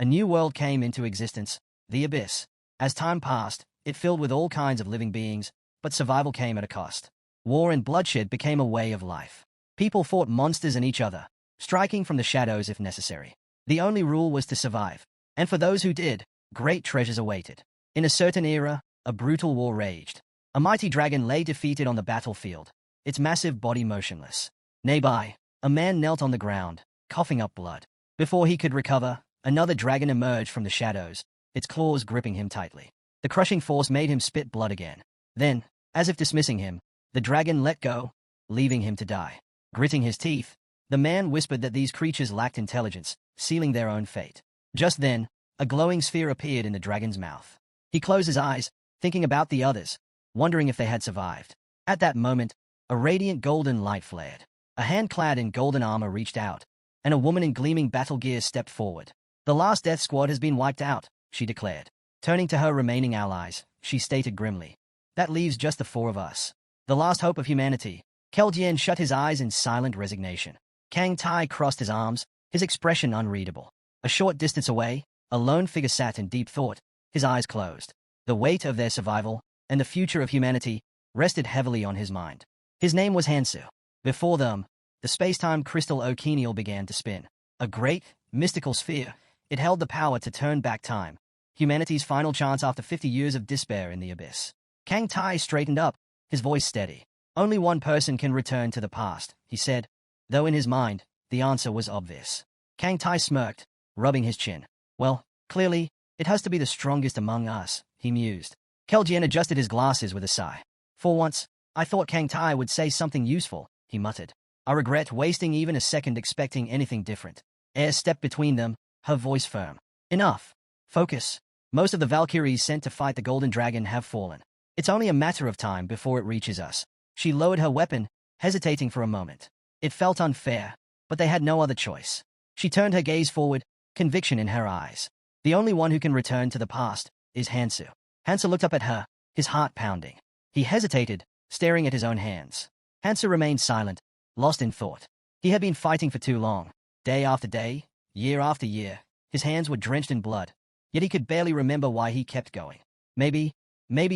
A new world came into existence, the Abyss. As time passed, it filled with all kinds of living beings, but survival came at a cost. War and bloodshed became a way of life. People fought monsters and each other, striking from the shadows if necessary. The only rule was to survive, and for those who did, great treasures awaited. In a certain era, a brutal war raged. A mighty dragon lay defeated on the battlefield, its massive body motionless. Nearby, a man knelt on the ground, coughing up blood. Before he could recover, another dragon emerged from the shadows, its claws gripping him tightly. The crushing force made him spit blood again. Then, as if dismissing him, the dragon let go, leaving him to die. Gritting his teeth, the man whispered that these creatures lacked intelligence, sealing their own fate. Just then, a glowing sphere appeared in the dragon's mouth. He closed his eyes, thinking about the others, wondering if they had survived. At that moment, a radiant golden light flared. A hand clad in golden armor reached out, and a woman in gleaming battle gear stepped forward. "The last death squad has been wiped out," she declared. Turning to her remaining allies, she stated grimly, "That leaves just the four of us. The last hope of humanity." Keldien shut his eyes in silent resignation. Kang Tai crossed his arms, his expression unreadable. A short distance away, a lone figure sat in deep thought, his eyes closed. The weight of their survival, and the future of humanity, rested heavily on his mind. His name was Hansu. Before them, the space-time crystal Okenial began to spin. A great, mystical sphere, it held the power to turn back time. Humanity's final chance after 50 years of despair in the abyss. Kang Tai straightened up, his voice steady. "Only one person can return to the past," he said, though in his mind, the answer was obvious. Kang Tai smirked, rubbing his chin. "Well, clearly, it has to be the strongest among us," he mused. Keldien adjusted his glasses with a sigh. "For once, I thought Kang Tai would say something useful," he muttered. "I regret wasting even a second expecting anything different." Air stepped between them, her voice firm. "Enough. Focus. Most of the Valkyries sent to fight the Golden Dragon have fallen. It's only a matter of time before it reaches us." She lowered her weapon, hesitating for a moment. It felt unfair, but they had no other choice. She turned her gaze forward, conviction in her eyes. "The only one who can return to the past is Hansu." Hansu looked up at her, his heart pounding. He hesitated, staring at his own hands. Hansu remained silent, lost in thought. He had been fighting for too long. Day after day, year after year, his hands were drenched in blood, yet he could barely remember why he kept going. Maybe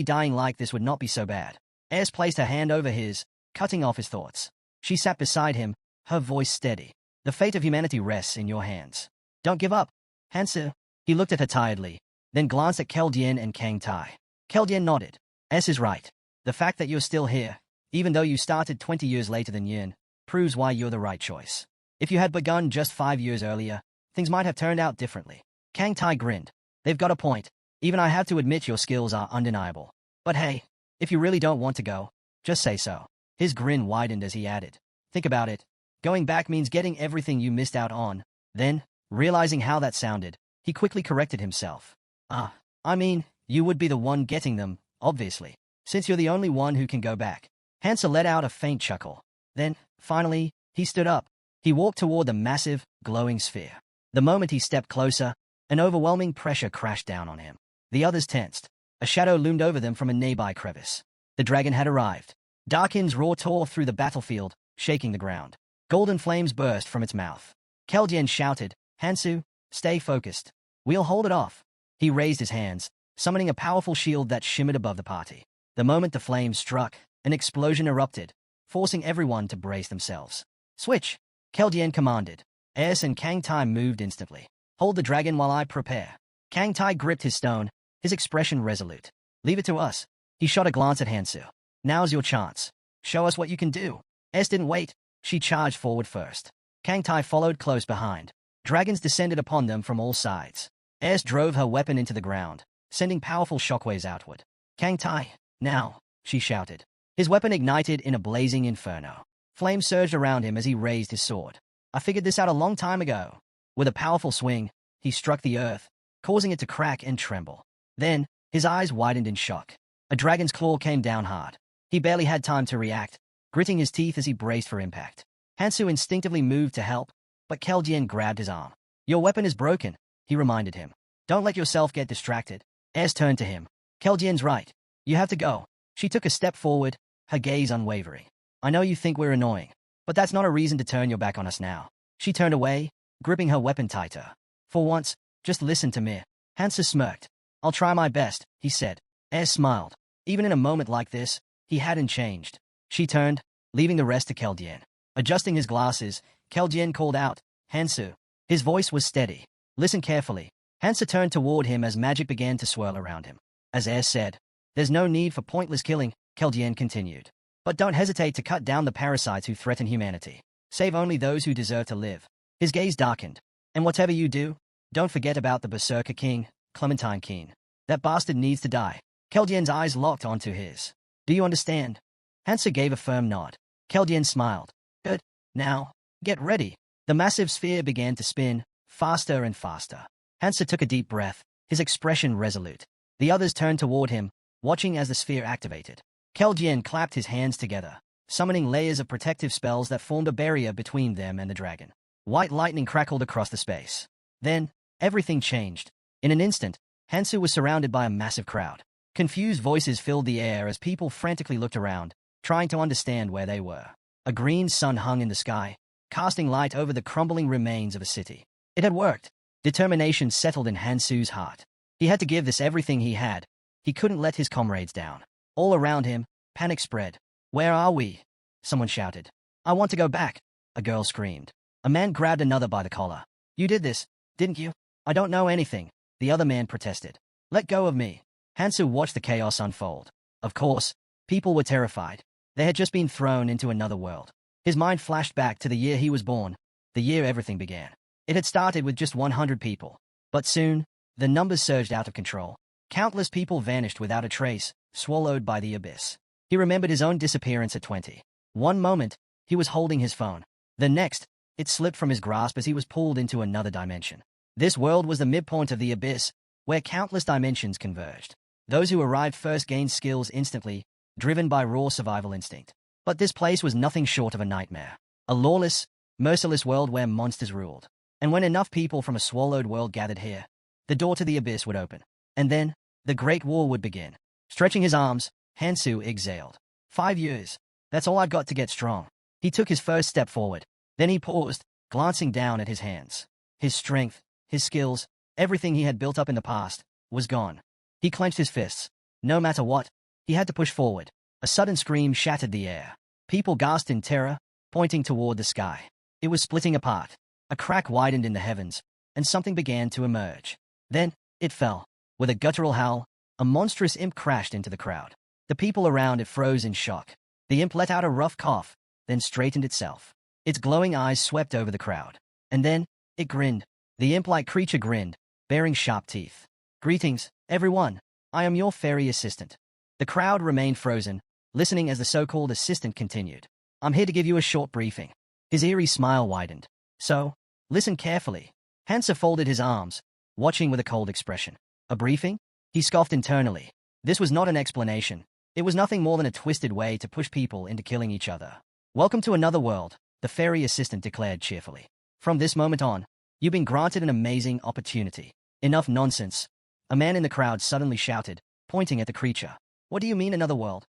dying like this would not be so bad. Aes placed her hand over his, cutting off his thoughts. She sat beside him, her voice steady. "The fate of humanity rests in your hands. Don't give up, Hansu." He looked at her tiredly, then glanced at Keldien and Kang Tai. Keldien nodded. "Aes is right. The fact that you're still here, even though you started 20 years later than Yin, proves why you're the right choice. If you had begun just 5 years earlier, things might have turned out differently." Kang Tai grinned. "They've got a point. Even I have to admit your skills are undeniable. But hey, if you really don't want to go, just say so." His grin widened as he added, "Think about it. Going back means getting everything you missed out on." Then, realizing how that sounded, he quickly corrected himself. I mean, you would be the one getting them, obviously, since you're the only one who can go back." Hansa let out a faint chuckle. Then, finally, he stood up. He walked toward the massive, glowing sphere. The moment he stepped closer, an overwhelming pressure crashed down on him. The others tensed. A shadow loomed over them from a nearby crevice. The dragon had arrived. Darkin's roar tore through the battlefield, shaking the ground. Golden flames burst from its mouth. Keldien shouted, "Hansu, stay focused. We'll hold it off." He raised his hands, summoning a powerful shield that shimmered above the party. The moment the flames struck, an explosion erupted, forcing everyone to brace themselves. "Switch," Keldien commanded. Aes and Kang Tai moved instantly. "Hold the dragon while I prepare." Kang Tai gripped his stone, his expression resolute. "Leave it to us." He shot a glance at Hansu. "Now's your chance. Show us what you can do." Aes didn't wait. She charged forward first. Kang Tai followed close behind. Dragons descended upon them from all sides. Aes drove her weapon into the ground, sending powerful shockwaves outward. "Kang Tai, now," she shouted. His weapon ignited in a blazing inferno. Flames surged around him as he raised his sword. "I figured this out a long time ago." With a powerful swing, he struck the earth, causing it to crack and tremble. Then, his eyes widened in shock. A dragon's claw came down hard. He barely had time to react, gritting his teeth as he braced for impact. Hansu instinctively moved to help, but Keldien grabbed his arm. "Your weapon is broken," he reminded him. "Don't let yourself get distracted." Aes turned to him. "Keldien's right. You have to go." She took a step forward, her gaze unwavering. "I know you think we're annoying, but that's not a reason to turn your back on us now." She turned away, gripping her weapon tighter. For once, Just listen to me. Hansa smirked. I'll try my best, he said. Air smiled. Even in a moment like this, he hadn't changed. She turned, leaving the rest to Keldian. Adjusting his glasses, Keldian called out, Hansu. His voice was steady. Listen carefully. Hansa turned toward him as magic began to swirl around him. As Air said, there's no need for pointless killing, Keldian continued. But don't hesitate to cut down the parasites who threaten humanity. Save only those who deserve to live. His gaze darkened. And whatever you do, don't forget about the Berserker King, Clementine Keen. That bastard needs to die. Keldian's eyes locked onto his. Do you understand? Hansa gave a firm nod. Keldian smiled. Good. Now, get ready. The massive sphere began to spin, faster and faster. Hansa took a deep breath, his expression resolute. The others turned toward him, watching as the sphere activated. Keldian clapped his hands together, summoning layers of protective spells that formed a barrier between them and the dragon. White lightning crackled across the space. Then, everything changed. In an instant, Hansu was surrounded by a massive crowd. Confused voices filled the air as people frantically looked around, trying to understand where they were. A green sun hung in the sky, casting light over the crumbling remains of a city. It had worked. Determination settled in Hansu's heart. He had to give this everything he had. He couldn't let his comrades down. All around him, panic spread. Where are we? Someone shouted. I want to go back, a girl screamed. A man grabbed another by the collar. You did this, didn't you? I don't know anything, the other man protested. Let go of me. Hansu watched the chaos unfold. Of course, people were terrified. They had just been thrown into another world. His mind flashed back to the year he was born, the year everything began. It had started with just 100 people. But soon, the numbers surged out of control. Countless people vanished without a trace, swallowed by the abyss. He remembered his own disappearance at 20. One moment, he was holding his phone. The next, it slipped from his grasp as he was pulled into another dimension. This world was the midpoint of the abyss, where countless dimensions converged. Those who arrived first gained skills instantly, driven by raw survival instinct. But this place was nothing short of a nightmare. A lawless, merciless world where monsters ruled. And when enough people from a swallowed world gathered here, the door to the abyss would open. And then, the Great War would begin. Stretching his arms, Hansu exhaled. 5 years. That's all I've got to get strong. He took his first step forward. Then he paused, glancing down at his hands. His strength, his skills, everything he had built up in the past, was gone. He clenched his fists. No matter what, he had to push forward. A sudden scream shattered the air. People gasped in terror, pointing toward the sky. It was splitting apart. A crack widened in the heavens, and something began to emerge. Then, it fell. With a guttural howl, a monstrous imp crashed into the crowd. The people around it froze in shock. The imp let out a rough cough, then straightened itself. Its glowing eyes swept over the crowd. And then, it grinned. The imp-like creature grinned, bearing sharp teeth. Greetings, everyone. I am your fairy assistant. The crowd remained frozen, listening as the so-called assistant continued. I'm here to give you a short briefing. His eerie smile widened. So, listen carefully. Hansa folded his arms, watching with a cold expression. A briefing? He scoffed internally. This was not an explanation. It was nothing more than a twisted way to push people into killing each other. Welcome to another world, the fairy assistant declared cheerfully. From this moment on, you've been granted an amazing opportunity. Enough nonsense. A man in the crowd suddenly shouted, pointing at the creature. What do you mean another world?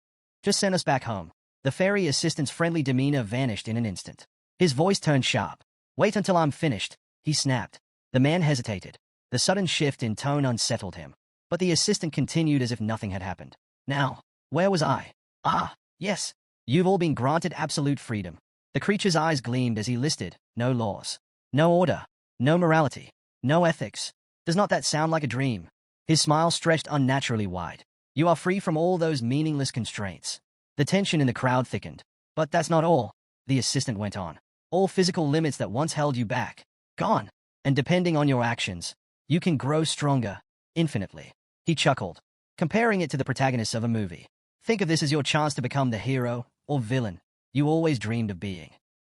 Just send us back home. The fairy assistant's friendly demeanor vanished in an instant. His voice turned sharp. Wait until I'm finished, he snapped. The man hesitated. The sudden shift in tone unsettled him. But the assistant continued as if nothing had happened. Now, where was I? Ah, yes. You've all been granted absolute freedom. The creature's eyes gleamed as he listed, no laws, no order, no morality, no ethics. Does not that sound like a dream? His smile stretched unnaturally wide. You are free from all those meaningless constraints. The tension in the crowd thickened. But that's not all, the assistant went on. All physical limits that once held you back, gone. And depending on your actions, you can grow stronger, infinitely. He chuckled, comparing it to the protagonist of a movie. Think of this as your chance to become the hero, or villain, you always dreamed of being.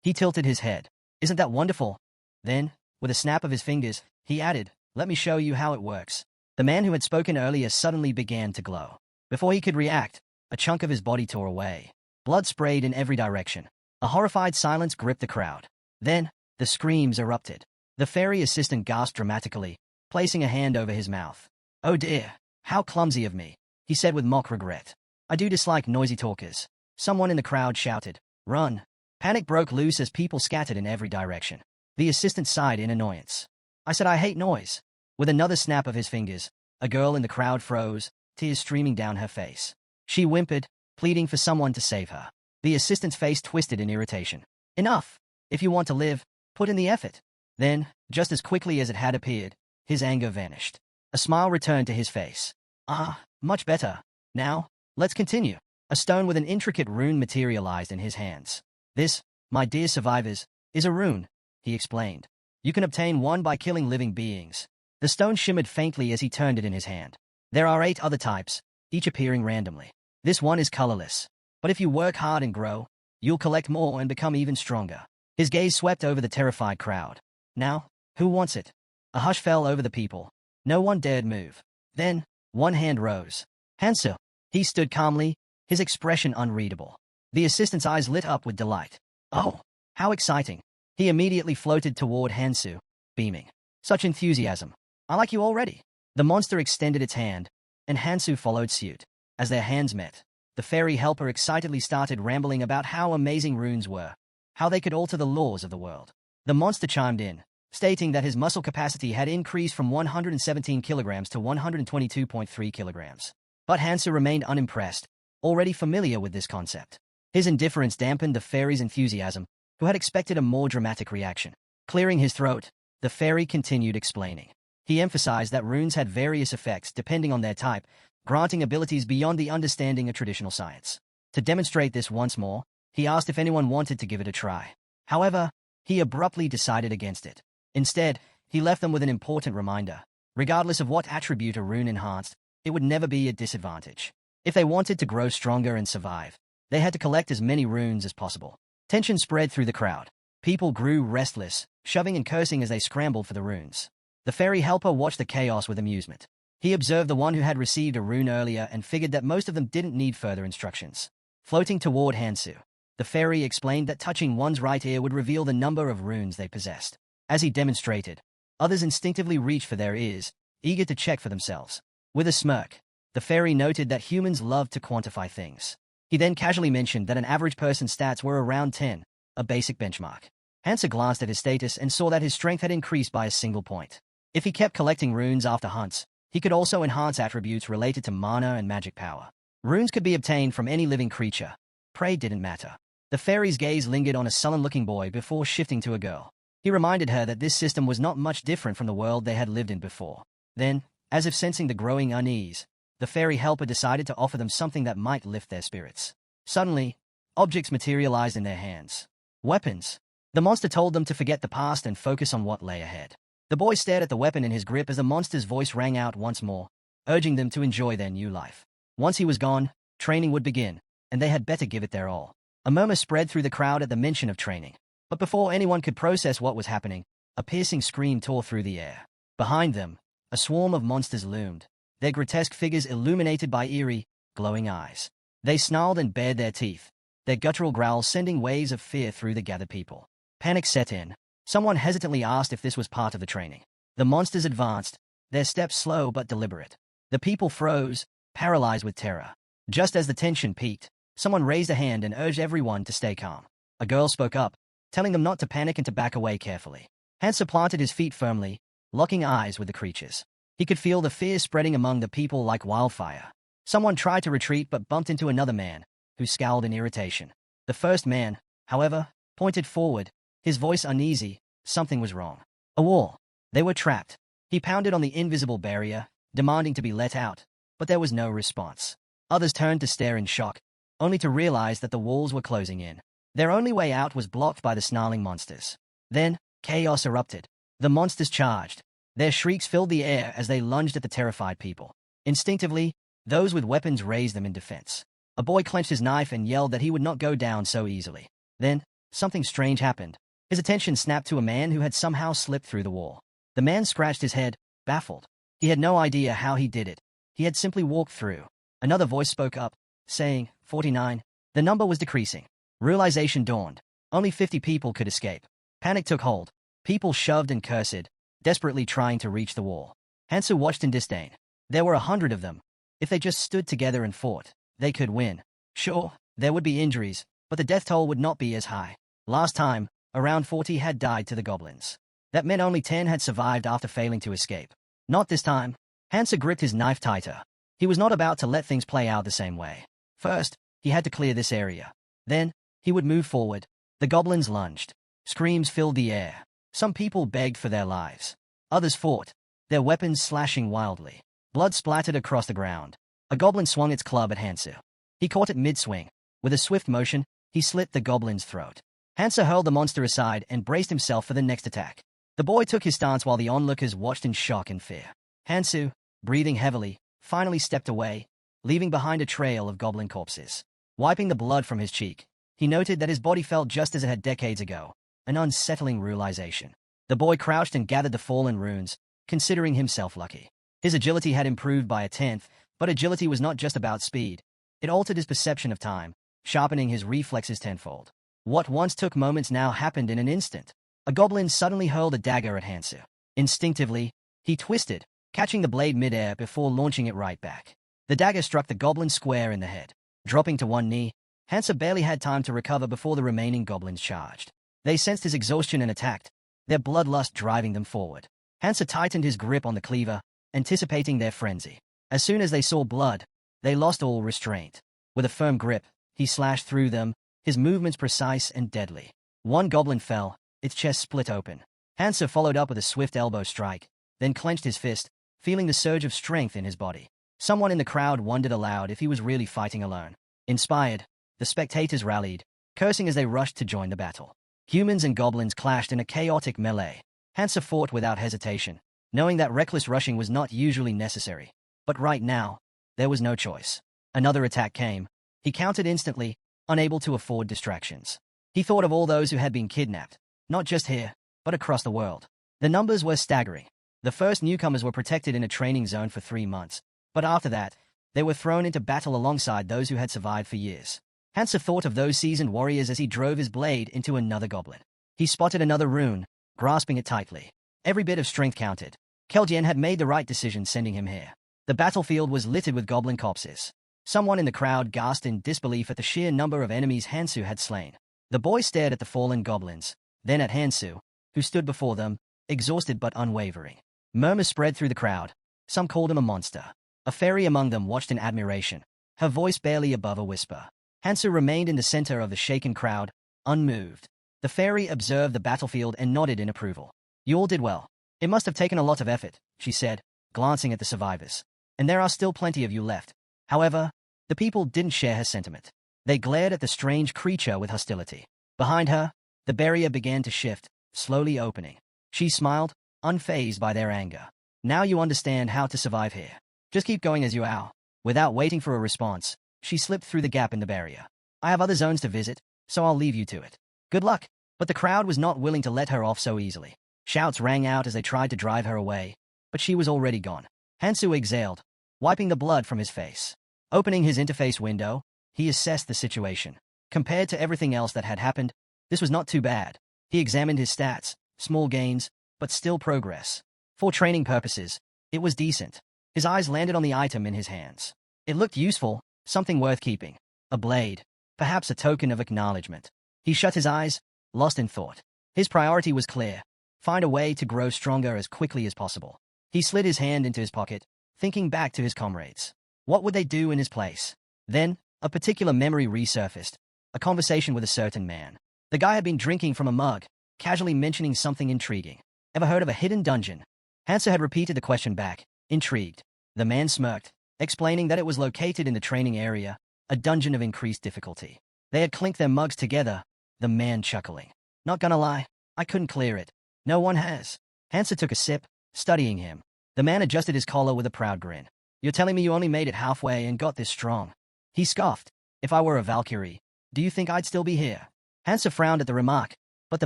He tilted his head. Isn't that wonderful? Then, with a snap of his fingers, he added, let me show you how it works. The man who had spoken earlier suddenly began to glow. Before he could react, a chunk of his body tore away. Blood sprayed in every direction. A horrified silence gripped the crowd. Then, the screams erupted. The fairy assistant gasped dramatically, placing a hand over his mouth. Oh dear, how clumsy of me, he said with mock regret. I do dislike noisy talkers. Someone in the crowd shouted, run. Panic broke loose as people scattered in every direction. The assistant sighed in annoyance. I said I hate noise. With another snap of his fingers, a girl in the crowd froze, tears streaming down her face. She whimpered, pleading for someone to save her. The assistant's face twisted in irritation. Enough! If you want to live, put in the effort. Then, just as quickly as it had appeared, his anger vanished. A smile returned to his face. Ah, much better. Now, let's continue. A stone with an intricate rune materialized in his hands. This, my dear survivors, is a rune, he explained. You can obtain one by killing living beings. The stone shimmered faintly as he turned it in his hand. There are 8 other types, each appearing randomly. This one is colorless. But if you work hard and grow, you'll collect more and become even stronger. His gaze swept over the terrified crowd. Now, who wants it? A hush fell over the people. No one dared move. Then, one hand rose. Hansu. He stood calmly, his expression unreadable. The assistant's eyes lit up with delight. Oh, how exciting. He immediately floated toward Hansu, beaming. Such enthusiasm. I like you already. The monster extended its hand, and Hansu followed suit. As their hands met, the fairy helper excitedly started rambling about how amazing runes were, how they could alter the laws of the world. The monster chimed in, stating that his muscle capacity had increased from 117 kilograms to 122.3 kilograms. But Hansu remained unimpressed, already familiar with this concept. His indifference dampened the fairy's enthusiasm, who had expected a more dramatic reaction. Clearing his throat, the fairy continued explaining. He emphasized that runes had various effects depending on their type, granting abilities beyond the understanding of traditional science. To demonstrate this once more, he asked if anyone wanted to give it a try. However, he abruptly decided against it. Instead, he left them with an important reminder. Regardless of what attribute a rune enhanced, it would never be a disadvantage. If they wanted to grow stronger and survive, they had to collect as many runes as possible. Tension spread through the crowd. People grew restless, shoving and cursing as they scrambled for the runes. The fairy helper watched the chaos with amusement. He observed the one who had received a rune earlier and figured that most of them didn't need further instructions. Floating toward Hansu, the fairy explained that touching one's right ear would reveal the number of runes they possessed. As he demonstrated, others instinctively reached for their ears, eager to check for themselves. With a smirk, the fairy noted that humans love to quantify things. He then casually mentioned that an average person's stats were around 10, a basic benchmark. Hansu glanced at his status and saw that his strength had increased by a single point. If he kept collecting runes after hunts, he could also enhance attributes related to mana and magic power. Runes could be obtained from any living creature. Prey didn't matter. The fairy's gaze lingered on a sullen-looking boy before shifting to a girl. He reminded her that this system was not much different from the world they had lived in before. Then, as if sensing the growing unease, the fairy helper decided to offer them something that might lift their spirits. Suddenly, objects materialized in their hands. Weapons. The monster told them to forget the past and focus on what lay ahead. The boy stared at the weapon in his grip as the monster's voice rang out once more, urging them to enjoy their new life. Once he was gone, training would begin, and they had better give it their all. A murmur spread through the crowd at the mention of training. But before anyone could process what was happening, a piercing scream tore through the air. Behind them, a swarm of monsters loomed, their grotesque figures illuminated by eerie, glowing eyes. They snarled and bared their teeth, their guttural growls sending waves of fear through the gathered people. Panic set in. Someone hesitantly asked if this was part of the training. The monsters advanced, their steps slow but deliberate. The people froze, paralyzed with terror. Just as the tension peaked, someone raised a hand and urged everyone to stay calm. A girl spoke up, telling them not to panic and to back away carefully. Hansu planted his feet firmly, locking eyes with the creatures. He could feel the fear spreading among the people like wildfire. Someone tried to retreat but bumped into another man, who scowled in irritation. The first man, however, pointed forward, his voice uneasy. Something was wrong. A wall. They were trapped. He pounded on the invisible barrier, demanding to be let out, but there was no response. Others turned to stare in shock, only to realize that the walls were closing in. Their only way out was blocked by the snarling monsters. Then, chaos erupted. The monsters charged. Their shrieks filled the air as they lunged at the terrified people. Instinctively, those with weapons raised them in defense. A boy clenched his knife and yelled that he would not go down so easily. Then, something strange happened. His attention snapped to a man who had somehow slipped through the wall. The man scratched his head, baffled. He had no idea how he did it. He had simply walked through. Another voice spoke up, saying, 49. The number was decreasing. Realization dawned. Only 50 people could escape. Panic took hold. People shoved and cursed, desperately trying to reach the wall. Hansu watched in disdain. There were 100 of them. If they just stood together and fought, they could win. Sure, there would be injuries, but the death toll would not be as high. Last time, around 40 had died to the goblins. That meant only 10 had survived after failing to escape. Not this time. Hansa gripped his knife tighter. He was not about to let things play out the same way. First, he had to clear this area. Then, he would move forward. The goblins lunged. Screams filled the air. Some people begged for their lives. Others fought, their weapons slashing wildly. Blood splattered across the ground. A goblin swung its club at Hansa. He caught it mid-swing. With a swift motion, he slit the goblin's throat. Hansa hurled the monster aside and braced himself for the next attack. The boy took his stance while the onlookers watched in shock and fear. Hansu, breathing heavily, finally stepped away, leaving behind a trail of goblin corpses. Wiping the blood from his cheek, he noted that his body felt just as it had decades ago, an unsettling realization. The boy crouched and gathered the fallen runes, considering himself lucky. His agility had improved by a tenth, but agility was not just about speed. It altered his perception of time, sharpening his reflexes tenfold. What once took moments now happened in an instant. A goblin suddenly hurled a dagger at Hansu. Instinctively, he twisted, catching the blade midair before launching it right back. The dagger struck the goblin square in the head. Dropping to one knee, Hansa barely had time to recover before the remaining goblins charged. They sensed his exhaustion and attacked, their bloodlust driving them forward. Hansa tightened his grip on the cleaver, anticipating their frenzy. As soon as they saw blood, they lost all restraint. With a firm grip, he slashed through them, his movements precise and deadly. One goblin fell, its chest split open. Hansa followed up with a swift elbow strike, then clenched his fist, feeling the surge of strength in his body. Someone in the crowd wondered aloud if he was really fighting alone. Inspired, the spectators rallied, cursing as they rushed to join the battle. Humans and goblins clashed in a chaotic melee. Hansa fought without hesitation, knowing that reckless rushing was not usually necessary. But right now, there was no choice. Another attack came. He countered instantly, unable to afford distractions. He thought of all those who had been kidnapped, not just here, but across the world. The numbers were staggering. The first newcomers were protected in a training zone for 3 months, but after that, they were thrown into battle alongside those who had survived for years. Hansa thought of those seasoned warriors as he drove his blade into another goblin. He spotted another rune, grasping it tightly. Every bit of strength counted. Keljian had made the right decision sending him here. The battlefield was littered with goblin corpses. Someone in the crowd gasped in disbelief at the sheer number of enemies Hansu had slain. The boy stared at the fallen goblins, then at Hansu, who stood before them, exhausted but unwavering. Murmurs spread through the crowd. Some called him a monster. A fairy among them watched in admiration, her voice barely above a whisper. Hansu remained in the center of the shaken crowd, unmoved. The fairy observed the battlefield and nodded in approval. You all did well. It must have taken a lot of effort, she said, glancing at the survivors. And there are still plenty of you left. However, the people didn't share her sentiment. They glared at the strange creature with hostility. Behind her, the barrier began to shift, slowly opening. She smiled, unfazed by their anger. Now you understand how to survive here. Just keep going as you are. Without waiting for a response, she slipped through the gap in the barrier. I have other zones to visit, so I'll leave you to it. Good luck. But the crowd was not willing to let her off so easily. Shouts rang out as they tried to drive her away, but she was already gone. Hansu exhaled, wiping the blood from his face. Opening his interface window, he assessed the situation. Compared to everything else that had happened, this was not too bad. He examined his stats, small gains, but still progress. For training purposes, it was decent. His eyes landed on the item in his hands. It looked useful, something worth keeping. A blade, perhaps a token of acknowledgement. He shut his eyes, lost in thought. His priority was clear. Find a way to grow stronger as quickly as possible. He slid his hand into his pocket, thinking back to his comrades. What would they do in his place? Then, a particular memory resurfaced. A conversation with a certain man. The guy had been drinking from a mug, casually mentioning something intriguing. Ever heard of a hidden dungeon? Hansa had repeated the question back, intrigued. The man smirked, explaining that it was located in the training area, a dungeon of increased difficulty. They had clinked their mugs together, the man chuckling. Not gonna lie, I couldn't clear it. No one has. Hansa took a sip, studying him. The man adjusted his collar with a proud grin. You're telling me you only made it halfway and got this strong? He scoffed. If I were a Valkyrie, do you think I'd still be here? Hansa frowned at the remark, but the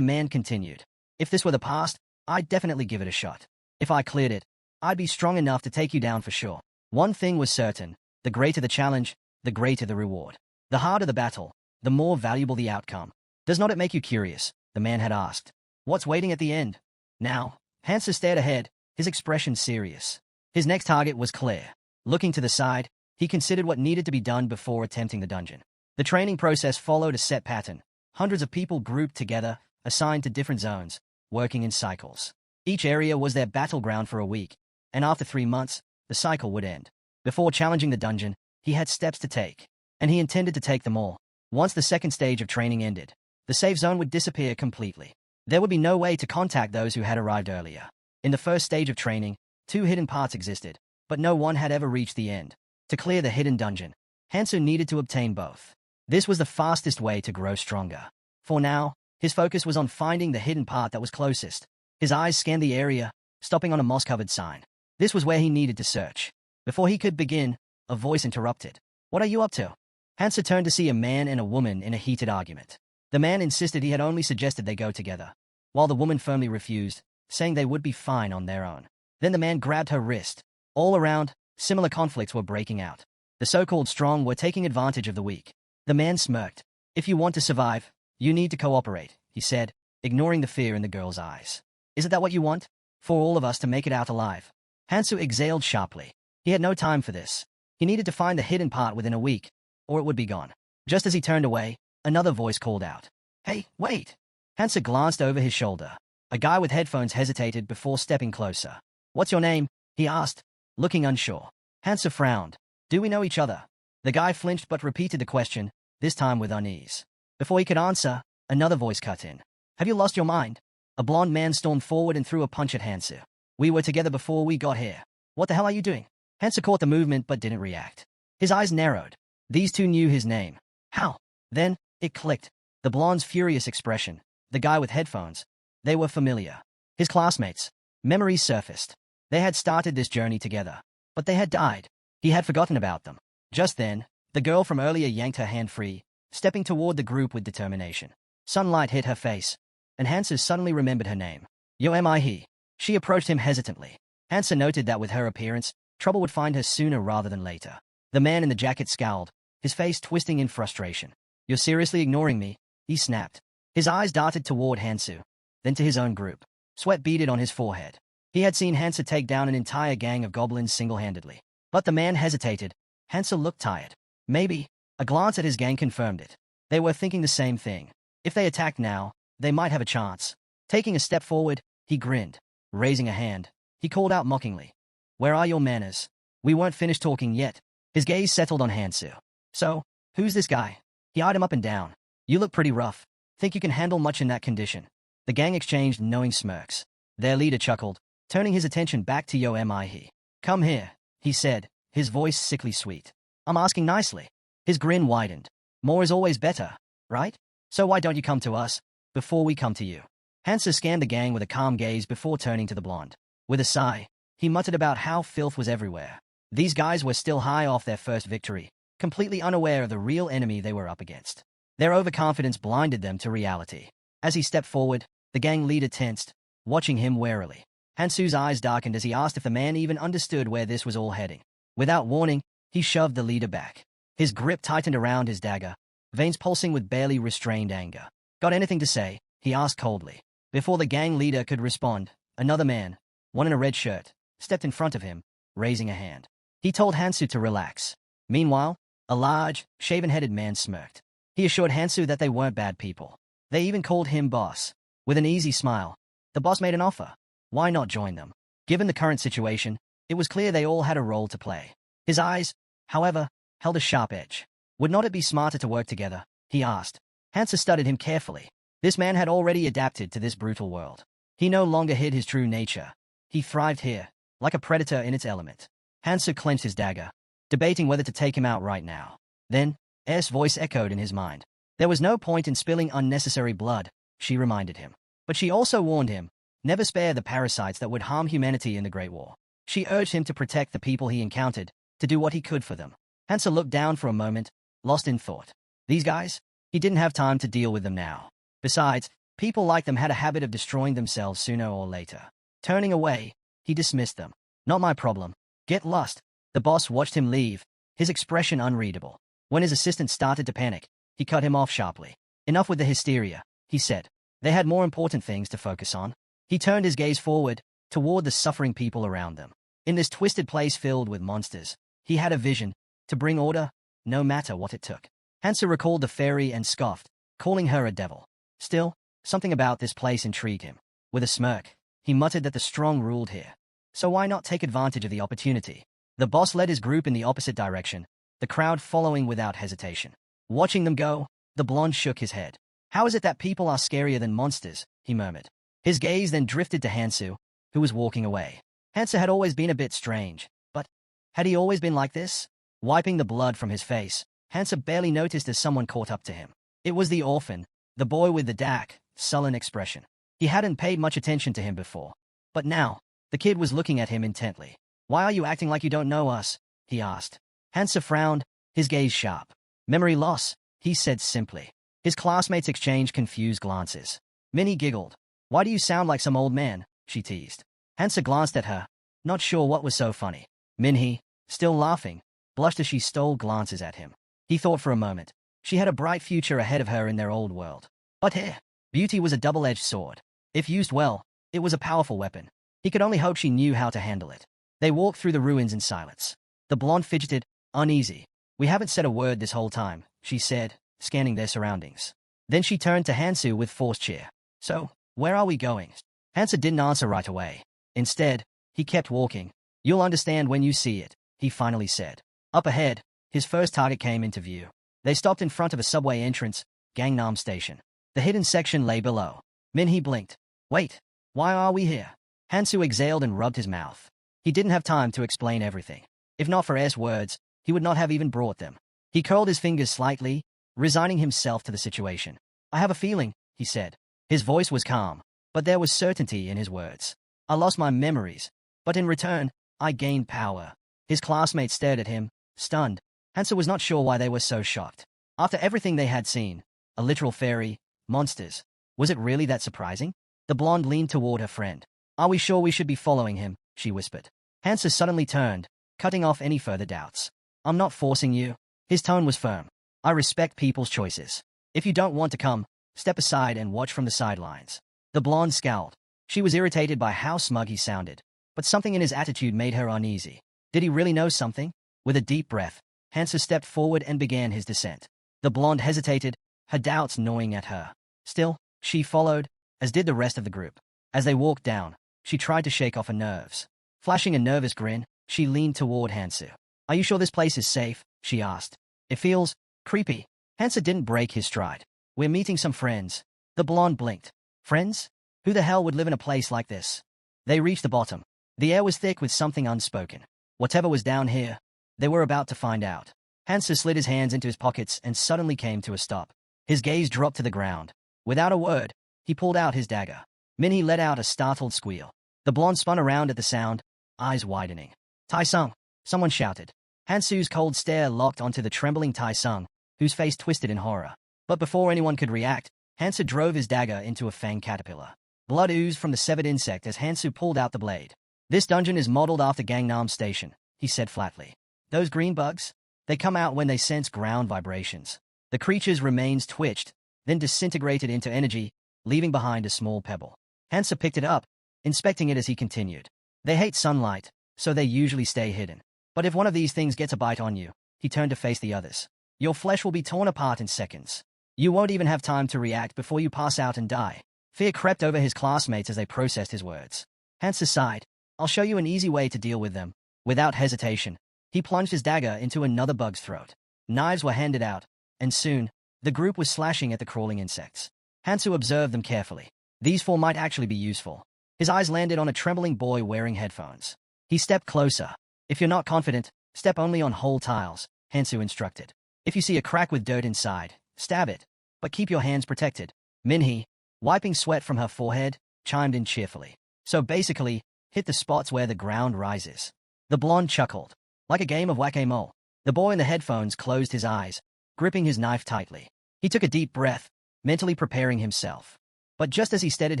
man continued. If this were the past, I'd definitely give it a shot. If I cleared it, I'd be strong enough to take you down for sure. One thing was certain, the greater the challenge, the greater the reward. The harder the battle, the more valuable the outcome. Does not it make you curious? The man had asked. What's waiting at the end? Now, Hansa stared ahead, his expression serious. His next target was clear. Looking to the side, he considered what needed to be done before attempting the dungeon. The training process followed a set pattern. Hundreds of people grouped together, assigned to different zones, working in cycles. Each area was their battleground for a week. and after 3 months, the cycle would end. Before challenging the dungeon, he had steps to take, and he intended to take them all. Once the second stage of training ended, the safe zone would disappear completely. There would be no way to contact those who had arrived earlier. In the first stage of training, 2 hidden parts existed, but no one had ever reached the end. To clear the hidden dungeon, Hansu needed to obtain both. This was the fastest way to grow stronger. For now, his focus was on finding the hidden part that was closest. His eyes scanned the area, stopping on a moss-covered sign. This was where he needed to search. Before he could begin, a voice interrupted. "What are you up to?" Hansu turned to see a man and a woman in a heated argument. The man insisted he had only suggested they go together, while the woman firmly refused, saying they would be fine on their own. Then the man grabbed her wrist. All around, similar conflicts were breaking out. The so-called strong were taking advantage of the weak. The man smirked. "If you want to survive, you need to cooperate," he said, ignoring the fear in the girl's eyes. "Isn't that what you want? For all of us to make it out alive?" Hansu exhaled sharply. He had no time for this. He needed to find the hidden part within a week, or it would be gone. Just as he turned away, another voice called out, "Hey, wait!" Hansu glanced over his shoulder. A guy with headphones hesitated before stepping closer. "What's your name?" he asked, looking unsure. Hansu frowned. "Do we know each other?" The guy flinched but repeated the question, this time with unease. Before he could answer, another voice cut in. "Have you lost your mind?" A blonde man stormed forward and threw a punch at Hansu. "We were together before we got here. What the hell are you doing?" Hansu caught the movement but didn't react. His eyes narrowed. These two knew his name. How? Then, it clicked. The blonde's furious expression, the guy with headphones. They were familiar. His classmates. Memories surfaced. They had started this journey together. But they had died. He had forgotten about them. Just then, the girl from earlier yanked her hand free, stepping toward the group with determination. Sunlight hit her face, and Hansu suddenly remembered her name. "Yo, am I he?" She approached him hesitantly. Hansu noted that with her appearance, trouble would find her sooner rather than later. The man in the jacket scowled, his face twisting in frustration. "You're seriously ignoring me?" he snapped. His eyes darted toward Hansu, then to his own group. Sweat beaded on his forehead. He had seen Hansu take down an entire gang of goblins single-handedly. But the man hesitated. Hansu looked tired. Maybe. A glance at his gang confirmed it. They were thinking the same thing. If they attacked now, they might have a chance. Taking a step forward, he grinned. Raising a hand, he called out mockingly. "Where are your manners?" We weren't finished talking yet. His gaze settled on Hansu. "So, who's this guy?" He eyed him up and down. "You look pretty rough. Think you can handle much in that condition?" The gang exchanged knowing smirks. Their leader chuckled, turning his attention back to Yo Mi He. "Come here," he said, his voice sickly sweet. "I'm asking nicely." His grin widened. "More is always better, right? So why don't you come to us, before we come to you?" Hansu scanned the gang with a calm gaze before turning to the blonde. With a sigh, he muttered about how filth was everywhere. These guys were still high off their first victory, completely unaware of the real enemy they were up against. Their overconfidence blinded them to reality. As he stepped forward, the gang leader tensed, watching him warily. Hansu's eyes darkened as he asked if the man even understood where this was all heading. Without warning, he shoved the leader back. His grip tightened around his dagger, veins pulsing with barely restrained anger. "Got anything to say?" he asked coldly. Before the gang leader could respond, another man, one in a red shirt, stepped in front of him, raising a hand. He told Hansu to relax. Meanwhile, a large, shaven-headed man smirked. He assured Hansu that they weren't bad people. They even called him boss. With an easy smile, the boss made an offer. Why not join them? Given the current situation, it was clear they all had a role to play. His eyes, however, held a sharp edge. Would not it be smarter to work together? He asked. Hansu studied him carefully. This man had already adapted to this brutal world. He no longer hid his true nature. He thrived here, like a predator in its element. Hansu clenched his dagger, debating whether to take him out right now. Then, Air's voice echoed in his mind. There was no point in spilling unnecessary blood, she reminded him. But she also warned him, never spare the parasites that would harm humanity in the Great War. She urged him to protect the people he encountered, to do what he could for them. Hansu looked down for a moment, lost in thought. These guys? He didn't have time to deal with them now. Besides, people like them had a habit of destroying themselves sooner or later. Turning away, he dismissed them. Not my problem. Get lost. The boss watched him leave, his expression unreadable. When his assistant started to panic, he cut him off sharply. Enough with the hysteria, he said. They had more important things to focus on. He turned his gaze forward, toward the suffering people around them. In this twisted place filled with monsters, he had a vision, to bring order, no matter what it took. Hansu recalled the fairy and scoffed, calling her a devil. Still, something about this place intrigued him. With a smirk, he muttered that the strong ruled here. so why not take advantage of the opportunity? The boss led his group in the opposite direction, the crowd following without hesitation. Watching them go, the blonde shook his head. How is it that people are scarier than monsters? He murmured. His gaze then drifted to Hansu, who was walking away. Hansu had always been a bit strange, but had he always been like this? Wiping the blood from his face, Hansu barely noticed as someone caught up to him. It was the orphan, the boy with the dark, sullen expression. He hadn't paid much attention to him before, but now, the kid was looking at him intently. Why are you acting like you don't know us? He asked. Hansu frowned, his gaze sharp. Memory loss, he said simply. His classmates exchanged confused glances. Minnie giggled. Why do you sound like some old man? She teased. Hansu glanced at her, not sure what was so funny. Minhee, still laughing, blushed as she stole glances at him. He thought for a moment. She had a bright future ahead of her in their old world. But here, beauty was a double-edged sword. If used well, it was a powerful weapon. He could only hope she knew how to handle it. They walked through the ruins in silence. The blonde fidgeted, uneasy. We haven't said a word this whole time, she said, scanning their surroundings. Then she turned to Hansu with forced cheer. So, where are we going? Hansu didn't answer right away. Instead, he kept walking. You'll understand when you see it, he finally said. Up ahead, his first target came into view. They stopped in front of a subway entrance, Gangnam Station. The hidden section lay below. Minhee blinked. Wait, why are we here? Hansu exhaled and rubbed his mouth. He didn't have time to explain everything. If not for S words, he would not have even brought them. He curled his fingers slightly, resigning himself to the situation. I have a feeling, he said. His voice was calm, but there was certainty in his words. I lost my memories, but in return, I gained power. His classmates stared at him, stunned. Hansu was not sure why they were so shocked. After everything they had seen, a literal fairy, monsters, was it really that surprising? The blonde leaned toward her friend. Are we sure we should be following him? She whispered. Hansu suddenly turned, cutting off any further doubts. I'm not forcing you. His tone was firm. I respect people's choices. If you don't want to come, step aside and watch from the sidelines. The blonde scowled. She was irritated by how smug he sounded, but something in his attitude made her uneasy. Did he really know something? With a deep breath, Hansu stepped forward and began his descent. The blonde hesitated, her doubts gnawing at her. Still, she followed, as did the rest of the group. As they walked down, she tried to shake off her nerves. Flashing a nervous grin, she leaned toward Hansu. Are you sure this place is safe? She asked. It feels creepy. Hansu didn't break his stride. We're meeting some friends. The blonde blinked. Friends? Who the hell would live in a place like this? They reached the bottom. The air was thick with something unspoken. Whatever was down here, they were about to find out. Hansu slid his hands into his pockets and suddenly came to a stop. His gaze dropped to the ground. Without a word, he pulled out his dagger. Minhee let out a startled squeal. The blonde spun around at the sound, eyes widening. Tai-sung, someone shouted. Hansu's cold stare locked onto the trembling Tai-sung, whose face twisted in horror. But before anyone could react, Hansu drove his dagger into a fang caterpillar. Blood oozed from the severed insect as Hansu pulled out the blade. This dungeon is modeled after Gangnam Station, he said flatly. Those green bugs? They come out when they sense ground vibrations. The creature's remains twitched, then disintegrated into energy, leaving behind a small pebble. Hansu picked it up, inspecting it as he continued. They hate sunlight, so they usually stay hidden. But if one of these things gets a bite on you, he turned to face the others. Your flesh will be torn apart in seconds. You won't even have time to react before you pass out and die. Fear crept over his classmates as they processed his words. Hansu sighed. I'll show you an easy way to deal with them. Without hesitation, he plunged his dagger into another bug's throat. Knives were handed out, and soon, the group was slashing at the crawling insects. Hansu observed them carefully. These four might actually be useful. His eyes landed on a trembling boy wearing headphones. He stepped closer. If you're not confident, step only on whole tiles, Hansu instructed. If you see a crack with dirt inside, stab it, but keep your hands protected. Minhee, wiping sweat from her forehead, chimed in cheerfully. So basically, hit the spots where the ground rises. The blonde chuckled. Like a game of whack-a-mole. The boy in the headphones closed his eyes, gripping his knife tightly. He took a deep breath, mentally preparing himself. But just as he steadied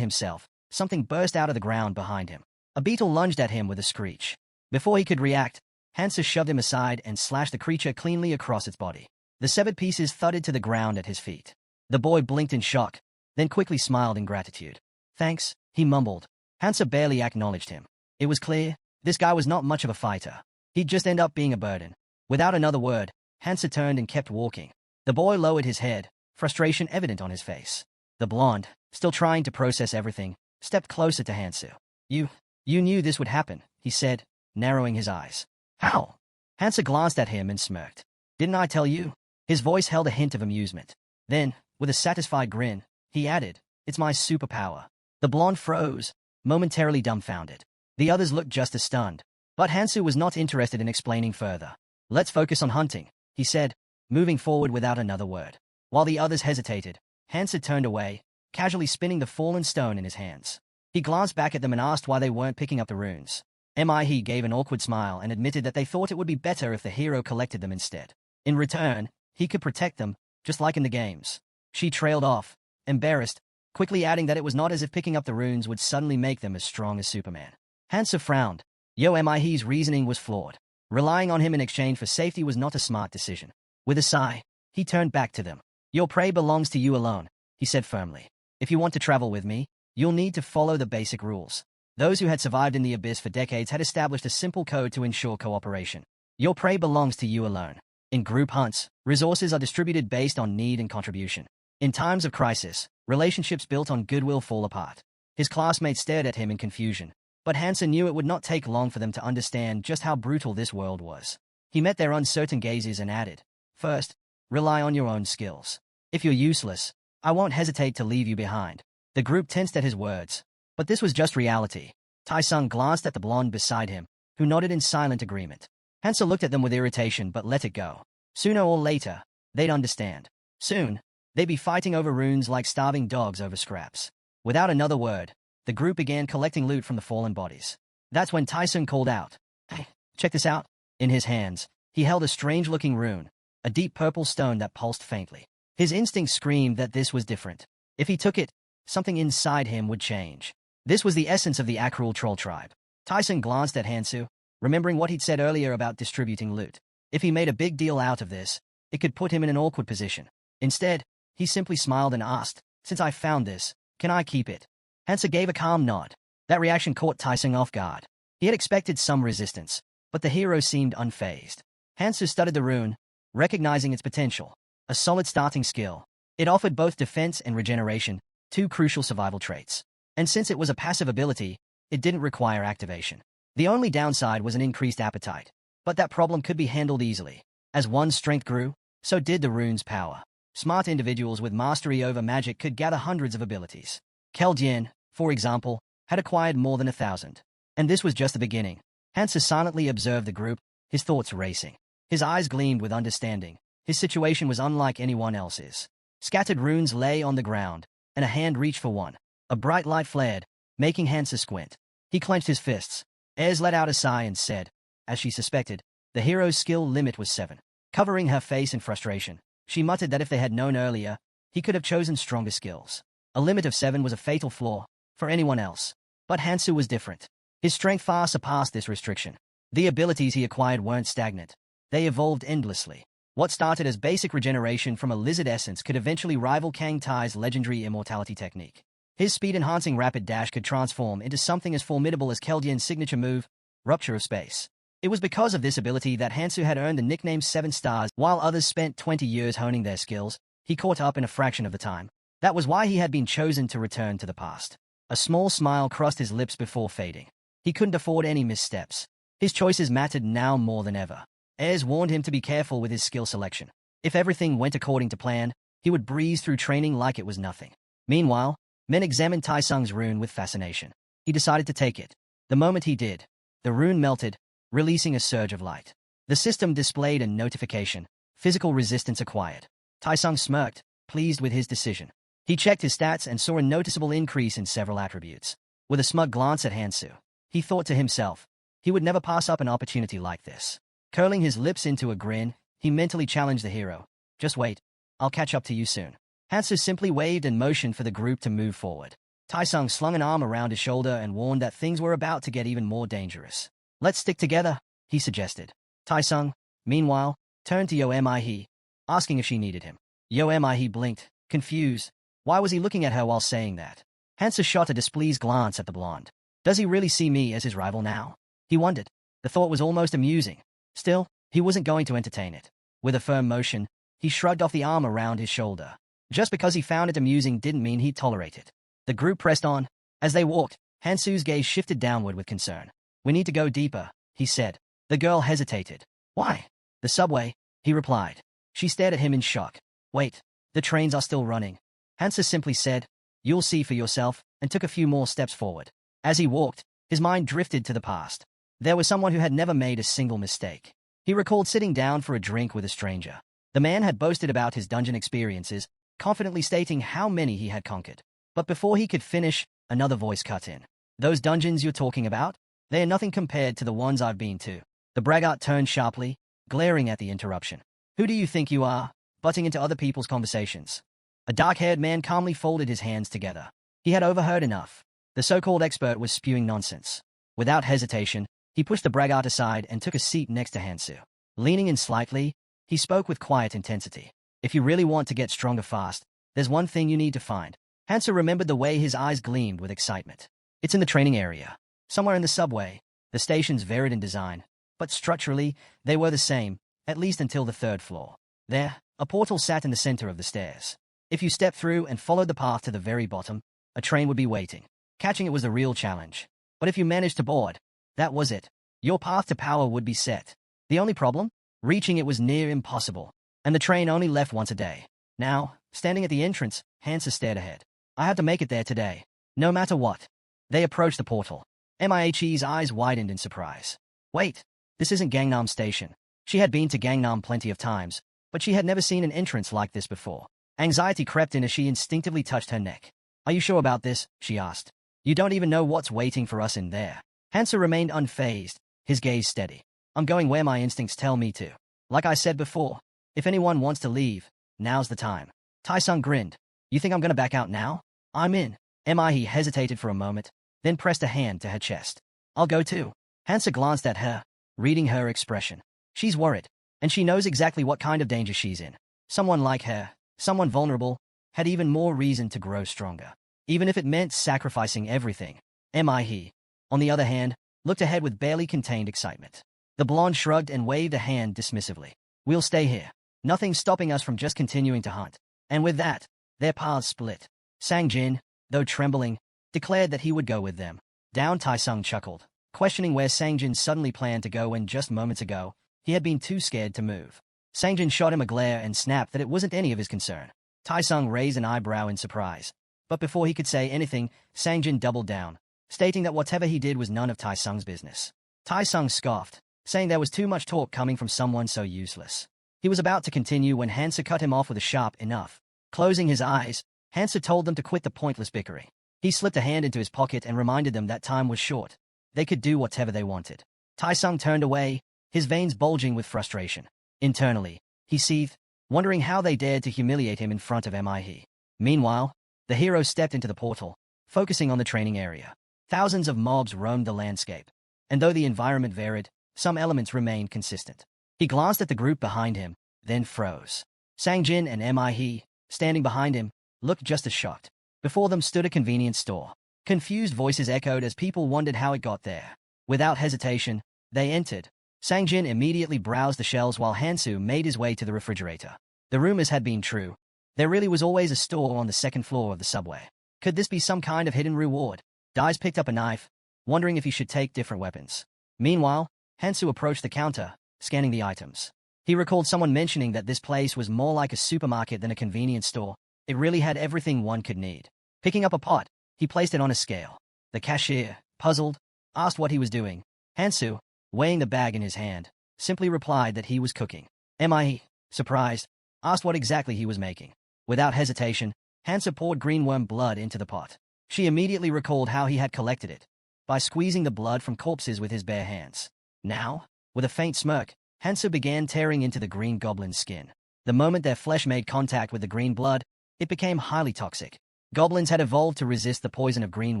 himself, something burst out of the ground behind him. A beetle lunged at him with a screech. Before he could react, Hansu shoved him aside and slashed the creature cleanly across its body. The severed pieces thudded to the ground at his feet. The boy blinked in shock, then quickly smiled in gratitude. Thanks, he mumbled. Hansu barely acknowledged him. It was clear, this guy was not much of a fighter. He'd just end up being a burden. Without another word, Hansu turned and kept walking. The boy lowered his head, frustration evident on his face. The blonde, still trying to process everything, stepped closer to Hansu. You knew this would happen, he said, narrowing his eyes. How? Hansa glanced at him and smirked. Didn't I tell you? His voice held a hint of amusement. Then, with a satisfied grin, he added, it's my superpower. The blonde froze, momentarily dumbfounded. The others looked just as stunned. But Hansu was not interested in explaining further. Let's focus on hunting, he said, moving forward without another word. While the others hesitated, Hansa turned away, casually spinning the fallen stone in his hands. He glanced back at them and asked why they weren't picking up the runes. He gave an awkward smile and admitted that they thought it would be better if the hero collected them instead. In return, he could protect them, just like in the games. She trailed off, embarrassed, quickly adding that it was not as if picking up the runes would suddenly make them as strong as Superman. Hansa frowned. He's reasoning was flawed. Relying on him in exchange for safety was not a smart decision. With a sigh, he turned back to them. Your prey belongs to you alone, he said firmly. If you want to travel with me, you'll need to follow the basic rules. Those who had survived in the abyss for decades had established a simple code to ensure cooperation. Your prey belongs to you alone. In group hunts, resources are distributed based on need and contribution. In times of crisis, relationships built on goodwill fall apart. His classmates stared at him in confusion, but Hansa knew it would not take long for them to understand just how brutal this world was. He met their uncertain gazes and added, first, rely on your own skills. If you're useless, I won't hesitate to leave you behind. The group tensed at his words, but this was just reality. Tai-sung glanced at the blonde beside him, who nodded in silent agreement. Hansa looked at them with irritation but let it go. Sooner or later, they'd understand. Soon, they'd be fighting over runes like starving dogs over scraps. Without another word, the group began collecting loot from the fallen bodies. That's when Tai-sung called out, Hey, check this out. In his hands, he held a strange-looking rune, a deep purple stone that pulsed faintly. His instinct screamed that this was different. If he took it, something inside him would change. This was the essence of the Akrul troll tribe. Tai-sung glanced at Hansu, remembering what he'd said earlier about distributing loot. If he made a big deal out of this, it could put him in an awkward position. Instead, he simply smiled and asked, Since I found this, can I keep it? Hansa gave a calm nod. That reaction caught Tai-sung off guard. He had expected some resistance, but the hero seemed unfazed. Hansu studied the rune, recognizing its potential. A solid starting skill. It offered both defense and regeneration, two crucial survival traits. And since it was a passive ability, it didn't require activation. The only downside was an increased appetite. But that problem could be handled easily. As one's strength grew, so did the rune's power. Smart individuals with mastery over magic could gather hundreds of abilities. Keldian, for example, had acquired more than 1,000. And this was just the beginning. Hansa silently observed the group, his thoughts racing. His eyes gleamed with understanding. His situation was unlike anyone else's. Scattered runes lay on the ground, and a hand reached for one. A bright light flared, making Hansa squint. He clenched his fists. Ez let out a sigh and said, as she suspected, the hero's skill limit was 7. Covering her face in frustration, she muttered that if they had known earlier, he could have chosen stronger skills. A limit of 7 was a fatal flaw for anyone else. But Hansu was different. His strength far surpassed this restriction. The abilities he acquired weren't stagnant. They evolved endlessly. What started as basic regeneration from a lizard essence could eventually rival Kang Tai's legendary immortality technique. His speed-enhancing rapid dash could transform into something as formidable as Keldian's signature move, Rupture of Space. It was because of this ability that Hansu had earned the nickname 7 Stars. While others spent 20 years honing their skills, he caught up in a fraction of the time. That was why he had been chosen to return to the past. A small smile crossed his lips before fading. He couldn't afford any missteps. His choices mattered now more than ever. Ez warned him to be careful with his skill selection. If everything went according to plan, he would breeze through training like it was nothing. Meanwhile, Men examined Tai-sung's rune with fascination. He decided to take it. The moment he did, the rune melted, releasing a surge of light. The system displayed a notification. Physical resistance acquired. Tai-sung smirked, pleased with his decision. He checked his stats and saw a noticeable increase in several attributes. With a smug glance at Hansu, he thought to himself, he would never pass up an opportunity like this. Curling his lips into a grin, he mentally challenged the hero. Just wait, I'll catch up to you soon. Hansu simply waved and motioned for the group to move forward. Tai-sung slung an arm around his shoulder and warned that things were about to get even more dangerous. Let's stick together, he suggested. Tai-sung, meanwhile, turned to Yo-Mi-he, asking if she needed him. Yo-Mi-he blinked, confused. Why was he looking at her while saying that? Hansu shot a displeased glance at the blonde. Does he really see me as his rival now? He wondered. The thought was almost amusing. Still, he wasn't going to entertain it. With a firm motion, he shrugged off the arm around his shoulder. Just because he found it amusing didn't mean he'd tolerate it. The group pressed on. As they walked, Hansu's gaze shifted downward with concern. We need to go deeper, he said. The girl hesitated. Why? The subway, he replied. She stared at him in shock. Wait, the trains are still running. Hansa simply said, you'll see for yourself, and took a few more steps forward. As he walked, his mind drifted to the past. There was someone who had never made a single mistake. He recalled sitting down for a drink with a stranger. The man had boasted about his dungeon experiences, confidently stating how many he had conquered. But before he could finish, another voice cut in. Those dungeons you're talking about? They are nothing compared to the ones I've been to. The braggart turned sharply, glaring at the interruption. Who do you think you are, butting into other people's conversations? A dark-haired man calmly folded his hands together. He had overheard enough. The so-called expert was spewing nonsense. Without hesitation, he pushed the braggart aside and took a seat next to Hansu. Leaning in slightly, he spoke with quiet intensity. If you really want to get stronger fast, there's one thing you need to find. Hansu remembered the way his eyes gleamed with excitement. It's in the training area. Somewhere in the subway. The stations varied in design, but structurally, they were the same, at least until the third floor. There, a portal sat in the center of the stairs. If you stepped through and followed the path to the very bottom, a train would be waiting. Catching it was the real challenge. But if you managed to board, that was it. Your path to power would be set. The only problem? Reaching it was near impossible. And the train only left once a day. Now, standing at the entrance, Hansa stared ahead. I have to make it there today. No matter what. They approached the portal. Mihe's eyes widened in surprise. Wait, this isn't Gangnam Station. She had been to Gangnam plenty of times, but she had never seen an entrance like this before. Anxiety crept in as she instinctively touched her neck. Are you sure about this? She asked. You don't even know what's waiting for us in there. Hansa remained unfazed, his gaze steady. I'm going where my instincts tell me to. Like I said before, if anyone wants to leave, now's the time. Tai-sung grinned. You think I'm gonna back out now? I'm in. Mihe hesitated for a moment, then pressed a hand to her chest. I'll go too. Hansa glanced at her, reading her expression. She's worried, and she knows exactly what kind of danger she's in. Someone like her, someone vulnerable, had even more reason to grow stronger. Even if it meant sacrificing everything. Mihe, on the other hand, looked ahead with barely contained excitement. The blonde shrugged and waved a hand dismissively. We'll stay here. Nothing's stopping us from just continuing to hunt. And with that, their paths split. Sang-jin, though trembling, declared that he would go with them. Down Tai-sung chuckled, questioning where Sang-jin suddenly planned to go when just moments ago, he had been too scared to move. Sang-jin shot him a glare and snapped that it wasn't any of his concern. Tai-sung raised an eyebrow in surprise. But before he could say anything, Sang-jin doubled down, stating that whatever he did was none of Tai-sung's business. Tai-sung scoffed, saying there was too much talk coming from someone so useless. He was about to continue when Hansa cut him off with a sharp enough. Closing his eyes, Hansa told them to quit the pointless bickering. He slipped a hand into his pocket and reminded them that time was short. They could do whatever they wanted. Tai-sung turned away, his veins bulging with frustration. Internally, he seethed, wondering how they dared to humiliate him in front of Mihe. Meanwhile, the hero stepped into the portal, focusing on the training area. Thousands of mobs roamed the landscape, and though the environment varied, some elements remained consistent. He glanced at the group behind him, then froze. Sang-jin and Mihe, standing behind him, looked just as shocked. Before them stood a convenience store. Confused voices echoed as people wondered how it got there. Without hesitation, they entered. Sang-jin immediately browsed the shelves while Hansu made his way to the refrigerator. The rumors had been true. There really was always a store on the second floor of the subway. Could this be some kind of hidden reward? Dais picked up a knife, wondering if he should take different weapons. Meanwhile, Hansu approached the counter, scanning the items. He recalled someone mentioning that this place was more like a supermarket than a convenience store. It really had everything one could need. Picking up a pot, he placed it on a scale. The cashier, puzzled, asked what he was doing. Hansu, weighing the bag in his hand, simply replied that he was cooking. Mihe, surprised, asked what exactly he was making. Without hesitation, Hansu poured greenworm blood into the pot. She immediately recalled how he had collected it, by squeezing the blood from corpses with his bare hands. Now, with a faint smirk, Hansu began tearing into the green goblin's skin. The moment their flesh made contact with the green blood, it became highly toxic. Goblins had evolved to resist the poison of green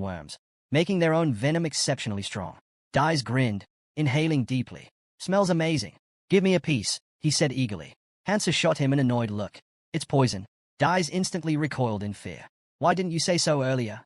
worms, making their own venom exceptionally strong. Dais grinned, inhaling deeply. Smells amazing. Give me a piece, he said eagerly. Hansa shot him an annoyed look. It's poison. Dais instantly recoiled in fear. Why didn't you say so earlier?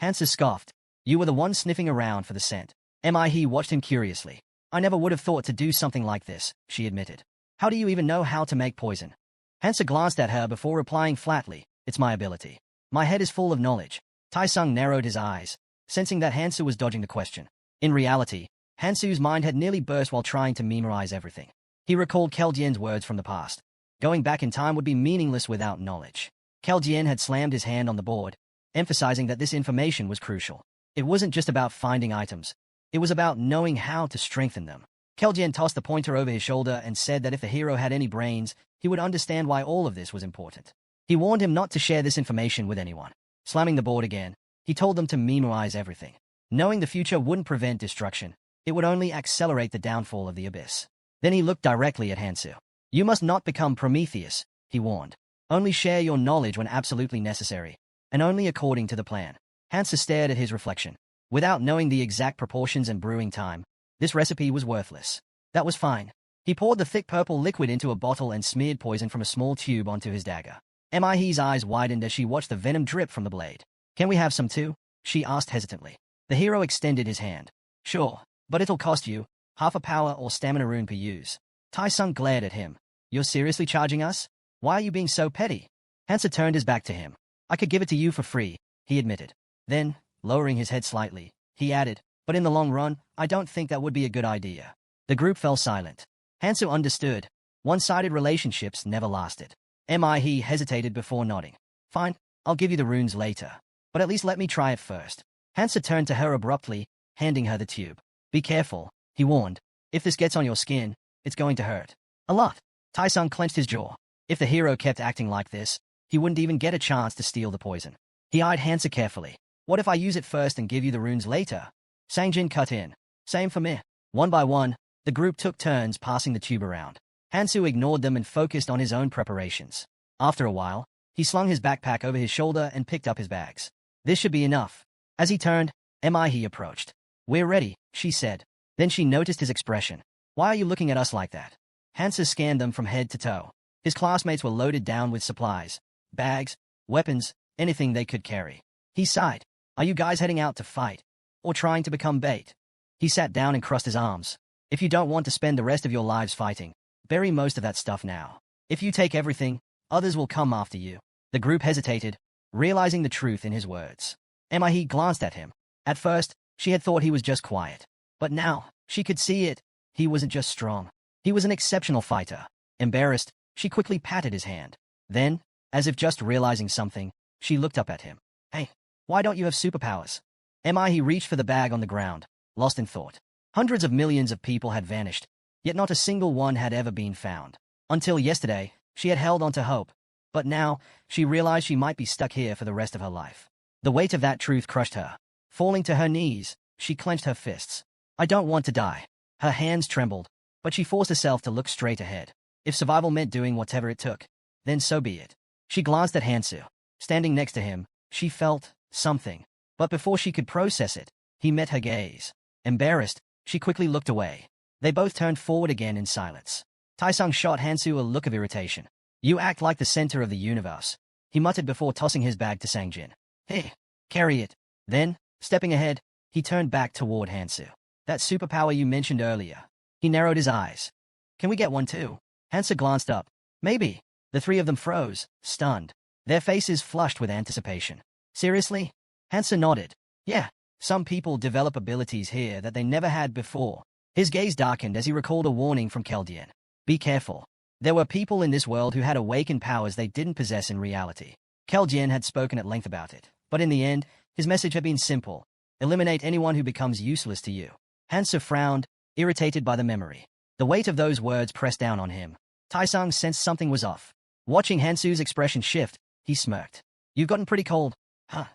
Hansa scoffed. You were the one sniffing around for the scent. Mihe watched him curiously. I never would have thought to do something like this, she admitted. How do you even know how to make poison? Hansa glanced at her before replying flatly, it's my ability. My head is full of knowledge. Tai-sung narrowed his eyes, sensing that Hansa was dodging the question. In reality, Hansu's mind had nearly burst while trying to memorize everything. He recalled Keljien's words from the past. Going back in time would be meaningless without knowledge. Keljien had slammed his hand on the board, emphasizing that this information was crucial. It wasn't just about finding items. It was about knowing how to strengthen them. Keljien tossed the pointer over his shoulder and said that if the hero had any brains, he would understand why all of this was important. He warned him not to share this information with anyone. Slamming the board again, he told them to memorize everything. Knowing the future wouldn't prevent destruction, it would only accelerate the downfall of the abyss. Then he looked directly at Hansu. You must not become Prometheus, he warned. Only share your knowledge when absolutely necessary, and only according to the plan. Hansu stared at his reflection. Without knowing the exact proportions and brewing time, this recipe was worthless. That was fine. He poured the thick purple liquid into a bottle and smeared poison from a small tube onto his dagger. Mihe's eyes widened as she watched the venom drip from the blade. Can we have some too? She asked hesitantly. The hero extended his hand. Sure, but it'll cost you half a power or stamina rune per use. Tai-sung glared at him. You're seriously charging us? Why are you being so petty? Hansu turned his back to him. I could give it to you for free, he admitted. Then, lowering his head slightly, he added, but in the long run, I don't think that would be a good idea. The group fell silent. Hansu understood. One-sided relationships never lasted. Mihe hesitated before nodding. Fine, I'll give you the runes later. But at least let me try it first. Hansu turned to her abruptly, handing her the tube. Be careful, he warned. If this gets on your skin, it's going to hurt. A lot. Tai-sung clenched his jaw. If the hero kept acting like this, he wouldn't even get a chance to steal the poison. He eyed Hansu carefully. What if I use it first and give you the runes later? Sangjin cut in. Same for me. One by one, the group took turns passing the tube around. Hansu ignored them and focused on his own preparations. After a while, he slung his backpack over his shoulder and picked up his bags. This should be enough. As he turned, Mihe approached. We're ready, she said. Then she noticed his expression. Why are you looking at us like that? Hansu scanned them from head to toe. His classmates were loaded down with supplies, bags, weapons, anything they could carry. He sighed. Are you guys heading out to fight? Or trying to become bait? He sat down and crossed his arms. If you don't want to spend the rest of your lives fighting, bury most of that stuff now. If you take everything, others will come after you. The group hesitated, realizing the truth in his words. Mihe glanced at him. At first, she had thought he was just quiet. But now, she could see it. He wasn't just strong. He was an exceptional fighter. Embarrassed, she quickly patted his hand. Then, as if just realizing something, she looked up at him. Hey, why don't you have superpowers? Mihe reached for the bag on the ground, lost in thought. Hundreds of millions of people had vanished, yet not a single one had ever been found. Until yesterday, she had held on to hope. But now, she realized she might be stuck here for the rest of her life. The weight of that truth crushed her. Falling to her knees, she clenched her fists. I don't want to die. Her hands trembled, but she forced herself to look straight ahead. If survival meant doing whatever it took, then so be it. She glanced at Hansu. Standing next to him, she felt something. But before she could process it, he met her gaze. Embarrassed, she quickly looked away. They both turned forward again in silence. Tai-sung shot Hansu a look of irritation. You act like the center of the universe, he muttered before tossing his bag to Sangjin. Hey, carry it. Then, stepping ahead, he turned back toward Hansu. That superpower you mentioned earlier. He narrowed his eyes. Can we get one too? Hansu glanced up. Maybe. The three of them froze, stunned. Their faces flushed with anticipation. Seriously? Hansu nodded. Yeah, some people develop abilities here that they never had before. His gaze darkened as he recalled a warning from Keldien. Be careful. There were people in this world who had awakened powers they didn't possess in reality. Keldien had spoken at length about it, but in the end, his message had been simple. Eliminate anyone who becomes useless to you. Hansu frowned, irritated by the memory. The weight of those words pressed down on him. Tai-sung sensed something was off. Watching Hansu's expression shift, he smirked. You've gotten pretty cold. Huh.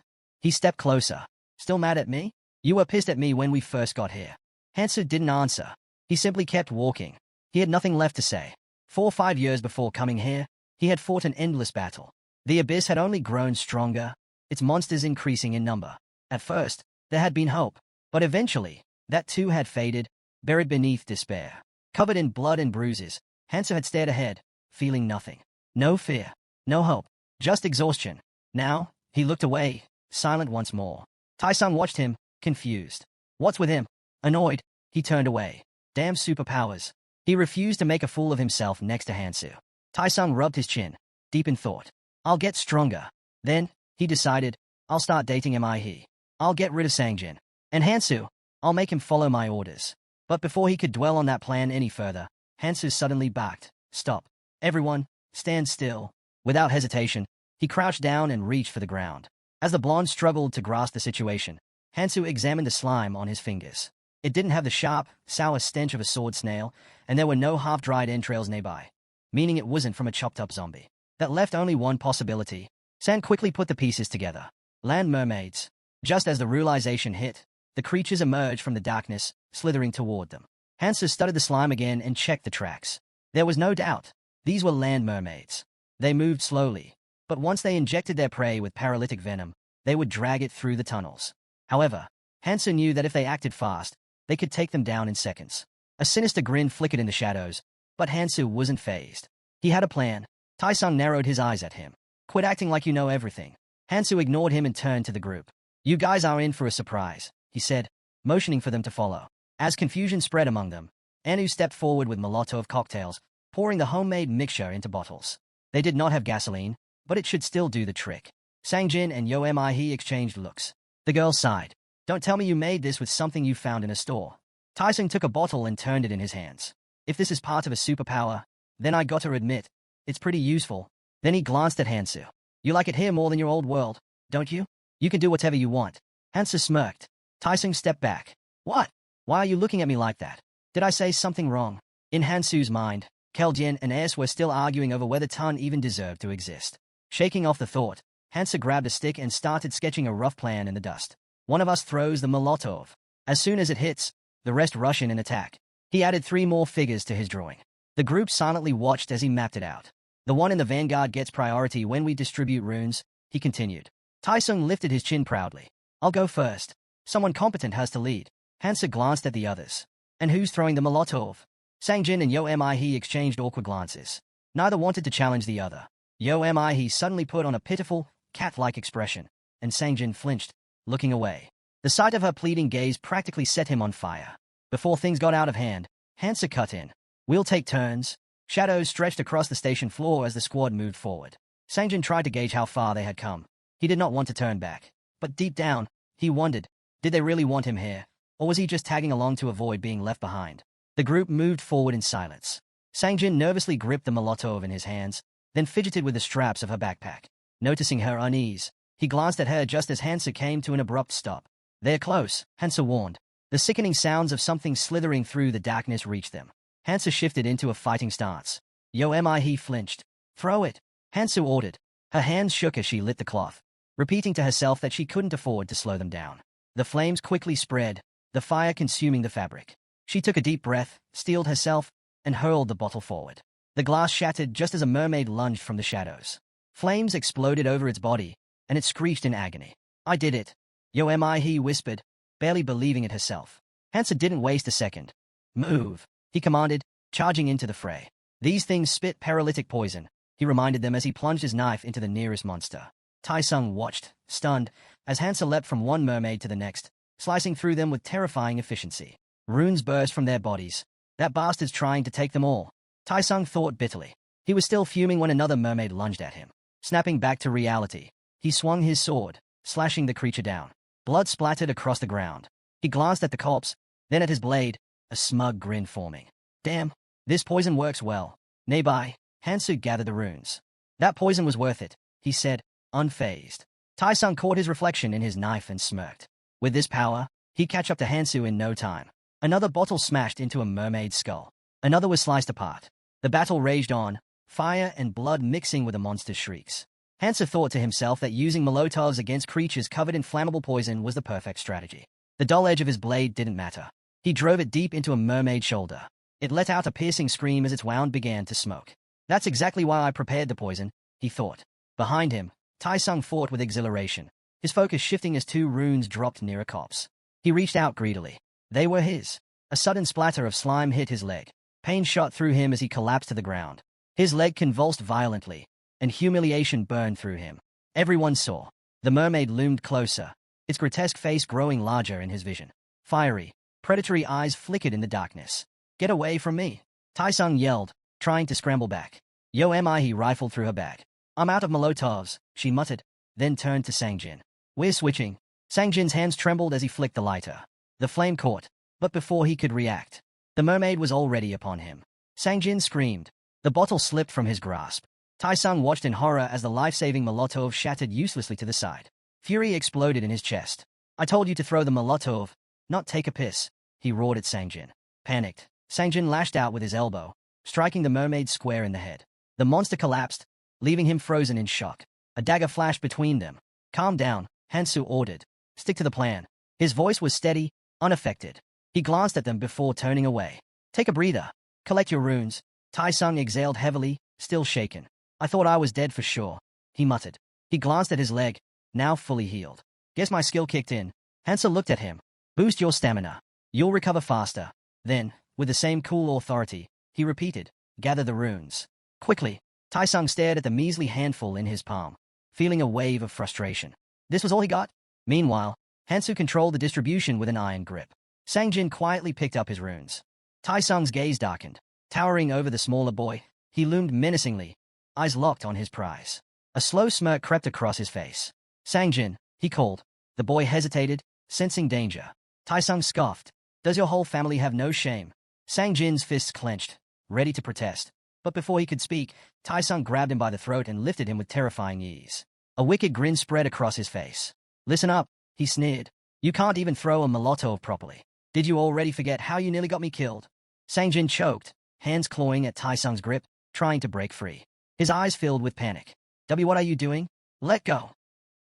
He stepped closer. Still mad at me? You were pissed at me when we first got here. Hansu didn't answer. He simply kept walking. He had nothing left to say. 4 or 5 years before coming here, he had fought an endless battle. The abyss had only grown stronger, its monsters increasing in number. At first, there had been hope, but eventually, that too had faded, buried beneath despair. Covered in blood and bruises, Hansu had stared ahead, feeling nothing. No fear, no hope, just exhaustion. Now, he looked away, silent once more. Tai-sung watched him, confused. What's with him? Annoyed, he turned away. Damn superpowers. He refused to make a fool of himself next to Hansu. Tai-sung rubbed his chin, deep in thought. I'll get stronger. Then, he decided, I'll start dating Mihe. I'll get rid of Sangjin. And Hansu, I'll make him follow my orders. But before he could dwell on that plan any further, Hansu suddenly barked, "Stop. Everyone, stand still." Without hesitation, he crouched down and reached for the ground. As the blonde struggled to grasp the situation, Hansu examined the slime on his fingers. It didn't have the sharp, sour stench of a sword snail, and there were no half-dried entrails nearby, meaning it wasn't from a chopped-up zombie. That left only one possibility. San quickly put the pieces together. Land mermaids. Just as the realization hit, the creatures emerged from the darkness, slithering toward them. Hansu studied the slime again and checked the tracks. There was no doubt. These were land mermaids. They moved slowly, but once they injected their prey with paralytic venom, they would drag it through the tunnels. However, Hansu knew that if they acted fast, they could take them down in seconds. A sinister grin flickered in the shadows, but Hansu wasn't fazed. He had a plan. Taisung narrowed his eyes at him. "Quit acting like you know everything." Hansu ignored him and turned to the group. "You guys are in for a surprise," he said, motioning for them to follow. As confusion spread among them, Anu stepped forward with Molotov cocktails, pouring the homemade mixture into bottles. They did not have gasoline, but it should still do the trick. Sangjin and Yo Mi exchanged looks. The girl sighed. "Don't tell me you made this with something you found in a store." Taisung took a bottle and turned it in his hands. "If this is part of a superpower, then I gotta admit, it's pretty useful." Then he glanced at Hansu. "You like it here more than your old world, don't you? You can do whatever you want." Hansu smirked. Taisung stepped back. "What? Why are you looking at me like that? Did I say something wrong?" In Hansu's mind, Keljian and Es were still arguing over whether Tun even deserved to exist. Shaking off the thought, Hansu grabbed a stick and started sketching a rough plan in the dust. "One of us throws the Molotov. As soon as it hits, the rest rush in and attack." He added 3 more figures to his drawing. The group silently watched as he mapped it out. "The one in the vanguard gets priority when we distribute runes," he continued. Taisung lifted his chin proudly. "I'll go first. Someone competent has to lead." Hansu glanced at the others. "And who's throwing the Molotov?" Sangjin and Yo Mi exchanged awkward glances. Neither wanted to challenge the other. Yo Mi suddenly put on a pitiful, cat-like expression, and Sangjin flinched, looking away. The sight of her pleading gaze practically set him on fire. Before things got out of hand, Hansu cut in. "We'll take turns." Shadows stretched across the station floor as the squad moved forward. Sangjin tried to gauge how far they had come. He did not want to turn back. But deep down, he wondered, did they really want him here, or was he just tagging along to avoid being left behind? The group moved forward in silence. Sangjin nervously gripped the Molotov in his hands, then fidgeted with the straps of her backpack. Noticing her unease, he glanced at her just as Hansu came to an abrupt stop. "They're close," Hansu warned. The sickening sounds of something slithering through the darkness reached them. Hansu shifted into a fighting stance. Yo Mi flinched. "Throw it," Hansu ordered. Her hands shook as she lit the cloth, repeating to herself that she couldn't afford to slow them down. The flames quickly spread, the fire consuming the fabric. She took a deep breath, steeled herself, and hurled the bottle forward. The glass shattered just as a mermaid lunged from the shadows. Flames exploded over its body, and it screeched in agony. "I did it," Yo Mi whispered, barely believing it herself. Hansu didn't waste a second. "Move," he commanded, charging into the fray. "These things spit paralytic poison," he reminded them as he plunged his knife into the nearest monster. Taisung watched, stunned, as Hansu leapt from one mermaid to the next, slicing through them with terrifying efficiency. Runes burst from their bodies. That bastard's trying to take them all. Taisung thought bitterly. He was still fuming when another mermaid lunged at him. Snapping back to reality, he swung his sword, slashing the creature down. Blood splattered across the ground. He glanced at the corpse, then at his blade, a smug grin forming. "Damn, this poison works well." Nearby, Hansu gathered the runes. "That poison was worth it," he said, unfazed. Taisung caught his reflection in his knife and smirked. With this power, he'd catch up to Hansu in no time. Another bottle smashed into a mermaid's skull. Another was sliced apart. The battle raged on, fire and blood mixing with the monster's shrieks. Hansu thought to himself that using Molotovs against creatures covered in flammable poison was the perfect strategy. The dull edge of his blade didn't matter. He drove it deep into a mermaid's shoulder. It let out a piercing scream as its wound began to smoke. "That's exactly why I prepared the poison," he thought. Behind him, Taisung fought with exhilaration, his focus shifting as 2 runes dropped near a corpse. He reached out greedily. They were his. A sudden splatter of slime hit his leg. Pain shot through him as he collapsed to the ground. His leg convulsed violently, and humiliation burned through him. Everyone saw. The mermaid loomed closer, its grotesque face growing larger in his vision. Fiery, predatory eyes flickered in the darkness. "Get away from me!" Taisung yelled, trying to scramble back. Yo Mi rifled through her bag. "I'm out of Molotovs," she muttered, then turned to Sangjin. "We're switching." Sangjin's hands trembled as he flicked the lighter. The flame caught, But before he could react, the mermaid was already upon him. Sangjin screamed. The bottle slipped from his grasp. Taisung watched in horror as the life-saving Molotov shattered uselessly to the side. Fury exploded in his chest. I told you to throw the Molotov, not take a piss, he roared at Sangjin. Panicked, Sangjin lashed out with his elbow, striking the mermaid square in the head. The monster collapsed, leaving him frozen in shock. A dagger flashed between them. Calm down, Hansu ordered. Stick to the plan. His voice was steady, unaffected. He glanced at them before turning away. Take a breather. Collect your runes. Taisung exhaled heavily, still shaken. I thought I was dead for sure, he muttered. He glanced at his leg, now fully healed. Guess my skill kicked in. Hansa looked at him. Boost your stamina. You'll recover faster. Then, with the same cool authority, he repeated, gather the runes. Quickly, Taisung stared at the measly handful in his palm, feeling a wave of frustration. This was all he got? Meanwhile, Hansu controlled the distribution with an iron grip. Sangjin quietly picked up his runes. Taisung's gaze darkened. Towering over the smaller boy, he loomed menacingly, eyes locked on his prize. A slow smirk crept across his face. Sangjin, he called. The boy hesitated, sensing danger. Taisung scoffed. Does your whole family have no shame? Sangjin's fists clenched, ready to protest. But before he could speak, Taisung grabbed him by the throat and lifted him with terrifying ease. A wicked grin spread across his face. Listen up, he sneered. You can't even throw a Molotov properly. Did you already forget how you nearly got me killed? Sangjin choked, hands clawing at Taisung's grip, trying to break free. His eyes filled with panic. What are you doing? Let go.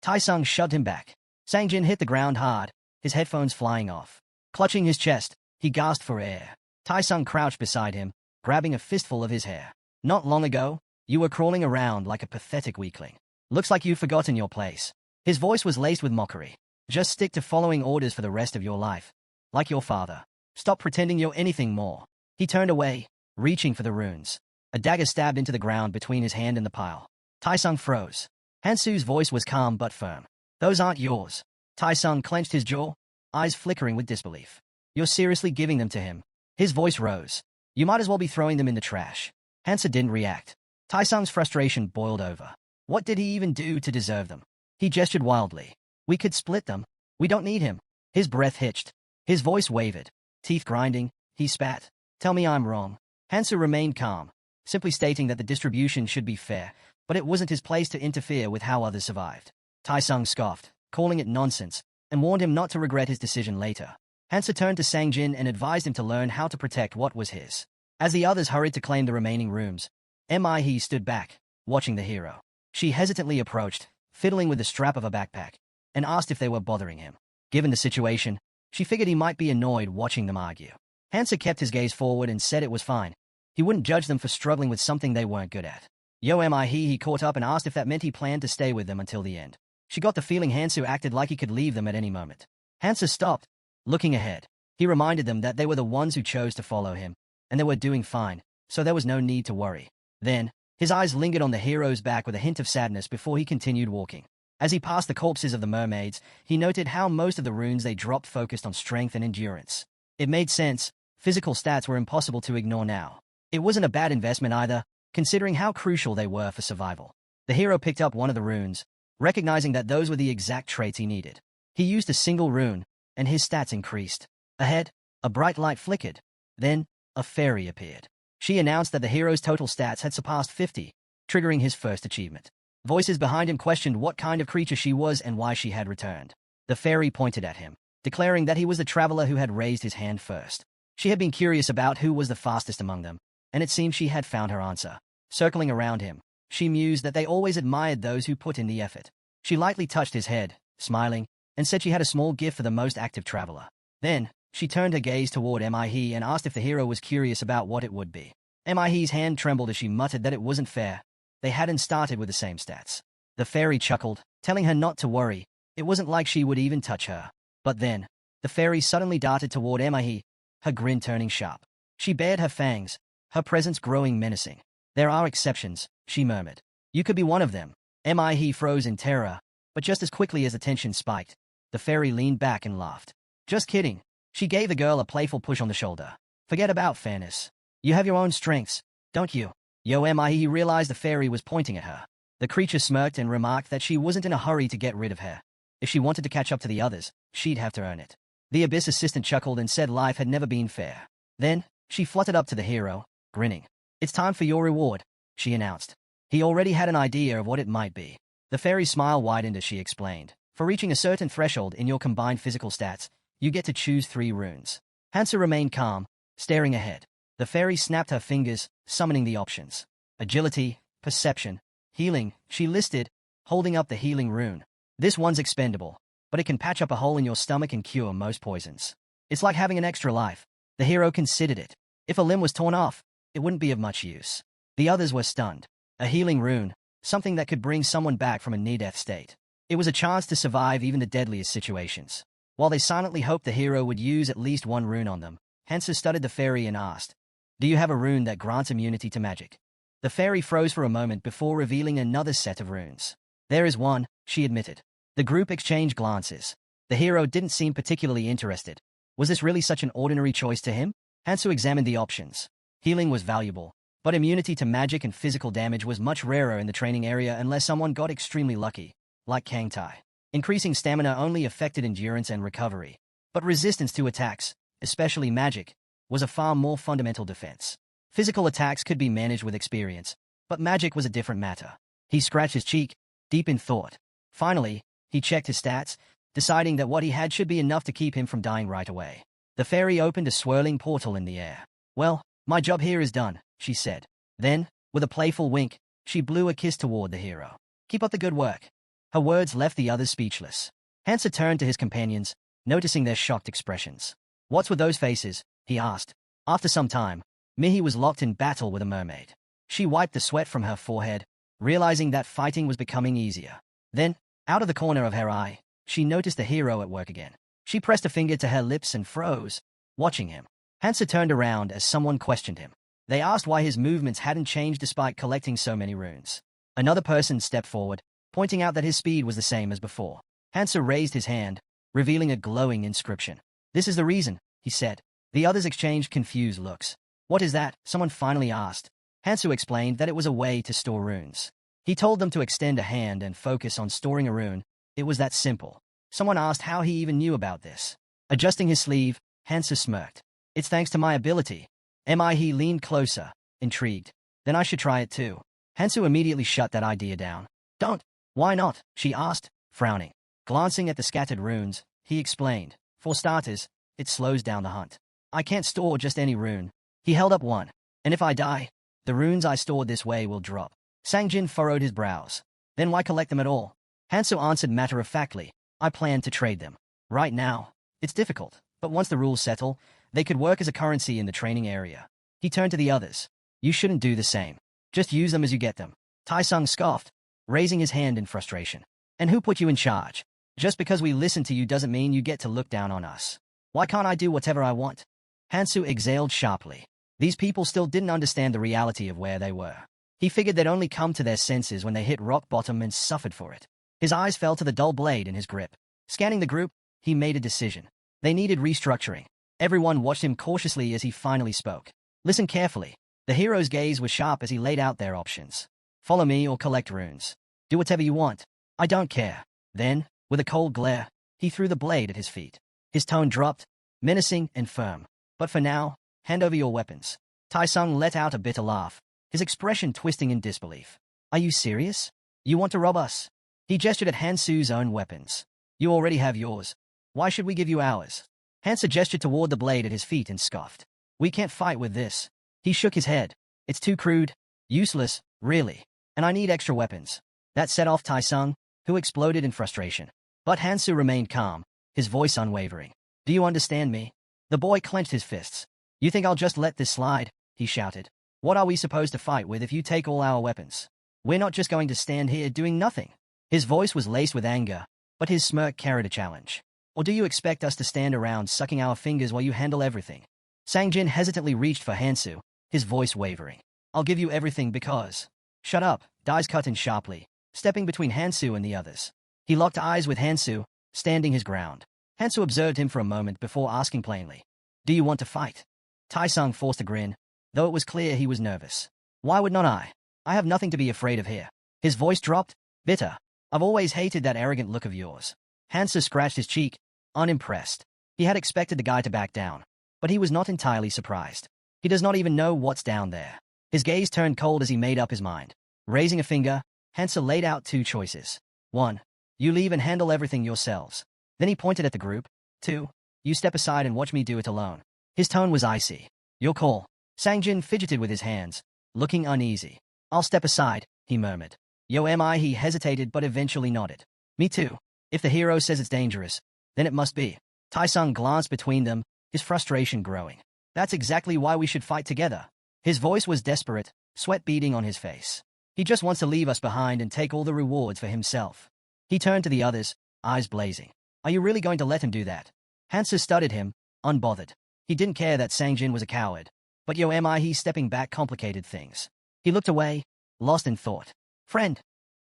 Taisung shoved him back. Sangjin hit the ground hard, his headphones flying off. Clutching his chest, he gasped for air. Taisung crouched beside him, grabbing a fistful of his hair. Not long ago, you were crawling around like a pathetic weakling. Looks like you've forgotten your place. His voice was laced with mockery. Just stick to following orders for the rest of your life. Like your father. Stop pretending you're anything more. He turned away, reaching for the runes. A dagger stabbed into the ground between his hand and the pile. Taisung froze. Hansu's voice was calm but firm. Those aren't yours. Taisung clenched his jaw, eyes flickering with disbelief. You're seriously giving them to him. His voice rose. You might as well be throwing them in the trash. Hansa didn't react. Taisung's frustration boiled over. What did he even do to deserve them? He gestured wildly. We could split them. We don't need him. His breath hitched. His voice wavered. Teeth grinding, he spat. Tell me I'm wrong. Hansa remained calm, simply stating that the distribution should be fair, but it wasn't his place to interfere with how others survived. Taisung scoffed, calling it nonsense, and warned him not to regret his decision later. Hansa turned to Sangjin and advised him to learn how to protect what was his. As the others hurried to claim the remaining rooms, He stood back, watching the hero. She hesitantly approached, fiddling with the strap of a backpack, and asked if they were bothering him. Given the situation, she figured he might be annoyed watching them argue. Hansa kept his gaze forward and said it was fine. He wouldn't judge them for struggling with something they weren't good at. He caught up and asked if that meant he planned to stay with them until the end. She got the feeling Hansu acted like he could leave them at any moment. Hansa stopped, looking ahead. He reminded them that they were the ones who chose to follow him, and they were doing fine, so there was no need to worry. Then, his eyes lingered on the hero's back with a hint of sadness before he continued walking. As he passed the corpses of the mermaids, he noted how most of the runes they dropped focused on strength and endurance. It made sense. Physical stats were impossible to ignore now. It wasn't a bad investment either, considering how crucial they were for survival. The hero picked up one of the runes, recognizing that those were the exact traits he needed. He used a single rune, and his stats increased. Ahead, a bright light flickered. Then, a fairy appeared. She announced that the hero's total stats had surpassed 50, triggering his first achievement. Voices behind him questioned what kind of creature she was and why she had returned. The fairy pointed at him, declaring that he was the traveler who had raised his hand first. She had been curious about who was the fastest among them, and it seemed she had found her answer. Circling around him, she mused that they always admired those who put in the effort. She lightly touched his head, smiling, and said she had a small gift for the most active traveler. Then, she turned her gaze toward Mihe and asked if the hero was curious about what it would be. Mihe's hand trembled as she muttered that it wasn't fair. They hadn't started with the same stats. The fairy chuckled, telling her not to worry. It wasn't like she would even touch her. But then, the fairy suddenly darted toward Mihe, her grin turning sharp. She bared her fangs, her presence growing menacing. There are exceptions, she murmured. You could be one of them. Mihe froze in terror, but just as quickly as the tension spiked, the fairy leaned back and laughed. Just kidding. She gave the girl a playful push on the shoulder. Forget about fairness. You have your own strengths, don't you? Mihe realized the fairy was pointing at her. The creature smirked and remarked that she wasn't in a hurry to get rid of her. If she wanted to catch up to the others, she'd have to earn it. The Abyss assistant chuckled and said life had never been fair. Then, she fluttered up to the hero, grinning. It's time for your reward, she announced. He already had an idea of what it might be. The fairy's smile widened as she explained. For reaching a certain threshold in your combined physical stats, you get to choose 3 runes. Hansu remained calm, staring ahead. The fairy snapped her fingers, summoning the options. Agility, perception, healing, she listed, holding up the healing rune. This one's expendable, but it can patch up a hole in your stomach and cure most poisons. It's like having an extra life. The hero considered it. If a limb was torn off, it wouldn't be of much use. The others were stunned. A healing rune, something that could bring someone back from a near-death state. It was a chance to survive even the deadliest situations. While they silently hoped the hero would use at least 1 rune on them, Hansu studied the fairy and asked, "Do you have a rune that grants immunity to magic?" The fairy froze for a moment before revealing another set of runes. "There is one," she admitted. The group exchanged glances. The hero didn't seem particularly interested. Was this really such an ordinary choice to him? Hansu examined the options. Healing was valuable, but immunity to magic and physical damage was much rarer in the training area unless someone got extremely lucky, like Kangtai. Increasing stamina only affected endurance and recovery, but resistance to attacks, especially magic, was a far more fundamental defense. Physical attacks could be managed with experience, but magic was a different matter. He scratched his cheek, deep in thought. Finally, he checked his stats, deciding that what he had should be enough to keep him from dying right away. The fairy opened a swirling portal in the air. "Well, my job here is done," she said. Then, with a playful wink, she blew a kiss toward the hero. "Keep up the good work." Her words left the others speechless. Hansa turned to his companions, noticing their shocked expressions. "What's with those faces?" he asked. After some time, Mihi was locked in battle with a mermaid. She wiped the sweat from her forehead, realizing that fighting was becoming easier. Then, out of the corner of her eye, she noticed the hero at work again. She pressed a finger to her lips and froze, watching him. Hansa turned around as someone questioned him. They asked why his movements hadn't changed despite collecting so many runes. Another person stepped forward, pointing out that his speed was the same as before. Hansa raised his hand, revealing a glowing inscription. "This is the reason," he said. The others exchanged confused looks. "What is that?" someone finally asked. Hansu explained that it was a way to store runes. He told them to extend a hand and focus on storing a rune. It was that simple. Someone asked how he even knew about this. Adjusting his sleeve, Hansu smirked. "It's thanks to my ability." He leaned closer, intrigued. "Then I should try it too." Hansu immediately shut that idea down. "Don't." "Why not?" she asked, frowning. Glancing at the scattered runes, he explained. "For starters, it slows down the hunt. I can't store just any rune." He held up one. "And if I die, the runes I stored this way will drop." Sangjin furrowed his brows. "Then why collect them at all?" Hansu answered matter-of-factly. "I plan to trade them. Right now, it's difficult, but once the rules settle, they could work as a currency in the training area." He turned to the others. "You shouldn't do the same. Just use them as you get them." Tai-sung scoffed, raising his hand in frustration. "And who put you in charge? Just because we listen to you doesn't mean you get to look down on us. Why can't I do whatever I want?" Hansu exhaled sharply. These people still didn't understand the reality of where they were. He figured they'd only come to their senses when they hit rock bottom and suffered for it. His eyes fell to the dull blade in his grip. Scanning the group, he made a decision. They needed restructuring. Everyone watched him cautiously as he finally spoke. "Listen carefully." The hero's gaze was sharp as he laid out their options. "Follow me or collect runes. Do whatever you want. I don't care." Then, with a cold glare, he threw the blade at his feet. His tone dropped, menacing and firm. "But for now, hand over your weapons." Tai-sung let out a bitter laugh, his expression twisting in disbelief. "Are you serious? You want to rob us?" He gestured at Hansu's own weapons. "You already have yours. Why should we give you ours?" Hansu gestured toward the blade at his feet and scoffed. "We can't fight with this." He shook his head. "It's too crude. Useless, really. And I need extra weapons." That set off Tai-sung, who exploded in frustration. But Hansu remained calm, his voice unwavering. "Do you understand me?" The boy clenched his fists. "You think I'll just let this slide?" he shouted. "What are we supposed to fight with if you take all our weapons? We're not just going to stand here doing nothing." His voice was laced with anger, but his smirk carried a challenge. "Or do you expect us to stand around sucking our fingers while you handle everything?" Sangjin hesitantly reached for Hansu, his voice wavering. "I'll give you everything because—" "Shut up," Dais cut in sharply, stepping between Hansu and the others. He locked eyes with Hansu, standing his ground. Hansu observed him for a moment before asking plainly, "Do you want to fight?" Tai-sung forced a grin, though it was clear he was nervous. "Why would not I? I have nothing to be afraid of here." His voice dropped, bitter. "I've always hated that arrogant look of yours." Hansu scratched his cheek, unimpressed. He had expected the guy to back down, but he was not entirely surprised. He does not even know what's down there. His gaze turned cold as he made up his mind. Raising a finger, Hansa laid out two choices. 1. You leave and handle everything yourselves. Then he pointed at the group. 2. You step aside and watch me do it alone. His tone was icy. Your call. Sangjin fidgeted with his hands, looking uneasy. I'll step aside, he murmured. Yo am I? He hesitated but eventually nodded. Me too. If the hero says it's dangerous, then it must be. Taesung glanced between them, his frustration growing. That's exactly why we should fight together. His voice was desperate, sweat beading on his face. He just wants to leave us behind and take all the rewards for himself. He turned to the others, eyes blazing. Are you really going to let him do that? Hansa studied him, unbothered. He didn't care that Sangjin was a coward. But yo am I? He stepping back complicated things. He looked away, lost in thought. Friend.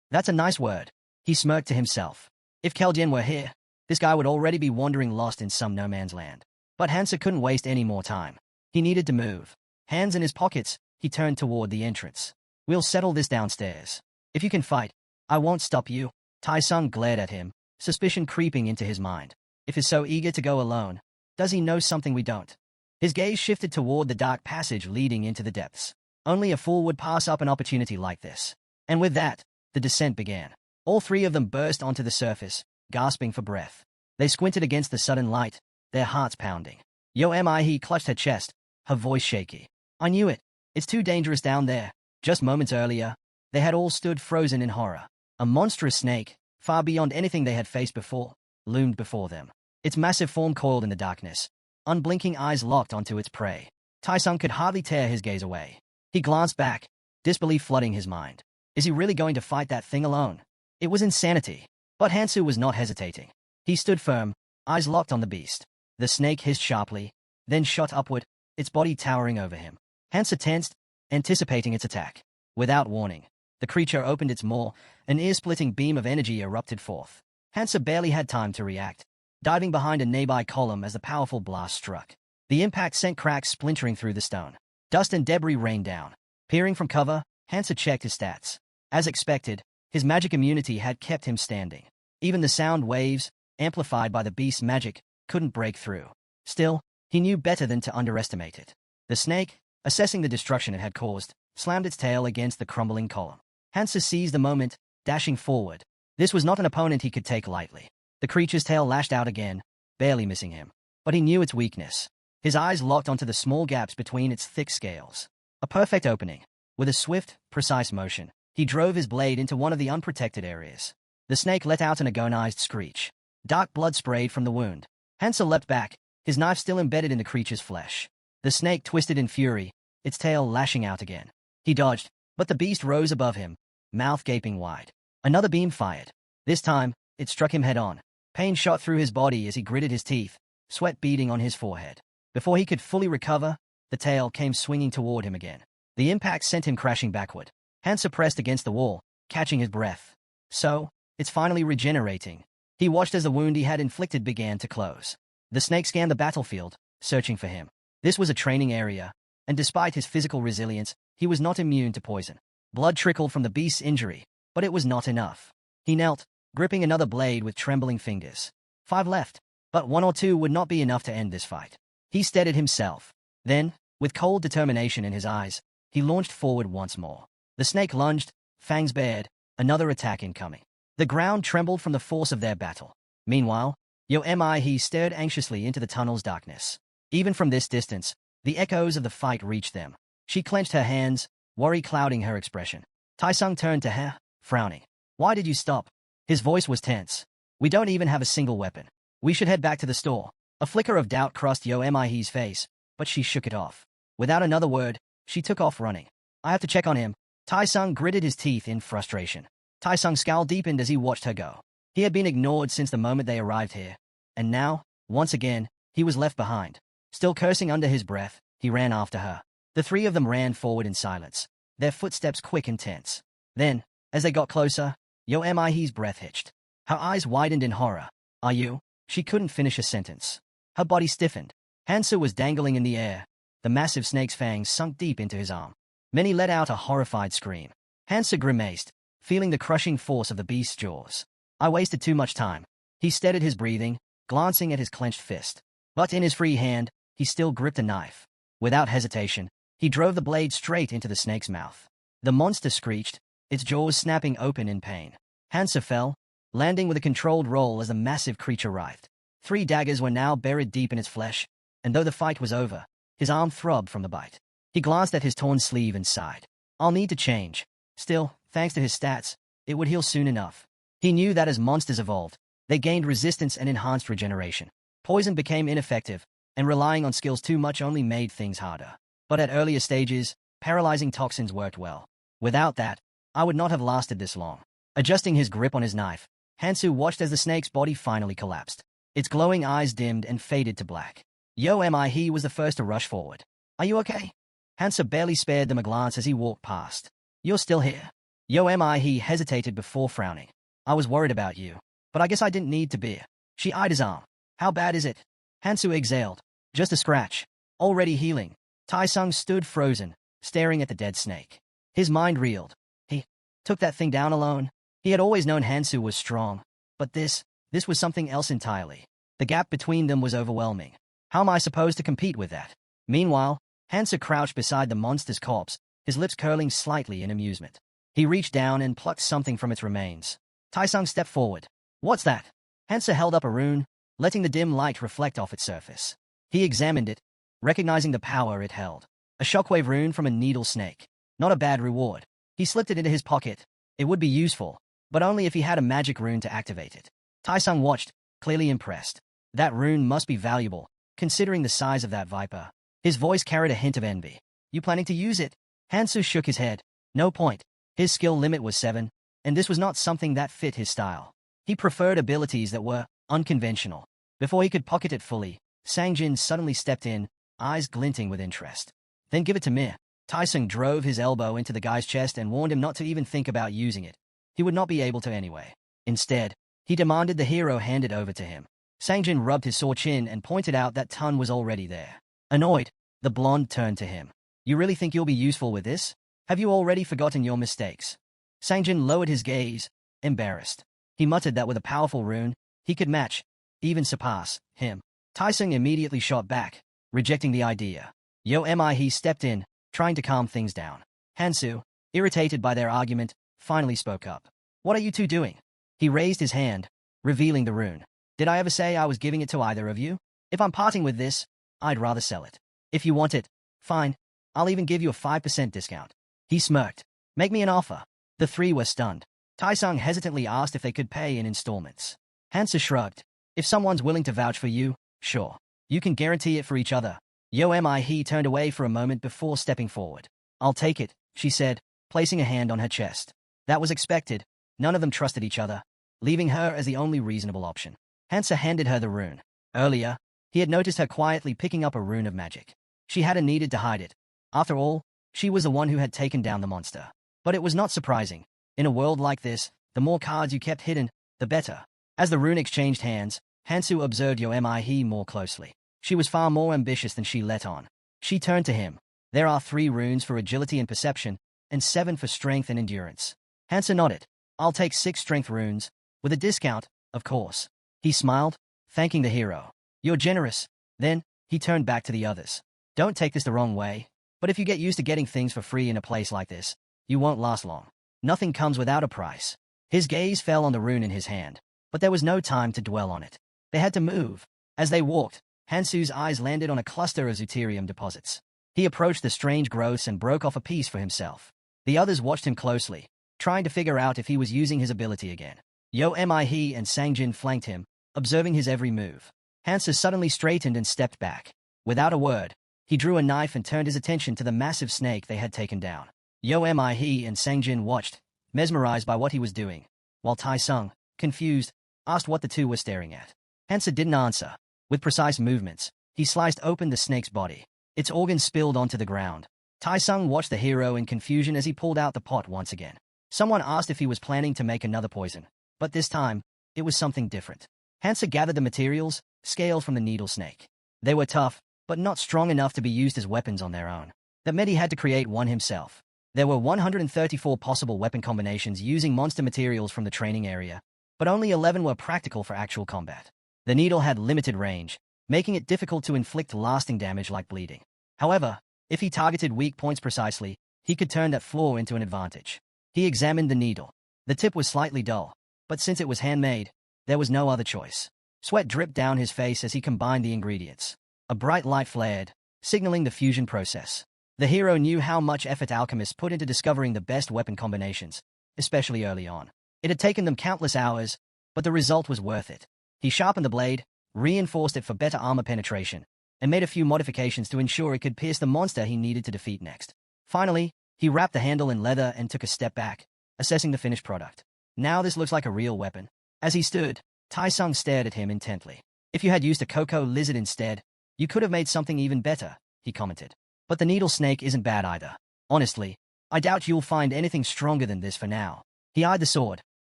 That's a nice word. He smirked to himself. If Keljin were here, this guy would already be wandering lost in some no man's land. But Hansa couldn't waste any more time. He needed to move. Hands in his pockets, he turned toward the entrance. We'll settle this downstairs. If you can fight, I won't stop you. Taesung glared at him, suspicion creeping into his mind. If he's so eager to go alone, does he know something we don't? His gaze shifted toward the dark passage leading into the depths. Only a fool would pass up an opportunity like this. And with that, the descent began. All three of them burst onto the surface, gasping for breath. They squinted against the sudden light, their hearts pounding. Yo am I? He clutched her chest, her voice shaky. I knew it. It's too dangerous down there. Just moments earlier, they had all stood frozen in horror. A monstrous snake, far beyond anything they had faced before, loomed before them. Its massive form coiled in the darkness, unblinking eyes locked onto its prey. Taesung could hardly tear his gaze away. He glanced back, disbelief flooding his mind. Is he really going to fight that thing alone? It was insanity. But Hansu was not hesitating. He stood firm, eyes locked on the beast. The snake hissed sharply, then shot upward, its body towering over him. Hansa tensed, anticipating its attack. Without warning, the creature opened its maw, an ear-splitting beam of energy erupted forth. Hansa barely had time to react, diving behind a nearby column as the powerful blast struck. The impact sent cracks splintering through the stone. Dust and debris rained down. Peering from cover, Hansa checked his stats. As expected, his magic immunity had kept him standing. Even the sound waves, amplified by the beast's magic, couldn't break through. Still, he knew better than to underestimate it. The snake, assessing the destruction it had caused, slammed its tail against the crumbling column. Hansa seized the moment, dashing forward. This was not an opponent he could take lightly. The creature's tail lashed out again, barely missing him. But he knew its weakness. His eyes locked onto the small gaps between its thick scales. A perfect opening. With a swift, precise motion, he drove his blade into one of the unprotected areas. The snake let out an agonized screech. Dark blood sprayed from the wound. Hansa leapt back, his knife still embedded in the creature's flesh. The snake twisted in fury, its tail lashing out again. He dodged, but the beast rose above him, mouth gaping wide. Another beam fired. This time, it struck him head-on. Pain shot through his body as he gritted his teeth, sweat beading on his forehead. Before he could fully recover, the tail came swinging toward him again. The impact sent him crashing backward. Hansa pressed against the wall, catching his breath. So, it's finally regenerating. He watched as the wound he had inflicted began to close. The snake scanned the battlefield, searching for him. This was a training area, and despite his physical resilience, he was not immune to poison. Blood trickled from the beast's injury, but it was not enough. He knelt, gripping another blade with trembling fingers. 5 left, but 1 or 2 would not be enough to end this fight. He steadied himself. Then, with cold determination in his eyes, he launched forward once more. The snake lunged, fangs bared, another attack incoming. The ground trembled from the force of their battle. Meanwhile, he stared anxiously into the tunnel's darkness. Even from this distance, the echoes of the fight reached them. She clenched her hands, worry clouding her expression. Taesung turned to her, frowning. Why did you stop? His voice was tense. We don't even have a single weapon. We should head back to the store. A flicker of doubt crossed Mihe's face, but she shook it off. Without another word, she took off running. I have to check on him. Taesung gritted his teeth in frustration. Taesung's scowl deepened as he watched her go. He had been ignored since the moment they arrived here, and now, once again, he was left behind. Still cursing under his breath, he ran after her. The three of them ran forward in silence, their footsteps quick and tense. Then, as they got closer, Mihe's breath hitched. Her eyes widened in horror. Are you? She couldn't finish a sentence. Her body stiffened. Hansu was dangling in the air. The massive snake's fangs sunk deep into his arm. Minnie let out a horrified scream. Hansu grimaced, feeling the crushing force of the beast's jaws. I wasted too much time. He steadied his breathing, glancing at his clenched fist. But in his free hand, he still gripped a knife. Without hesitation, he drove the blade straight into the snake's mouth. The monster screeched, its jaws snapping open in pain. Hansa fell, landing with a controlled roll as the massive creature writhed. 3 daggers were now buried deep in its flesh, and though the fight was over, his arm throbbed from the bite. He glanced at his torn sleeve and sighed. I'll need to change. Still, thanks to his stats, it would heal soon enough. He knew that as monsters evolved, they gained resistance and enhanced regeneration. Poison became ineffective, and relying on skills too much only made things harder. But at earlier stages, paralyzing toxins worked well. Without that, I would not have lasted this long. Adjusting his grip on his knife, Hansu watched as the snake's body finally collapsed. Its glowing eyes dimmed and faded to black. He was the first to rush forward. Are you okay? Hansa barely spared them a glance as he walked past. You're still here? He hesitated before frowning. I was worried about you, but I guess I didn't need to be. She eyed his arm. How bad is it? Hansu exhaled. Just a scratch. Already healing. Tai-sung stood frozen, staring at the dead snake. His mind reeled. He took that thing down alone. He had always known Hansu was strong, but this was something else entirely. The gap between them was overwhelming. How am I supposed to compete with that? Meanwhile, Hansu crouched beside the monster's corpse, his lips curling slightly in amusement. He reached down and plucked something from its remains. Tai-sung stepped forward. What's that? Hansu held up a rune, letting the dim light reflect off its surface. He examined it, recognizing the power it held. A shockwave rune from a needle snake. Not a bad reward. He slipped it into his pocket. It would be useful, but only if he had a magic rune to activate it. Tai-sung watched, clearly impressed. That rune must be valuable, considering the size of that viper. His voice carried a hint of envy. You planning to use it? Hansu shook his head. No point. His skill limit was 7, and this was not something that fit his style. He preferred abilities that were unconventional. Before he could pocket it fully, Sangjin suddenly stepped in, eyes glinting with interest. Then give it to me. Tai-sung drove his elbow into the guy's chest and warned him not to even think about using it. He would not be able to anyway. Instead, he demanded the hero hand it over to him. Sangjin rubbed his sore chin and pointed out that Tun was already there. Annoyed, the blonde turned to him. You really think you'll be useful with this? Have you already forgotten your mistakes? Sangjin lowered his gaze, embarrassed. He muttered that with a powerful rune, he could match, even surpass, him. Tai-sung immediately shot back, rejecting the idea. He stepped in, trying to calm things down. Hansu, irritated by their argument, finally spoke up. What are you two doing? He raised his hand, revealing the rune. Did I ever say I was giving it to either of you? If I'm parting with this, I'd rather sell it. If you want it, fine. I'll even give you a 5% discount. He smirked. Make me an offer. The 3 were stunned. Tai-sung hesitantly asked if they could pay in installments. Hansa shrugged. If someone's willing to vouch for you, sure. You can guarantee it for each other. He turned away for a moment before stepping forward. I'll take it, she said, placing a hand on her chest. That was expected. None of them trusted each other, leaving her as the only reasonable option. Hansa handed her the rune. Earlier, he had noticed her quietly picking up a rune of magic. She hadn't needed to hide it. After all, she was the one who had taken down the monster. But it was not surprising. In a world like this, the more cards you kept hidden, the better. As the rune exchanged hands, Hansu observed He more closely. She was far more ambitious than she let on. She turned to him. There are 3 runes for agility and perception, and 7 for strength and endurance. Hansa nodded. I'll take 6 strength runes, with a discount, of course. He smiled, thanking the hero. You're generous. Then, he turned back to the others. Don't take this the wrong way, but if you get used to getting things for free in a place like this, you won't last long. Nothing comes without a price. His gaze fell on the rune in his hand, but there was no time to dwell on it. They had to move. As they walked, Hansu's eyes landed on a cluster of Zeuterium deposits. He approached the strange growths and broke off a piece for himself. The others watched him closely, trying to figure out if he was using his ability again. He and Sangjin flanked him, observing his every move. Hansa suddenly straightened and stepped back. Without a word, he drew a knife and turned his attention to the massive snake they had taken down. And Sangjin watched, mesmerized by what he was doing, while Tai-sung, confused, asked what the two were staring at. Hansa didn't answer. With precise movements, he sliced open the snake's body. Its organs spilled onto the ground. Tai-sung watched the hero in confusion as he pulled out the pot once again. Someone asked if he was planning to make another poison, but this time, it was something different. Hansa gathered the materials, scaled from the needle snake. They were tough, but not strong enough to be used as weapons on their own. That meant he had to create one himself. There were 134 possible weapon combinations using monster materials from the training area, but only 11 were practical for actual combat. The needle had limited range, making it difficult to inflict lasting damage like bleeding. However, if he targeted weak points precisely, he could turn that flaw into an advantage. He examined the needle. The tip was slightly dull, but since it was handmade, there was no other choice. Sweat dripped down his face as he combined the ingredients. A bright light flared, signaling the fusion process. The hero knew how much effort alchemists put into discovering the best weapon combinations, especially early on. It had taken them countless hours, but the result was worth it. He sharpened the blade, reinforced it for better armor penetration, and made a few modifications to ensure it could pierce the monster he needed to defeat next. Finally, he wrapped the handle in leather and took a step back, assessing the finished product. Now this looks like a real weapon. As he stood, Tai-sung stared at him intently. If you had used a cocoa lizard instead, you could have made something even better, he commented. But the needle snake isn't bad either. Honestly, I doubt you'll find anything stronger than this for now. He eyed the sword,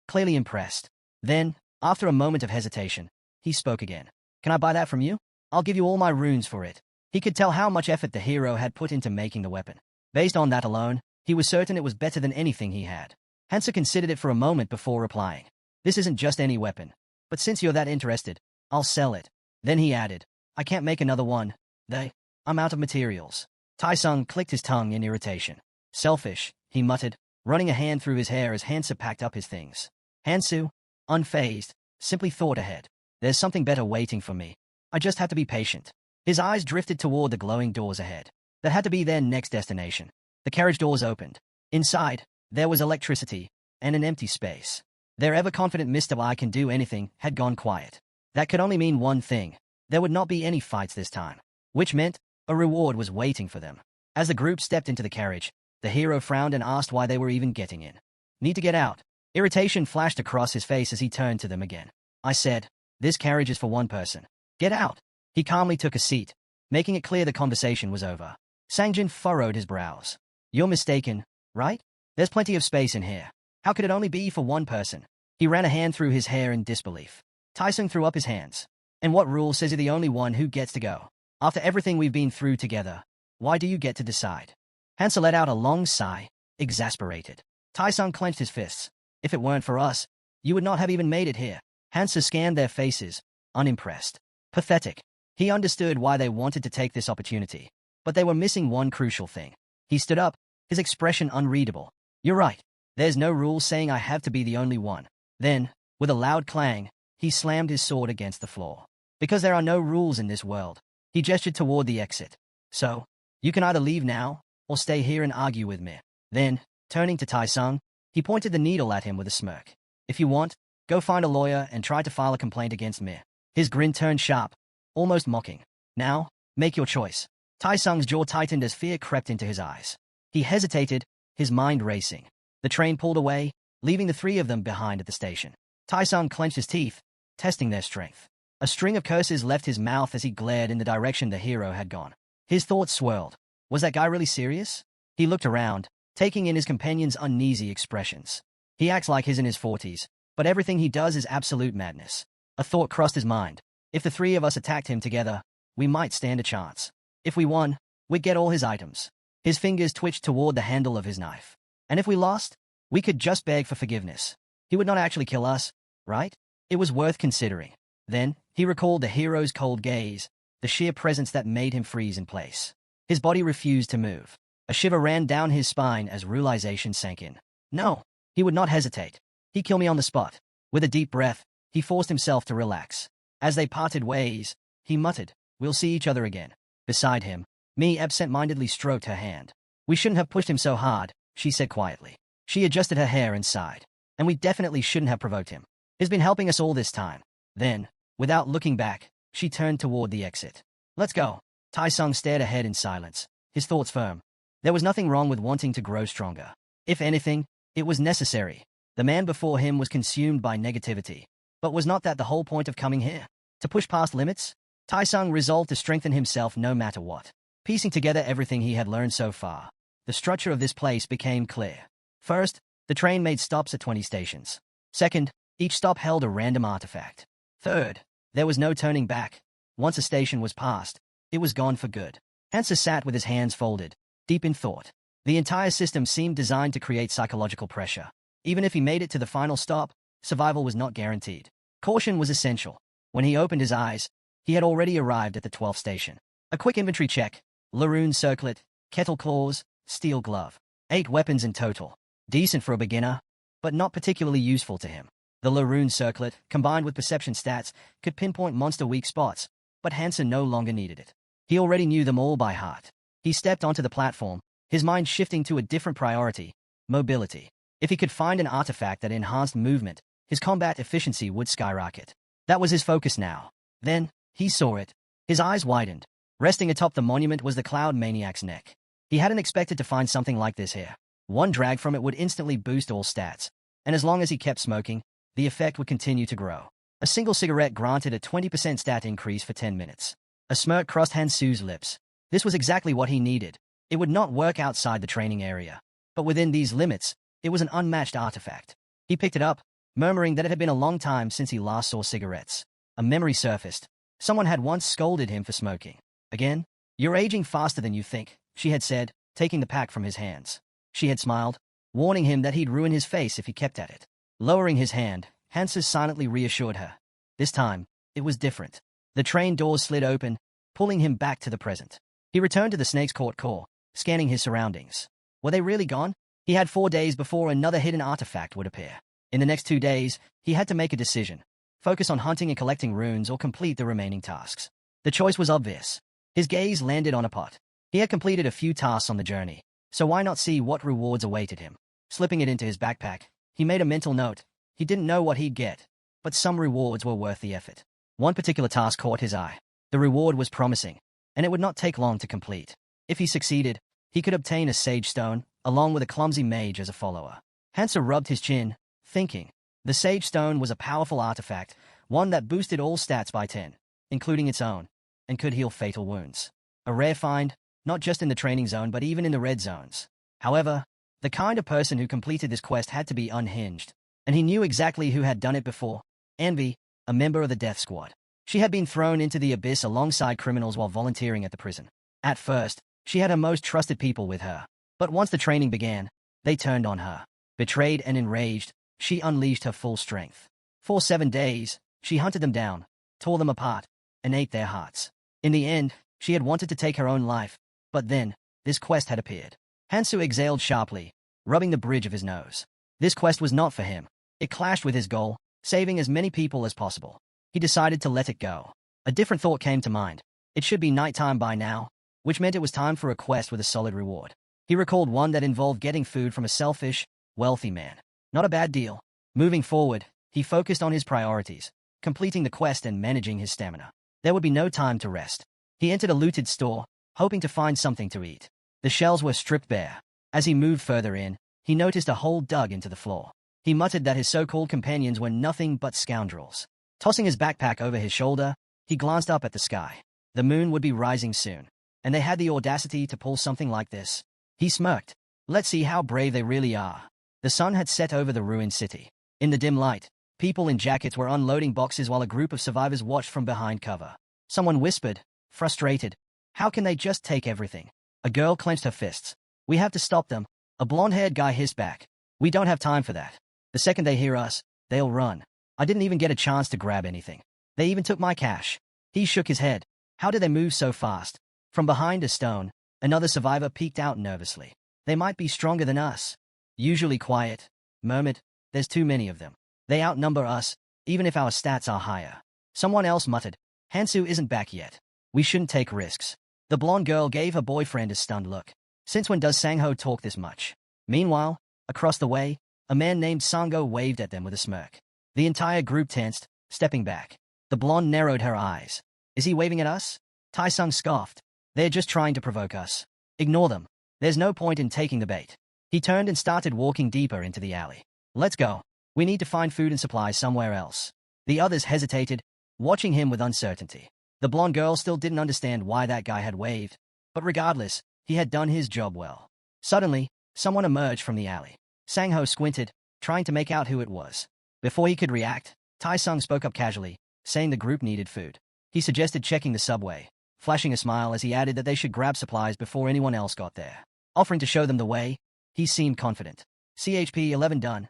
clearly impressed. Then, after a moment of hesitation, he spoke again. Can I buy that from you? I'll give you all my runes for it. He could tell how much effort the hero had put into making the weapon. Based on that alone, he was certain it was better than anything he had. Hansa considered it for a moment before replying. This isn't just any weapon. But since you're that interested, I'll sell it. Then he added, I can't make another one. I'm out of materials. Tai-sung clicked his tongue in irritation. Selfish, he muttered, running a hand through his hair as Hansa packed up his things. Hansu, unfazed, simply thought ahead. There's something better waiting for me. I just have to be patient. His eyes drifted toward the glowing doors ahead. That had to be their next destination. The carriage doors opened. Inside, there was electricity and an empty space. Their ever-confident Mr. I can do anything had gone quiet. That could only mean one thing. There would not be any fights this time. Which meant a reward was waiting for them. As the group stepped into the carriage, the hero frowned and asked why they were even getting in. Need to get out. Irritation flashed across his face as he turned to them again. I said, this carriage is for one person. Get out. He calmly took a seat, making it clear the conversation was over. Sangjin furrowed his brows. You're mistaken, right? There's plenty of space in here. How could it only be for one person? He ran a hand through his hair in disbelief. Tai-sung threw up his hands. And what rule says you're the only one who gets to go? After everything we've been through together, why do you get to decide? Hansa let out a long sigh, exasperated. Tai-sung clenched his fists. If it weren't for us, you would not have even made it here. Hansa scanned their faces, unimpressed. Pathetic. He understood why they wanted to take this opportunity. But they were missing one crucial thing. He stood up, his expression unreadable. You're right. There's no rule saying I have to be the only one. Then, with a loud clang, he slammed his sword against the floor. Because there are no rules in this world. He gestured toward the exit. So, you can either leave now, or stay here and argue with me. Then, turning to Tai-sung, he pointed the needle at him with a smirk. If you want, go find a lawyer and try to file a complaint against me. His grin turned sharp, almost mocking. Now, make your choice. Tai-sung's jaw tightened as fear crept into his eyes. He hesitated, his mind racing. The train pulled away, leaving the three of them behind at the station. Tai-sung clenched his teeth, testing their strength. A string of curses left his mouth as he glared in the direction the hero had gone. His thoughts swirled. Was that guy really serious? He looked around, taking in his companion's uneasy expressions. He acts like he's in his 40s, but everything he does is absolute madness. A thought crossed his mind. If the three of us attacked him together, we might stand a chance. If we won, we'd get all his items. His fingers twitched toward the handle of his knife. And if we lost, we could just beg for forgiveness. He would not actually kill us, right? It was worth considering. Then, he recalled the hero's cold gaze, the sheer presence that made him freeze in place. His body refused to move. A shiver ran down his spine as realization sank in. No, he would not hesitate. He'd kill me on the spot. With a deep breath, he forced himself to relax. As they parted ways, he muttered, we'll see each other again. Beside him, Mi absent-mindedly stroked her hand. We shouldn't have pushed him so hard, she said quietly. She adjusted her hair and sighed. And we definitely shouldn't have provoked him. He's been helping us all this time. Then, without looking back, she turned toward the exit. Let's go. Tai-sung stared ahead in silence, his thoughts firm. There was nothing wrong with wanting to grow stronger. If anything, it was necessary. The man before him was consumed by negativity. But was not that the whole point of coming here? To push past limits? Tai-sung resolved to strengthen himself no matter what. Piecing together everything he had learned so far, the structure of this place became clear. First, the train made stops at 20 stations. Second, each stop held a random artifact. Third, there was no turning back. Once a station was passed, it was gone for good. Hansa sat with his hands folded, deep in thought. The entire system seemed designed to create psychological pressure. Even if he made it to the final stop, survival was not guaranteed. Caution was essential. When he opened his eyes, he had already arrived at the 12th station. A quick inventory check: Laroon circlet, kettle claws, steel glove. 8 weapons in total. Decent for a beginner, but not particularly useful to him. The Laroon circlet, combined with perception stats, could pinpoint monster weak spots, but Hansen no longer needed it. He already knew them all by heart. He stepped onto the platform, his mind shifting to a different priority: mobility. If he could find an artifact that enhanced movement, his combat efficiency would skyrocket. That was his focus now. Then, he saw it. His eyes widened. Resting atop the monument was the Cloud Maniac's neck. He hadn't expected to find something like this here. One drag from it would instantly boost all stats, and as long as he kept smoking, the effect would continue to grow. A single cigarette granted a 20% stat increase for 10 minutes. A smirk crossed Hansu's lips. This was exactly what he needed. It would not work outside the training area, but within these limits, it was an unmatched artifact. He picked it up, murmuring that it had been a long time since he last saw cigarettes. A memory surfaced. Someone had once scolded him for smoking. Again? "You're aging faster than you think," she had said, taking the pack from his hands. She had smiled, warning him that he'd ruin his face if he kept at it. Lowering his hand, Hansa silently reassured her. This time, it was different. The train doors slid open, pulling him back to the present. He returned to the Snake's Court core, scanning his surroundings. Were they really gone? He had 4 days before another hidden artifact would appear. In the next 2 days, he had to make a decision: focus on hunting and collecting runes or complete the remaining tasks. The choice was obvious. His gaze landed on a pot. He had completed a few tasks on the journey, so why not see what rewards awaited him? Slipping it into his backpack, he made a mental note. He didn't know what he'd get, but some rewards were worth the effort. One particular task caught his eye. The reward was promising, and it would not take long to complete. If he succeeded, he could obtain a Sage Stone, along with a clumsy mage as a follower. Hansa rubbed his chin, thinking. The Sage Stone was a powerful artifact, one that boosted all stats by 10, including its own, and could heal fatal wounds. A rare find, not just in the training zone but even in the red zones. However, the kind of person who completed this quest had to be unhinged, and he knew exactly who had done it before. Envy, a member of the Death Squad. She had been thrown into the abyss alongside criminals while volunteering at the prison. At first, she had her most trusted people with her, but once the training began, they turned on her. Betrayed and enraged, she unleashed her full strength. For 7 days, she hunted them down, tore them apart, and ate their hearts. In the end, she had wanted to take her own life, but then, this quest had appeared. Hansu exhaled sharply, rubbing the bridge of his nose. This quest was not for him. It clashed with his goal, saving as many people as possible. He decided to let it go. A different thought came to mind. It should be nighttime by now, which meant it was time for a quest with a solid reward. He recalled one that involved getting food from a selfish, wealthy man. Not a bad deal. Moving forward, he focused on his priorities, completing the quest and managing his stamina. There would be no time to rest. He entered a looted store, hoping to find something to eat. The shelves were stripped bare. As he moved further in, he noticed a hole dug into the floor. He muttered that his so-called companions were nothing but scoundrels. Tossing his backpack over his shoulder, he glanced up at the sky. The moon would be rising soon, and they had the audacity to pull something like this. He smirked. Let's see how brave they really are. The sun had set over the ruined city. In the dim light, people in jackets were unloading boxes while a group of survivors watched from behind cover. Someone whispered, frustrated, "How can they just take everything?" A girl clenched her fists. "We have to stop them." A blonde-haired guy hissed back. "We don't have time for that. The second they hear us, they'll run. I didn't even get a chance to grab anything. They even took my cash." He shook his head. How did they move so fast? From behind a stone, another survivor peeked out nervously. "They might be stronger than us." Usually quiet, murmured, "There's too many of them. They outnumber us, even if our stats are higher." Someone else muttered, "Hansu isn't back yet. We shouldn't take risks." The blonde girl gave her boyfriend a stunned look. Since when does Sangho talk this much? Meanwhile, across the way, a man named Sango waved at them with a smirk. The entire group tensed, stepping back. The blonde narrowed her eyes. "Is he waving at us?" Tai-sung scoffed. "They're just trying to provoke us. Ignore them. There's no point in taking the bait." He turned and started walking deeper into the alley. "Let's go. We need to find food and supplies somewhere else." The others hesitated, watching him with uncertainty. The blonde girl still didn't understand why that guy had waved, but regardless, he had done his job well. Suddenly, someone emerged from the alley. Sangho squinted, trying to make out who it was. Before he could react, Tai-sung spoke up casually, saying the group needed food. He suggested checking the subway, flashing a smile as he added that they should grab supplies before anyone else got there. Offering to show them the way, he seemed confident. "CHP 11 done."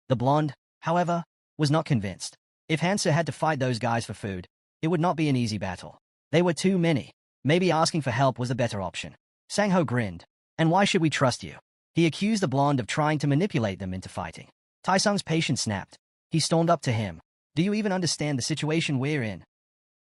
The blonde, however, was not convinced. If Hansa had to fight those guys for food, It would not be an easy battle. They were too many. Maybe asking for help was a better option. Sang-ho grinned. And why should we trust you? He accused the blonde of trying to manipulate them into fighting. Tai-sung's patience snapped. He stormed up to him. Do you even understand the situation we're in?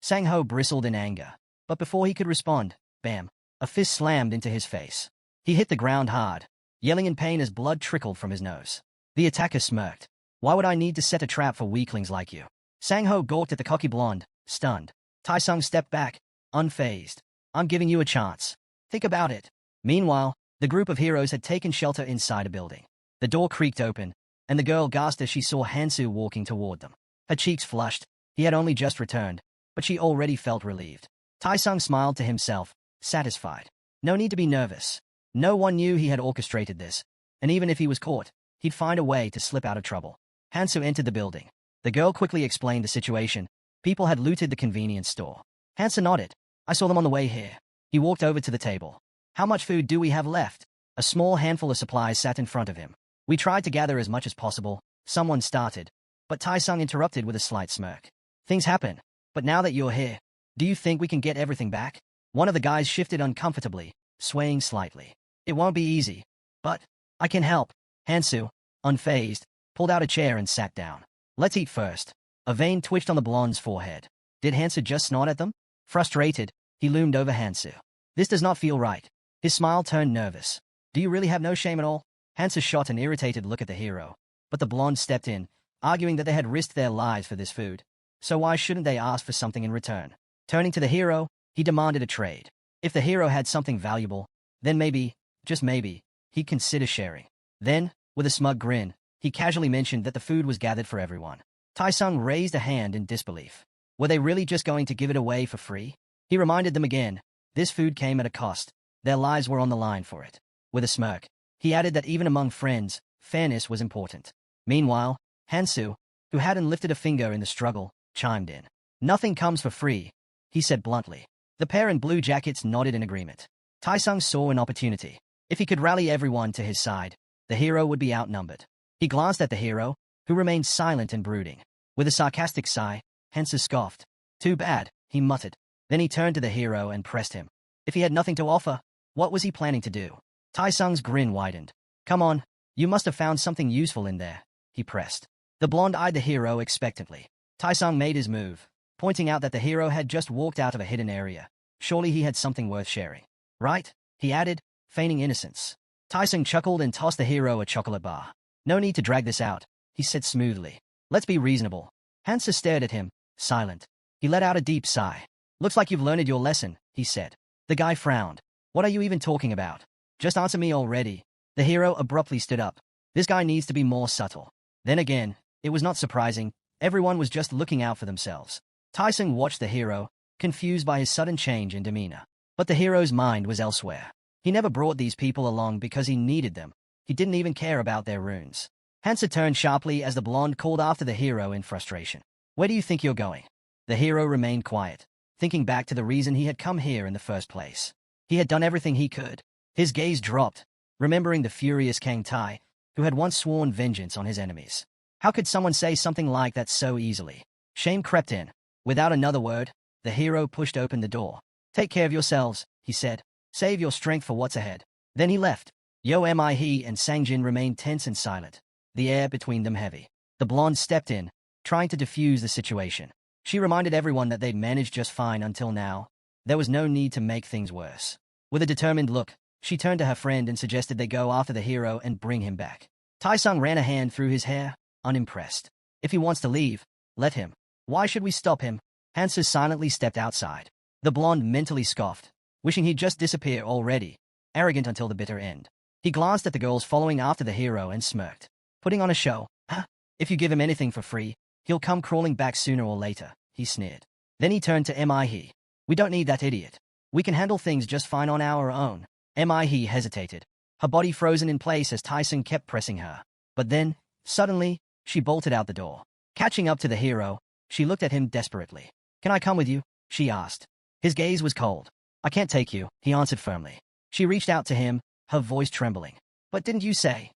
Sang-ho bristled in anger. But before he could respond, bam, a fist slammed into his face. He hit the ground hard, yelling in pain as blood trickled from his nose. The attacker smirked. Why would I need to set a trap for weaklings like you? Sang-ho gawked at the cocky blonde, stunned. Tai-sung stepped back, unfazed. I'm giving you a chance. Think about it. Meanwhile, the group of heroes had taken shelter inside a building. The door creaked open, and the girl gasped as she saw Hansu walking toward them. Her cheeks flushed. He had only just returned, but she already felt relieved. Tai-sung smiled to himself, satisfied. No need to be nervous. No one knew he had orchestrated this, and even if he was caught, he'd find a way to slip out of trouble. Hansu entered the building. The girl quickly explained the situation. People had looted the convenience store. Hansu nodded. I saw them on the way here. He walked over to the table. How much food do we have left? A small handful of supplies sat in front of him. We tried to gather as much as possible. Someone started, but Tai-sung interrupted with a slight smirk. Things happen, but now that you're here, do you think we can get everything back? One of the guys shifted uncomfortably, swaying slightly. It won't be easy, but I can help. Hansu, unfazed, pulled out a chair and sat down. Let's eat first. A vein twitched on the blonde's forehead. Did Hansu just snort at them? Frustrated, he loomed over Hansu. This does not feel right. His smile turned nervous. Do you really have no shame at all? Hansu shot an irritated look at the hero, but the blonde stepped in, arguing that they had risked their lives for this food. So why shouldn't they ask for something in return? Turning to the hero, he demanded a trade. If the hero had something valuable, then maybe, just maybe, he'd consider sharing. Then, with a smug grin, he casually mentioned that the food was gathered for everyone. Tai-sung raised a hand in disbelief. Were they really just going to give it away for free? He reminded them again. This food came at a cost. Their lives were on the line for it. With a smirk, he added that even among friends, fairness was important. Meanwhile, Hansu, who hadn't lifted a finger in the struggle, chimed in. Nothing comes for free, he said bluntly. The pair in blue jackets nodded in agreement. Tai-sung saw an opportunity. If he could rally everyone to his side, the hero would be outnumbered. He glanced at the hero, who remained silent and brooding. With a sarcastic sigh, Hansu scoffed. Too bad, he muttered. Then he turned to the hero and pressed him. If he had nothing to offer, what was he planning to do? Tai-sung's grin widened. Come on, you must have found something useful in there, he pressed. The blonde eyed the hero expectantly. Tai-sung made his move, pointing out that the hero had just walked out of a hidden area. Surely he had something worth sharing. Right? He added, feigning innocence. Tai-sung chuckled and tossed the hero a chocolate bar. No need to drag this out, he said smoothly. Let's be reasonable. Hansu stared at him, silent. He let out a deep sigh. Looks like you've learned your lesson, he said. The guy frowned. What are you even talking about? Just answer me already. The hero abruptly stood up. This guy needs to be more subtle. Then again, it was not surprising. Everyone was just looking out for themselves. Tai-sung watched the hero, confused by his sudden change in demeanor. But the hero's mind was elsewhere. He never brought these people along because he needed them. He didn't even care about their runes. Hansu turned sharply as the blonde called after the hero in frustration. Where do you think you're going? The hero remained quiet, thinking back to the reason he had come here in the first place. He had done everything he could. His gaze dropped, remembering the furious Kang Tai, who had once sworn vengeance on his enemies. How could someone say something like that so easily? Shame crept in. Without another word, the hero pushed open the door. Take care of yourselves, he said. Save your strength for what's ahead. Then he left. He and Sangjin remained tense and silent, the air between them heavy. The blonde stepped in, trying to defuse the situation. She reminded everyone that they'd managed just fine until now. There was no need to make things worse. With a determined look, she turned to her friend and suggested they go after the hero and bring him back. Tai-sung ran a hand through his hair, unimpressed. If he wants to leave, let him. Why should we stop him? Hansu silently stepped outside. The blonde mentally scoffed, wishing he'd just disappear already, arrogant until the bitter end. He glanced at the girls following after the hero and smirked. Putting on a show, huh? If you give him anything for free, he'll come crawling back sooner or later, he sneered. Then he turned to Mi. We don't need that idiot. We can handle things just fine on our own. Mi hesitated, her body frozen in place as Tai-sung kept pressing her. But then, suddenly, she bolted out the door. Catching up to the hero, she looked at him desperately. Can I come with you? She asked. His gaze was cold. I can't take you, he answered firmly. She reached out to him, her voice trembling. But didn't you say?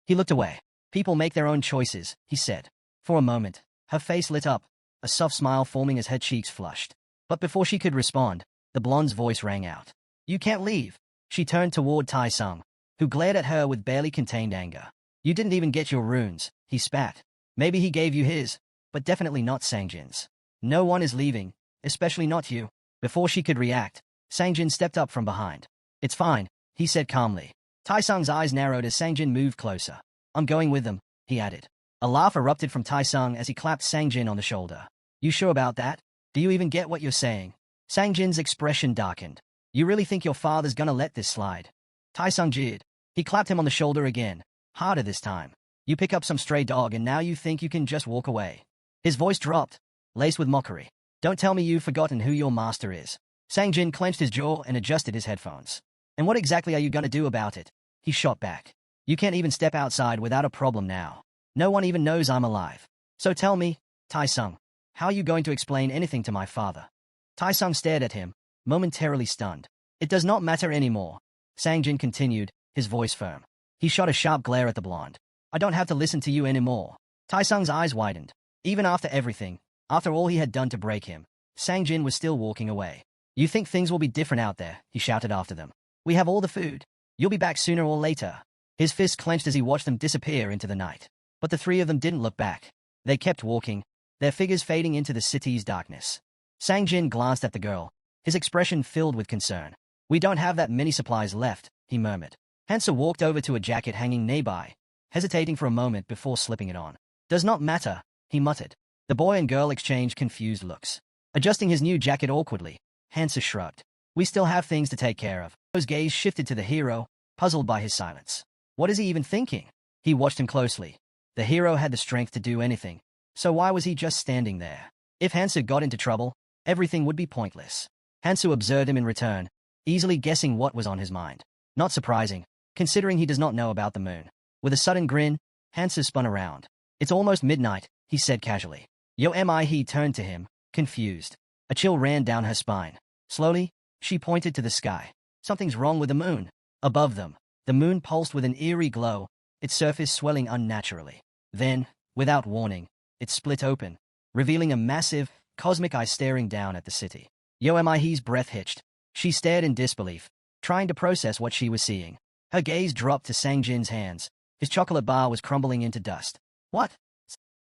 He looked away. People make their own choices, he said. For a moment, her face lit up. a soft smile forming as her cheeks flushed. But before she could respond, the blonde's voice rang out. You can't leave. She turned toward Tai-sung, who glared at her with barely contained anger. You didn't even get your runes, he spat. Maybe he gave you his, but definitely not Sangjin's. No one is leaving, especially not you. Before she could react, Sangjin stepped up from behind. It's fine, he said calmly. Tai-sung's eyes narrowed as Sangjin moved closer. I'm going with them, he added. A laugh erupted from Tai-sung as he clapped Sangjin on the shoulder. You sure about that? Do you even get what you're saying? Sangjin's expression darkened. You really think your father's gonna let this slide? Tai-sung jeered. He clapped him on the shoulder again, harder this time. You pick up some stray dog and now you think you can just walk away. His voice dropped, laced with mockery. Don't tell me you've forgotten who your master is. Sangjin clenched his jaw and adjusted his headphones. And what exactly are you gonna do about it? He shot back. You can't even step outside without a problem now. No one even knows I'm alive. So tell me, Tai-sung, how are you going to explain anything to my father? Tai-sung stared at him, momentarily stunned. It does not matter anymore, Sangjin continued, his voice firm. He shot a sharp glare at the blonde. I don't have to listen to you anymore. Tai-sung's eyes widened. Even after everything, after all he had done to break him, Sangjin was still walking away. You think things will be different out there, he shouted after them. We have all the food. You'll be back sooner or later. His fist clenched as he watched them disappear into the night. But the three of them didn't look back. They kept walking, their figures fading into the city's darkness. Sangjin glanced at the girl, his expression filled with concern. We don't have that many supplies left, he murmured. Hansa walked over to a jacket hanging nearby, hesitating for a moment before slipping it on. Does not matter, he muttered. The boy and girl exchanged confused looks. Adjusting his new jacket awkwardly, Hansa shrugged. We still have things to take care of. His gaze shifted to the hero, puzzled by his silence. What is he even thinking? He watched him closely. The hero had the strength to do anything, so why was he just standing there? If Hansa got into trouble, everything would be pointless. Hansa observed him in return, easily guessing what was on his mind. Not surprising, considering he does not know about the moon. With a sudden grin, Hansa spun around. It's almost midnight, he said casually. Yo am I? He turned to him, confused. A chill ran down her spine. Slowly, she pointed to the sky. Something's wrong with the moon. Above them, the moon pulsed with an eerie glow, its surface swelling unnaturally. Then, without warning, it split open, revealing a massive, cosmic eye staring down at the city. Yo am I's breath hitched. She stared in disbelief, trying to process what she was seeing. Her gaze dropped to Sangjin's hands. His chocolate bar was crumbling into dust. What?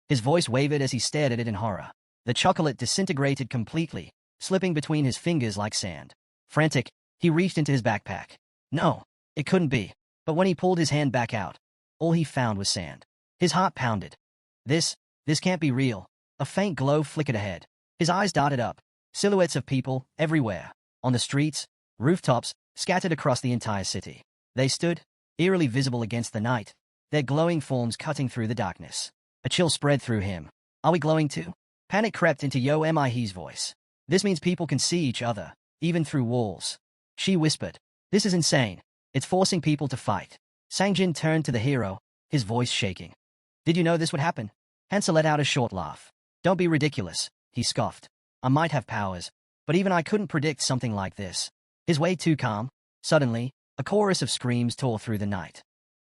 His voice wavered as he stared at it in horror. The chocolate disintegrated completely, slipping between his fingers like sand. Frantic, he reached into his backpack. No, it couldn't be. But when he pulled his hand back out, all he found was sand. His heart pounded. This can't be real. A faint glow flickered ahead. His eyes darted up. Silhouettes of people, everywhere. On the streets, rooftops, scattered across the entire city. They stood, eerily visible against the night, their glowing forms cutting through the darkness. A chill spread through him. Are we glowing too? Panic crept into Yo Mi's voice. This means people can see each other, even through walls. She whispered. This is insane. It's forcing people to fight. Sangjin turned to the hero, his voice shaking. Did you know this would happen? Hansa let out a short laugh. Don't be ridiculous, he scoffed. I might have powers, but even I couldn't predict something like this. His way too calm. Suddenly, a chorus of screams tore through the night.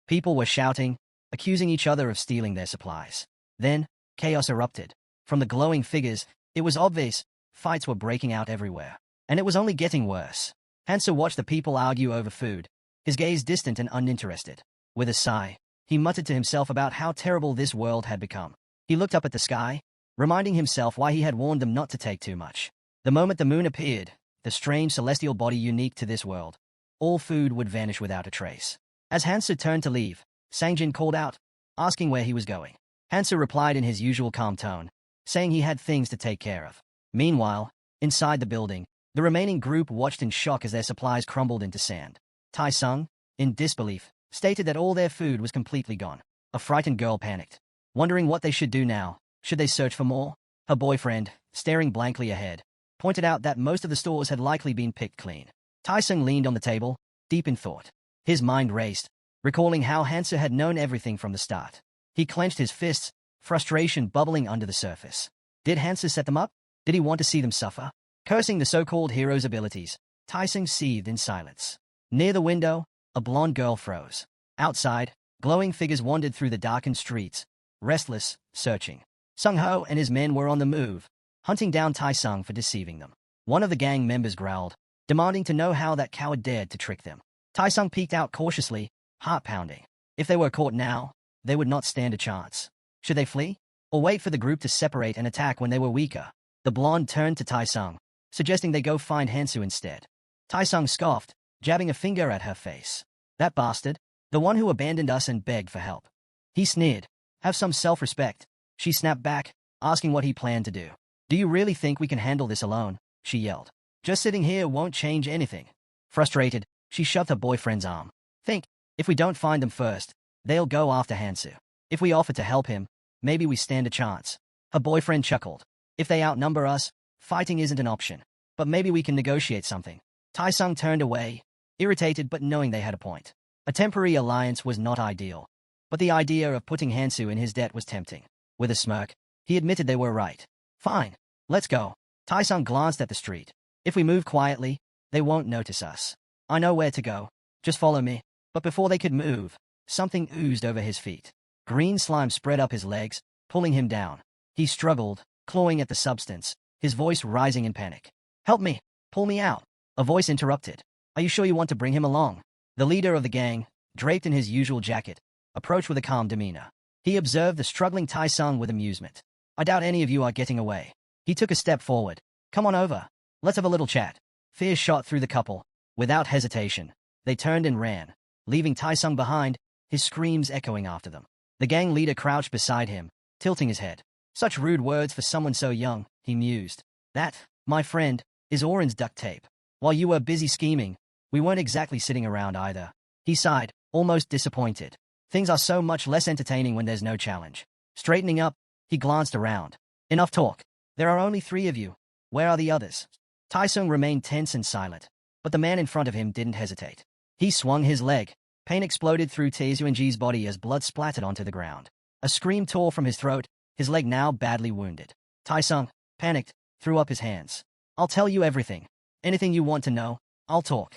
People were shouting, accusing each other of stealing their supplies. Then, chaos erupted. From the glowing figures, it was obvious, fights were breaking out everywhere. And it was only getting worse. Hansa watched the people argue over food, his gaze distant and uninterested. With a sigh, he muttered to himself about how terrible this world had become. He looked up at the sky, reminding himself why he had warned them not to take too much. The moment the moon appeared, the strange celestial body unique to this world, all food would vanish without a trace. As Hansa turned to leave, Sangjin called out, asking where he was going. Hansa replied in his usual calm tone, saying he had things to take care of. Meanwhile, inside the building, the remaining group watched in shock as their supplies crumbled into sand. Tai-sung, in disbelief, stated that all their food was completely gone. A frightened girl panicked, wondering what they should do now. Should they search for more? Her boyfriend, staring blankly ahead, pointed out that most of the stores had likely been picked clean. Tai-sung leaned on the table, deep in thought. His mind raced, recalling how Hansa had known everything from the start. He clenched his fists, frustration bubbling under the surface. Did Hansa set them up? Did he want to see them suffer? Cursing the so-called hero's abilities, Tai-sung seethed in silence. Near the window, a blonde girl froze. Outside, glowing figures wandered through the darkened streets, restless, searching. Sung-ho and his men were on the move, hunting down Tai-sung for deceiving them. One of the gang members growled, demanding to know how that coward dared to trick them. Tai-sung peeked out cautiously, heart pounding. If they were caught now, they would not stand a chance. Should they flee? Or wait for the group to separate and attack when they were weaker? The blonde turned to Tai-sung, suggesting they go find Hansu instead. Tai-sung scoffed, jabbing a finger at her face. That bastard, the one who abandoned us and begged for help. He sneered. Have some self-respect. She snapped back, asking what he planned to do. Do you really think we can handle this alone? She yelled. Just sitting here won't change anything. Frustrated, she shoved her boyfriend's arm. Think, if we don't find them first, they'll go after Hansu. If we offer to help him, maybe we stand a chance. Her boyfriend chuckled. If they outnumber us, fighting isn't an option. But maybe we can negotiate something. Tai-sung turned away, irritated but knowing they had a point. A temporary alliance was not ideal, but the idea of putting Hansu in his debt was tempting. With a smirk, he admitted they were right. Fine, let's go. Tai-sung glanced at the street. If we move quietly, they won't notice us. I know where to go. Just follow me. But before they could move, something oozed over his feet. Green slime spread up his legs, pulling him down. He struggled, clawing at the substance, his voice rising in panic. Help me! Pull me out! A voice interrupted. Are you sure you want to bring him along? The leader of the gang, draped in his usual jacket, approached with a calm demeanor. He observed the struggling Tai-sung with amusement. I doubt any of you are getting away. He took a step forward. Come on over. Let's have a little chat. Fear shot through the couple. Without hesitation, they turned and ran, leaving Tai-sung behind, his screams echoing after them. The gang leader crouched beside him, tilting his head. Such rude words for someone so young, he mused. That, my friend, is Oren's duct tape. While you were busy scheming, we weren't exactly sitting around either. He sighed, almost disappointed. Things are so much less entertaining when there's no challenge. Straightening up, he glanced around. Enough talk. There are only 3 of you. Where are the others? Tai-sung remained tense and silent, but the man in front of him didn't hesitate. He swung his leg. Pain exploded through Tae-Seung-ji's body as blood splattered onto the ground. A scream tore from his throat, his leg now badly wounded. Tai-sung, panicked, threw up his hands. I'll tell you everything. Anything you want to know, I'll talk.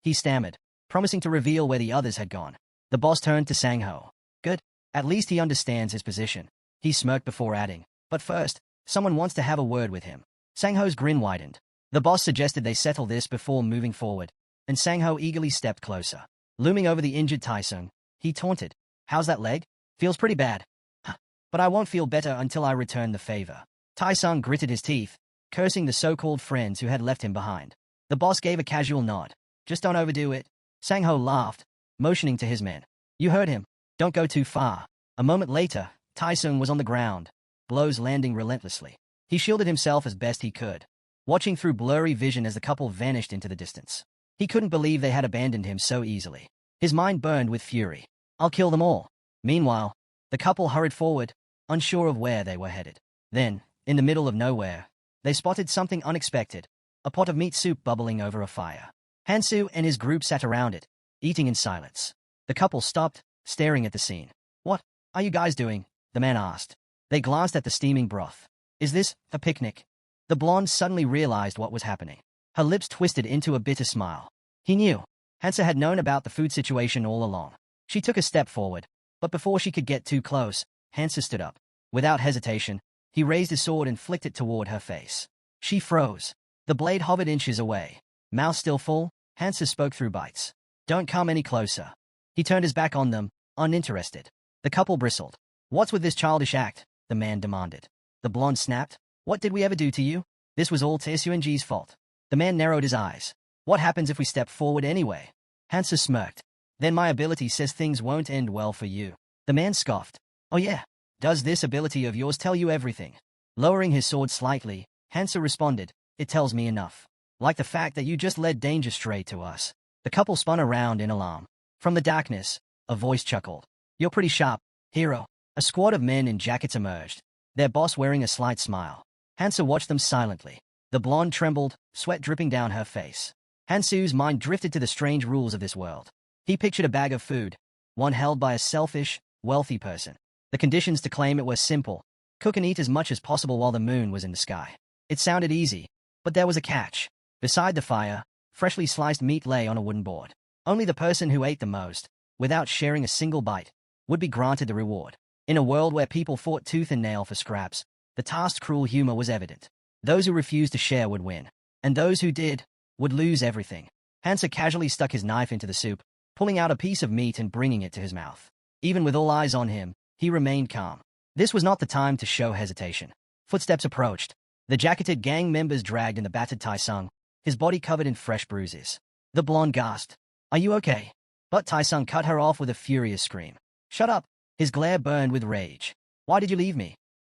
He stammered, promising to reveal where the others had gone. The boss turned to Sang-ho. Good. At least he understands his position. He smirked before adding. But first, someone wants to have a word with him. Sang-ho's grin widened. The boss suggested they settle this before moving forward, and Sang-ho eagerly stepped closer. Looming over the injured Tai-sung, he taunted. How's that leg? Feels pretty bad. But I won't feel better until I return the favor. Tai-sung gritted his teeth, cursing the so-called friends who had left him behind. The boss gave a casual nod. Just don't overdo it. Sang-ho laughed, motioning to his men. You heard him. Don't go too far. A moment later, Tai-sung was on the ground, blows landing relentlessly. He shielded himself as best he could, watching through blurry vision as the couple vanished into the distance. He couldn't believe they had abandoned him so easily. His mind burned with fury. I'll kill them all. Meanwhile, the couple hurried forward, unsure of where they were headed. Then, in the middle of nowhere, they spotted something unexpected, a pot of meat soup bubbling over a fire. Hansu and his group sat around it, eating in silence. The couple stopped, staring at the scene. What are you guys doing? The man asked. They glanced at the steaming broth. Is this a picnic? The blonde suddenly realized what was happening. Her lips twisted into a bitter smile. He knew. Hansa had known about the food situation all along. She took a step forward, but before she could get too close, Hansa stood up. Without hesitation, he raised his sword and flicked it toward her face. She froze. The blade hovered inches away. Mouth still full, Hansa spoke through bites. Don't come any closer. He turned his back on them, uninterested. The couple bristled. What's with this childish act? The man demanded. The blonde snapped. What did we ever do to you? This was all Tae-Seung-ji's fault. The man narrowed his eyes. What happens if we step forward anyway? Hansa smirked. Then my ability says things won't end well for you. The man scoffed. Oh yeah? Does this ability of yours tell you everything? Lowering his sword slightly, Hansa responded. It tells me enough. Like the fact that you just led danger straight to us. The couple spun around in alarm. From the darkness, a voice chuckled. You're pretty sharp, hero. A squad of men in jackets emerged, their boss wearing a slight smile. Hansa watched them silently. The blonde trembled, sweat dripping down her face. Hansu's mind drifted to the strange rules of this world. He pictured a bag of food, one held by a selfish, wealthy person. The conditions to claim it were simple. Cook and eat as much as possible while the moon was in the sky. It sounded easy, but there was a catch. Beside the fire, freshly sliced meat lay on a wooden board. Only the person who ate the most, without sharing a single bite, would be granted the reward. In a world where people fought tooth and nail for scraps, the task's cruel humor was evident. Those who refused to share would win, and those who did would lose everything. Hansa casually stuck his knife into the soup, pulling out a piece of meat and bringing it to his mouth. Even with all eyes on him, he remained calm. This was not the time to show hesitation. Footsteps approached. The jacketed gang members dragged in the battered Tai-sung, his body covered in fresh bruises. The blonde gasped, "Are you okay?" But Tai-sung cut her off with a furious scream. "Shut up!" His glare burned with rage. "Why did you leave me?"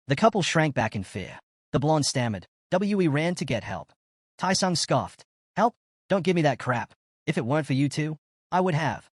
The couple shrank back in fear. The blonde stammered. "We ran to get help." Tai-sung scoffed. "Help? Don't give me that crap. If it weren't for you two, I would have."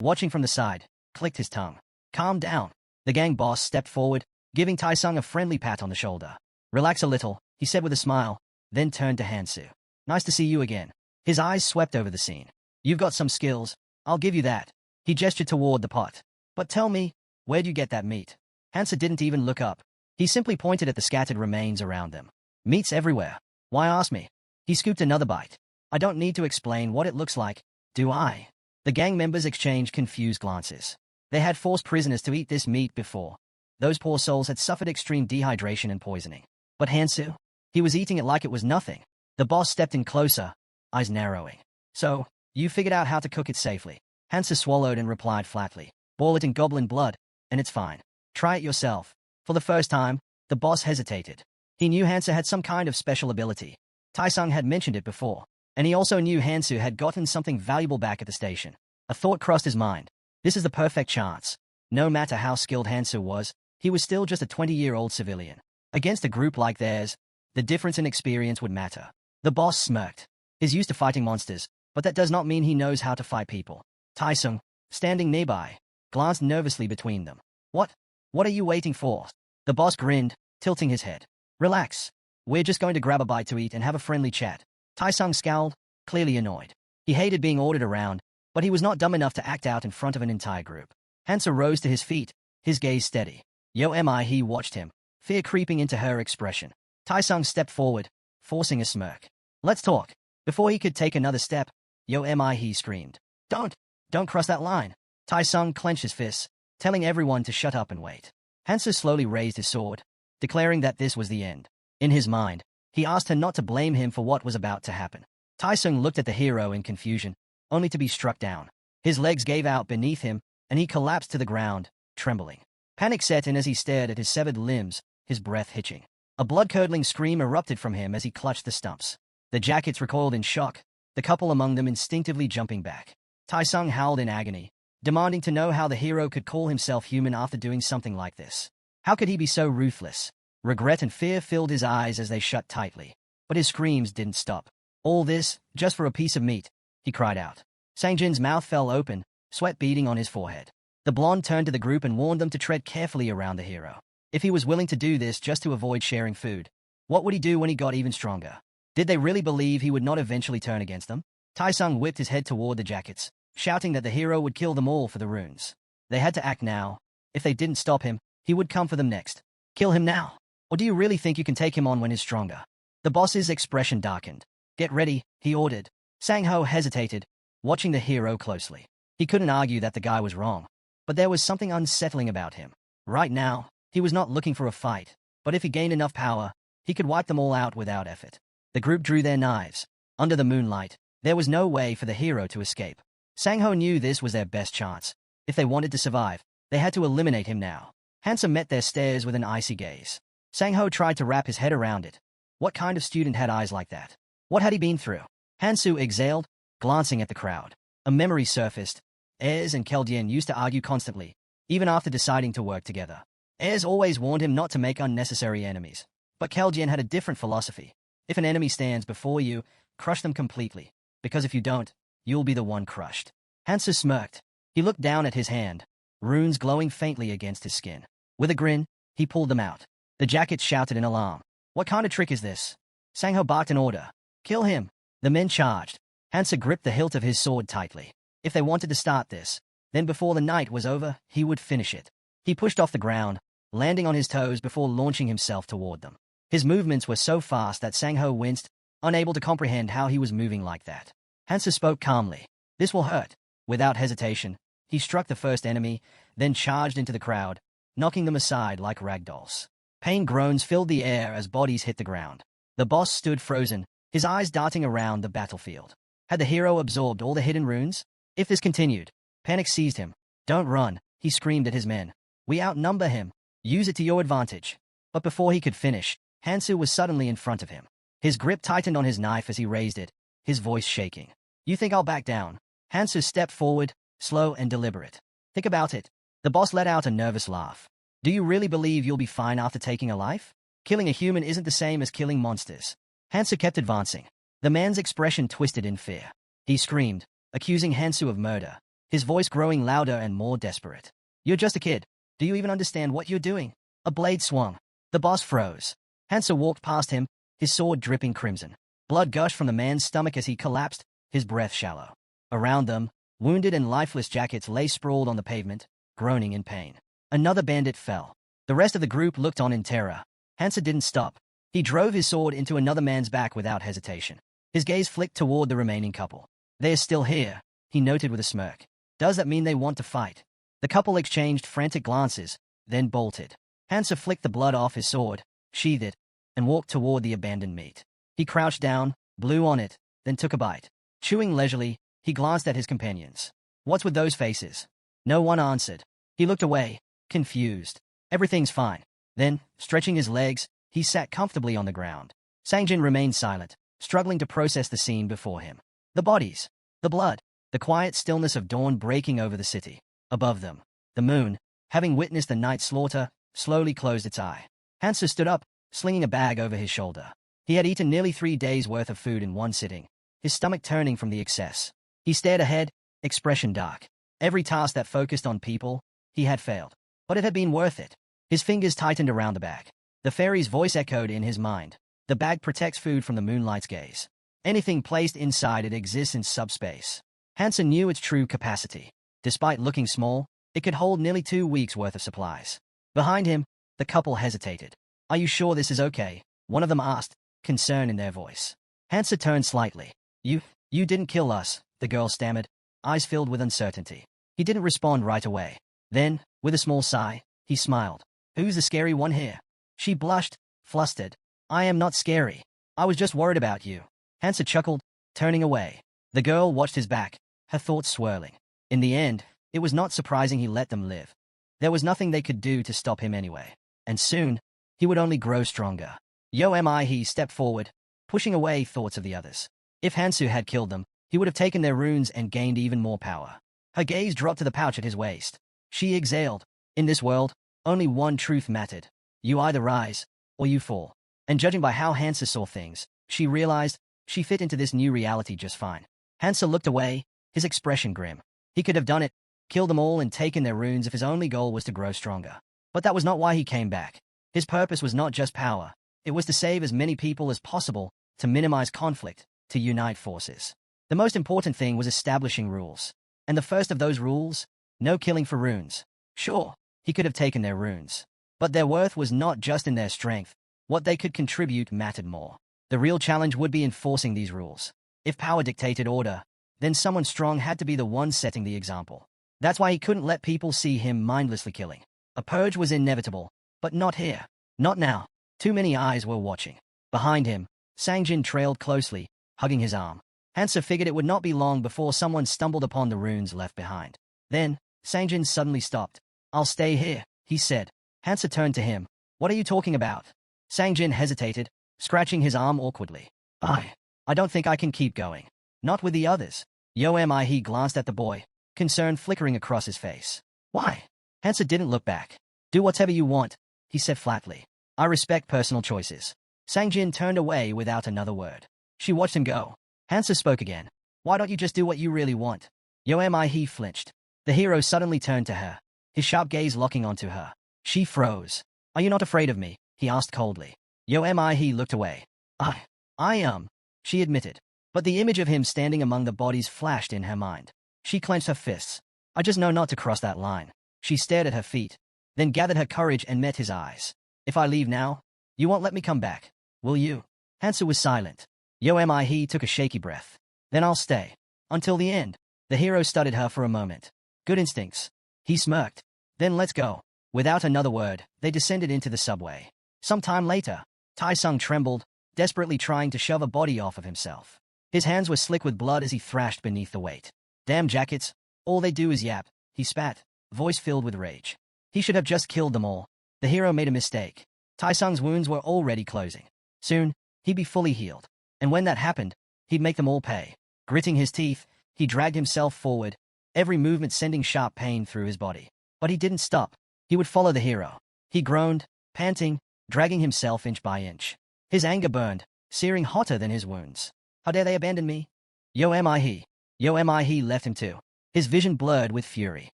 Watching from the side, clicked his tongue. "Calm down." The gang boss stepped forward, giving Tai-sung a friendly pat on the shoulder. "Relax a little," he said with a smile, then turned to Hansu. "Nice to see you again." His eyes swept over the scene. "You've got some skills, I'll give you that." He gestured toward the pot. "But tell me, where'd you get that meat?" Hansa didn't even look up. He simply pointed at the scattered remains around them. "Meat's everywhere. Why ask me?" He scooped another bite. "I don't need to explain what it looks like, do I?" The gang members exchanged confused glances. They had forced prisoners to eat this meat before. Those poor souls had suffered extreme dehydration and poisoning. But Hansu? He was eating it like it was nothing. The boss stepped in closer, eyes narrowing. "So, you figured out how to cook it safely." Hansu swallowed and replied flatly. "Boil it in goblin blood, and it's fine. Try it yourself." For the first time, the boss hesitated. He knew Hansu had some kind of special ability. Tai-sung had mentioned it before, and he also knew Hansu had gotten something valuable back at the station. A thought crossed his mind. This is the perfect chance. No matter how skilled Hansu was, he was still just a 20-year-old civilian. Against a group like theirs, the difference in experience would matter. The boss smirked. He's used to fighting monsters, but that does not mean he knows how to fight people. Tai-sung, standing nearby, glanced nervously between them. What are you waiting for?" The boss grinned, tilting his head. "Relax. We're just going to grab a bite to eat and have a friendly chat." Tai-sung scowled, clearly annoyed. He hated being ordered around, but he was not dumb enough to act out in front of an entire group. Hansa rose to his feet, his gaze steady. He watched him, fear creeping into her expression. Tai-sung stepped forward, forcing a smirk. "Let's talk." Before he could take another step, he screamed. Don't cross that line." Tai-sung clenched his fists, telling everyone to shut up and wait. Hansa slowly raised his sword, declaring that this was the end. In his mind, he asked her not to blame him for what was about to happen. Tai-sung looked at the hero in confusion, only to be struck down. His legs gave out beneath him, and he collapsed to the ground, trembling. Panic set in as he stared at his severed limbs, his breath hitching. A blood-curdling scream erupted from him as he clutched the stumps. The jackets recoiled in shock, the couple among them instinctively jumping back. Tai-sung howled in agony, demanding to know how the hero could call himself human after doing something like this. How could he be so ruthless? Regret and fear filled his eyes as they shut tightly. But his screams didn't stop. "All this, just for a piece of meat," he cried out. Sangjin's mouth fell open, sweat beading on his forehead. The blonde turned to the group and warned them to tread carefully around the hero. If he was willing to do this just to avoid sharing food, what would he do when he got even stronger? Did they really believe he would not eventually turn against them? Tai-sung whipped his head toward the jackets, shouting that the hero would kill them all for the runes. They had to act now. If they didn't stop him, he would come for them next. Kill him now. Or do you really think you can take him on when he's stronger? The boss's expression darkened. "Get ready," he ordered. Sang-ho hesitated, watching the hero closely. He couldn't argue that the guy was wrong, but there was something unsettling about him. Right now, he was not looking for a fight, but if he gained enough power, he could wipe them all out without effort. The group drew their knives. Under the moonlight, there was no way for the hero to escape. Sang-ho knew this was their best chance. If they wanted to survive, they had to eliminate him now. Hansa met their stares with an icy gaze. Sang-ho tried to wrap his head around it. What kind of student had eyes like that? What had he been through? Hansu exhaled, glancing at the crowd. A memory surfaced. Ayres and Keldian used to argue constantly, even after deciding to work together. Ayres always warned him not to make unnecessary enemies. But Keldian had a different philosophy. If an enemy stands before you, crush them completely. Because if you don't, you'll be the one crushed. Hansu smirked. He looked down at his hand, runes glowing faintly against his skin. With a grin, he pulled them out. The jackets shouted in alarm. "What kind of trick is this?" Sang-ho barked an order. "Kill him." The men charged. Hansa gripped the hilt of his sword tightly. If they wanted to start this, then before the night was over, he would finish it. He pushed off the ground, landing on his toes before launching himself toward them. His movements were so fast that Sang-ho winced, unable to comprehend how he was moving like that. Hansa spoke calmly. "This will hurt." Without hesitation, he struck the first enemy, then charged into the crowd, knocking them aside like ragdolls. Pain groans filled the air as bodies hit the ground. The boss stood frozen, his eyes darting around the battlefield. Had the hero absorbed all the hidden runes? If this continued, panic seized him. Don't run, he screamed at his men. We outnumber him. Use it to your advantage. But before he could finish, Hansu was suddenly in front of him. His grip tightened on his knife as he raised it, his voice shaking. You think I'll back down? Hansu stepped forward, slow and deliberate. Think about it. The boss let out a nervous laugh. Do you really believe you'll be fine after taking a life? Killing a human isn't the same as killing monsters. Hansu kept advancing. The man's expression twisted in fear. He screamed, accusing Hansu of murder, his voice growing louder and more desperate. You're just a kid. Do you even understand what you're doing? A blade swung. The boss froze. Hansu walked past him, his sword dripping crimson. Blood gushed from the man's stomach as he collapsed, his breath shallow. Around them, wounded and lifeless jackets lay sprawled on the pavement, groaning in pain. Another bandit fell. The rest of the group looked on in terror. Hansu didn't stop. He drove his sword into another man's back without hesitation. His gaze flicked toward the remaining couple. They're still here, he noted with a smirk. Does that mean they want to fight? The couple exchanged frantic glances, then bolted. Hansu flicked the blood off his sword, sheathed it, and walked toward the abandoned meat. He crouched down, blew on it, then took a bite. Chewing leisurely, he glanced at his companions. What's with those faces? No one answered. He looked away, confused. Everything's fine. Then, stretching his legs, he sat comfortably on the ground. Sangjin remained silent, struggling to process the scene before him. The bodies, the blood, the quiet stillness of dawn breaking over the city. Above them, the moon, having witnessed the night's slaughter, slowly closed its eye. Hansu stood up, slinging a bag over his shoulder. He had eaten nearly 3 days' worth of food in one sitting, his stomach turning from the excess. He stared ahead, expression dark. Every task that focused on people, he had failed. But it had been worth it. His fingers tightened around the bag. The fairy's voice echoed in his mind. The bag protects food from the moonlight's gaze. Anything placed inside it exists in subspace. Hansu knew its true capacity. Despite looking small, it could hold nearly 2 weeks' worth of supplies. Behind him, the couple hesitated. Are you sure this is okay? One of them asked, concern in their voice. Hansu turned slightly. You didn't kill us, the girl stammered, eyes filled with uncertainty. He didn't respond right away. Then, with a small sigh, he smiled. Who's the scary one here? She blushed, flustered. I am not scary. I was just worried about you. Hansu chuckled, turning away. The girl watched his back, her thoughts swirling. In the end, it was not surprising he let them live. There was nothing they could do to stop him anyway. And soon, he would only grow stronger. He stepped forward, pushing away thoughts of the others. If Hansu had killed them, he would have taken their runes and gained even more power. Her gaze dropped to the pouch at his waist. She exhaled. In this world, only one truth mattered. You either rise, or you fall. And judging by how Hansu saw things, she realized she fit into this new reality just fine. Hansu looked away, his expression grim. He could have done it, killed them all and taken their runes if his only goal was to grow stronger. But that was not why he came back. His purpose was not just power. It was to save as many people as possible, to minimize conflict, to unite forces. The most important thing was establishing rules. And the first of those rules? No killing for runes. Sure, he could have taken their runes. But their worth was not just in their strength. What they could contribute mattered more. The real challenge would be enforcing these rules. If power dictated order, then someone strong had to be the one setting the example. That's why he couldn't let people see him mindlessly killing. A purge was inevitable, but not here. Not now. Too many eyes were watching. Behind him, Sangjin trailed closely, hugging his arm. Hansu figured it would not be long before someone stumbled upon the runes left behind. Then, Sangjin suddenly stopped. I'll stay here, he said. Hansu turned to him. What are you talking about? Sangjin hesitated, scratching his arm awkwardly. I don't think I can keep going. Not with the others. He glanced at the boy, concern flickering across his face. Why? Hansu didn't look back. Do whatever you want, he said flatly. I respect personal choices. Sangjin turned away without another word. She watched him go. Hansu spoke again. Why don't you just do what you really want? He flinched. The hero suddenly turned to her, his sharp gaze locking onto her. She froze. Are you not afraid of me? He asked coldly. He looked away. I am, she admitted. But the image of him standing among the bodies flashed in her mind. She clenched her fists. I just know not to cross that line. She stared at her feet, then gathered her courage and met his eyes. If I leave now, you won't let me come back, will you? Hansu was silent. He took a shaky breath. Then I'll stay. Until the end. The hero studied her for a moment. Good instincts. He smirked. Then let's go. Without another word, they descended into the subway. Some time later, Tai Sung trembled, desperately trying to shove a body off of himself. His hands were slick with blood as he thrashed beneath the weight. Damn jackets, all they do is yap, he spat, voice filled with rage. He should have just killed them all. The hero made a mistake. Taisung's wounds were already closing. Soon, he'd be fully healed. And when that happened, he'd make them all pay. Gritting his teeth, he dragged himself forward, every movement sending sharp pain through his body. But he didn't stop. He would follow the hero. He groaned, panting, dragging himself inch by inch. His anger burned, searing hotter than his wounds. How dare they abandon me? Yo am I he. Yo am I he left him too. His vision blurred with fury.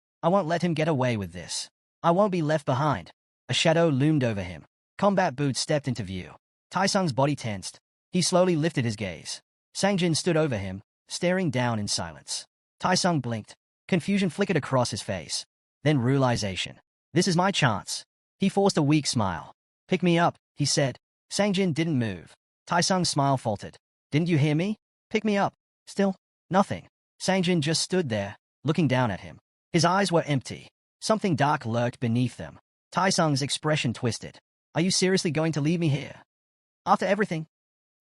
I won't let him get away with this. I won't be left behind. A shadow loomed over him. Combat boots stepped into view. Taisung's body tensed. He slowly lifted his gaze. Sangjin stood over him, staring down in silence. Taisung blinked. Confusion flickered across his face. Then realization. This is my chance. He forced a weak smile. Pick me up, he said. Sangjin didn't move. Taisung's smile faltered. Didn't you hear me? Pick me up. Still, nothing. Sangjin just stood there, looking down at him. His eyes were empty. Something dark lurked beneath them. Taisung's expression twisted. Are you seriously going to leave me here? After everything?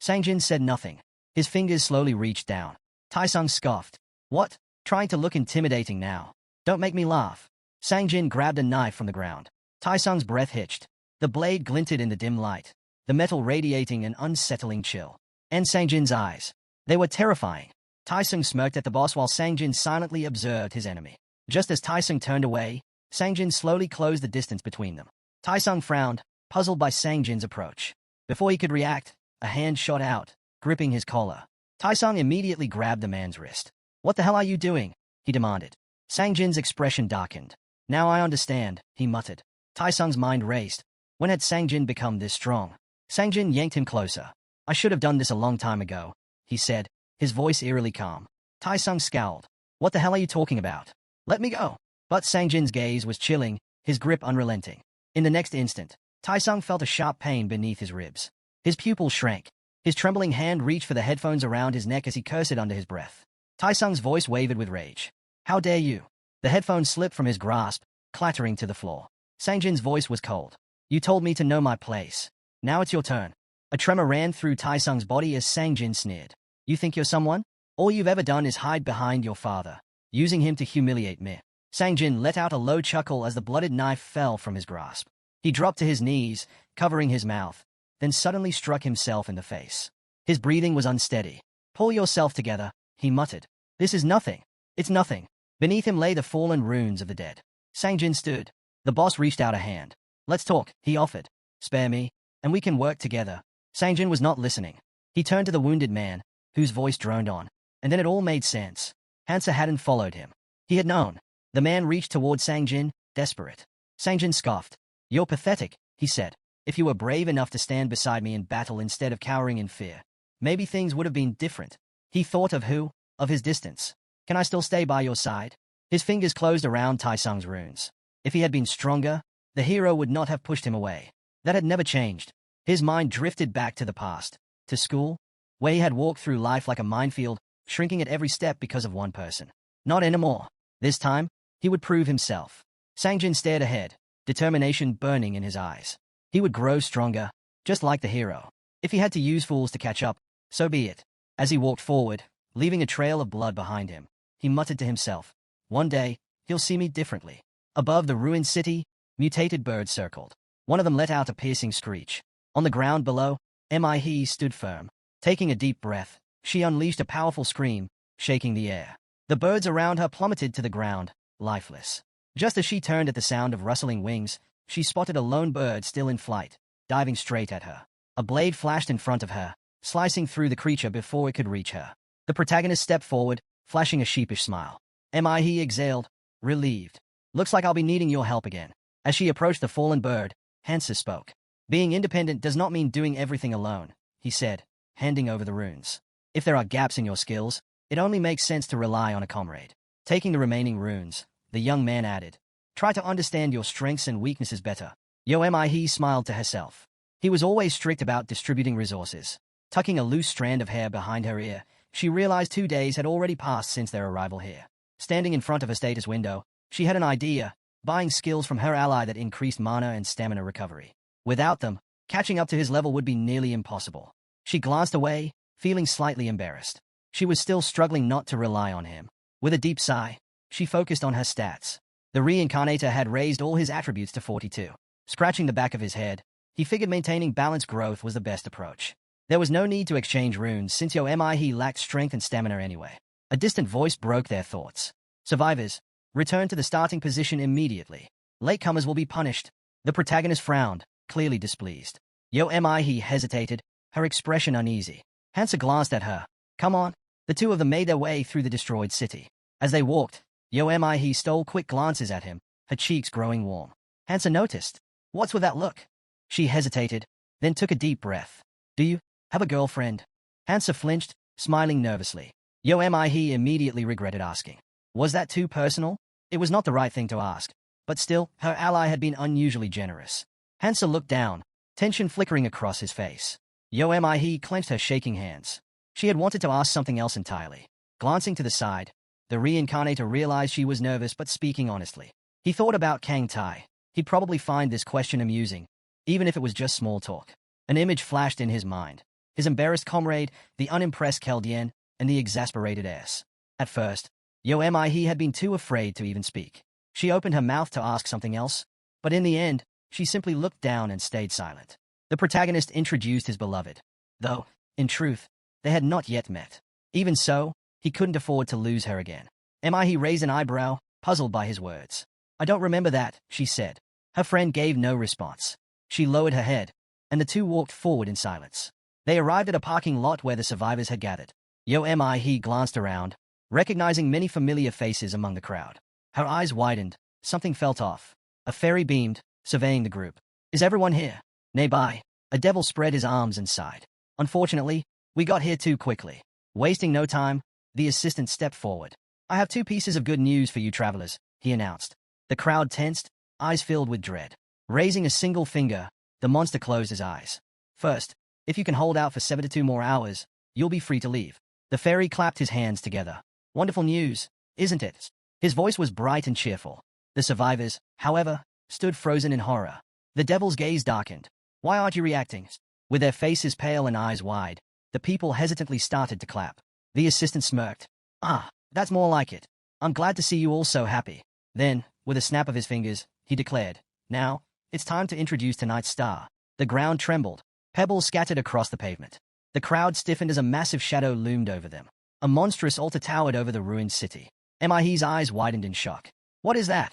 Sangjin said nothing. His fingers slowly reached down. Taisung scoffed. What? Trying to look intimidating now. Don't make me laugh. Sangjin grabbed a knife from the ground. Taisung's breath hitched. The blade glinted in the dim light, the metal radiating an unsettling chill. And Sangjin's eyes. They were terrifying. Taisung smirked at the boss while Sangjin silently observed his enemy. Just as Taisung turned away, Sangjin slowly closed the distance between them. Taisung frowned, puzzled by Sangjin's approach. Before he could react, a hand shot out, gripping his collar. Taisung immediately grabbed the man's wrist. What the hell are you doing? He demanded. Sangjin's expression darkened. Now I understand, he muttered. Taisung's mind raced. When had Sangjin become this strong? Sangjin yanked him closer. I should have done this a long time ago, he said, his voice eerily calm. Taisung scowled. What the hell are you talking about? Let me go. But Sangjin's gaze was chilling, his grip unrelenting. In the next instant, Taisung felt a sharp pain beneath his ribs. His pupils shrank. His trembling hand reached for the headphones around his neck as he cursed under his breath. Taisung's voice wavered with rage. How dare you? The headphones slipped from his grasp, clattering to the floor. Sangjin's voice was cold. You told me to know my place. Now it's your turn. A tremor ran through Taisung's body as Sangjin sneered. You think you're someone? All you've ever done is hide behind your father, using him to humiliate me. Sangjin let out a low chuckle as the blooded knife fell from his grasp. He dropped to his knees, covering his mouth, then suddenly struck himself in the face. His breathing was unsteady. Pull yourself together, he muttered. This is nothing. It's nothing. Beneath him lay the fallen runes of the dead. Sangjin stood. The boss reached out a hand. Let's talk, he offered. Spare me, and we can work together. Sangjin was not listening. He turned to the wounded man, whose voice droned on. And then it all made sense. Hansa hadn't followed him. He had known. The man reached toward Sangjin, desperate. Sangjin scoffed. You're pathetic, he said. If you were brave enough to stand beside me in battle instead of cowering in fear, maybe things would have been different. He thought of who? Of his distance. Can I still stay by your side? His fingers closed around Taisung's runes. If he had been stronger, the hero would not have pushed him away. That had never changed. His mind drifted back to the past, to school, where he had walked through life like a minefield, shrinking at every step because of one person. Not anymore. This time, he would prove himself. Sangjin stared ahead, determination burning in his eyes. He would grow stronger, just like the hero. If he had to use fools to catch up, so be it. As he walked forward, leaving a trail of blood behind him, he muttered to himself, one day, he'll see me differently. Above the ruined city, mutated birds circled. One of them let out a piercing screech. On the ground below, He stood firm. Taking a deep breath, she unleashed a powerful scream, shaking the air. The birds around her plummeted to the ground, lifeless. Just as she turned at the sound of rustling wings, she spotted a lone bird still in flight, diving straight at her. A blade flashed in front of her, slicing through the creature before it could reach her. The protagonist stepped forward, flashing a sheepish smile. He exhaled, relieved. Looks like I'll be needing your help again. As she approached the fallen bird, Hansa spoke. Being independent does not mean doing everything alone, he said, handing over the runes. If there are gaps in your skills, it only makes sense to rely on a comrade. Taking the remaining runes, the young man added, try to understand your strengths and weaknesses better. He smiled to herself. He was always strict about distributing resources. Tucking a loose strand of hair behind her ear, she realized 2 days had already passed since their arrival here. Standing in front of her status window, she had an idea, buying skills from her ally that increased mana and stamina recovery. Without them, catching up to his level would be nearly impossible. She glanced away, feeling slightly embarrassed. She was still struggling not to rely on him. With a deep sigh, she focused on her stats. The reincarnator had raised all his attributes to 42. Scratching the back of his head, he figured maintaining balanced growth was the best approach. There was no need to exchange runes since he lacked strength and stamina anyway. A distant voice broke their thoughts. Survivors, return to the starting position immediately. Latecomers will be punished. The protagonist frowned, clearly displeased. He hesitated, her expression uneasy. Hansa glanced at her. Come on. The two of them made their way through the destroyed city. As they walked, he stole quick glances at him, her cheeks growing warm. Hansa noticed. What's with that look? She hesitated, then took a deep breath. Do you have a girlfriend? Hansa flinched, smiling nervously. He immediately regretted asking. Was that too personal? It was not the right thing to ask, but still, her ally had been unusually generous. Hansa looked down, tension flickering across his face. He clenched her shaking hands. She had wanted to ask something else entirely. Glancing to the side, the reincarnator realized she was nervous but speaking honestly. He thought about Kang Tai. He'd probably find this question amusing, even if it was just small talk. An image flashed in his mind. His embarrassed comrade, the unimpressed Keldian, and the exasperated S. At first, he had been too afraid to even speak. She opened her mouth to ask something else, but in the end, she simply looked down and stayed silent. The protagonist introduced his beloved. Though, in truth, they had not yet met. Even so, he couldn't afford to lose her again. He raised an eyebrow, puzzled by his words. I don't remember that, she said. Her friend gave no response. She lowered her head, and the two walked forward in silence. They arrived at a parking lot where the survivors had gathered. He glanced around, recognizing many familiar faces among the crowd. Her eyes widened, something felt off. A fairy beamed, surveying the group. Is everyone here? Nearby, a devil spread his arms and sighed. Unfortunately, we got here too quickly. Wasting no time, the assistant stepped forward. I have two pieces of good news for you travelers, he announced. The crowd tensed, eyes filled with dread. Raising a single finger, the monster closed his eyes. First, if you can hold out for 72 more hours, you'll be free to leave. The fairy clapped his hands together. Wonderful news, isn't it? His voice was bright and cheerful. The survivors, however, stood frozen in horror. The devil's gaze darkened. Why aren't you reacting? With their faces pale and eyes wide, the people hesitantly started to clap. The assistant smirked. Ah, that's more like it. I'm glad to see you all so happy. Then, with a snap of his fingers, he declared, Now, it's time to introduce tonight's star. The ground trembled. Pebbles scattered across the pavement. The crowd stiffened as a massive shadow loomed over them. A monstrous altar towered over the ruined city. He's eyes widened in shock. What is that?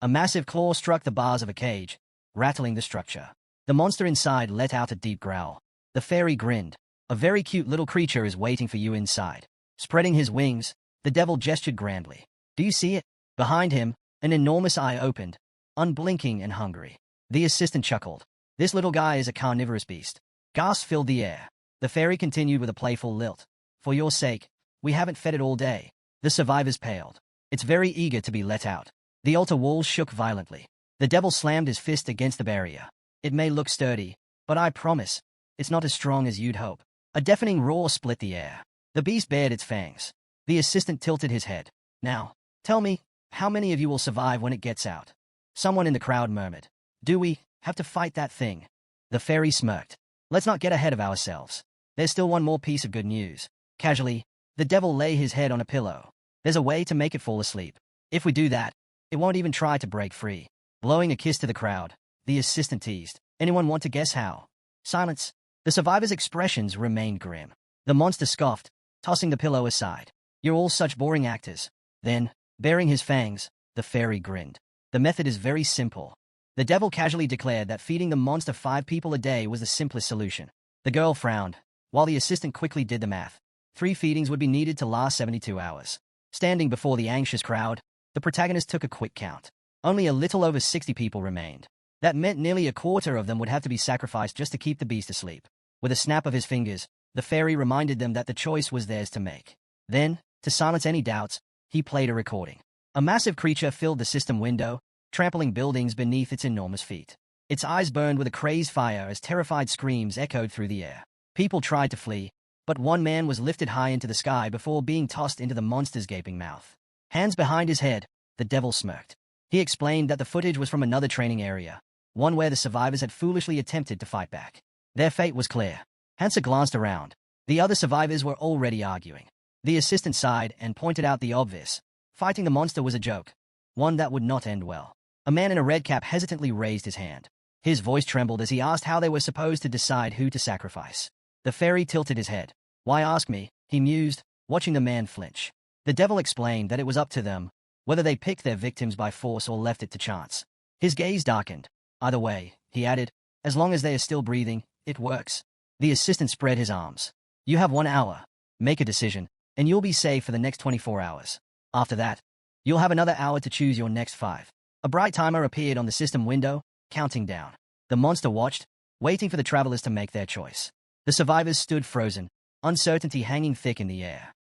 A massive claw struck the bars of a cage, rattling the structure. The monster inside let out a deep growl. The fairy grinned. A very cute little creature is waiting for you inside. Spreading his wings, the devil gestured grandly. Do you see it? Behind him, an enormous eye opened, unblinking and hungry. The assistant chuckled. This little guy is a carnivorous beast. Gasps filled the air. The fairy continued with a playful lilt. For your sake, we haven't fed it all day. The survivors paled. It's very eager to be let out. The altar walls shook violently. The devil slammed his fist against the barrier. It may look sturdy, but I promise, it's not as strong as you'd hope. A deafening roar split the air. The beast bared its fangs. The assistant tilted his head. Now, tell me, how many of you will survive when it gets out? Someone in the crowd murmured. Do we have to fight that thing? The fairy smirked. Let's not get ahead of ourselves. There's still one more piece of good news. Casually, the devil lay his head on a pillow. There's a way to make it fall asleep. If we do that, it won't even try to break free. Blowing a kiss to the crowd, the assistant teased. Anyone want to guess how? Silence. The survivors' expressions remained grim. The monster scoffed, tossing the pillow aside. You're all such boring actors. Then, baring his fangs, the fairy grinned. The method is very simple. The devil casually declared that feeding the monster 5 people a day was the simplest solution. The girl frowned, while the assistant quickly did the math. 3 feedings would be needed to last 72 hours. Standing before the anxious crowd, the protagonist took a quick count. Only a little over 60 people remained. That meant nearly a quarter of them would have to be sacrificed just to keep the beast asleep. With a snap of his fingers, the fairy reminded them that the choice was theirs to make. Then, to silence any doubts, he played a recording. A massive creature filled the system window, trampling buildings beneath its enormous feet. Its eyes burned with a crazed fire as terrified screams echoed through the air. People tried to flee, but one man was lifted high into the sky before being tossed into the monster's gaping mouth. Hands behind his head, the devil smirked. He explained that the footage was from another training area, one where the survivors had foolishly attempted to fight back. Their fate was clear. Hansa glanced around. The other survivors were already arguing. The assistant sighed and pointed out the obvious. Fighting the monster was a joke. One that would not end well. A man in a red cap hesitantly raised his hand. His voice trembled as he asked how they were supposed to decide who to sacrifice. The fairy tilted his head. Why ask me? He mused, watching the man flinch. The devil explained that it was up to them, whether they picked their victims by force or left it to chance. His gaze darkened. Either way, he added, as long as they are still breathing, it works. The assistant spread his arms. You have 1 hour. Make a decision, and you'll be safe for the next 24 hours. After that, you'll have another hour to choose your next 5. A bright timer appeared on the system window, counting down. The monster watched, waiting for the travelers to make their choice. The survivors stood frozen, uncertainty hanging thick in the air.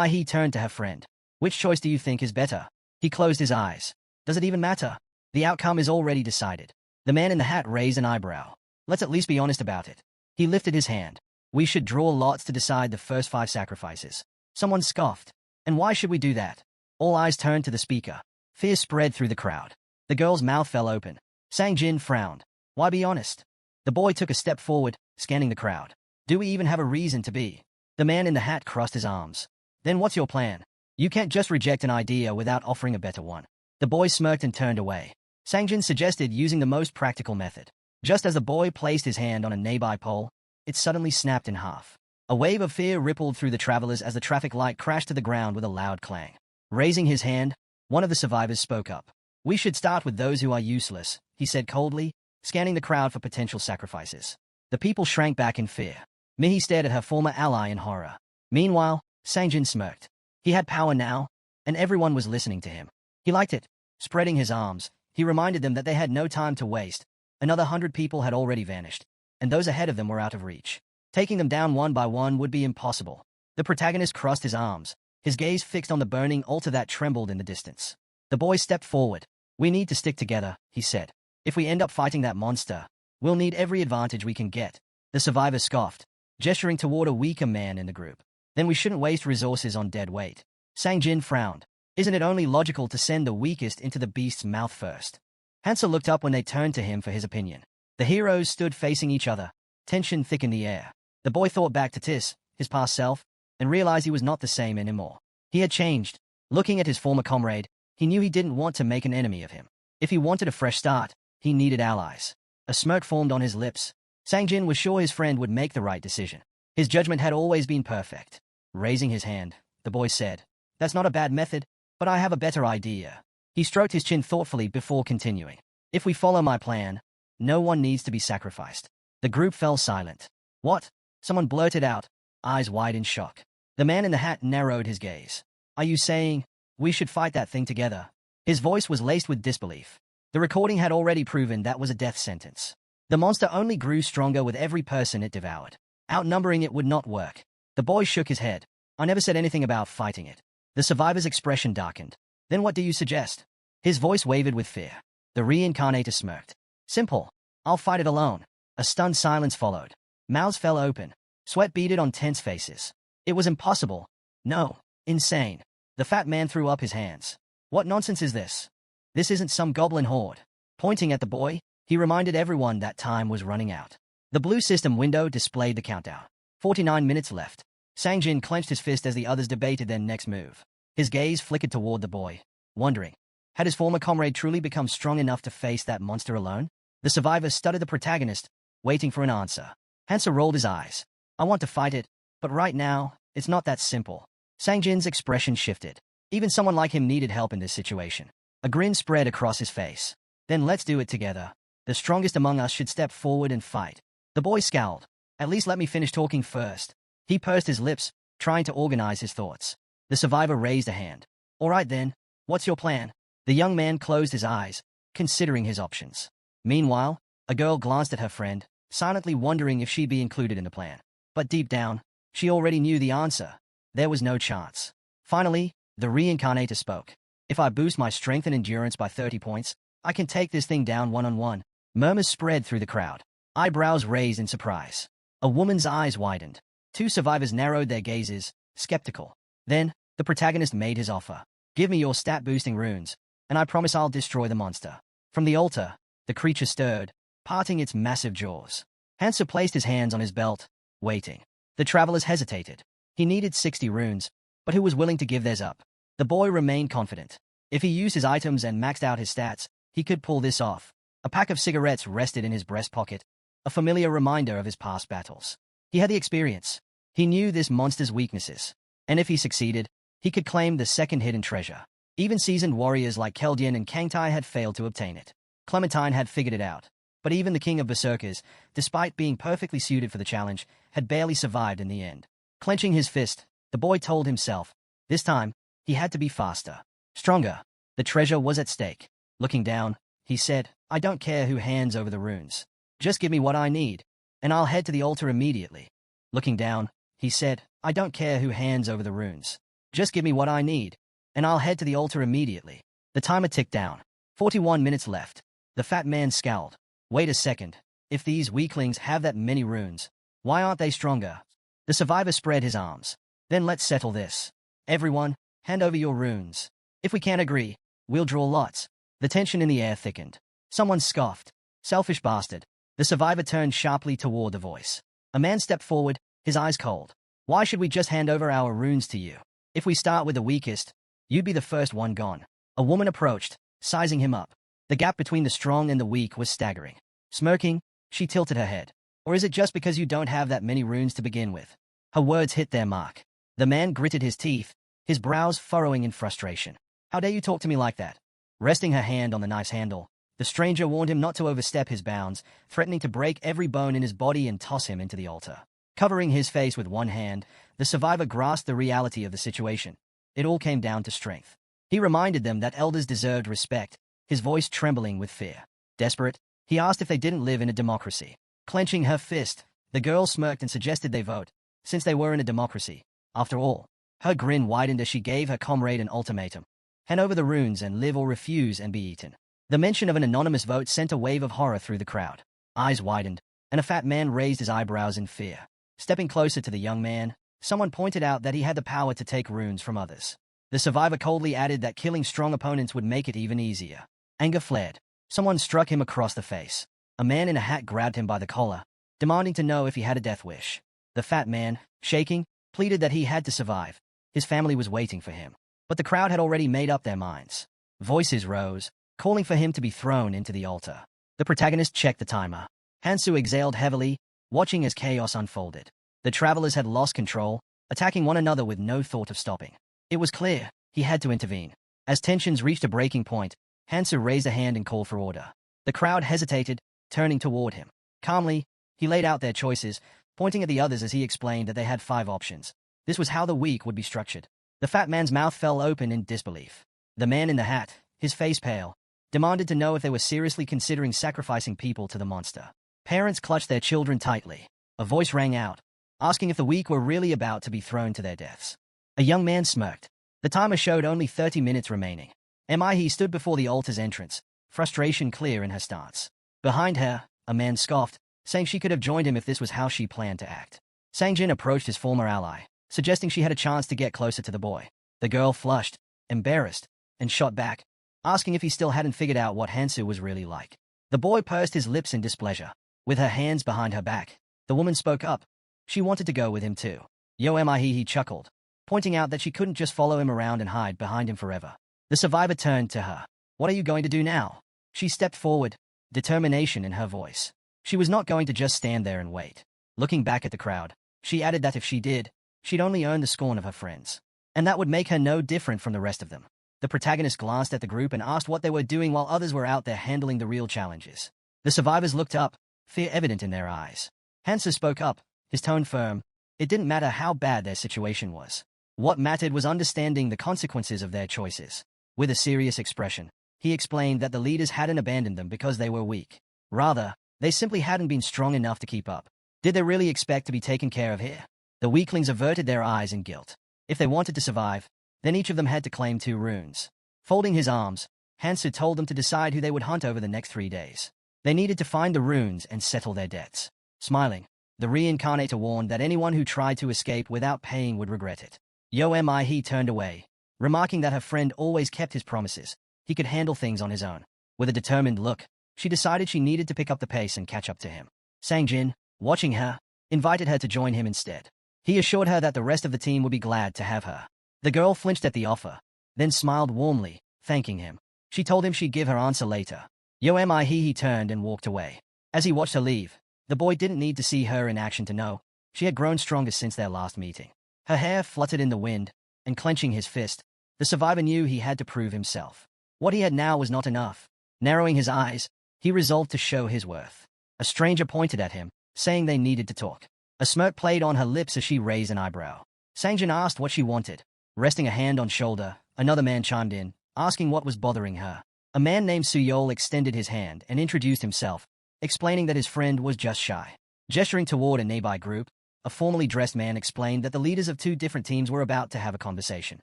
He turned to her friend. Which choice do you think is better? He closed his eyes. Does it even matter? The outcome is already decided. The man in the hat raised an eyebrow. Let's at least be honest about it. He lifted his hand. We should draw lots to decide the first 5 sacrifices. Someone scoffed. And why should we do that? All eyes turned to the speaker. Fear spread through the crowd. The girl's mouth fell open. Sang-jin frowned. Why be honest? The boy took a step forward, scanning the crowd. Do we even have a reason to be? The man in the hat crossed his arms. Then what's your plan? You can't just reject an idea without offering a better one. The boy smirked and turned away. Sang-jin suggested using the most practical method. Just as the boy placed his hand on a nearby pole, it suddenly snapped in half. A wave of fear rippled through the travelers as the traffic light crashed to the ground with a loud clang. Raising his hand, one of the survivors spoke up. We should start with those who are useless, he said coldly, scanning the crowd for potential sacrifices. The people shrank back in fear. Mihi stared at her former ally in horror. Meanwhile, Sang-jin smirked. He had power now, and everyone was listening to him. He liked it. Spreading his arms, he reminded them that they had no time to waste. Another 100 people had already vanished, and those ahead of them were out of reach. Taking them down one by one would be impossible. The protagonist crossed his arms, his gaze fixed on the burning altar that trembled in the distance. The boy stepped forward. We need to stick together, he said. If we end up fighting that monster, we'll need every advantage we can get. The survivor scoffed, gesturing toward a weaker man in the group. Then we shouldn't waste resources on dead weight. Sang-jin frowned. Isn't it only logical to send the weakest into the beast's mouth first? Hansa looked up when they turned to him for his opinion. The heroes stood facing each other, tension thick in the air. The boy thought back to Tis, his past self, and realized he was not the same anymore. He had changed. Looking at his former comrade, he knew he didn't want to make an enemy of him. If he wanted a fresh start, he needed allies. A smirk formed on his lips. Sang-jin was sure his friend would make the right decision. His judgment had always been perfect. Raising his hand, the boy said, That's not a bad method, but I have a better idea. He stroked his chin thoughtfully before continuing. If we follow my plan, no one needs to be sacrificed. The group fell silent. What? Someone blurted out, eyes wide in shock. The man in the hat narrowed his gaze. Are you saying, we should fight that thing together? His voice was laced with disbelief. The recording had already proven that was a death sentence. The monster only grew stronger with every person it devoured. Outnumbering it would not work. The boy shook his head. I never said anything about fighting it. The survivor's expression darkened. Then what do you suggest? His voice wavered with fear. The reincarnator smirked. Simple. I'll fight it alone. A stunned silence followed. Mouths fell open. Sweat beaded on tense faces. It was impossible. No. Insane. The fat man threw up his hands. What nonsense is this? This isn't some goblin horde. Pointing at the boy, he reminded everyone that time was running out. The blue system window displayed the countdown. 49 minutes left. Sang-jin clenched his fist as the others debated their next move. His gaze flickered toward the boy, wondering, had his former comrade truly become strong enough to face that monster alone? The survivor studied the protagonist, waiting for an answer. Hansa rolled his eyes. I want to fight it, but right now, it's not that simple. Sang-jin's expression shifted. Even someone like him needed help in this situation. A grin spread across his face. Then let's do it together. The strongest among us should step forward and fight. The boy scowled. At least let me finish talking first. He pursed his lips, trying to organize his thoughts. The survivor raised a hand. All right then, what's your plan? The young man closed his eyes, considering his options. Meanwhile, a girl glanced at her friend, silently wondering if she'd be included in the plan. But deep down, she already knew the answer. There was no chance. Finally, the reincarnator spoke. If I boost my strength and endurance by 30 points, I can take this thing down one-on-one. Murmurs spread through the crowd. Eyebrows raised in surprise. A woman's eyes widened. Two survivors narrowed their gazes, skeptical. Then, the protagonist made his offer. Give me your stat-boosting runes, and I promise I'll destroy the monster. From the altar, the creature stirred, parting its massive jaws. Hansa placed his hands on his belt, waiting. The travelers hesitated. He needed 60 runes, but who was willing to give theirs up? The boy remained confident. If he used his items and maxed out his stats, he could pull this off. A pack of cigarettes rested in his breast pocket, a familiar reminder of his past battles. He had the experience. He knew this monster's weaknesses. And if he succeeded, he could claim the second hidden treasure. Even seasoned warriors like Keldian and Kangtai had failed to obtain it. Clementine had figured it out. But even the king of berserkers, despite being perfectly suited for the challenge, had barely survived in the end. Clenching his fist, the boy told himself, this time, he had to be faster, stronger. The treasure was at stake. Looking down, he said, I don't care who hands over the runes. Just give me what I need, and I'll head to the altar immediately. Looking down, he said, I don't care who hands over the runes. Just give me what I need, and I'll head to the altar immediately. The timer ticked down. 41 minutes left. The fat man scowled. Wait a second. If these weaklings have that many runes, why aren't they stronger? The survivor spread his arms. Then let's settle this. Everyone, hand over your runes. If we can't agree, we'll draw lots. The tension in the air thickened. Someone scoffed. Selfish bastard. The survivor turned sharply toward the voice. A man stepped forward, his eyes cold. Why should we just hand over our runes to you? If we start with the weakest, you'd be the first one gone. A woman approached, sizing him up. The gap between the strong and the weak was staggering. Smirking, she tilted her head. Or is it just because you don't have that many runes to begin with? Her words hit their mark. The man gritted his teeth, his brows furrowing in frustration. How dare you talk to me like that? Resting her hand on the knife's handle, the stranger warned him not to overstep his bounds, threatening to break every bone in his body and toss him into the altar. Covering his face with one hand, the survivor grasped the reality of the situation. It all came down to strength. He reminded them that elders deserved respect, his voice trembling with fear. Desperate, he asked if they didn't live in a democracy. Clenching her fist, the girl smirked and suggested they vote, since they were in a democracy. After all, her grin widened as she gave her comrade an ultimatum. Hand over the runes and live or refuse and be eaten. The mention of an anonymous vote sent a wave of horror through the crowd. Eyes widened, and a fat man raised his eyebrows in fear. Stepping closer to the young man, someone pointed out that he had the power to take runes from others. The survivor coldly added that killing strong opponents would make it even easier. Anger flared. Someone struck him across the face. A man in a hat grabbed him by the collar, demanding to know if he had a death wish. The fat man, shaking, pleaded that he had to survive. His family was waiting for him. But the crowd had already made up their minds. Voices rose, calling for him to be thrown into the altar. The protagonist checked the timer. Hansu exhaled heavily, watching as chaos unfolded. The travelers had lost control, attacking one another with no thought of stopping. It was clear, he had to intervene. As tensions reached a breaking point, Hansu raised a hand and called for order. The crowd hesitated, turning toward him. Calmly, he laid out their choices, pointing at the others as he explained that they had 5 options. This was how the week would be structured. The fat man's mouth fell open in disbelief. The man in the hat, his face pale, demanded to know if they were seriously considering sacrificing people to the monster. Parents clutched their children tightly. A voice rang out, asking if the weak were really about to be thrown to their deaths. A young man smirked. The timer showed only 30 minutes remaining. He stood before the altar's entrance, frustration clear in her stance. Behind her, a man scoffed, saying she could have joined him if this was how she planned to act. Sangjin approached his former ally, suggesting she had a chance to get closer to the boy. The girl flushed, embarrassed, and shot back, asking if he still hadn't figured out what Hansu was really like. The boy pursed his lips in displeasure. With her hands behind her back, the woman spoke up. She wanted to go with him too. He chuckled, pointing out that she couldn't just follow him around and hide behind him forever. The survivor turned to her. What are you going to do now? She stepped forward, determination in her voice. She was not going to just stand there and wait. Looking back at the crowd, she added that if she did, she'd only earn the scorn of her friends. And that would make her no different from the rest of them. The protagonist glanced at the group and asked what they were doing while others were out there handling the real challenges. The survivors looked up, fear evident in their eyes. Hansu spoke up, his tone firm. It didn't matter how bad their situation was. What mattered was understanding the consequences of their choices. With a serious expression, he explained that the leaders hadn't abandoned them because they were weak. Rather, they simply hadn't been strong enough to keep up. Did they really expect to be taken care of here? The weaklings averted their eyes in guilt. If they wanted to survive, then each of them had to claim 2 runes. Folding his arms, Hansu told them to decide who they would hunt over the next 3 days. They needed to find the runes and settle their debts. Smiling, the reincarnator warned that anyone who tried to escape without paying would regret it. He turned away, remarking that her friend always kept his promises. He could handle things on his own. With a determined look, she decided she needed to pick up the pace and catch up to him. Sangjin, watching her, invited her to join him instead. He assured her that the rest of the team would be glad to have her. The girl flinched at the offer, then smiled warmly, thanking him. She told him she'd give her answer later. Yo am I he turned and walked away. As he watched her leave, the boy didn't need to see her in action to know she had grown stronger since their last meeting. Her hair fluttered in the wind, and clenching his fist, the survivor knew he had to prove himself. What he had now was not enough. Narrowing his eyes, he resolved to show his worth. A stranger pointed at him, saying they needed to talk. A smirk played on her lips as she raised an eyebrow. Sangjin asked what she wanted. Resting a hand on shoulder, another man chimed in, asking what was bothering her. A man named Suyol extended his hand and introduced himself, explaining that his friend was just shy. Gesturing toward a nearby group, a formally dressed man explained that the leaders of two different teams were about to have a conversation.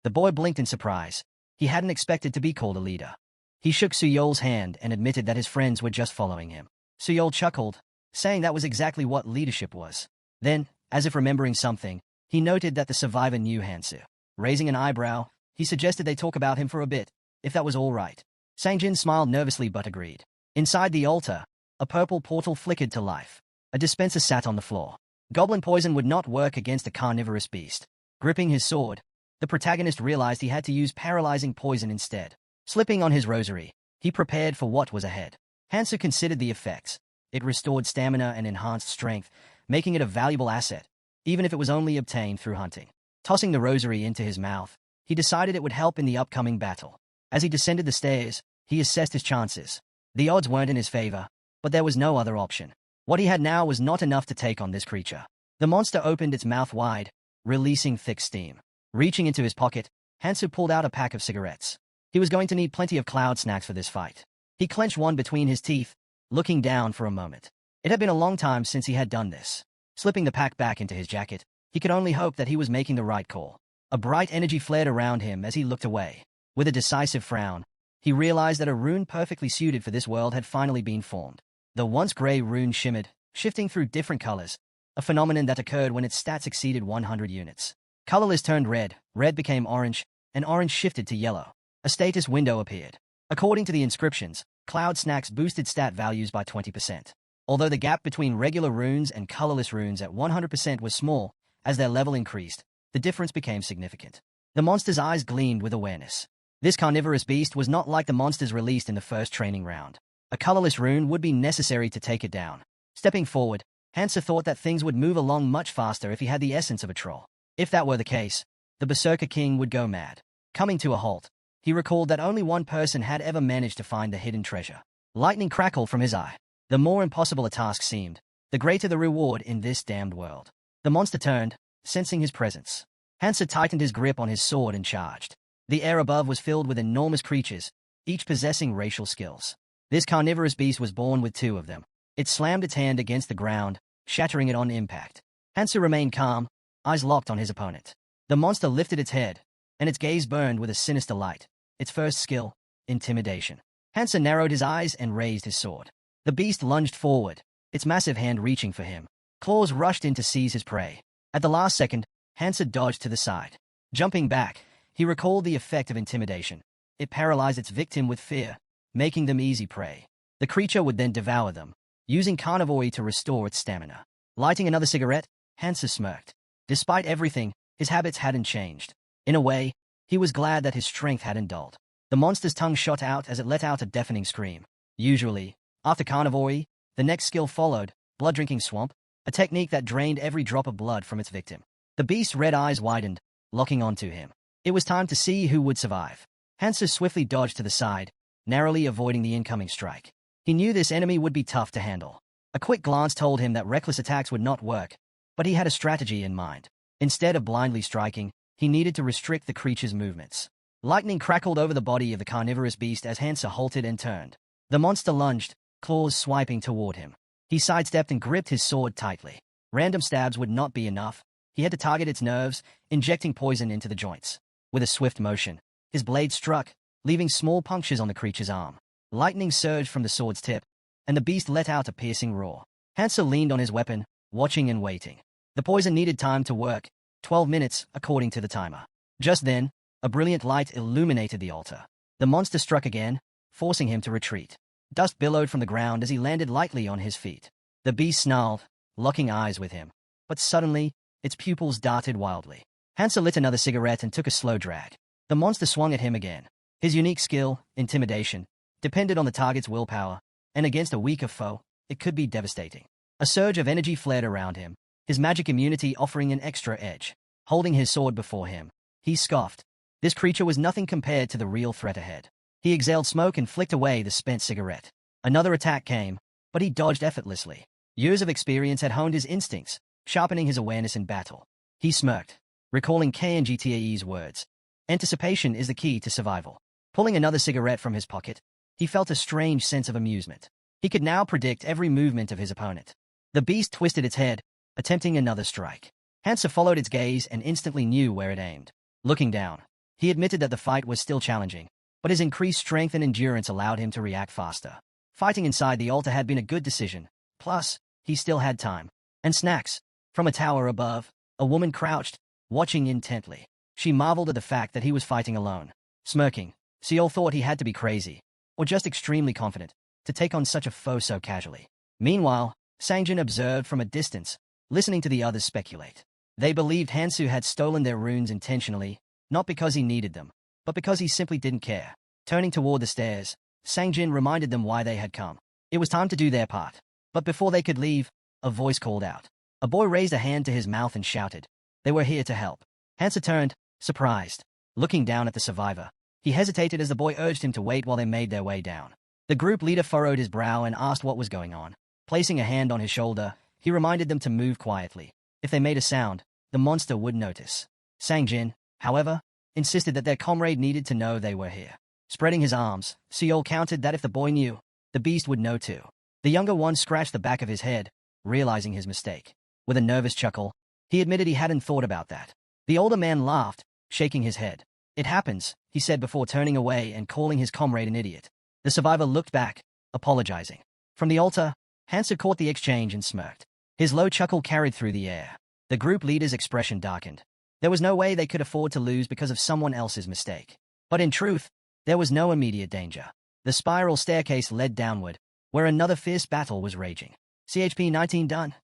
The boy blinked in surprise. He hadn't expected to be called a leader. He shook Suyol's hand and admitted that his friends were just following him. Suyol chuckled, saying that was exactly what leadership was. Then, as if remembering something, he noted that the survivor knew Hansu. Raising an eyebrow, he suggested they talk about him for a bit, if that was all right. Sangjin smiled nervously but agreed. Inside the altar, a purple portal flickered to life. A dispenser sat on the floor. Goblin poison would not work against a carnivorous beast. Gripping his sword, the protagonist realized he had to use paralyzing poison instead. Slipping on his rosary, he prepared for what was ahead. Hansu considered the effects. It restored stamina and enhanced strength, making it a valuable asset, even if it was only obtained through hunting. Tossing the rosary into his mouth, he decided it would help in the upcoming battle. As he descended the stairs, he assessed his chances. The odds weren't in his favor, but there was no other option. What he had now was not enough to take on this creature. The monster opened its mouth wide, releasing thick steam. Reaching into his pocket, Hansu pulled out a pack of cigarettes. He was going to need plenty of cloud snacks for this fight. He clenched one between his teeth, looking down for a moment. It had been a long time since he had done this. Slipping the pack back into his jacket, he could only hope that he was making the right call. A bright energy flared around him as he looked away. With a decisive frown, he realized that a rune perfectly suited for this world had finally been formed. The once gray rune shimmered, shifting through different colors, a phenomenon that occurred when its stats exceeded 100 units. Colorless turned red, red became orange, and orange shifted to yellow. A status window appeared. According to the inscriptions, cloud snacks boosted stat values by 20%. Although the gap between regular runes and colorless runes at 100% was small, as their level increased, the difference became significant. The monster's eyes gleamed with awareness. This carnivorous beast was not like the monsters released in the first training round. A colorless rune would be necessary to take it down. Stepping forward, Hansa thought that things would move along much faster if he had the essence of a troll. If that were the case, the Berserker King would go mad. Coming to a halt, he recalled that only one person had ever managed to find the hidden treasure. Lightning crackled from his eye. The more impossible a task seemed, the greater the reward in this damned world. The monster turned, sensing his presence. Hansa tightened his grip on his sword and charged. The air above was filled with enormous creatures, each possessing racial skills. This carnivorous beast was born with two of them. It slammed its hand against the ground, shattering it on impact. Hansa remained calm, eyes locked on his opponent. The monster lifted its head, and its gaze burned with a sinister light. Its first skill, intimidation. Hansa narrowed his eyes and raised his sword. The beast lunged forward, its massive hand reaching for him. Claws rushed in to seize his prey. At the last second, Hansa dodged to the side. Jumping back, he recalled the effect of intimidation. It paralyzed its victim with fear, making them easy prey. The creature would then devour them, using carnivory to restore its stamina. Lighting another cigarette, Hansa smirked. Despite everything, his habits hadn't changed. In a way, he was glad that his strength hadn't dulled. The monster's tongue shot out as it let out a deafening scream. Usually, after carnivory, the next skill followed, blood-drinking swamp, a technique that drained every drop of blood from its victim. The beast's red eyes widened, locking onto him. It was time to see who would survive. Hansa swiftly dodged to the side, narrowly avoiding the incoming strike. He knew this enemy would be tough to handle. A quick glance told him that reckless attacks would not work, but he had a strategy in mind. Instead of blindly striking, he needed to restrict the creature's movements. Lightning crackled over the body of the carnivorous beast as Hansa halted and turned. The monster lunged, claws swiping toward him. He sidestepped and gripped his sword tightly. Random stabs would not be enough. He had to target its nerves, injecting poison into the joints. With a swift motion, his blade struck, leaving small punctures on the creature's arm. Lightning surged from the sword's tip, and the beast let out a piercing roar. Hansa leaned on his weapon, watching and waiting. The poison needed time to work, 12 minutes, according to the timer. Just then, a brilliant light illuminated the altar. The monster struck again, forcing him to retreat. Dust billowed from the ground as he landed lightly on his feet. The beast snarled, locking eyes with him. But suddenly, its pupils darted wildly. Hansu lit another cigarette and took a slow drag. The monster swung at him again. His unique skill, intimidation, depended on the target's willpower, and against a weaker foe, it could be devastating. A surge of energy flared around him, his magic immunity offering an extra edge. Holding his sword before him, he scoffed. This creature was nothing compared to the real threat ahead. He exhaled smoke and flicked away the spent cigarette. Another attack came, but he dodged effortlessly. Years of experience had honed his instincts, sharpening his awareness in battle. He smirked, recalling KNGTAE's words. Anticipation is the key to survival. Pulling another cigarette from his pocket, he felt a strange sense of amusement. He could now predict every movement of his opponent. The beast twisted its head, attempting another strike. Hansa followed its gaze and instantly knew where it aimed. Looking down, he admitted that the fight was still challenging, but his increased strength and endurance allowed him to react faster. Fighting inside the altar had been a good decision. Plus, he still had time. And snacks. From a tower above, a woman crouched, watching intently. She marveled at the fact that he was fighting alone. Smirking, Seol thought he had to be crazy, or just extremely confident, to take on such a foe so casually. Meanwhile, Sangjin observed from a distance, listening to the others speculate. They believed Hansu had stolen their runes intentionally, not because he needed them, but because he simply didn't care. Turning toward the stairs, Sangjin reminded them why they had come. It was time to do their part. But before they could leave, a voice called out. A boy raised a hand to his mouth and shouted. They were here to help. Hansa turned, surprised. Looking down at the survivor, he hesitated as the boy urged him to wait while they made their way down. The group leader furrowed his brow and asked what was going on. Placing a hand on his shoulder, he reminded them to move quietly. If they made a sound, the monster would notice. Sangjin, however, insisted that their comrade needed to know they were here. Spreading his arms, Seol countered that if the boy knew, the beast would know too. The younger one scratched the back of his head, realizing his mistake. With a nervous chuckle, he admitted he hadn't thought about that. The older man laughed, shaking his head. It happens, he said before turning away and calling his comrade an idiot. The survivor looked back, apologizing. From the altar, Hansa caught the exchange and smirked. His low chuckle carried through the air. The group leader's expression darkened. There was no way they could afford to lose because of someone else's mistake. But in truth, there was no immediate danger. The spiral staircase led downward, where another fierce battle was raging. CHP 19 done.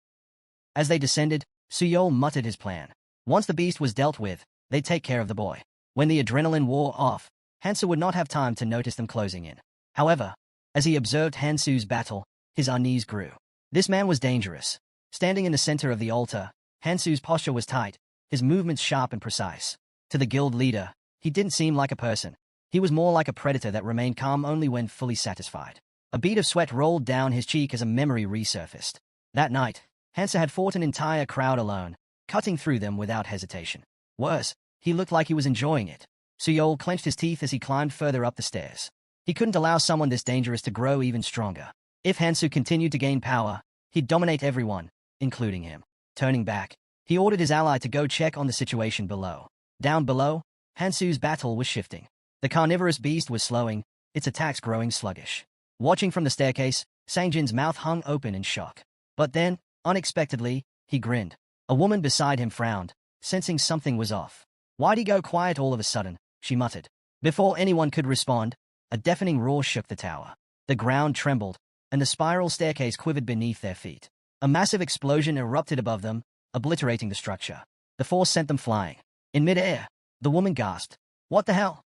As they descended, Suyol muttered his plan. Once the beast was dealt with, they'd take care of the boy. When the adrenaline wore off, Hansu would not have time to notice them closing in. However, as he observed Hansu's battle, his unease grew. This man was dangerous. Standing in the center of the altar, Hansu's posture was tight, his movements sharp and precise. To the guild leader, he didn't seem like a person. He was more like a predator that remained calm only when fully satisfied. A bead of sweat rolled down his cheek as a memory resurfaced. That night, Hansa had fought an entire crowd alone, cutting through them without hesitation. Worse, he looked like he was enjoying it. Suyol clenched his teeth as he climbed further up the stairs. He couldn't allow someone this dangerous to grow even stronger. If Hansu continued to gain power, he'd dominate everyone, including him. Turning back, he ordered his ally to go check on the situation below. Down below, Hansu's battle was shifting. The carnivorous beast was slowing, its attacks growing sluggish. Watching from the staircase, Sangjin's mouth hung open in shock. But then, unexpectedly, he grinned. A woman beside him frowned, sensing something was off. Why'd he go quiet all of a sudden? She muttered. Before anyone could respond, a deafening roar shook the tower. The ground trembled, and the spiral staircase quivered beneath their feet. A massive explosion erupted above them, obliterating the structure. The force sent them flying. In midair, the woman gasped. What the hell?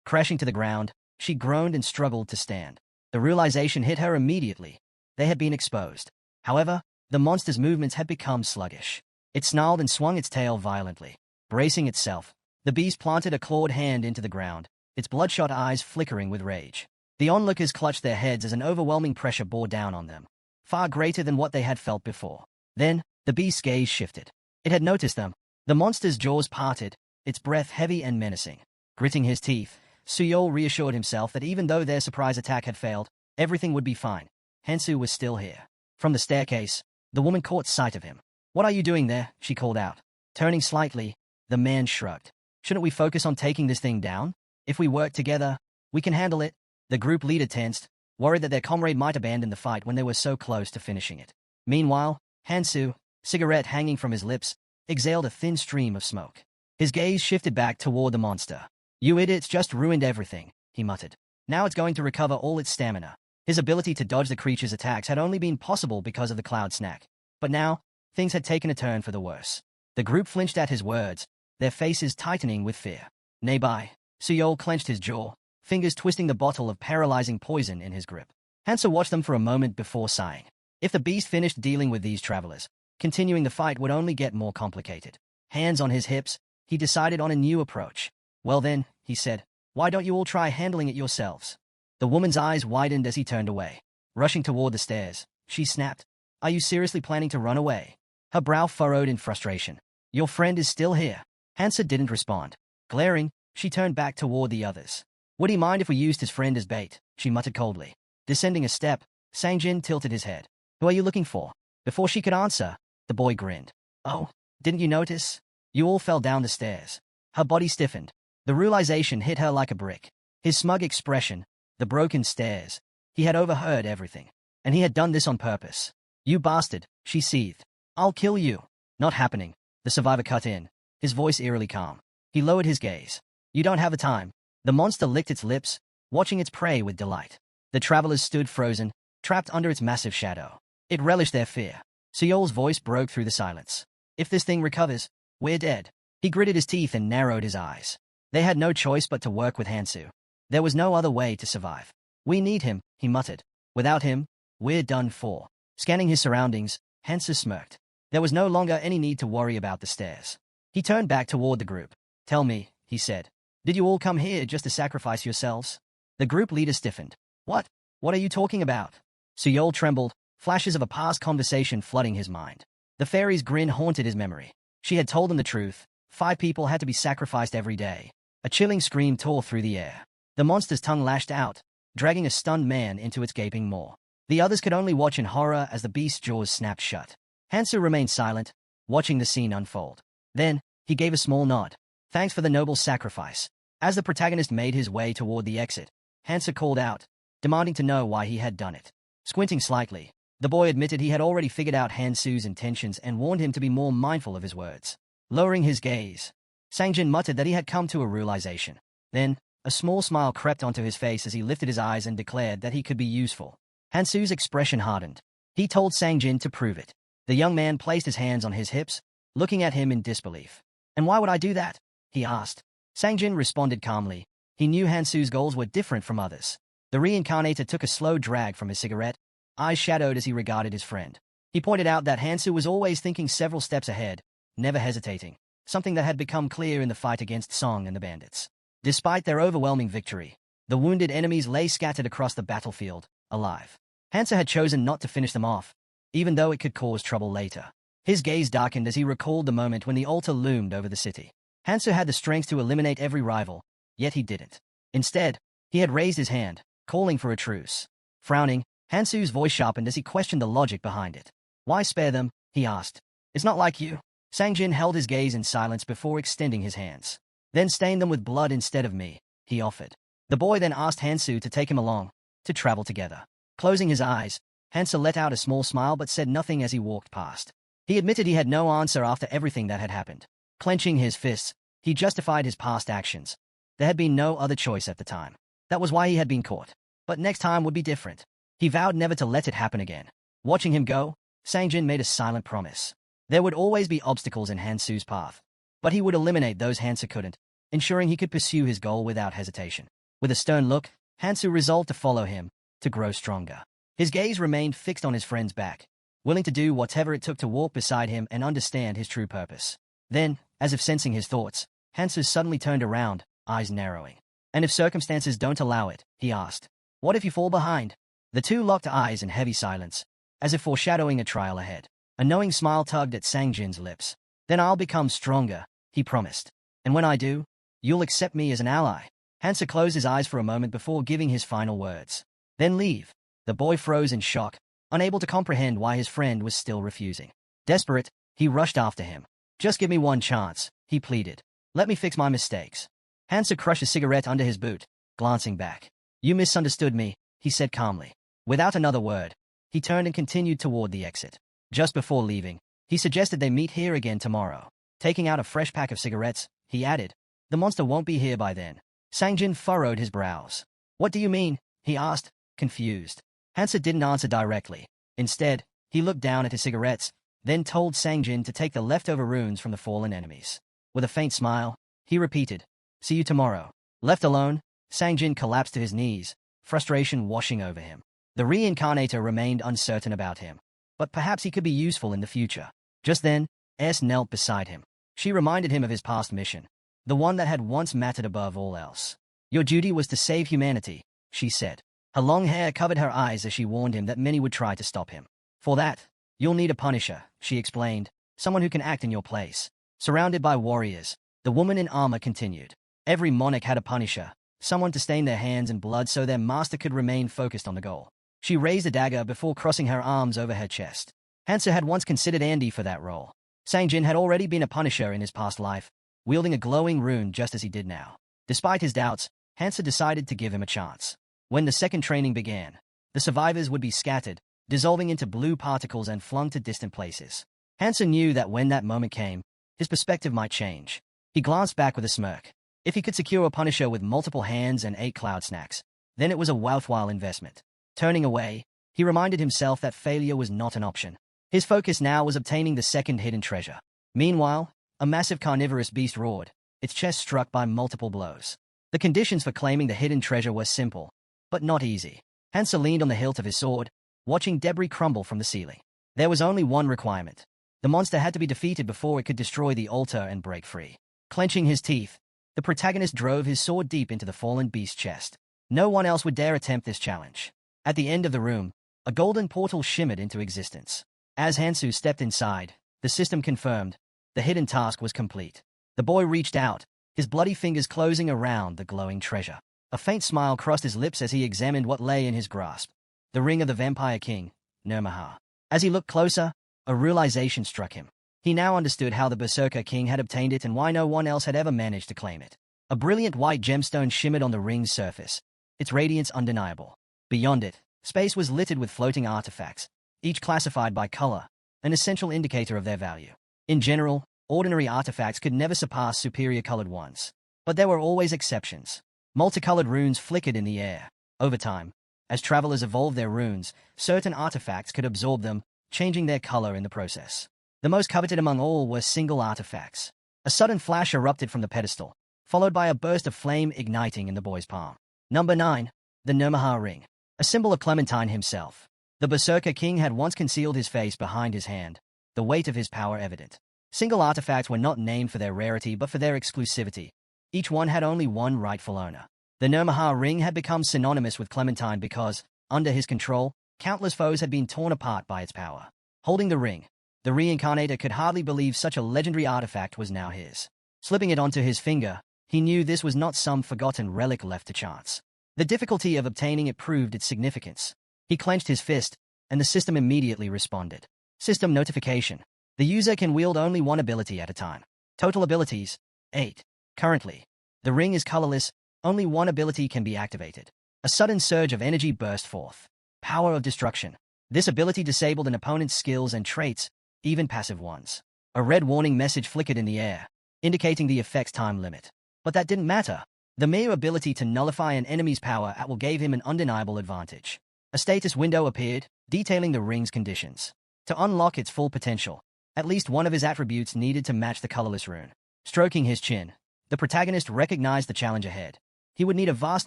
Crashing to the ground, she groaned and struggled to stand. The realization hit her immediately. They had been exposed. However, the monster's movements had become sluggish. It snarled and swung its tail violently. Bracing itself, the beast planted a clawed hand into the ground, its bloodshot eyes flickering with rage. The onlookers clutched their heads as an overwhelming pressure bore down on them, far greater than what they had felt before. Then, the beast's gaze shifted. It had noticed them. The monster's jaws parted, its breath heavy and menacing. Gritting his teeth, Suyol reassured himself that even though their surprise attack had failed, everything would be fine. Hansu was still here. From the staircase, the woman caught sight of him. What are you doing there? She called out. Turning slightly, the man shrugged. Shouldn't we focus on taking this thing down? If we work together, we can handle it. The group leader tensed, worried that their comrade might abandon the fight when they were so close to finishing it. Meanwhile, Hansu, cigarette hanging from his lips, exhaled a thin stream of smoke. His gaze shifted back toward the monster. You idiots just ruined everything, he muttered. Now it's going to recover all its stamina. His ability to dodge the creature's attacks had only been possible because of the cloud snack. But now, things had taken a turn for the worse. The group flinched at his words, their faces tightening with fear. Nearby, Suyol clenched his jaw, fingers twisting the bottle of paralyzing poison in his grip. Hansa watched them for a moment before sighing. If the beast finished dealing with these travelers, continuing the fight would only get more complicated. Hands on his hips, he decided on a new approach. Well then, he said, why don't you all try handling it yourselves? The woman's eyes widened as he turned away. Rushing toward the stairs, she snapped, are you seriously planning to run away? Her brow furrowed in frustration. Your friend is still here. Hansa didn't respond. Glaring, she turned back toward the others. Would he mind if we used his friend as bait? She muttered coldly. Descending a step, Sangjin tilted his head. Who are you looking for? Before she could answer, the boy grinned. Oh, didn't you notice? You all fell down the stairs. Her body stiffened. The realization hit her like a brick. His smug expression, the broken stares. He had overheard everything. And he had done this on purpose. You bastard, she seethed. I'll kill you. Not happening. The survivor cut in, his voice eerily calm. He lowered his gaze. You don't have the time. The monster licked its lips, watching its prey with delight. The travelers stood frozen, trapped under its massive shadow. It relished their fear. Suyol's voice broke through the silence. If this thing recovers, we're dead. He gritted his teeth and narrowed his eyes. They had no choice but to work with Hansu. There was no other way to survive. We need him, he muttered. Without him, we're done for. Scanning his surroundings, Hansu smirked. There was no longer any need to worry about the stairs. He turned back toward the group. Tell me, he said. Did you all come here just to sacrifice yourselves? The group leader stiffened. What? What are you talking about? Suyol trembled, flashes of a past conversation flooding his mind. The fairy's grin haunted his memory. She had told him the truth. 5 people had to be sacrificed every day. A chilling scream tore through the air. The monster's tongue lashed out, dragging a stunned man into its gaping maw. The others could only watch in horror as the beast's jaws snapped shut. Hansu remained silent, watching the scene unfold. Then, he gave a small nod. Thanks for the noble sacrifice. As the protagonist made his way toward the exit, Hansu called out, demanding to know why he had done it. Squinting slightly, the boy admitted he had already figured out Hansu's intentions and warned him to be more mindful of his words. Lowering his gaze, Sangjin muttered that he had come to a realization. Then, a small smile crept onto his face as he lifted his eyes and declared that he could be useful. Hansu's expression hardened. He told Sangjin to prove it. The young man placed his hands on his hips, looking at him in disbelief. And why would I do that? He asked. Sangjin responded calmly. He knew Hansu's goals were different from others. The reincarnator took a slow drag from his cigarette, eyes shadowed as he regarded his friend. He pointed out that Hansu was always thinking several steps ahead, never hesitating, something that had become clear in the fight against Song and the bandits. Despite their overwhelming victory, the wounded enemies lay scattered across the battlefield, alive. Hansu had chosen not to finish them off, even though it could cause trouble later. His gaze darkened as he recalled the moment when the altar loomed over the city. Hansu had the strength to eliminate every rival, yet he didn't. Instead, he had raised his hand, calling for a truce. Frowning, Hansu's voice sharpened as he questioned the logic behind it. Why spare them? He asked. It's not like you. Sangjin held his gaze in silence before extending his hands. Then stain them with blood instead of me, he offered. The boy then asked Hansu to take him along, to travel together. Closing his eyes, Hansu let out a small smile but said nothing as he walked past. He admitted he had no answer after everything that had happened. Clenching his fists, he justified his past actions. There had been no other choice at the time. That was why he had been caught. But next time would be different. He vowed never to let it happen again. Watching him go, Sangjin made a silent promise. There would always be obstacles in Hansu's path, but he would eliminate those Hansu couldn't, ensuring he could pursue his goal without hesitation. With a stern look, Hansu resolved to follow him, to grow stronger. His gaze remained fixed on his friend's back, willing to do whatever it took to walk beside him and understand his true purpose. Then, as if sensing his thoughts, Hansu suddenly turned around, eyes narrowing. And if circumstances don't allow it, he asked, what if you fall behind? The two locked eyes in heavy silence, as if foreshadowing a trial ahead. A knowing smile tugged at Sangjin's lips. Then I'll become stronger, he promised. And when I do, you'll accept me as an ally. Hansu closed his eyes for a moment before giving his final words. Then leave. The boy froze in shock, unable to comprehend why his friend was still refusing. Desperate, he rushed after him. Just give me one chance, he pleaded. Let me fix my mistakes. Hansu crushed a cigarette under his boot, glancing back. You misunderstood me, he said calmly. Without another word, he turned and continued toward the exit. Just before leaving, he suggested they meet here again tomorrow. Taking out a fresh pack of cigarettes, he added, the monster won't be here by then. Sangjin furrowed his brows. What do you mean? He asked, confused. Hansu didn't answer directly. Instead, he looked down at his cigarettes, then told Sangjin to take the leftover runes from the fallen enemies. With a faint smile, he repeated, "See you tomorrow." Left alone, Sangjin collapsed to his knees, frustration washing over him. The reincarnator remained uncertain about him, but perhaps he could be useful in the future. Just then, S knelt beside him. She reminded him of his past mission, the one that had once mattered above all else. "Your duty was to save humanity," she said. Her long hair covered her eyes as she warned him that many would try to stop him. "For that, you'll need a punisher," she explained, "someone who can act in your place." Surrounded by warriors, the woman in armor continued. Every monarch had a punisher, someone to stain their hands in blood so their master could remain focused on the goal. She raised a dagger before crossing her arms over her chest. Hansa had once considered Andy for that role. Sangjin had already been a punisher in his past life, wielding a glowing rune just as he did now. Despite his doubts, Hansa decided to give him a chance. When the second training began, the survivors would be scattered, dissolving into blue particles and flung to distant places. Hansa knew that when that moment came, his perspective might change. He glanced back with a smirk. If he could secure a punisher with multiple hands and 8 cloud snacks, then it was a worthwhile investment. Turning away, he reminded himself that failure was not an option. His focus now was obtaining the second hidden treasure. Meanwhile, a massive carnivorous beast roared, its chest struck by multiple blows. The conditions for claiming the hidden treasure were simple, but not easy. Hansa leaned on the hilt of his sword, watching debris crumble from the ceiling. There was only one requirement. The monster had to be defeated before it could destroy the altar and break free. Clenching his teeth, the protagonist drove his sword deep into the fallen beast's chest. No one else would dare attempt this challenge. At the end of the room, a golden portal shimmered into existence. As Hansu stepped inside, the system confirmed the hidden task was complete. The boy reached out, his bloody fingers closing around the glowing treasure. A faint smile crossed his lips as he examined what lay in his grasp. The ring of the Vampire King, Nirmaha. As he looked closer, a realization struck him. He now understood how the Berserker King had obtained it and why no one else had ever managed to claim it. A brilliant white gemstone shimmered on the ring's surface, its radiance undeniable. Beyond it, space was littered with floating artifacts, each classified by color, an essential indicator of their value. In general, ordinary artifacts could never surpass superior colored ones. But there were always exceptions. Multicolored runes flickered in the air. Over time, as travelers evolved their runes, certain artifacts could absorb them, changing their color in the process. The most coveted among all were single artifacts. A sudden flash erupted from the pedestal, followed by a burst of flame igniting in the boy's palm. Number 9. The Nirmaha Ring. A symbol of Clementine himself. The Berserker King had once concealed his face behind his hand, the weight of his power evident. Single artifacts were not named for their rarity but for their exclusivity. Each one had only one rightful owner. The Nirmaha Ring had become synonymous with Clementine because, under his control, countless foes had been torn apart by its power. Holding the ring, the reincarnator could hardly believe such a legendary artifact was now his. Slipping it onto his finger, he knew this was not some forgotten relic left to chance. The difficulty of obtaining it proved its significance. He clenched his fist, and the system immediately responded. System notification. The user can wield only one ability at a time. Total abilities, 8. Currently, the ring is colorless, only one ability can be activated. A sudden surge of energy burst forth. Power of Destruction. This ability disabled an opponent's skills and traits, even passive ones. A red warning message flickered in the air, indicating the effect's time limit. But that didn't matter. The mere ability to nullify an enemy's power at will gave him an undeniable advantage. A status window appeared, detailing the ring's conditions. To unlock its full potential, at least one of his attributes needed to match the colorless rune. Stroking his chin, the protagonist recognized the challenge ahead. He would need a vast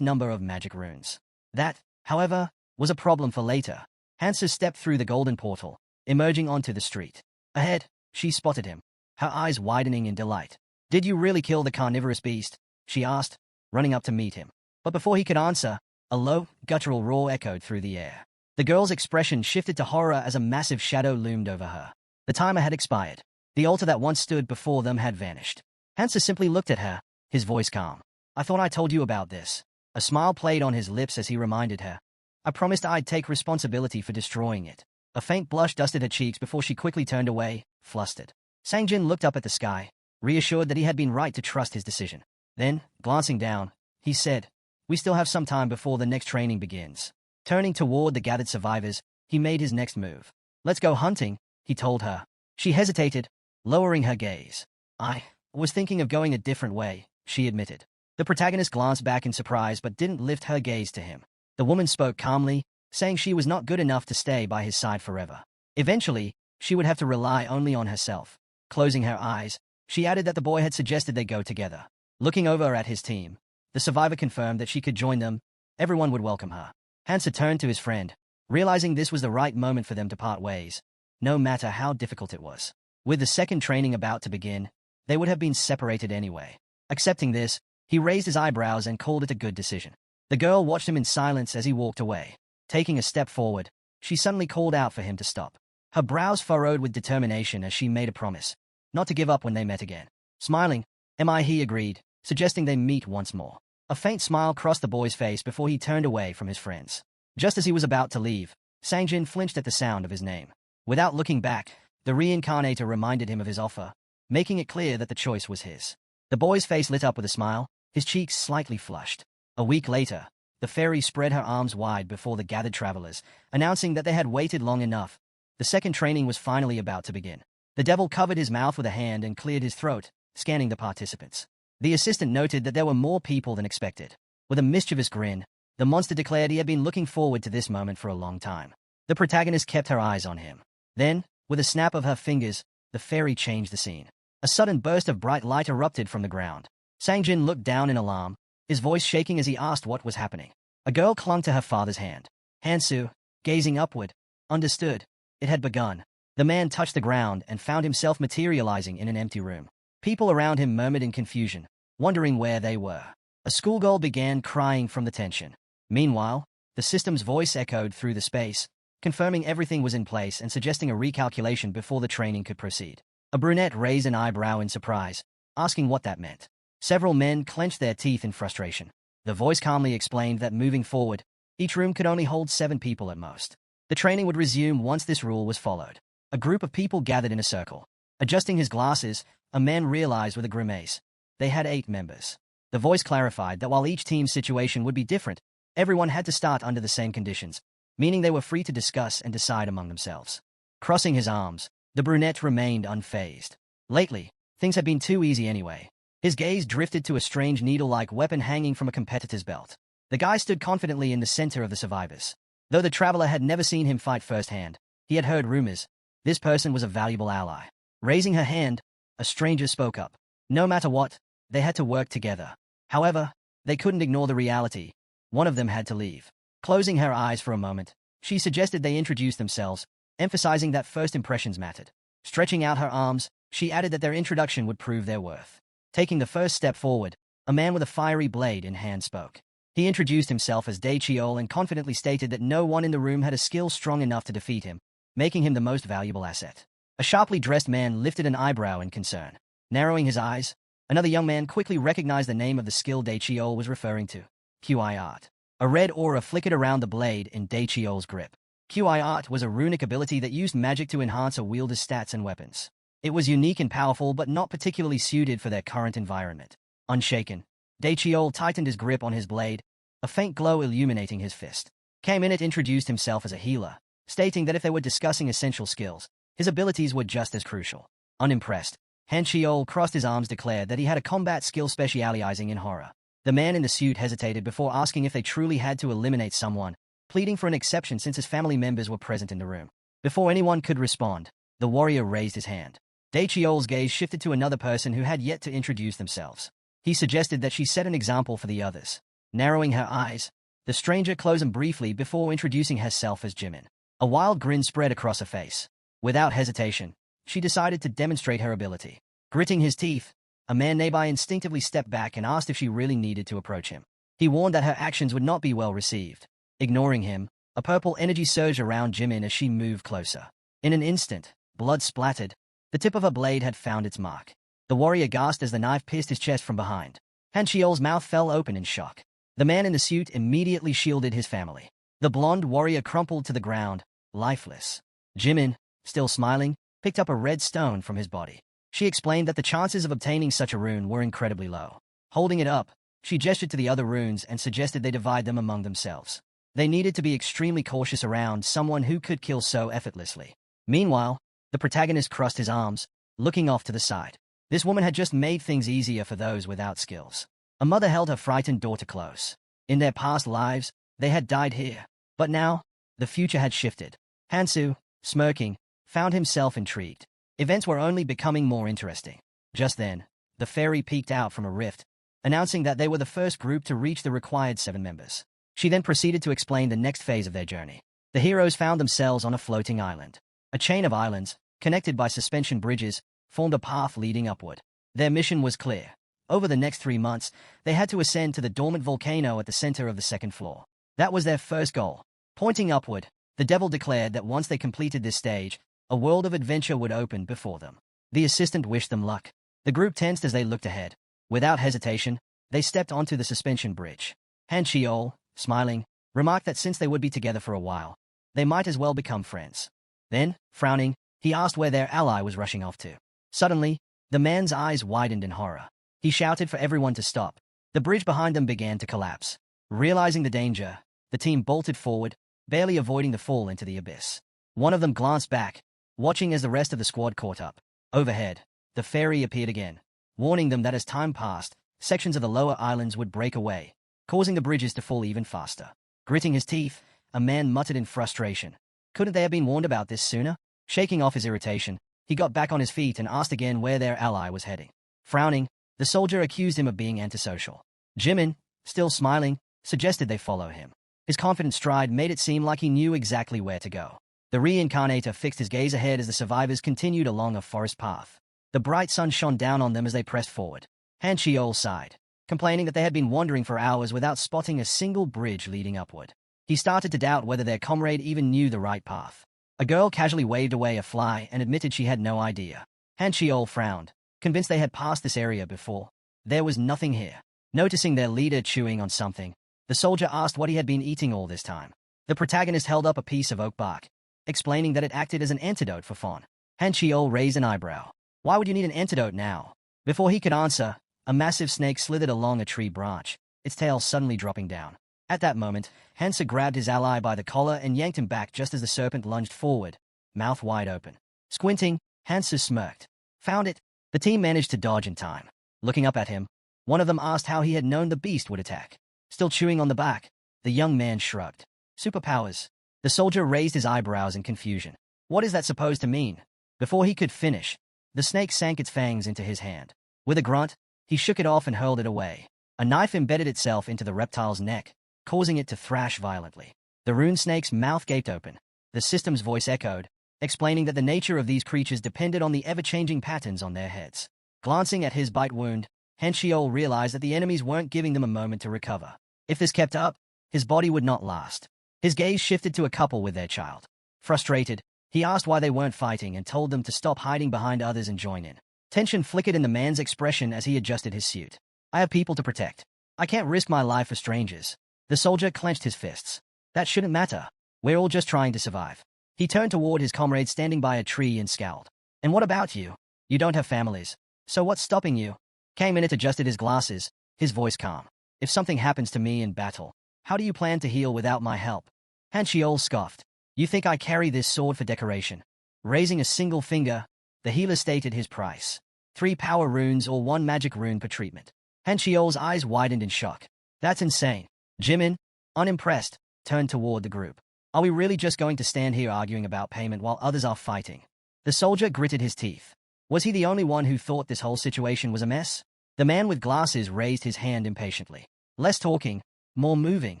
number of magic runes. That, however, was a problem for later. Hansa stepped through the golden portal, emerging onto the street. Ahead, she spotted him, her eyes widening in delight. "Did you really kill the carnivorous beast?" she asked, running up to meet him. But before he could answer, a low, guttural roar echoed through the air. The girl's expression shifted to horror as a massive shadow loomed over her. The timer had expired. The altar that once stood before them had vanished. Hansa simply looked at her, his voice calm. "I thought I told you about this." A smile played on his lips as he reminded her. "I promised I'd take responsibility for destroying it." A faint blush dusted her cheeks before she quickly turned away, flustered. Sangjin looked up at the sky, reassured that he had been right to trust his decision. Then, glancing down, he said, "We still have some time before the next training begins." Turning toward the gathered survivors, he made his next move. "Let's go hunting," he told her. She hesitated, lowering her gaze. "I was thinking of going a different way," she admitted. The protagonist glanced back in surprise but didn't lift her gaze to him. The woman spoke calmly, saying she was not good enough to stay by his side forever. Eventually, she would have to rely only on herself. Closing her eyes, she added that the boy had suggested they go together. Looking over at his team, the survivor confirmed that she could join them. Everyone would welcome her. Hansa turned to his friend, realizing this was the right moment for them to part ways, no matter how difficult it was. With the second training about to begin, they would have been separated anyway. Accepting this, he raised his eyebrows and called it a good decision. The girl watched him in silence as he walked away. Taking a step forward, she suddenly called out for him to stop. Her brows furrowed with determination as she made a promise, not to give up when they met again. Smiling, he agreed, suggesting they meet once more. A faint smile crossed the boy's face before he turned away from his friends. Just as he was about to leave, Sangjin flinched at the sound of his name. Without looking back, the reincarnator reminded him of his offer, making it clear that the choice was his. The boy's face lit up with a smile, his cheeks slightly flushed. A week later, the fairy spread her arms wide before the gathered travelers, announcing that they had waited long enough. The second training was finally about to begin. The devil covered his mouth with a hand and cleared his throat, scanning the participants. The assistant noted that there were more people than expected. With a mischievous grin, the monster declared he had been looking forward to this moment for a long time. The protagonist kept her eyes on him. Then, with a snap of her fingers, the fairy changed the scene. A sudden burst of bright light erupted from the ground. Sangjin looked down in alarm, his voice shaking as he asked what was happening. A girl clung to her father's hand. Hansu, gazing upward, understood. It had begun. The man touched the ground and found himself materializing in an empty room. People around him murmured in confusion, wondering where they were. A schoolgirl began crying from the tension. Meanwhile, the system's voice echoed through the space, confirming everything was in place and suggesting a recalculation before the training could proceed. A brunette raised an eyebrow in surprise, asking what that meant. Several men clenched their teeth in frustration. The voice calmly explained that moving forward, each room could only hold 7 people at most. The training would resume once this rule was followed. A group of people gathered in a circle. Adjusting his glasses, a man realized with a grimace. They had 8 members. The voice clarified that while each team's situation would be different, everyone had to start under the same conditions, meaning they were free to discuss and decide among themselves. Crossing his arms, the brunette remained unfazed. Lately, things had been too easy anyway. His gaze drifted to a strange needle-like weapon hanging from a competitor's belt. The guy stood confidently in the center of the survivors. Though the traveler had never seen him fight firsthand, he had heard rumors. This person was a valuable ally. Raising her hand, a stranger spoke up. No matter what, they had to work together. However, they couldn't ignore the reality. One of them had to leave. Closing her eyes for a moment, she suggested they introduce themselves, emphasizing that first impressions mattered. Stretching out her arms, she added that their introduction would prove their worth. Taking the first step forward, a man with a fiery blade in hand spoke. He introduced himself as Daecheol and confidently stated that no one in the room had a skill strong enough to defeat him, making him the most valuable asset. A sharply dressed man lifted an eyebrow in concern. Narrowing his eyes, another young man quickly recognized the name of the skill Daecheol was referring to. QI Art. A red aura flickered around the blade in Daecheol's grip. QI Art was a runic ability that used magic to enhance a wielder's stats and weapons. It was unique and powerful but not particularly suited for their current environment. Unshaken, Daecheol tightened his grip on his blade, a faint glow illuminating his fist. Kamenet introduced himself as a healer, stating that if they were discussing essential skills, his abilities were just as crucial. Unimpressed, Hancheol crossed his arms declared that he had a combat skill specializing in horror. The man in the suit hesitated before asking if they truly had to eliminate someone, pleading for an exception since his family members were present in the room. Before anyone could respond, the warrior raised his hand. Daecheol's gaze shifted to another person who had yet to introduce themselves. He suggested that she set an example for the others. Narrowing her eyes, the stranger closed them briefly before introducing herself as Jimin. A wild grin spread across her face. Without hesitation, she decided to demonstrate her ability. Gritting his teeth, a man nearby instinctively stepped back and asked if she really needed to approach him. He warned that her actions would not be well received. Ignoring him, a purple energy surged around Jimin as she moved closer. In an instant, blood splattered. The tip of her blade had found its mark. The warrior gasped as the knife pierced his chest from behind. Hancheol's mouth fell open in shock. The man in the suit immediately shielded his family. The blonde warrior crumpled to the ground, lifeless. Jimin, still smiling, picked up a red stone from his body. She explained that the chances of obtaining such a rune were incredibly low. Holding it up, she gestured to the other runes and suggested they divide them among themselves. They needed to be extremely cautious around someone who could kill so effortlessly. Meanwhile, the protagonist crossed his arms, looking off to the side. This woman had just made things easier for those without skills. A mother held her frightened daughter close. In their past lives, they had died here. But now, the future had shifted. Hansu, smirking, found himself intrigued. Events were only becoming more interesting. Just then, the fairy peeked out from a rift, announcing that they were the first group to reach the required 7 members. She then proceeded to explain the next phase of their journey. The heroes found themselves on a floating island. A chain of islands, connected by suspension bridges, formed a path leading upward. Their mission was clear. Over the next 3 months, they had to ascend to the dormant volcano at the center of the 2nd floor. That was their first goal. Pointing upward, the devil declared that once they completed this stage, a world of adventure would open before them. The assistant wished them luck. The group tensed as they looked ahead. Without hesitation, they stepped onto the suspension bridge. Han Chiol, smiling, remarked that since they would be together for a while, they might as well become friends. Then, frowning, he asked where their ally was rushing off to. Suddenly, the man's eyes widened in horror. He shouted for everyone to stop. The bridge behind them began to collapse. Realizing the danger, the team bolted forward, barely avoiding the fall into the abyss. One of them glanced back, watching as the rest of the squad caught up. Overhead, the fairy appeared again, warning them that as time passed, sections of the lower islands would break away, causing the bridges to fall even faster. Gritting his teeth, a man muttered in frustration. Couldn't they have been warned about this sooner? Shaking off his irritation, he got back on his feet and asked again where their ally was heading. Frowning, the soldier accused him of being antisocial. Jimin, still smiling, suggested they follow him. His confident stride made it seem like he knew exactly where to go. The reincarnator fixed his gaze ahead as the survivors continued along a forest path. The bright sun shone down on them as they pressed forward. Han Chiol sighed, complaining that they had been wandering for hours without spotting a single bridge leading upward. He started to doubt whether their comrade even knew the right path. A girl casually waved away a fly and admitted she had no idea. Han Chiol frowned, convinced they had passed this area before. There was nothing here. Noticing their leader chewing on something, the soldier asked what he had been eating all this time. The protagonist held up a piece of oak bark, explaining that it acted as an antidote for fawn. Han Chiol raised an eyebrow. Why would you need an antidote now? Before he could answer, a massive snake slithered along a tree branch, its tail suddenly dropping down. At that moment, Hansa grabbed his ally by the collar and yanked him back just as the serpent lunged forward, mouth wide open. Squinting, Hansa smirked. Found it. The team managed to dodge in time. Looking up at him, one of them asked how he had known the beast would attack. Still chewing on the bark, the young man shrugged. Superpowers. The soldier raised his eyebrows in confusion. What is that supposed to mean? Before he could finish, the snake sank its fangs into his hand. With a grunt, he shook it off and hurled it away. A knife embedded itself into the reptile's neck, causing it to thrash violently. The rune snake's mouth gaped open. The system's voice echoed, explaining that the nature of these creatures depended on the ever-changing patterns on their heads. Glancing at his bite wound, Han Chiol realized that the enemies weren't giving them a moment to recover. If this kept up, his body would not last. His gaze shifted to a couple with their child. Frustrated, he asked why they weren't fighting and told them to stop hiding behind others and join in. Tension flickered in the man's expression as he adjusted his suit. I have people to protect. I can't risk my life for strangers. The soldier clenched his fists. That shouldn't matter. We're all just trying to survive. He turned toward his comrade standing by a tree and scowled. And what about you? You don't have families. So what's stopping you? K-Minute adjusted his glasses, his voice calm. If something happens to me in battle, how do you plan to heal without my help? Han Chiol scoffed. You think I carry this sword for decoration? Raising a single finger, the healer stated his price. 3 power runes or 1 magic rune per treatment. Han Chiol's eyes widened in shock. That's insane. Jimin, unimpressed, turned toward the group. Are we really just going to stand here arguing about payment while others are fighting? The soldier gritted his teeth. Was he the only one who thought this whole situation was a mess? The man with glasses raised his hand impatiently. Less talking, more moving.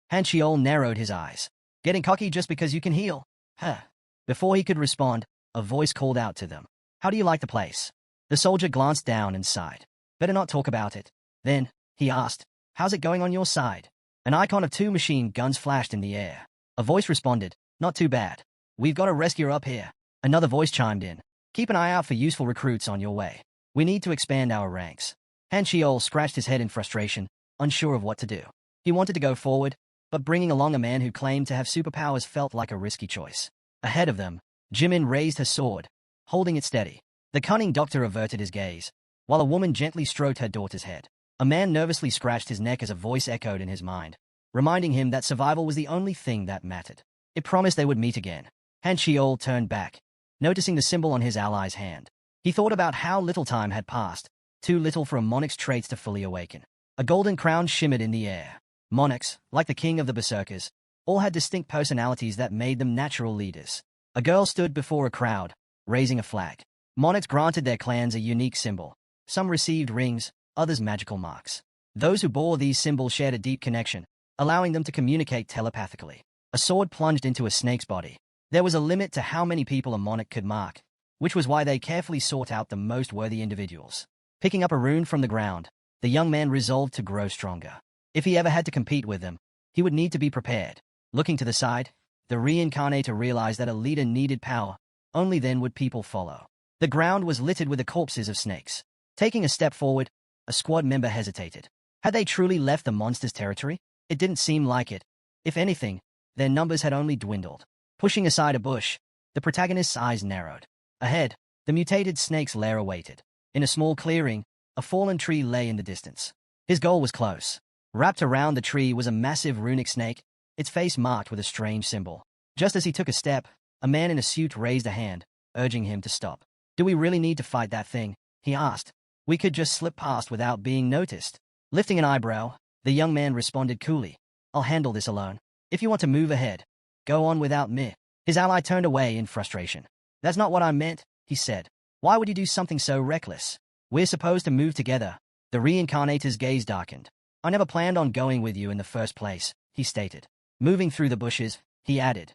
Han Chiol narrowed his eyes. Getting cocky just because you can heal? Huh. Before he could respond, a voice called out to them. How do you like the place? The soldier glanced down and sighed. Better not talk about it. Then, he asked, how's it going on your side? An icon of 2 machine guns flashed in the air. A voice responded, not too bad. We've got a rescuer up here. Another voice chimed in. Keep an eye out for useful recruits on your way. We need to expand our ranks. Han Chiol scratched his head in frustration, unsure of what to do. He wanted to go forward, but bringing along a man who claimed to have superpowers felt like a risky choice. Ahead of them, Jimin raised her sword, holding it steady. The cunning doctor averted his gaze, while a woman gently stroked her daughter's head. A man nervously scratched his neck as a voice echoed in his mind, reminding him that survival was the only thing that mattered. It promised they would meet again. Han Chiol turned back, noticing the symbol on his ally's hand. He thought about how little time had passed, too little for a monarch's traits to fully awaken. A golden crown shimmered in the air. Monarchs, like the king of the berserkers, all had distinct personalities that made them natural leaders. A girl stood before a crowd, raising a flag. Monarchs granted their clans a unique symbol. Some received rings, others magical marks. Those who bore these symbols shared a deep connection, allowing them to communicate telepathically. A sword plunged into a snake's body. There was a limit to how many people a monarch could mark, which was why they carefully sought out the most worthy individuals. Picking up a rune from the ground, the young man resolved to grow stronger. If he ever had to compete with them, he would need to be prepared. Looking to the side, the reincarnator realized that a leader needed power. Only then would people follow. The ground was littered with the corpses of snakes. Taking a step forward, a squad member hesitated. Had they truly left the monster's territory? It didn't seem like it. If anything, their numbers had only dwindled. Pushing aside a bush, the protagonist's eyes narrowed. Ahead, the mutated snake's lair awaited. In a small clearing, a fallen tree lay in the distance. His goal was close. Wrapped around the tree was a massive runic snake, its face marked with a strange symbol. Just as he took a step, a man in a suit raised a hand, urging him to stop. "Do we really need to fight that thing?" he asked. "We could just slip past without being noticed." Lifting an eyebrow, the young man responded coolly. "I'll handle this alone. If you want to move ahead, go on without me." His ally turned away in frustration. "That's not what I meant," he said. "Why would you do something so reckless? We're supposed to move together." The reincarnator's gaze darkened. "I never planned on going with you in the first place," he stated. Moving through the bushes, he added,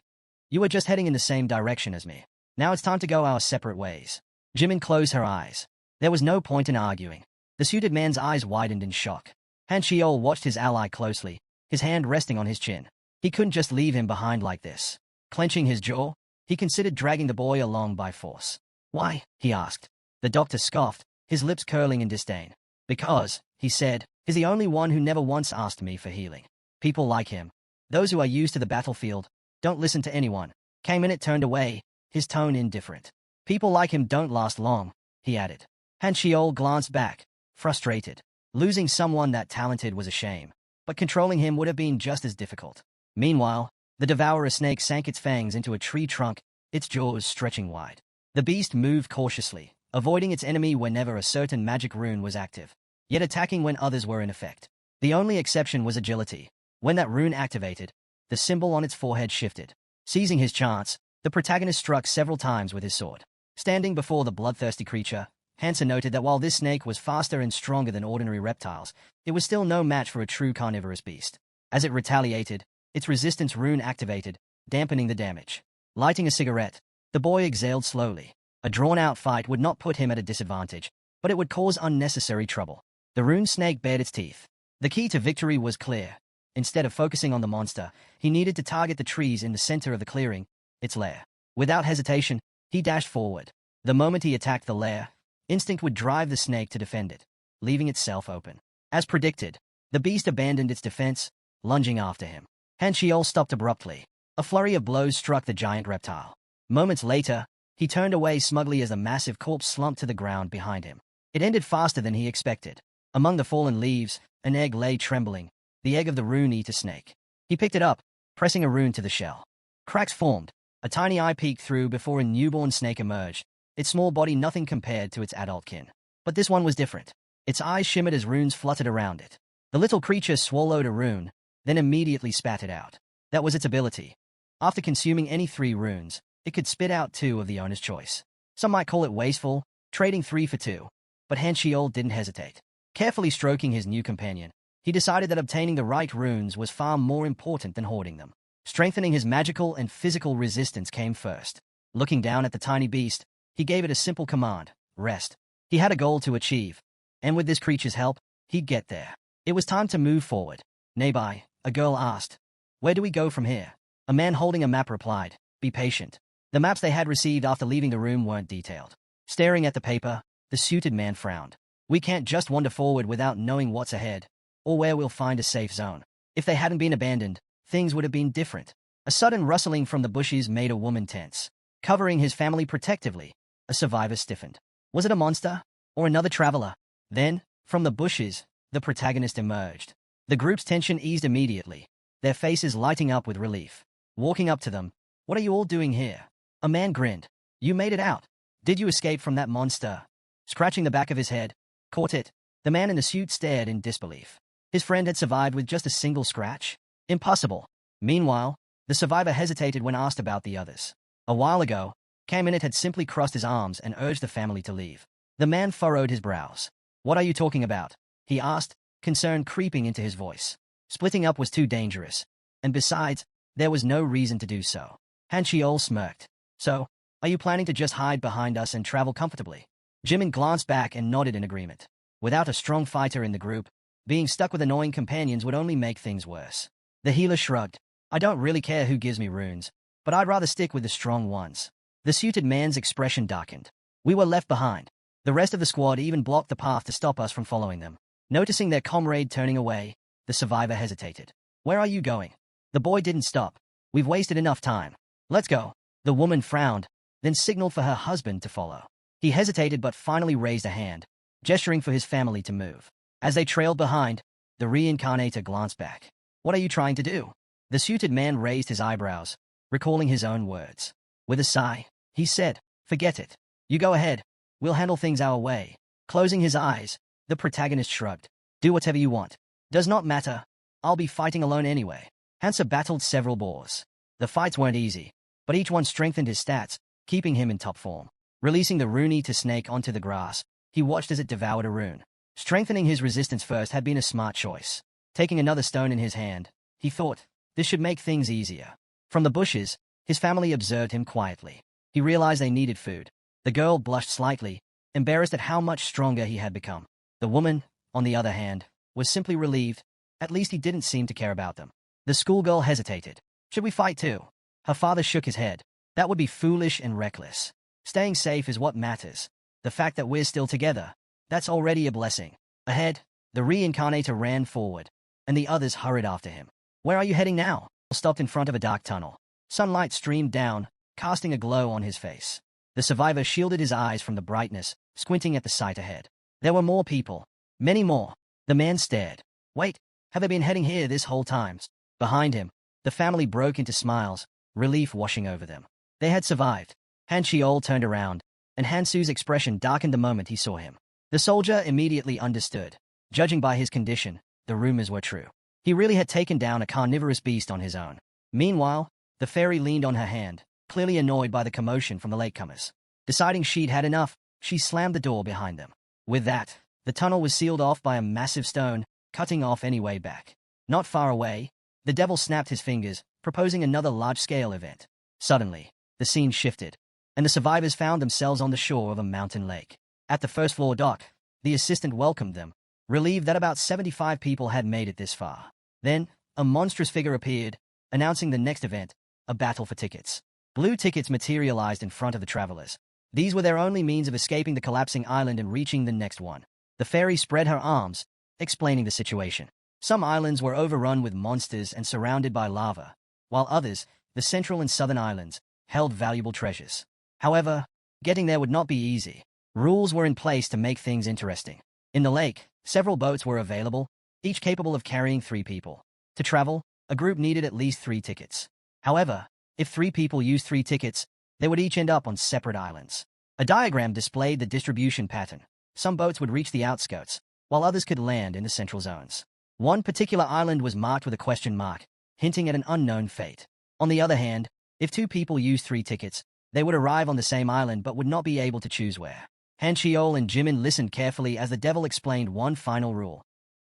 "You were just heading in the same direction as me. Now it's time to go our separate ways." Jimin closed her eyes. There was no point in arguing. The suited man's eyes widened in shock. Han Chiol watched his ally closely, his hand resting on his chin. He couldn't just leave him behind like this. Clenching his jaw, he considered dragging the boy along by force. "Why?" he asked. The doctor scoffed, his lips curling in disdain. "Because," he said, "he's the only one who never once asked me for healing. People like him, those who are used to the battlefield, don't listen to anyone." Kang Minute turned away, his tone indifferent. "People like him don't last long," he added. Han Chiol glanced back, frustrated. Losing someone that talented was a shame, but controlling him would have been just as difficult. Meanwhile, the devourer snake sank its fangs into a tree trunk, its jaws stretching wide. The beast moved cautiously, avoiding its enemy whenever a certain magic rune was active, yet attacking when others were in effect. The only exception was agility. When that rune activated, the symbol on its forehead shifted. Seizing his chance, the protagonist struck several times with his sword. Standing before the bloodthirsty creature, Hansen noted that while this snake was faster and stronger than ordinary reptiles, it was still no match for a true carnivorous beast. As it retaliated, its resistance rune activated, dampening the damage. Lighting a cigarette, the boy exhaled slowly. A drawn-out fight would not put him at a disadvantage, but it would cause unnecessary trouble. The rune snake bared its teeth. The key to victory was clear. Instead of focusing on the monster, he needed to target the trees in the center of the clearing, its lair. Without hesitation, he dashed forward. The moment he attacked the lair, instinct would drive the snake to defend it, leaving itself open. As predicted, the beast abandoned its defense, lunging after him. Han Chiol stopped abruptly. A flurry of blows struck the giant reptile. Moments later, he turned away smugly as a massive corpse slumped to the ground behind him. It ended faster than he expected. Among the fallen leaves, an egg lay trembling, the egg of the rune-eater snake. He picked it up, pressing a rune to the shell. Cracks formed. A tiny eye peeked through before a newborn snake emerged, its small body nothing compared to its adult kin. But this one was different. Its eyes shimmered as runes fluttered around it. The little creature swallowed a rune, then immediately spat it out. That was its ability. After consuming any 3 runes, it could spit out 2 of the owner's choice. Some might call it wasteful, trading 3 for 2. But Han Chiol didn't hesitate. Carefully stroking his new companion, he decided that obtaining the right runes was far more important than hoarding them. Strengthening his magical and physical resistance came first. Looking down at the tiny beast, he gave it a simple command: rest. He had a goal to achieve, and with this creature's help, he'd get there. It was time to move forward. "Nearby," a girl asked. "Where do we go from here?" A man holding a map replied, "Be patient." The maps they had received after leaving the room weren't detailed. Staring at the paper, the suited man frowned. "We can't just wander forward without knowing what's ahead, or where we'll find a safe zone." If they hadn't been abandoned, things would have been different. A sudden rustling from the bushes made a woman tense. Covering his family protectively, a survivor stiffened. Was it a monster? Or another traveler? Then, from the bushes, the protagonist emerged. The group's tension eased immediately, their faces lighting up with relief. Walking up to them, "What are you all doing here?" A man grinned. "You made it out. Did you escape from that monster?" Scratching the back of his head, "Caught it." The man in the suit stared in disbelief. His friend had survived with just a single scratch? Impossible. Meanwhile, the survivor hesitated when asked about the others. A while ago, Caminit had simply crossed his arms and urged the family to leave. The man furrowed his brows. What are you talking about? He asked, concern creeping into his voice. Splitting up was too dangerous, and besides, there was no reason to do so. Han Chiol smirked. So, are you planning to just hide behind us and travel comfortably? Jimin glanced back and nodded in agreement. Without a strong fighter in the group, being stuck with annoying companions would only make things worse. The healer shrugged. I don't really care who gives me runes, but I'd rather stick with the strong ones. The suited man's expression darkened. We were left behind. The rest of the squad even blocked the path to stop us from following them. Noticing their comrade turning away, the survivor hesitated. Where are you going? The boy didn't stop. We've wasted enough time. Let's go. The woman frowned, then signaled for her husband to follow. He hesitated but finally raised a hand, gesturing for his family to move. As they trailed behind, the reincarnator glanced back. What are you trying to do? The suited man raised his eyebrows, recalling his own words. With a sigh, he said, forget it. You go ahead. We'll handle things our way. Closing his eyes, the protagonist shrugged. Do whatever you want. Does not matter. I'll be fighting alone anyway. Hansa battled several boars. The fights weren't easy, but each one strengthened his stats, keeping him in top form. Releasing the rune-eater snake onto the grass, he watched as it devoured a rune. Strengthening his resistance first had been a smart choice. Taking another stone in his hand, he thought, this should make things easier. From the bushes, his family observed him quietly. He realized they needed food. The girl blushed slightly, embarrassed at how much stronger he had become. The woman, on the other hand, was simply relieved. At least he didn't seem to care about them. The schoolgirl hesitated. Should we fight too? Her father shook his head. That would be foolish and reckless. Staying safe is what matters. The fact that we're still together, that's already a blessing. Ahead, the reincarnator ran forward, and the others hurried after him. Where are you heading now? Stopped in front of a dark tunnel. Sunlight streamed down, casting a glow on his face. The survivor shielded his eyes from the brightness, squinting at the sight ahead. There were more people. Many more. The man stared. Wait, have they been heading here this whole time? Behind him, the family broke into smiles, relief washing over them. They had survived. Han Chiol turned around, and Hansu's expression darkened the moment he saw him. The soldier immediately understood. Judging by his condition, the rumors were true. He really had taken down a carnivorous beast on his own. Meanwhile, the fairy leaned on her hand, clearly annoyed by the commotion from the latecomers. Deciding she'd had enough, she slammed the door behind them. With that, the tunnel was sealed off by a massive stone, cutting off any way back. Not far away, the devil snapped his fingers, proposing another large-scale event. Suddenly, the scene shifted, and the survivors found themselves on the shore of a mountain lake. At the first-floor dock, the assistant welcomed them, relieved that about 75 people had made it this far. Then, a monstrous figure appeared, announcing the next event, a battle for tickets. Blue tickets materialized in front of the travelers. These were their only means of escaping the collapsing island and reaching the next one. The fairy spread her arms, explaining the situation. Some islands were overrun with monsters and surrounded by lava, while others, the central and southern islands, held valuable treasures. However, getting there would not be easy. Rules were in place to make things interesting. In the lake, several boats were available, each capable of carrying 3 people. To travel, a group needed at least 3 tickets. However, if 3 people used 3 tickets, they would each end up on separate islands. A diagram displayed the distribution pattern. Some boats would reach the outskirts, while others could land in the central zones. One particular island was marked with a question mark, hinting at an unknown fate. On the other hand, if 2 people used 3 tickets, they would arrive on the same island but would not be able to choose where. Han Chiol and Jimin listened carefully as the devil explained one final rule.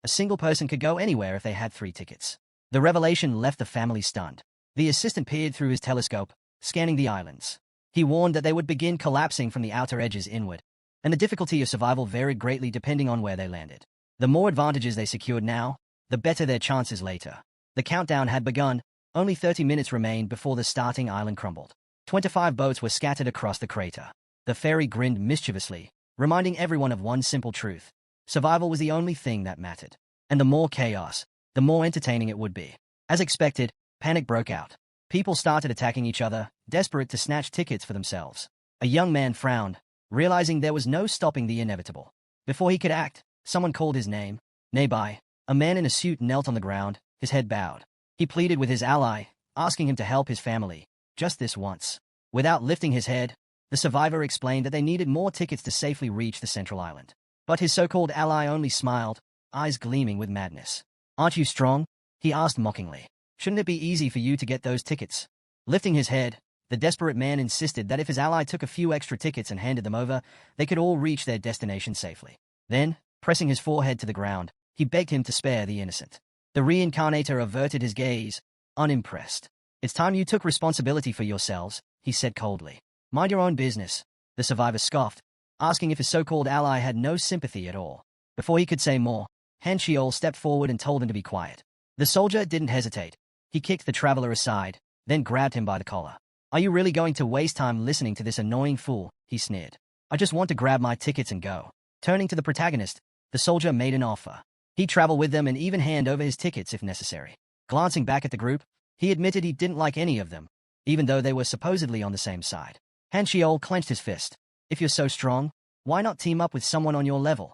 A single person could go anywhere if they had 3 tickets. The revelation left the family stunned. The assistant peered through his telescope, scanning the islands. He warned that they would begin collapsing from the outer edges inward, and the difficulty of survival varied greatly depending on where they landed. The more advantages they secured now, the better their chances later. The countdown had begun. Only 30 minutes remained before the starting island crumbled. 25 boats were scattered across the crater. The fairy grinned mischievously, reminding everyone of one simple truth. Survival was the only thing that mattered. And the more chaos, the more entertaining it would be. As expected, panic broke out. People started attacking each other, desperate to snatch tickets for themselves. A young man frowned, realizing there was no stopping the inevitable. Before he could act, someone called his name. Nearby, a man in a suit knelt on the ground, his head bowed. He pleaded with his ally, asking him to help his family, just this once. Without lifting his head, the survivor explained that they needed more tickets to safely reach the central island. But his so-called ally only smiled, eyes gleaming with madness. Aren't you strong? He asked mockingly. Shouldn't it be easy for you to get those tickets? Lifting his head, The desperate man insisted that if his ally took a few extra tickets and handed them over, they could all reach their destination safely. Then, pressing his forehead to the ground, he begged him to spare the innocent. The reincarnator averted his gaze, unimpressed. "It's time you took responsibility for yourselves," he said coldly. "Mind your own business," the survivor scoffed, asking if his so-called ally had no sympathy at all. Before he could say more, Han Shiol stepped forward and told him to be quiet. The soldier didn't hesitate. He kicked the traveler aside, then grabbed him by the collar. "Are you really going to waste time listening to this annoying fool?" he sneered. "I just want to grab my tickets and go." Turning to the protagonist, the soldier made an offer. He'd travel with them and even hand over his tickets if necessary. Glancing back at the group, he admitted he didn't like any of them, even though they were supposedly on the same side. Han Shiol clenched his fist. "If you're so strong, why not team up with someone on your level?"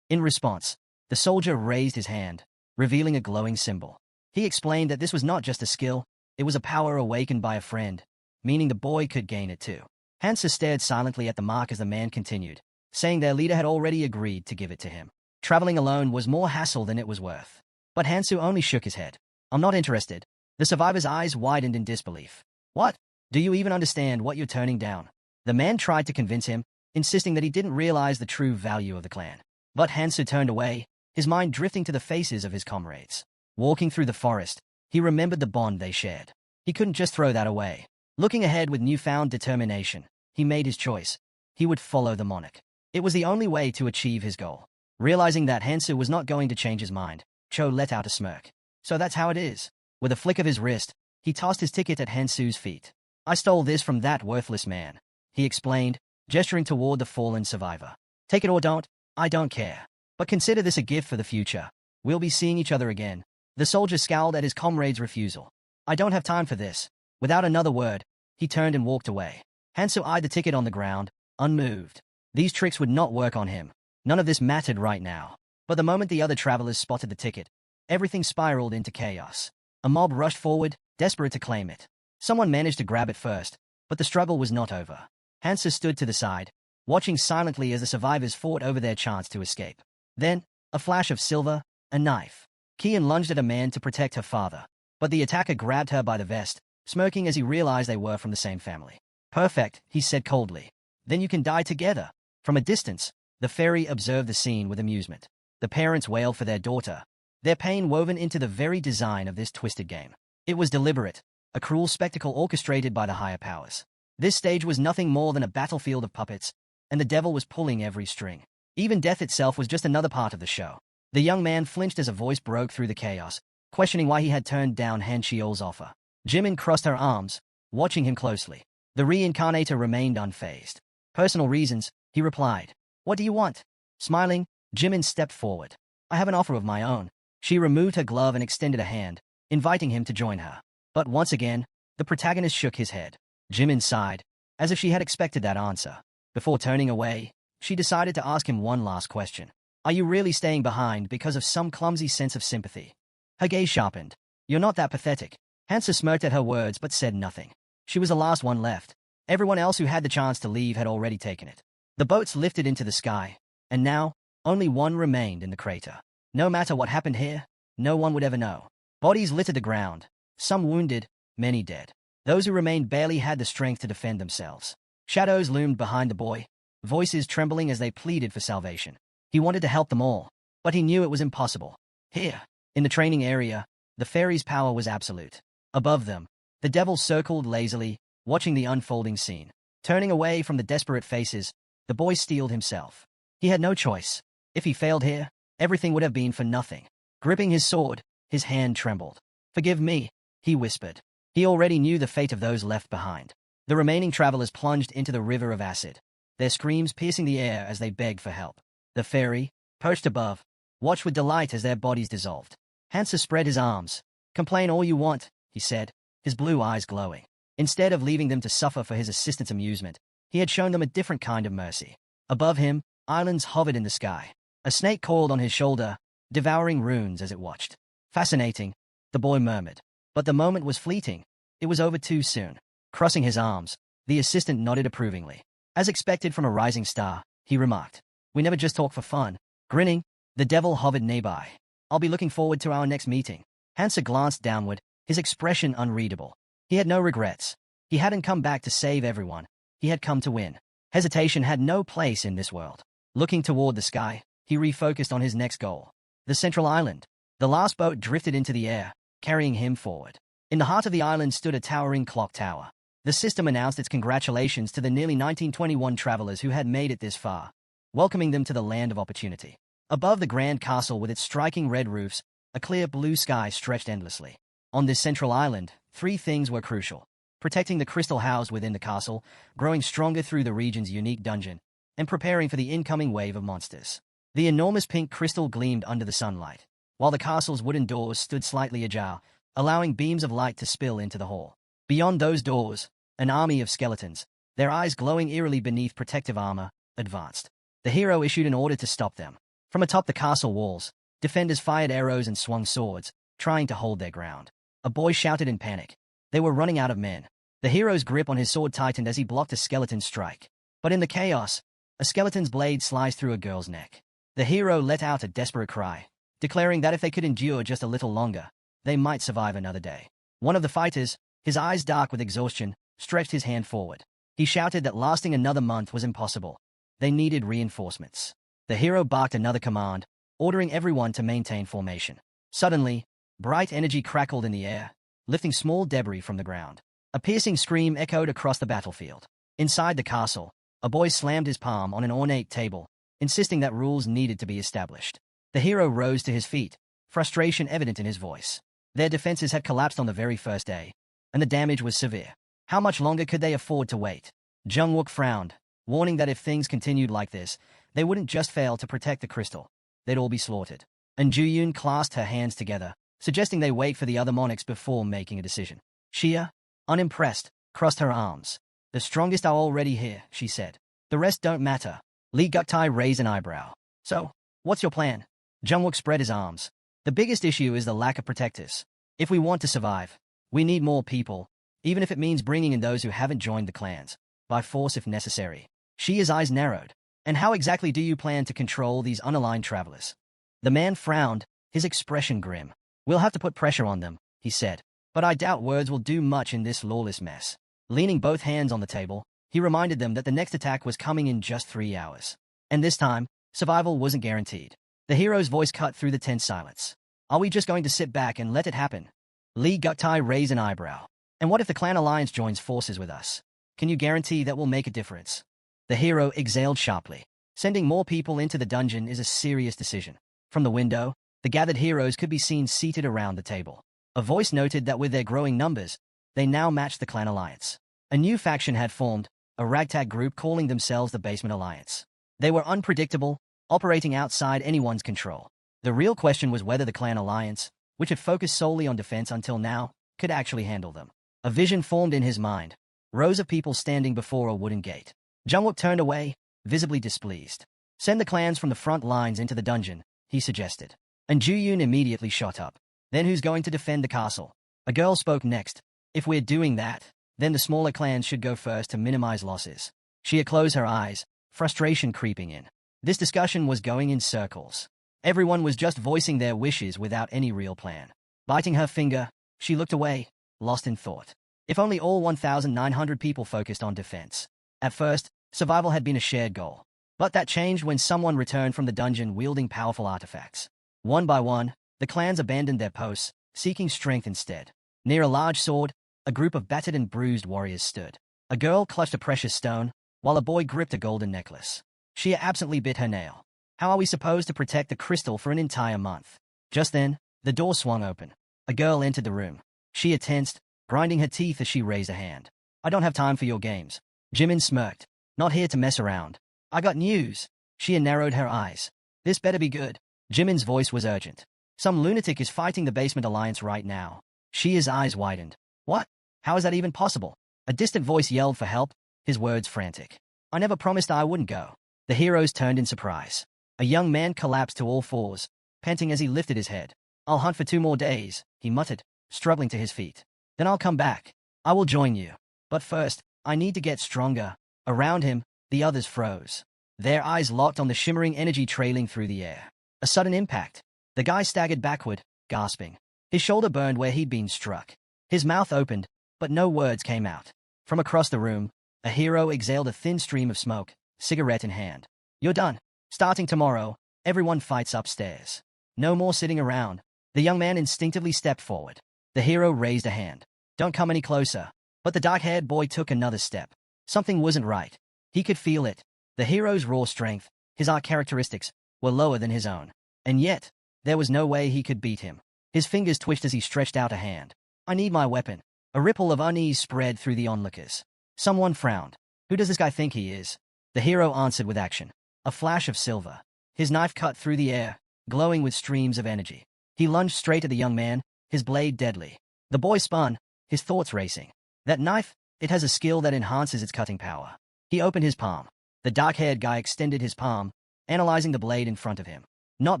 In response, the soldier raised his hand, revealing a glowing symbol. He explained that this was not just a skill, it was a power awakened by a friend, meaning the boy could gain it too. Hansa stared silently at the mark as the man continued, saying their leader had already agreed to give it to him. Traveling alone was more hassle than it was worth. But Hansu only shook his head. "I'm not interested." The survivor's eyes widened in disbelief. "What? Do you even understand what you're turning down?" The man tried to convince him, insisting that he didn't realize the true value of the clan. But Hansu turned away, his mind drifting to the faces of his comrades. Walking through the forest, he remembered the bond they shared. He couldn't just throw that away. Looking ahead with newfound determination, he made his choice. He would follow the monarch. It was the only way to achieve his goal. Realizing that Hansu was not going to change his mind, Cho let out a smirk. "So that's how it is." With a flick of his wrist, he tossed his ticket at Hansu's feet. "I stole this from that worthless man," he explained, gesturing toward the fallen survivor. "Take it or don't, I don't care. But consider this a gift for the future. We'll be seeing each other again." The soldier scowled at his comrade's refusal. "I don't have time for this." Without another word, he turned and walked away. Hansu eyed the ticket on the ground, unmoved. These tricks would not work on him. None of this mattered right now. But the moment the other travelers spotted the ticket, everything spiraled into chaos. A mob rushed forward, desperate to claim it. Someone managed to grab it first, but the struggle was not over. Hansa stood to the side, watching silently as the survivors fought over their chance to escape. Then, a flash of silver, a knife. Kian lunged at a man to protect her father, but the attacker grabbed her by the vest, smirking as he realized they were from the same family. "Perfect," he said coldly. "Then you can die together." From a distance, the fairy observed the scene with amusement. The parents wailed for their daughter, their pain woven into the very design of this twisted game. It was deliberate, a cruel spectacle orchestrated by the higher powers. This stage was nothing more than a battlefield of puppets, and the devil was pulling every string. Even death itself was just another part of the show. The young man flinched as a voice broke through the chaos, questioning why he had turned down Han Shiol's offer. Jimin crossed her arms, watching him closely. The reincarnator remained unfazed. "Personal reasons," he replied. "What do you want?" Smiling, Jimin stepped forward. "I have an offer of my own." She removed her glove and extended a hand, inviting him to join her. But once again, the protagonist shook his head. Jimin sighed, as if she had expected that answer. Before turning away, she decided to ask him one last question. "Are you really staying behind because of some clumsy sense of sympathy?" Her gaze sharpened. "You're not that pathetic." Hansa smirked at her words but said nothing. She was the last one left. Everyone else who had the chance to leave had already taken it. The boats lifted into the sky, and now, only one remained in the crater. No matter what happened here, no one would ever know. Bodies littered the ground, some wounded, many dead. Those who remained barely had the strength to defend themselves. Shadows loomed behind the boy, voices trembling as they pleaded for salvation. He wanted to help them all, but he knew it was impossible. Here, in the training area, the fairy's power was absolute. Above them, the devil circled lazily, watching the unfolding scene. Turning away from the desperate faces, the boy steeled himself. He had no choice. If he failed here, everything would have been for nothing. Gripping his sword, his hand trembled. "Forgive me," he whispered. He already knew the fate of those left behind. The remaining travelers plunged into the river of acid, their screams piercing the air as they begged for help. The fairy, perched above, watched with delight as their bodies dissolved. Hansa spread his arms. "Complain all you want," he said, his blue eyes glowing. Instead of leaving them to suffer for his assistant's amusement, he had shown them a different kind of mercy. Above him, islands hovered in the sky. A snake coiled on his shoulder, devouring runes as it watched. "Fascinating," the boy murmured. But the moment was fleeting. It was over too soon. Crossing his arms, the assistant nodded approvingly. "As expected from a rising star," he remarked. "We never just talk for fun." Grinning, the devil hovered nearby. "I'll be looking forward to our next meeting." Hansa glanced downward, his expression unreadable. He had no regrets. He hadn't come back to save everyone. He had come to win. Hesitation had no place in this world. Looking toward the sky, he refocused on his next goal. The central island. The last boat drifted into the air, carrying him forward. In the heart of the island stood a towering clock tower. The system announced its congratulations to the nearly 1921 travelers who had made it this far, welcoming them to the land of opportunity. Above the grand castle with its striking red roofs, a clear blue sky stretched endlessly. On this central island, three things were crucial: protecting the crystal housed within the castle, growing stronger through the region's unique dungeon, and preparing for the incoming wave of monsters. The enormous pink crystal gleamed under the sunlight, while the castle's wooden doors stood slightly ajar, allowing beams of light to spill into the hall. Beyond those doors, an army of skeletons, their eyes glowing eerily beneath protective armor, advanced. The hero issued an order to stop them. From atop the castle walls, defenders fired arrows and swung swords, trying to hold their ground. A boy shouted in panic. They were running out of men. The hero's grip on his sword tightened as he blocked a skeleton's strike. But in the chaos, a skeleton's blade sliced through a girl's neck. The hero let out a desperate cry, declaring that if they could endure just a little longer, they might survive another day. One of the fighters, his eyes dark with exhaustion, stretched his hand forward. He shouted that lasting another month was impossible. They needed reinforcements. The hero barked another command, ordering everyone to maintain formation. Suddenly, bright energy crackled in the air, lifting small debris from the ground. A piercing scream echoed across the battlefield. Inside the castle, a boy slammed his palm on an ornate table, insisting that rules needed to be established. The hero rose to his feet, frustration evident in his voice. Their defenses had collapsed on the very first day, and the damage was severe. How much longer could they afford to wait? Jungwook frowned, warning that if things continued like this, they wouldn't just fail to protect the crystal. They'd all be slaughtered. And Juyun clasped her hands together, suggesting they wait for the other monarchs before making a decision. Xia, unimpressed, crossed her arms. The strongest are already here, she said. The rest don't matter. Li Guktai raised an eyebrow. So, what's your plan? Jungwook spread his arms. The biggest issue is the lack of protectors. If we want to survive, we need more people, even if it means bringing in those who haven't joined the clans, by force if necessary. Xia's eyes narrowed. And how exactly do you plan to control these unaligned travelers? The man frowned, his expression grim. We'll have to put pressure on them, he said. But I doubt words will do much in this lawless mess. Leaning both hands on the table, he reminded them that the next attack was coming in just 3 hours. And this time, survival wasn't guaranteed. The hero's voice cut through the tense silence. Are we just going to sit back and let it happen? Li Guktai raised an eyebrow. And what if the clan alliance joins forces with us? Can you guarantee that will make a difference? The hero exhaled sharply. Sending more people into the dungeon is a serious decision. From the window, the gathered heroes could be seen seated around the table. A voice noted that with their growing numbers, they now matched the clan alliance. A new faction had formed, a ragtag group calling themselves the Basement Alliance. They were unpredictable, operating outside anyone's control. The real question was whether the clan alliance, which had focused solely on defense until now, could actually handle them. A vision formed in his mind. Rows of people standing before a wooden gate. Jungwook turned away, visibly displeased. Send the clans from the front lines into the dungeon, he suggested. And Juyun immediately shot up. Then who's going to defend the castle? A girl spoke next. If we're doing that, then the smaller clans should go first to minimize losses. Xia closed her eyes, frustration creeping in. This discussion was going in circles. Everyone was just voicing their wishes without any real plan. Biting her finger, she looked away, lost in thought. If only all 1,900 people focused on defense. At first, survival had been a shared goal. But that changed when someone returned from the dungeon wielding powerful artifacts. One by one, the clans abandoned their posts, seeking strength instead. Near a large sword, a group of battered and bruised warriors stood. A girl clutched a precious stone, while a boy gripped a golden necklace. Xia absently bit her nail. How are we supposed to protect the crystal for an entire month? Just then, the door swung open. A girl entered the room. Xia tensed, grinding her teeth as she raised a hand. I don't have time for your games. Jimin smirked. Not here to mess around. I got news. Xia narrowed her eyes. This better be good. Jimin's voice was urgent. Some lunatic is fighting the Basement Alliance right now. Xia's eyes widened. What? How is that even possible? A distant voice yelled for help, his words frantic. I never promised I wouldn't go. The heroes turned in surprise. A young man collapsed to all fours, panting as he lifted his head. I'll hunt for 2 more days, he muttered, struggling to his feet. Then I'll come back. I will join you. But first, I need to get stronger. Around him, the others froze. Their eyes locked on the shimmering energy trailing through the air. A sudden impact. The guy staggered backward, gasping. His shoulder burned where he'd been struck. His mouth opened, but no words came out. From across the room, a hero exhaled a thin stream of smoke, cigarette in hand. You're done. Starting tomorrow, everyone fights upstairs. No more sitting around. The young man instinctively stepped forward. The hero raised a hand. Don't come any closer. But the dark-haired boy took another step. Something wasn't right. He could feel it. The hero's raw strength, his art characteristics, were lower than his own. And yet, there was no way he could beat him. His fingers twitched as he stretched out a hand. I need my weapon. A ripple of unease spread through the onlookers. Someone frowned. Who does this guy think he is? The hero answered with action. A flash of silver. His knife cut through the air, glowing with streams of energy. He lunged straight at the young man, his blade deadly. The boy spun, his thoughts racing. That knife, it has a skill that enhances its cutting power. He opened his palm. The dark-haired guy extended his palm, analyzing the blade in front of him. Not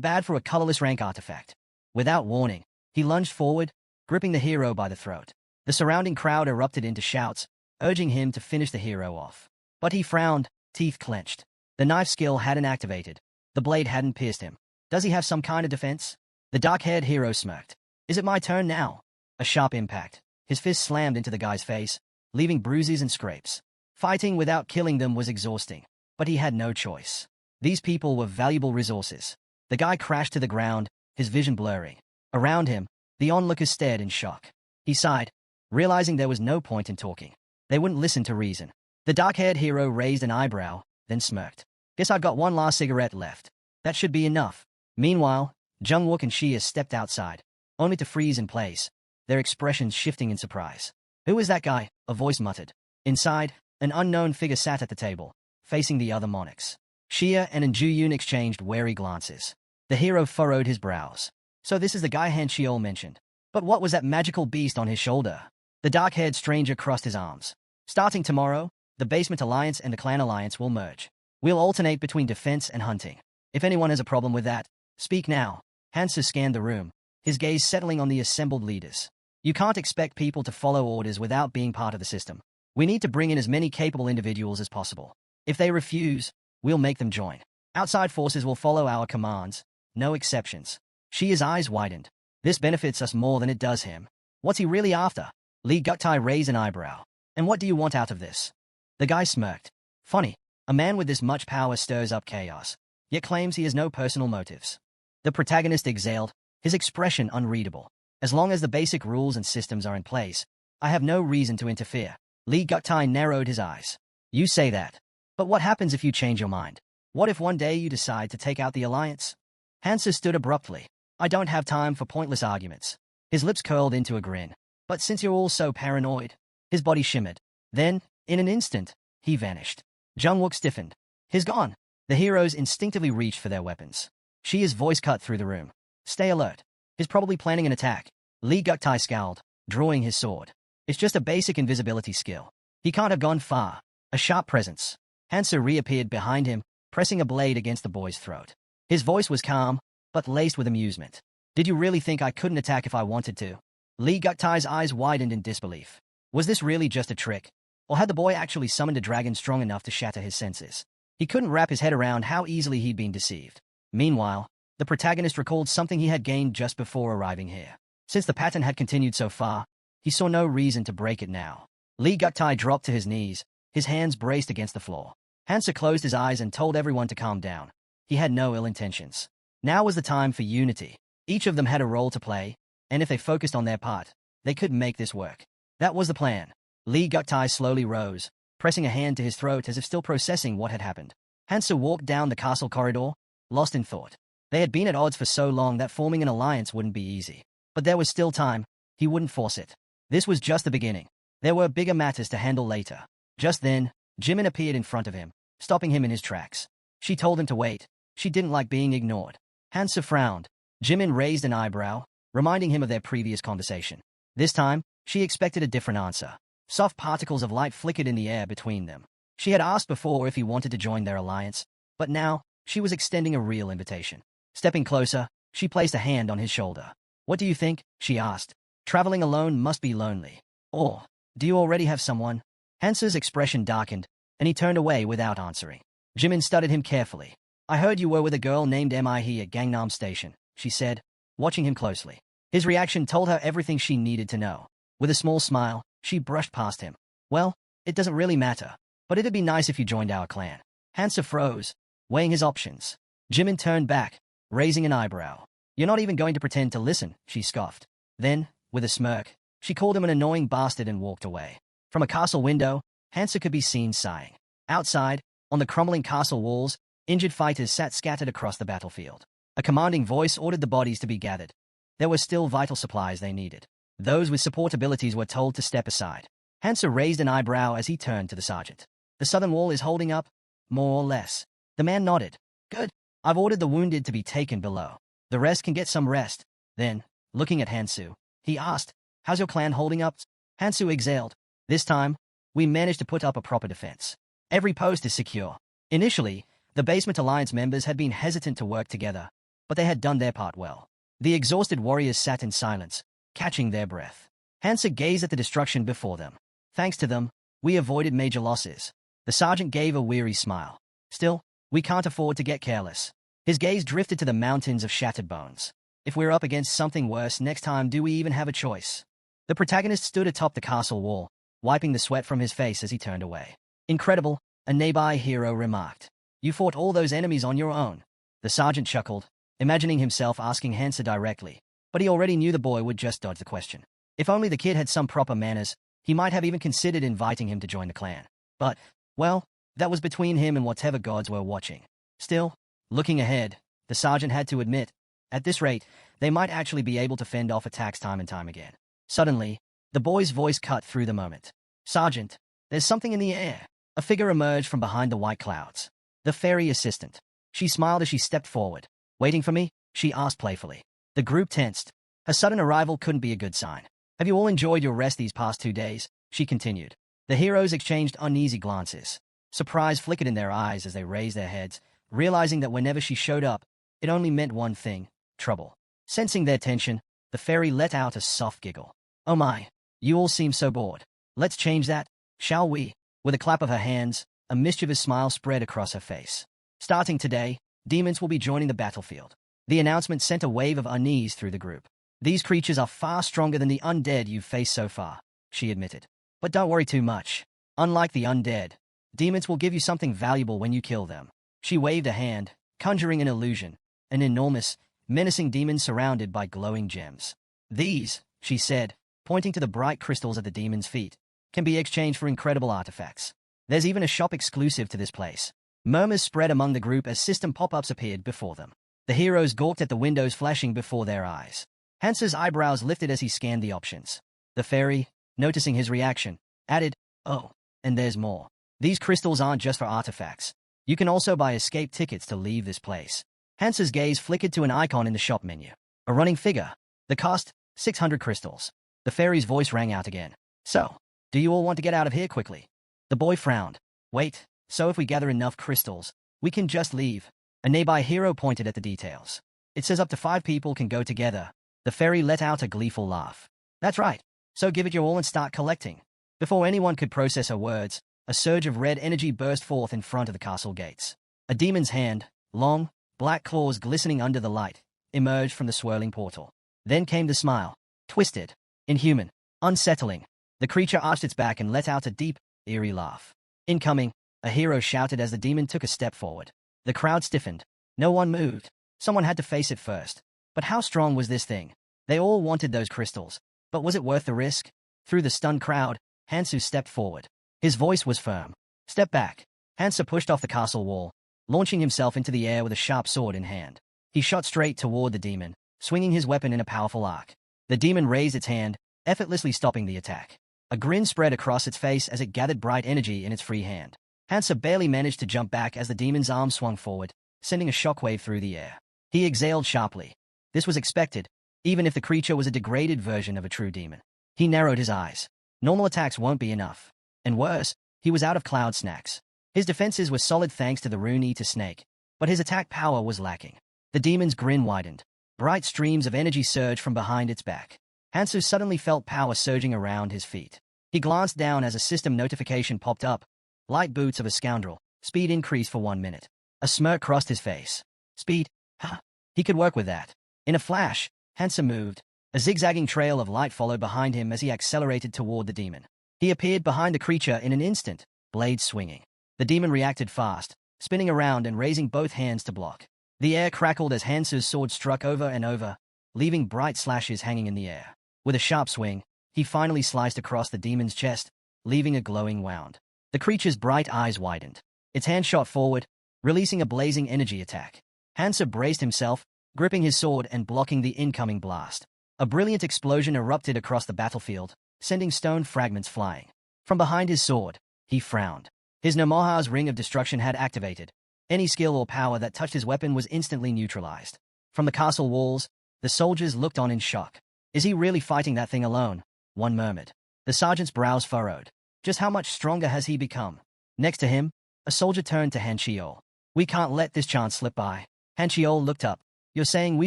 bad for a colorless rank artifact. Without warning, he lunged forward, gripping the hero by the throat. The surrounding crowd erupted into shouts, urging him to finish the hero off. But he frowned, teeth clenched. The knife skill hadn't activated. The blade hadn't pierced him. Does he have some kind of defense? The dark-haired hero smirked. Is it my turn now? A sharp impact. His fist slammed into the guy's face, leaving bruises and scrapes. Fighting without killing them was exhausting, but he had no choice. These people were valuable resources. The guy crashed to the ground, his vision blurring. Around him, the onlookers stared in shock. He sighed, realizing there was no point in talking. They wouldn't listen to reason. The dark-haired hero raised an eyebrow, then smirked. Guess I've got one last cigarette left. That should be enough. Meanwhile, Jungwook and Shia stepped outside, only to freeze in place, their expressions shifting in surprise. Who is that guy? A voice muttered. Inside, an unknown figure sat at the table, facing the other monarchs. Shia and Njuyun exchanged wary glances. The hero furrowed his brows. So this is the guy Han Chiol mentioned. But what was that magical beast on his shoulder? The dark-haired stranger crossed his arms. Starting tomorrow, the Basement Alliance and the Clan Alliance will merge. We'll alternate between defense and hunting. If anyone has a problem with that, speak now. Hansa scanned the room, his gaze settling on the assembled leaders. You can't expect people to follow orders without being part of the system. We need to bring in as many capable individuals as possible. If they refuse, we'll make them join. Outside forces will follow our commands, no exceptions. Shia's eyes widened. This benefits us more than it does him. What's he really after? Li Guktai raised an eyebrow. And what do you want out of this? The guy smirked. Funny, a man with this much power stirs up chaos, yet claims he has no personal motives. The protagonist exhaled, his expression unreadable. As long as the basic rules and systems are in place, I have no reason to interfere. Li Guktai narrowed his eyes. You say that. But what happens if you change your mind? What if one day you decide to take out the alliance? Hansa stood abruptly. I don't have time for pointless arguments. His lips curled into a grin. But since you're all so paranoid, his body shimmered. Then, in an instant, he vanished. Jungwook stiffened. He's gone. The heroes instinctively reached for their weapons. Shia's voice cut through the room. Stay alert. He's probably planning an attack. Li Guktai scowled, drawing his sword. It's just a basic invisibility skill. He can't have gone far. A sharp presence. Hansa reappeared behind him, pressing a blade against the boy's throat. His voice was calm, but laced with amusement. Did you really think I couldn't attack if I wanted to? Li Guktai's eyes widened in disbelief. Was this really just a trick? Or had the boy actually summoned a dragon strong enough to shatter his senses? He couldn't wrap his head around how easily he'd been deceived. Meanwhile, the protagonist recalled something he had gained just before arriving here. Since the pattern had continued so far, he saw no reason to break it now. Li Guktai dropped to his knees, his hands braced against the floor. Hansa closed his eyes and told everyone to calm down. He had no ill intentions. Now was the time for unity. Each of them had a role to play, and if they focused on their part, they could make this work. That was the plan. Li Guktai slowly rose, pressing a hand to his throat as if still processing what had happened. Hansa walked down the castle corridor, lost in thought. They had been at odds for so long that forming an alliance wouldn't be easy. But there was still time. He wouldn't force it. This was just the beginning. There were bigger matters to handle later. Just then, Jimin appeared in front of him, stopping him in his tracks. She told him to wait. She didn't like being ignored. Hansa frowned. Jimin raised an eyebrow, reminding him of their previous conversation. This time, she expected a different answer. Soft particles of light flickered in the air between them. She had asked before if he wanted to join their alliance, but now, she was extending a real invitation. Stepping closer, she placed a hand on his shoulder. What do you think? She asked. Traveling alone must be lonely. Or, do you already have someone? Hansa's expression darkened, and he turned away without answering. Jimin studied him carefully. I heard you were with a girl named Mi at Gangnam Station, she said, watching him closely. His reaction told her everything she needed to know. With a small smile, she brushed past him. Well, It doesn't really matter, but it'd be nice if you joined our clan. Hansa froze, weighing his options. Jimin turned back, raising an eyebrow. You're not even going to pretend to listen, she scoffed. Then, with a smirk, she called him an annoying bastard and walked away. From a castle window, Hansa could be seen sighing. Outside, on the crumbling castle walls, injured fighters sat scattered across the battlefield. A commanding voice ordered the bodies to be gathered. There were still vital supplies they needed. Those with support abilities were told to step aside. Hansa raised an eyebrow as he turned to the sergeant. The southern wall is holding up, more or less. The man nodded. Good. I've ordered the wounded to be taken below. The rest can get some rest. Then, looking at Hansu, he asked, how's your clan holding up? Hansu exhaled. This time, we managed to put up a proper defense. Every post is secure. Initially, the Basement Alliance members had been hesitant to work together, but they had done their part well. The exhausted warriors sat in silence, catching their breath. Hansa gazed at the destruction before them. Thanks to them, we avoided major losses. The sergeant gave a weary smile. Still, we can't afford to get careless. His gaze drifted to the mountains of shattered bones. If we're up against something worse next time, do we even have a choice? The protagonist stood atop the castle wall, wiping the sweat from his face as he turned away. Incredible, a nearby hero remarked. You fought all those enemies on your own. The sergeant chuckled, imagining himself asking Hansa directly, but he already knew the boy would just dodge the question. If only the kid had some proper manners, he might have even considered inviting him to join the clan. But, well, that was between him and whatever gods were watching. Still, looking ahead, the sergeant had to admit, at this rate, they might actually be able to fend off attacks time and time again. Suddenly, the boy's voice cut through the moment. Sergeant, there's something in the air. A figure emerged from behind the white clouds. The fairy assistant. She smiled as she stepped forward. Waiting for me? She asked playfully. The group tensed. Her sudden arrival couldn't be a good sign. Have you all enjoyed your rest these past 2 days? She continued. The heroes exchanged uneasy glances. Surprise flickered in their eyes as they raised their heads, realizing that whenever she showed up, it only meant one thing, trouble. Sensing their tension, the fairy let out a soft giggle. Oh my, you all seem so bored. Let's change that, shall we? With a clap of her hands, a mischievous smile spread across her face. Starting today, demons will be joining the battlefield. The announcement sent a wave of unease through the group. These creatures are far stronger than the undead you've faced so far, she admitted. But don't worry too much. Unlike the undead, demons will give you something valuable when you kill them. She waved a hand, conjuring an illusion, an enormous, menacing demon surrounded by glowing gems. These, she said, pointing to the bright crystals at the demon's feet, can be exchanged for incredible artifacts. There's even a shop exclusive to this place. Murmurs spread among the group as system pop-ups appeared before them. The heroes gawked at the windows flashing before their eyes. Hansa's eyebrows lifted as he scanned the options. The fairy, noticing his reaction, added, oh, and there's more. These crystals aren't just for artifacts. You can also buy escape tickets to leave this place. Hansa's gaze flickered to an icon in the shop menu. A running figure. The cost, 600 crystals. The fairy's voice rang out again. So, do you all want to get out of here quickly? The boy frowned. Wait, so if we gather enough crystals, we can just leave. A nearby hero pointed at the details. It says up to 5 people can go together. The fairy let out a gleeful laugh. That's right. So give it your all and start collecting. Before anyone could process her words, a surge of red energy burst forth in front of the castle gates. A demon's hand, long, black claws glistening under the light, emerged from the swirling portal. Then came the smile. Twisted, inhuman, unsettling. The creature arched its back and let out a deep, eerie laugh. Incoming, a hero shouted as the demon took a step forward. The crowd stiffened. No one moved. Someone had to face it first. But how strong was this thing? They all wanted those crystals. But was it worth the risk? Through the stunned crowd, Hansu stepped forward. His voice was firm. Step back. Hansa pushed off the castle wall, launching himself into the air with a sharp sword in hand. He shot straight toward the demon, swinging his weapon in a powerful arc. The demon raised its hand, effortlessly stopping the attack. A grin spread across its face as it gathered bright energy in its free hand. Hansa barely managed to jump back as the demon's arm swung forward, sending a shockwave through the air. He exhaled sharply. This was expected, even if the creature was a degraded version of a true demon. He narrowed his eyes. Normal attacks won't be enough. And worse, he was out of cloud snacks. His defenses were solid thanks to the Rune-Eater snake, but his attack power was lacking. The demon's grin widened. Bright streams of energy surged from behind its back. Hansu suddenly felt power surging around his feet. He glanced down as a system notification popped up. Light boots of a scoundrel. Speed increased for 1 minute. A smirk crossed his face. Speed? Huh. He could work with that. In a flash, Hansa moved. A zigzagging trail of light followed behind him as he accelerated toward the demon. He appeared behind the creature in an instant, blades swinging. The demon reacted fast, spinning around and raising both hands to block. The air crackled as Hansu's sword struck over and over, leaving bright slashes hanging in the air. With a sharp swing, he finally sliced across the demon's chest, leaving a glowing wound. The creature's bright eyes widened. Its hand shot forward, releasing a blazing energy attack. Hansu braced himself, gripping his sword and blocking the incoming blast. A brilliant explosion erupted across the battlefield, sending stone fragments flying. From behind his sword, he frowned. His Nomoha's ring of destruction had activated. Any skill or power that touched his weapon was instantly neutralized. From the castle walls, the soldiers looked on in shock. Is he really fighting that thing alone? One murmured. The sergeant's brows furrowed. Just how much stronger has he become? Next to him, a soldier turned to Han Chiol. We can't let this chance slip by. Han Chiol looked up. You're saying we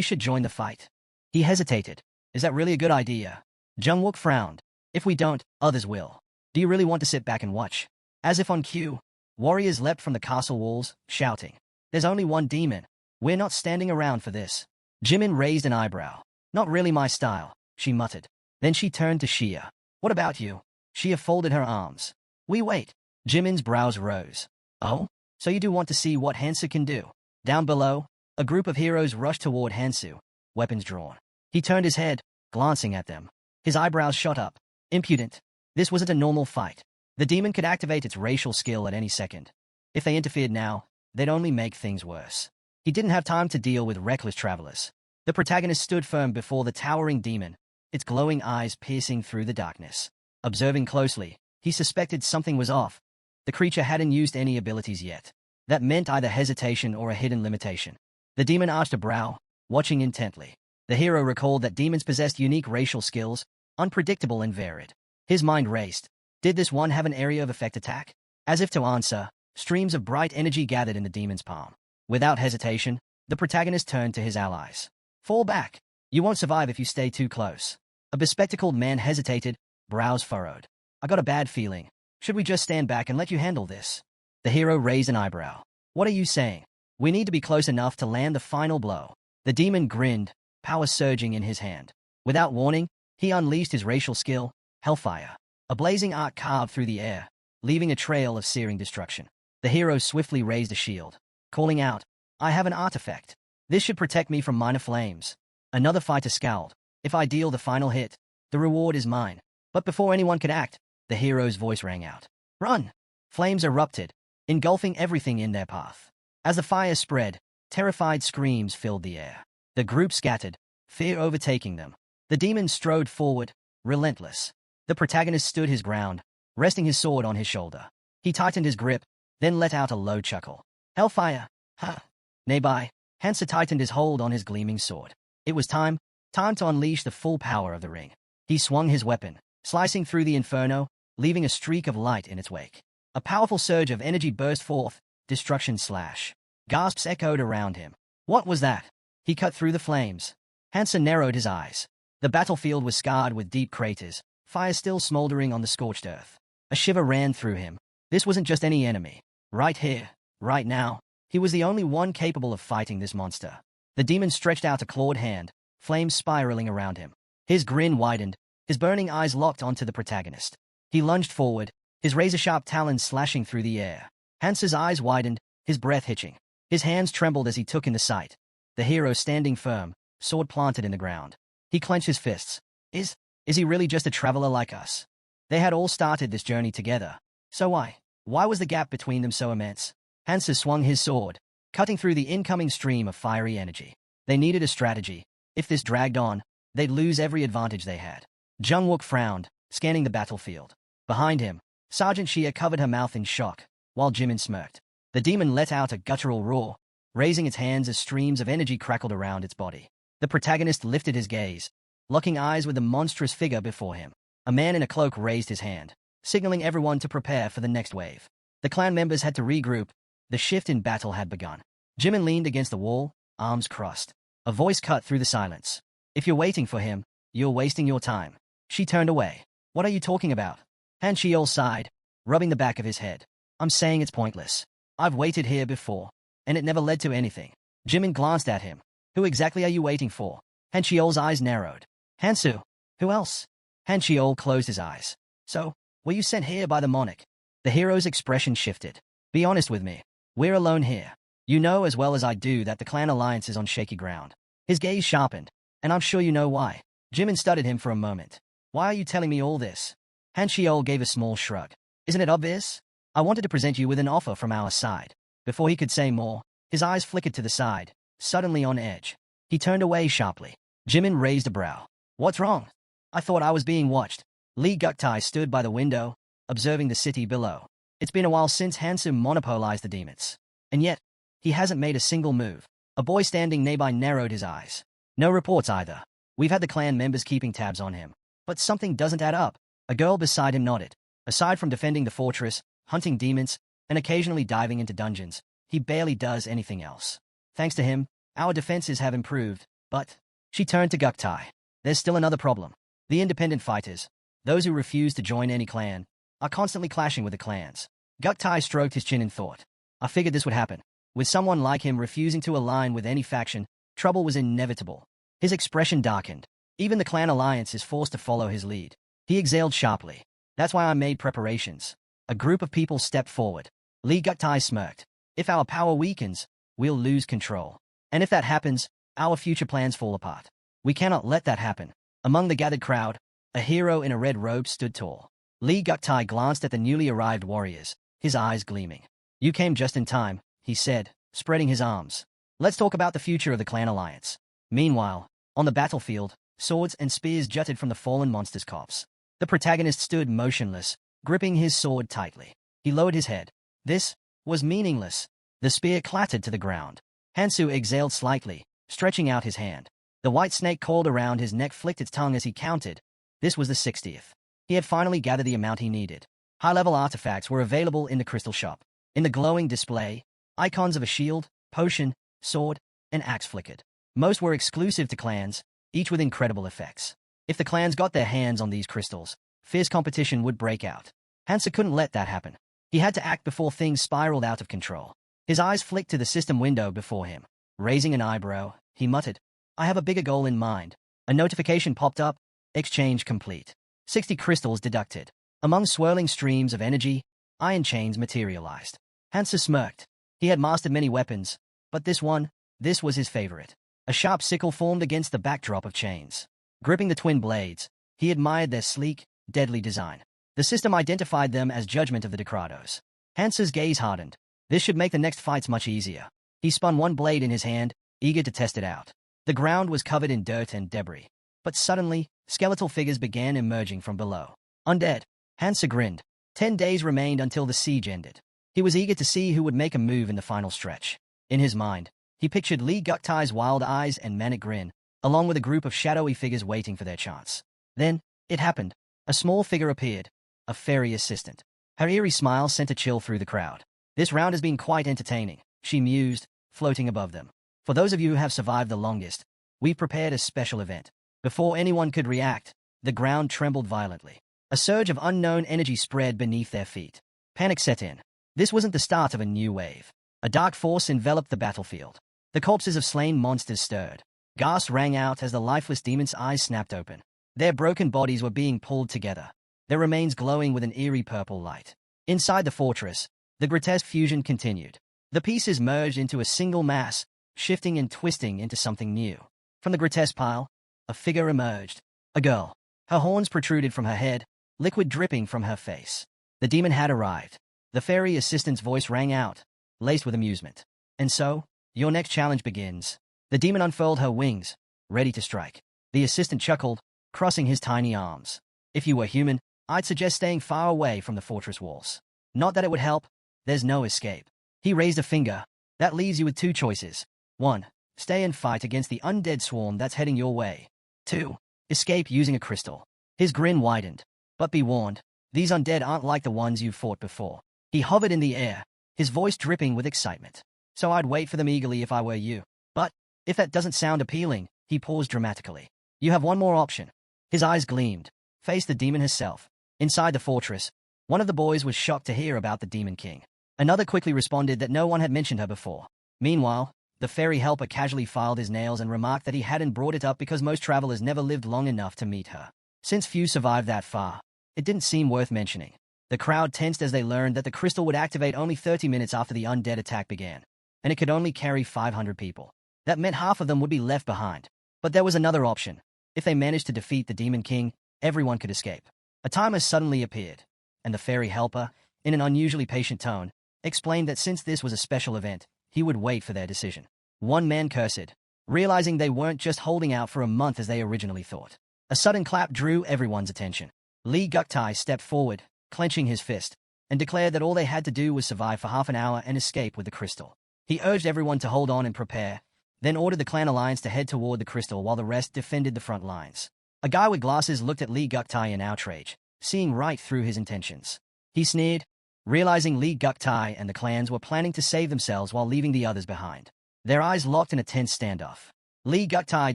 should join the fight? He hesitated. Is that really a good idea? Jungwook frowned. If we don't, others will. Do you really want to sit back and watch? As if on cue, warriors leapt from the castle walls, shouting. There's only one demon. We're not standing around for this. Jimin raised an eyebrow. Not really my style, she muttered. Then she turned to Xia. What about you? Xia folded her arms. We wait. Jimin's brows rose. Oh? So you do want to see what Hansu can do? Down below, a group of heroes rushed toward Hansu, weapons drawn. He turned his head, glancing at them. His eyebrows shot up. Impudent. This wasn't a normal fight. The demon could activate its racial skill at any second. If they interfered now, they'd only make things worse. He didn't have time to deal with reckless travelers. The protagonist stood firm before the towering demon, its glowing eyes piercing through the darkness. Observing closely, he suspected something was off. The creature hadn't used any abilities yet. That meant either hesitation or a hidden limitation. The demon arched a brow, watching intently. The hero recalled that demons possessed unique racial skills, unpredictable and varied. His mind raced. Did this one have an area of effect attack? As if to answer, streams of bright energy gathered in the demon's palm. Without hesitation, the protagonist turned to his allies. Fall back. You won't survive if you stay too close. A bespectacled man hesitated, brows furrowed. I got a bad feeling. Should we just stand back and let you handle this? The hero raised an eyebrow. What are you saying? We need to be close enough to land the final blow. The demon grinned, power surging in his hand. Without warning, he unleashed his racial skill, Hellfire. A blazing arc carved through the air, leaving a trail of searing destruction. The hero swiftly raised a shield, calling out, I have an artifact. This should protect me from minor flames. Another fighter scowled. If I deal the final hit, the reward is mine. But before anyone could act, the hero's voice rang out. Run! Flames erupted, engulfing everything in their path. As the fire spread, terrified screams filled the air. The group scattered, fear overtaking them. The demon strode forward, relentless. The protagonist stood his ground, resting his sword on his shoulder. He tightened his grip, then let out a low chuckle. Hellfire! Ha! Nearby, Hansu tightened his hold on his gleaming sword. It was time to unleash the full power of the ring. He swung his weapon, slicing through the inferno, leaving a streak of light in its wake. A powerful surge of energy burst forth, destruction slash. Gasps echoed around him. What was that? He cut through the flames. Hansu narrowed his eyes. The battlefield was scarred with deep craters, fire still smoldering on the scorched earth. A shiver ran through him. This wasn't just any enemy. Right here, right now, he was the only one capable of fighting this monster. The demon stretched out a clawed hand, flames spiraling around him. His grin widened, his burning eyes locked onto the protagonist. He lunged forward, his razor-sharp talons slashing through the air. Hansu's eyes widened, his breath hitching. His hands trembled as he took in the sight. The hero standing firm, sword planted in the ground. He clenched his fists. Is he really just a traveler like us? They had all started this journey together. So why was the gap between them so immense? Hansu swung his sword, cutting through the incoming stream of fiery energy. They needed a strategy. If this dragged on, they'd lose every advantage they had. Jungwook frowned, scanning the battlefield. Behind him, Sergeant Xia covered her mouth in shock, while Jimin smirked. The demon let out a guttural roar, raising its hands as streams of energy crackled around its body. The protagonist lifted his gaze, locking eyes with the monstrous figure before him. A man in a cloak raised his hand, signaling everyone to prepare for the next wave. The clan members had to regroup. The shift in battle had begun. Jimin leaned against the wall, arms crossed. A voice cut through the silence. If you're waiting for him, you're wasting your time. She turned away. What are you talking about? Han Chiol sighed, rubbing the back of his head. I'm saying it's pointless. I've waited here before, and it never led to anything. Jimin glanced at him. Who exactly are you waiting for? Han Chiol's eyes narrowed. Hansu. Who else? Han Chiol closed his eyes. So, Were you sent here by the monarch? The hero's expression shifted. Be honest with me. We're alone here. You know as well as I do that the clan alliance is on shaky ground. His gaze sharpened, and I'm sure you know why. Jimin studied him for a moment. Why are you telling me all this? Han Xiao gave a small shrug. Isn't it obvious? I wanted to present you with an offer from our side. Before he could say more, his eyes flickered to the side, suddenly on edge. He turned away sharply. Jimin raised a brow. What's wrong? I thought I was being watched. Li Guktai stood by the window, observing the city below. It's been a while since Hansu monopolized the demons. And yet, he hasn't made a single move. A boy standing nearby narrowed his eyes. No reports either. We've had the clan members keeping tabs on him. But something doesn't add up. A girl beside him nodded. Aside from defending the fortress, hunting demons, and occasionally diving into dungeons, he barely does anything else. Thanks to him, our defenses have improved, but... She turned to Guktai. There's still another problem. The independent fighters, those who refuse to join any clan, are constantly clashing with the clans. Guktai stroked his chin in thought. I figured this would happen. With someone like him refusing to align with any faction, trouble was inevitable. His expression darkened. Even the clan alliance is forced to follow his lead. He exhaled sharply. That's why I made preparations. A group of people stepped forward. Li Guktai smirked. If our power weakens, we'll lose control. And if that happens, our future plans fall apart. We cannot let that happen. Among the gathered crowd, a hero in a red robe stood tall. Li Guktai glanced at the newly arrived warriors, his eyes gleaming. You came just in time, he said, spreading his arms. Let's talk about the future of the clan alliance. Meanwhile, on the battlefield, swords and spears jutted from the fallen monster's corpse. The protagonist stood motionless, gripping his sword tightly. He lowered his head. This was meaningless. The spear clattered to the ground. Hansu exhaled slightly, stretching out his hand. The white snake coiled around his neck flicked its tongue as he counted. This was the 60th. He had finally gathered the amount he needed. High-level artifacts were available in the crystal shop. In the glowing display, icons of a shield, potion, sword, and axe flickered. Most were exclusive to clans, each with incredible effects. If the clans got their hands on these crystals, fierce competition would break out. Hansa couldn't let that happen. He had to act before things spiraled out of control. His eyes flicked to the system window before him. Raising an eyebrow, he muttered, I have a bigger goal in mind. A notification popped up. Exchange complete. 60 crystals deducted. Among swirling streams of energy, iron chains materialized. Hansa smirked. He had mastered many weapons, but this was his favorite. A sharp sickle formed against the backdrop of chains. Gripping the twin blades, he admired their sleek, deadly design. The system identified them as judgment of the Decrados. Hansa's gaze hardened. This should make the next fights much easier. He spun one blade in his hand, eager to test it out. The ground was covered in dirt and debris. But suddenly, skeletal figures began emerging from below. Undead. Hansa grinned. 10 days remained until the siege ended. He was eager to see who would make a move in the final stretch. In his mind, he pictured Li Guktai's wild eyes and manic grin, along with a group of shadowy figures waiting for their chance. Then, it happened. A small figure appeared. A fairy assistant. Her eerie smile sent a chill through the crowd. This round has been quite entertaining, she mused, floating above them. For those of you who have survived the longest, we've prepared a special event. Before anyone could react, the ground trembled violently. A surge of unknown energy spread beneath their feet. Panic set in. This wasn't the start of a new wave. A dark force enveloped the battlefield. The corpses of slain monsters stirred. Gasps rang out as the lifeless demons' eyes snapped open. Their broken bodies were being pulled together, their remains glowing with an eerie purple light. Inside the fortress, the grotesque fusion continued. The pieces merged into a single mass, shifting and twisting into something new. From the grotesque pile, a figure emerged. A girl. Her horns protruded from her head, liquid dripping from her face. The demon had arrived. The fairy assistant's voice rang out, laced with amusement. And so, your next challenge begins. The demon unfurled her wings, ready to strike. The assistant chuckled, crossing his tiny arms. If you were human, I'd suggest staying far away from the fortress walls. Not that it would help. There's no escape. He raised a finger. That leaves you with 2 choices. 1. Stay and fight against the undead swarm that's heading your way. 2. Escape using a crystal. His grin widened. But be warned, these undead aren't like the ones you've fought before. He hovered in the air, his voice dripping with excitement. So I'd wait for them eagerly if I were you. But, if that doesn't sound appealing, he paused dramatically. You have one more option. His eyes gleamed. Face the demon herself. Inside the fortress, one of the boys was shocked to hear about the Demon King. Another quickly responded that no one had mentioned her before. Meanwhile, the fairy helper casually filed his nails and remarked that he hadn't brought it up because most travelers never lived long enough to meet her. Since few survived that far, it didn't seem worth mentioning. The crowd tensed as they learned that the crystal would activate only 30 minutes after the undead attack began, and it could only carry 500 people. That meant half of them would be left behind. But there was another option. If they managed to defeat the Demon King, everyone could escape. A timer suddenly appeared, and the fairy helper, in an unusually patient tone, explained that since this was a special event, he would wait for their decision. One man cursed, realizing they weren't just holding out for a month as they originally thought. A sudden clap drew everyone's attention. Lee Guktai stepped forward, clenching his fist, and declared that all they had to do was survive for half an hour and escape with the crystal. He urged everyone to hold on and prepare, then ordered the clan alliance to head toward the crystal while the rest defended the front lines. A guy with glasses looked at Lee Guktai in outrage, seeing right through his intentions. He sneered, realizing Lee Guktai and the clans were planning to save themselves while leaving the others behind. Their eyes locked in a tense standoff. Lee Guktai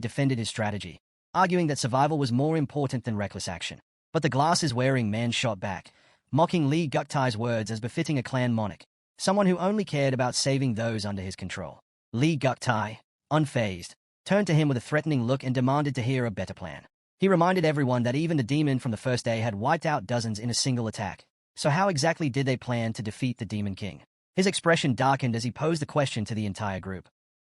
defended his strategy, arguing that survival was more important than reckless action. But the glasses-wearing man shot back, mocking Lee Guktai's words as befitting a clan monarch, someone who only cared about saving those under his control. Lee Guktai, unfazed, turned to him with a threatening look and demanded to hear a better plan. He reminded everyone that even the demon from the first day had wiped out dozens in a single attack. So how exactly did they plan to defeat the Demon King? His expression darkened as he posed the question to the entire group.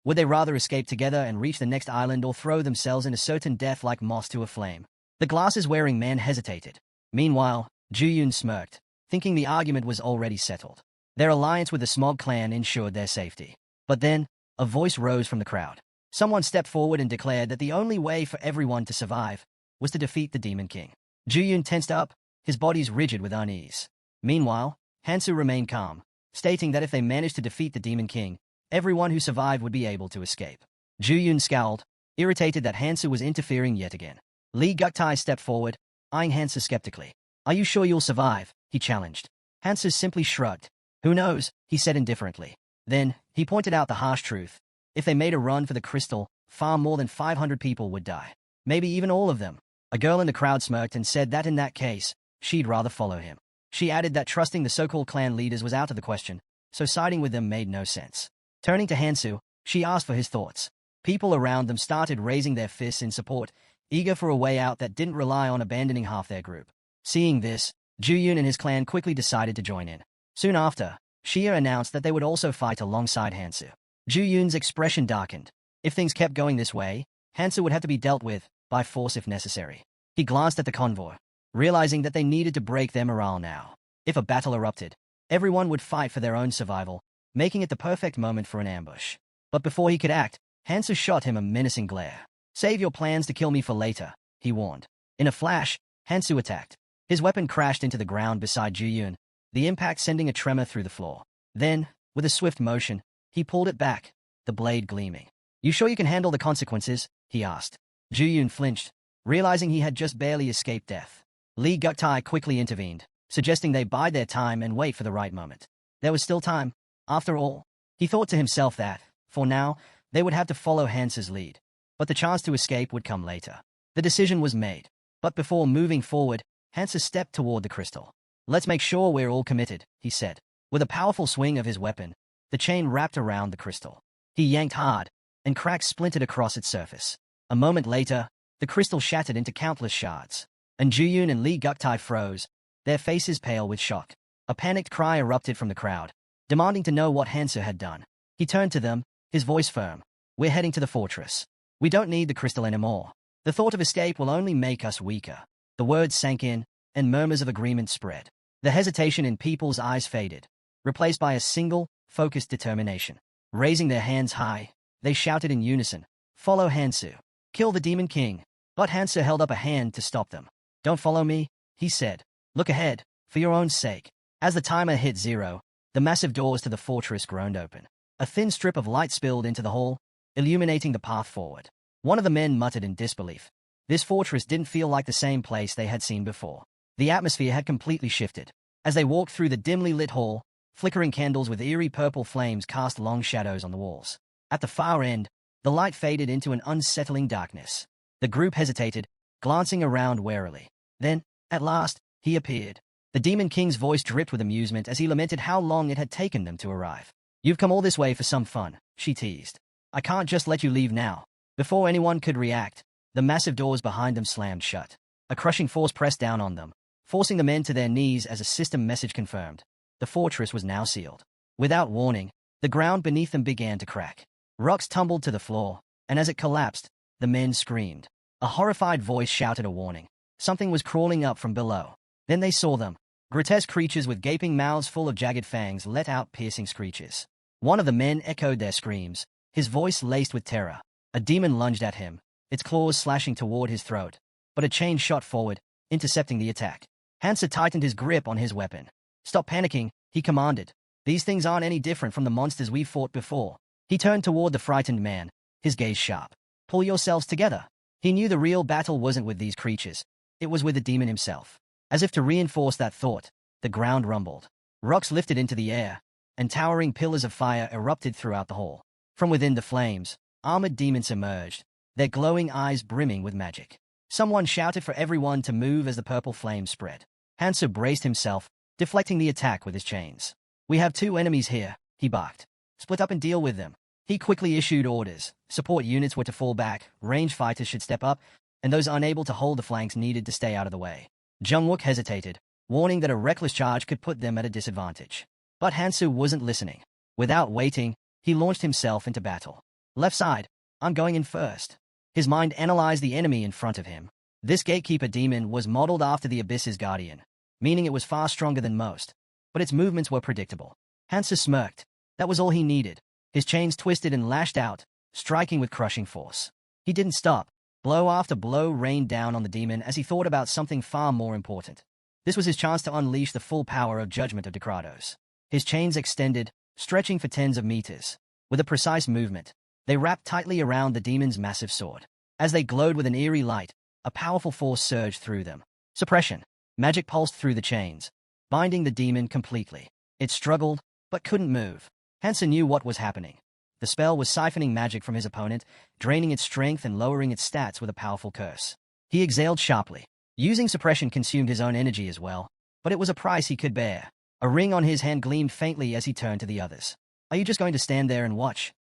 Would they rather escape together and reach the next island or throw themselves in a certain death like moths to a flame? The glasses-wearing man hesitated. Meanwhile, Juyun smirked, thinking the argument was already settled. Their alliance with the Smog clan ensured their safety. But then, a voice rose from the crowd. Someone stepped forward and declared that the only way for everyone to survive was to defeat the Demon King. Juyun tensed up, his body's rigid with unease. Meanwhile, Hansu remained calm, stating that if they managed to defeat the Demon King, everyone who survived would be able to escape. Juyun scowled, irritated that Hansu was interfering yet again. Lee Guktai stepped forward, eyeing Hansu skeptically. Are you sure you'll survive? He challenged. Hansu simply shrugged. Who knows? He said indifferently. Then, he pointed out the harsh truth. If they made a run for the crystal, far more than 500 people would die. Maybe even all of them. A girl in the crowd smirked and said that in that case, she'd rather follow him. She added that trusting the so-called clan leaders was out of the question, so siding with them made no sense. Turning to Hansu, she asked for his thoughts. People around them started raising their fists in support, eager for a way out that didn't rely on abandoning half their group. Seeing this, Juyun and his clan quickly decided to join in. Soon after, Shia announced that they would also fight alongside Hansu. Juyun's expression darkened. If things kept going this way, Hansu would have to be dealt with, by force if necessary. He glanced at the convoy, realizing that they needed to break their morale now. If a battle erupted, everyone would fight for their own survival, making it the perfect moment for an ambush. But before he could act, Hansu shot him a menacing glare. Save your plans to kill me for later, he warned. In a flash, Hansu attacked. His weapon crashed into the ground beside Juyun, the impact sending a tremor through the floor. Then, with a swift motion, he pulled it back, the blade gleaming. You sure you can handle the consequences? He asked. Juyun flinched, realizing he had just barely escaped death. Lee Guktai quickly intervened, suggesting they bide their time and wait for the right moment. There was still time. After all, he thought to himself that, for now, they would have to follow Hansu's lead. But the chance to escape would come later. The decision was made. But before moving forward, Hansu stepped toward the crystal. Let's make sure we're all committed, he said. With a powerful swing of his weapon, the chain wrapped around the crystal. He yanked hard, and cracks splintered across its surface. A moment later, the crystal shattered into countless shards. And Juyun and Lee Guktai froze, their faces pale with shock. A panicked cry erupted from the crowd, demanding to know what Hansu had done. He turned to them, his voice firm. We're heading to the fortress. We don't need the crystal anymore. The thought of escape will only make us weaker. The words sank in, and murmurs of agreement spread. The hesitation in people's eyes faded, replaced by a single, focused determination. Raising their hands high, they shouted in unison, "Follow Hansu. Kill the Demon King." But Hansu held up a hand to stop them. "Don't follow me," he said. "Look ahead, for your own sake." As the timer hit 0, the massive doors to the fortress groaned open. A thin strip of light spilled into the hall, illuminating the path forward. One of the men muttered in disbelief. This fortress didn't feel like the same place they had seen before. The atmosphere had completely shifted. As they walked through the dimly lit hall, flickering candles with eerie purple flames cast long shadows on the walls. At the far end, the light faded into an unsettling darkness. The group hesitated, glancing around warily. Then, at last, he appeared. The Demon King's voice dripped with amusement as he lamented how long it had taken them to arrive. "You've come all this way for some fun," she teased. "I can't just let you leave now." Before anyone could react, the massive doors behind them slammed shut. A crushing force pressed down on them, forcing the men to their knees as a system message confirmed. The fortress was now sealed. Without warning, the ground beneath them began to crack. Rocks tumbled to the floor, and as it collapsed, the men screamed. A horrified voice shouted a warning. Something was crawling up from below. Then they saw them. Grotesque creatures with gaping mouths full of jagged fangs let out piercing screeches. One of the men echoed their screams, his voice laced with terror. A demon lunged at him, its claws slashing toward his throat. But a chain shot forward, intercepting the attack. Hansa tightened his grip on his weapon. "Stop panicking," he commanded. "These things aren't any different from the monsters we've fought before." He turned toward the frightened man, his gaze sharp. "Pull yourselves together." He knew the real battle wasn't with these creatures. It was with the demon himself. As if to reinforce that thought, the ground rumbled. Rocks lifted into the air, and towering pillars of fire erupted throughout the hall. From within the flames, armored demons emerged, their glowing eyes brimming with magic. Someone shouted for everyone to move as the purple flames spread. Hansa braced himself, deflecting the attack with his chains. "We have two enemies here," he barked. "Split up and deal with them." He quickly issued orders. Support units were to fall back, range fighters should step up, and those unable to hold the flanks needed to stay out of the way. Jungwook hesitated, warning that a reckless charge could put them at a disadvantage. But Hansu wasn't listening. Without waiting, he launched himself into battle. "Left side, I'm going in first." His mind analyzed the enemy in front of him. This gatekeeper demon was modeled after the Abyss's guardian, meaning it was far stronger than most, but its movements were predictable. Hansa smirked. That was all he needed. His chains twisted and lashed out, striking with crushing force. He didn't stop. Blow after blow rained down on the demon as he thought about something far more important. This was his chance to unleash the full power of Judgment of Dekratos. His chains extended, stretching for tens of meters. With a precise movement, they wrapped tightly around the demon's massive sword. As they glowed with an eerie light, a powerful force surged through them. Suppression. Magic pulsed through the chains, binding the demon completely. It struggled, but couldn't move. Hansa knew what was happening. The spell was siphoning magic from his opponent, draining its strength and lowering its stats with a powerful curse. He exhaled sharply. Using suppression consumed his own energy as well, but it was a price he could bear. A ring on his hand gleamed faintly as he turned to the others. "Are you just going to stand there and watch?"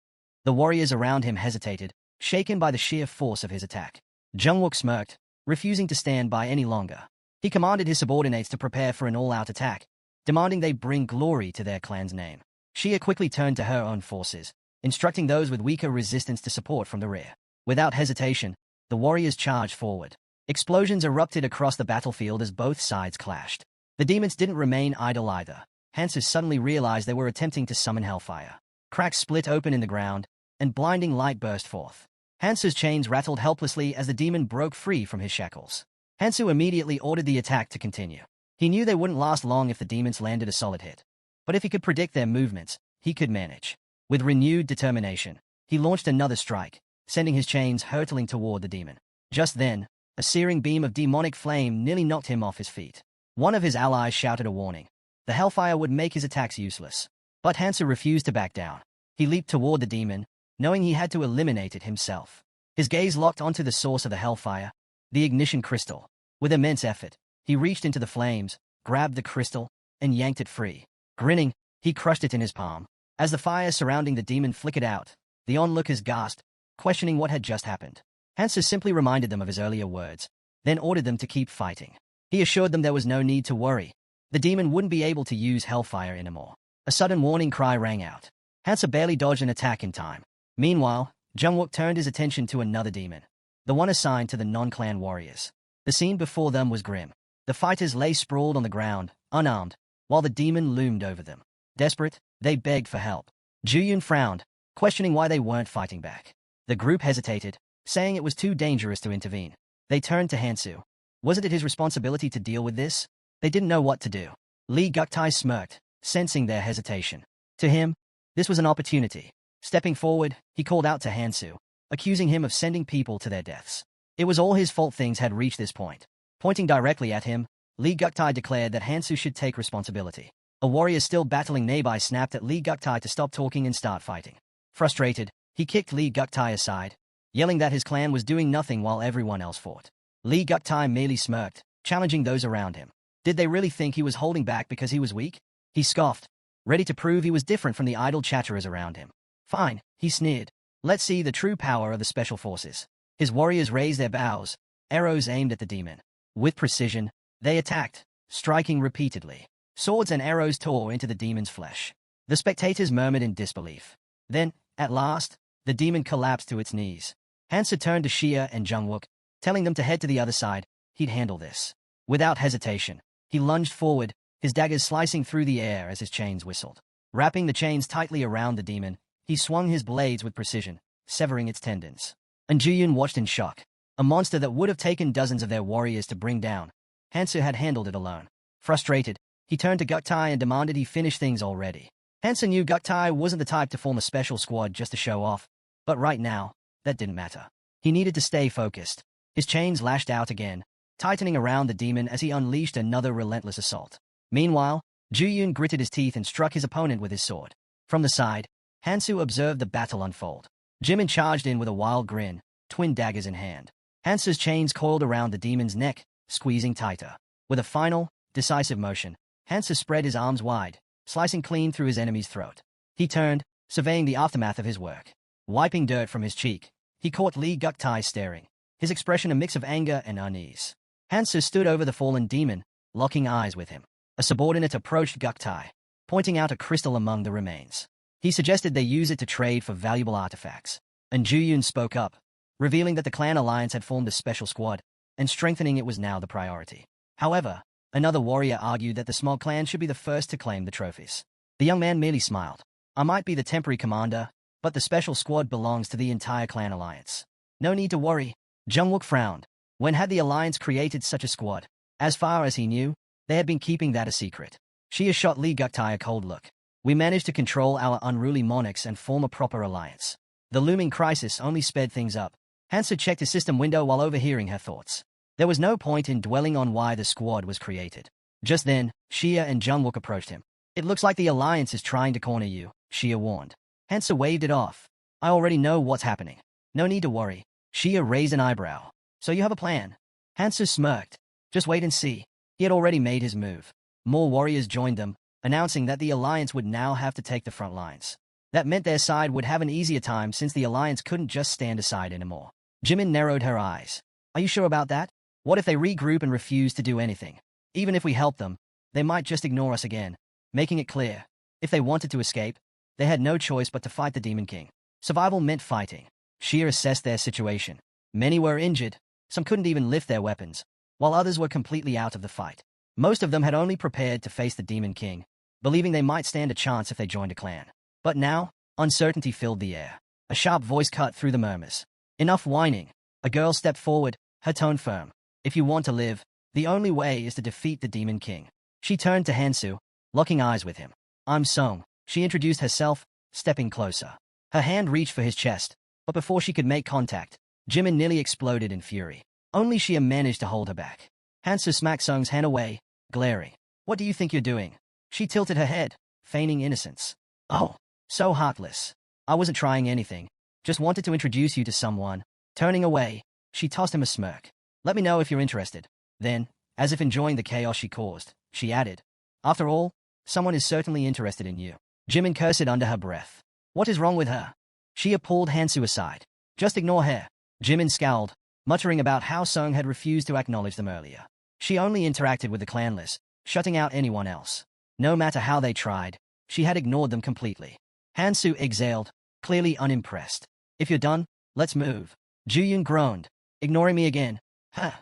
The warriors around him hesitated, shaken by the sheer force of his attack. Jungwook smirked, refusing to stand by any longer. He commanded his subordinates to prepare for an all-out attack, demanding they bring glory to their clan's name. Shia quickly turned to her own forces, instructing those with weaker resistance to support from the rear. Without hesitation, the warriors charged forward. Explosions erupted across the battlefield as both sides clashed. The demons didn't remain idle either. Hansa suddenly realized they were attempting to summon hellfire. Cracks split open in the ground, and blinding light burst forth. Hansa's chains rattled helplessly as the demon broke free from his shackles. Hansu immediately ordered the attack to continue. He knew they wouldn't last long if the demons landed a solid hit. But if he could predict their movements, he could manage. With renewed determination, he launched another strike, sending his chains hurtling toward the demon. Just then, a searing beam of demonic flame nearly knocked him off his feet. One of his allies shouted a warning. The hellfire would make his attacks useless. But Hansa refused to back down. He leaped toward the demon, knowing he had to eliminate it himself. His gaze locked onto the source of the hellfire, the ignition crystal. With immense effort, he reached into the flames, grabbed the crystal, and yanked it free. Grinning, he crushed it in his palm. As the fire surrounding the demon flickered out, the onlookers gasped, questioning what had just happened. Hansa simply reminded them of his earlier words, then ordered them to keep fighting. He assured them there was no need to worry. The demon wouldn't be able to use hellfire anymore. A sudden warning cry rang out. Hansa barely dodged an attack in time. Meanwhile, Jungwook turned his attention to another demon, the one assigned to the non-clan warriors. The scene before them was grim. The fighters lay sprawled on the ground, unarmed, while the demon loomed over them. Desperate, they begged for help. Juyun frowned, questioning why they weren't fighting back. The group hesitated, saying it was too dangerous to intervene. They turned to Hansu. Wasn't it his responsibility to deal with this? They didn't know what to do. Lee Guktai smirked, sensing their hesitation. To him, this was an opportunity. Stepping forward, he called out to Hansu, accusing him of sending people to their deaths. It was all his fault things had reached this point. Pointing directly at him, Lee Guktai declared that Hansu should take responsibility. A warrior still battling nearby snapped at Lee Guktai to stop talking and start fighting. Frustrated, he kicked Lee Guktai aside, yelling that his clan was doing nothing while everyone else fought. Lee Guktai merely smirked, challenging those around him. Did they really think he was holding back because he was weak? He scoffed, ready to prove he was different from the idle chatterers around him. Fine, he sneered. Let's see the true power of the special forces. His warriors raised their bows, arrows aimed at the demon. With precision, they attacked, striking repeatedly. Swords and arrows tore into the demon's flesh. The spectators murmured in disbelief. Then, at last, the demon collapsed to its knees. Hansa turned to Xia and Jungwook, telling them to head to the other side. He'd handle this. Without hesitation, he lunged forward, his daggers slicing through the air as his chains whistled. Wrapping the chains tightly around the demon, he swung his blades with precision, severing its tendons. And Juyun watched in shock. A monster that would have taken dozens of their warriors to bring down. Hansa had handled it alone. Frustrated, he turned to Guktai and demanded he finish things already. Hansa knew Guktai wasn't the type to form a special squad just to show off, but right now, that didn't matter. He needed to stay focused. His chains lashed out again, tightening around the demon as he unleashed another relentless assault. Meanwhile, Juyun gritted his teeth and struck his opponent with his sword. From the side, Hansu observed the battle unfold. Jimin charged in with a wild grin, twin daggers in hand. Hansu's chains coiled around the demon's neck, squeezing tighter. With a final, decisive motion, Hansu spread his arms wide, slicing clean through his enemy's throat. He turned, surveying the aftermath of his work. Wiping dirt from his cheek, he caught Lee Guktai staring, his expression a mix of anger and unease. Hansu stood over the fallen demon, locking eyes with him. A subordinate approached Guktai, pointing out a crystal among the remains. He suggested they use it to trade for valuable artifacts. And Juyun spoke up, revealing that the clan alliance had formed a special squad, and strengthening it was now the priority. However, another warrior argued that the small clan should be the first to claim the trophies. The young man merely smiled. I might be the temporary commander, but the special squad belongs to the entire clan alliance. No need to worry. Jungwook frowned. When had the alliance created such a squad? As far as he knew, they had been keeping that a secret. Xia shot Lee Guktai a cold look. We managed to control our unruly monarchs and form a proper alliance. The looming crisis only sped things up. Hansa checked his system window while overhearing her thoughts. There was no point in dwelling on why the squad was created. Just then, Xia and Jungwook approached him. It looks like the alliance is trying to corner you, Xia warned. Hansa waved it off. I already know what's happening. No need to worry. Xia raised an eyebrow. So you have a plan? Hansa smirked. Just wait and see. He had already made his move. More warriors joined them, announcing that the alliance would now have to take the front lines. That meant their side would have an easier time since the alliance couldn't just stand aside anymore. Jimin narrowed her eyes. Are you sure about that? What if they regroup and refuse to do anything? Even if we help them, they might just ignore us again, making it clear. If they wanted to escape, they had no choice but to fight the Demon King. Survival meant fighting. Xia assessed their situation. Many were injured, some couldn't even lift their weapons, while others were completely out of the fight. Most of them had only prepared to face the Demon King, believing they might stand a chance if they joined a clan. But now, uncertainty filled the air. A sharp voice cut through the murmurs. Enough whining. A girl stepped forward, her tone firm. If you want to live, the only way is to defeat the Demon King. She turned to Hansu, locking eyes with him. I'm Song. She introduced herself, stepping closer. Her hand reached for his chest, but before she could make contact, Jimin nearly exploded in fury. Only Xia managed to hold her back. Hansu smacked Song's hand away, glaring. What do you think you're doing? She tilted her head, feigning innocence. Oh, so heartless. I wasn't trying anything. Just wanted to introduce you to someone. Turning away, she tossed him a smirk. Let me know if you're interested. Then, as if enjoying the chaos she caused, she added, after all, someone is certainly interested in you. Jimin cursed under her breath. What is wrong with her? Xia pulled Hansu aside. Just ignore her. Jimin scowled, muttering about how Song had refused to acknowledge them earlier. She only interacted with the clanless, shutting out anyone else. No matter how they tried, she had ignored them completely. Hansu exhaled, clearly unimpressed. If you're done, let's move. Juyun groaned. Ignoring me again. Huh.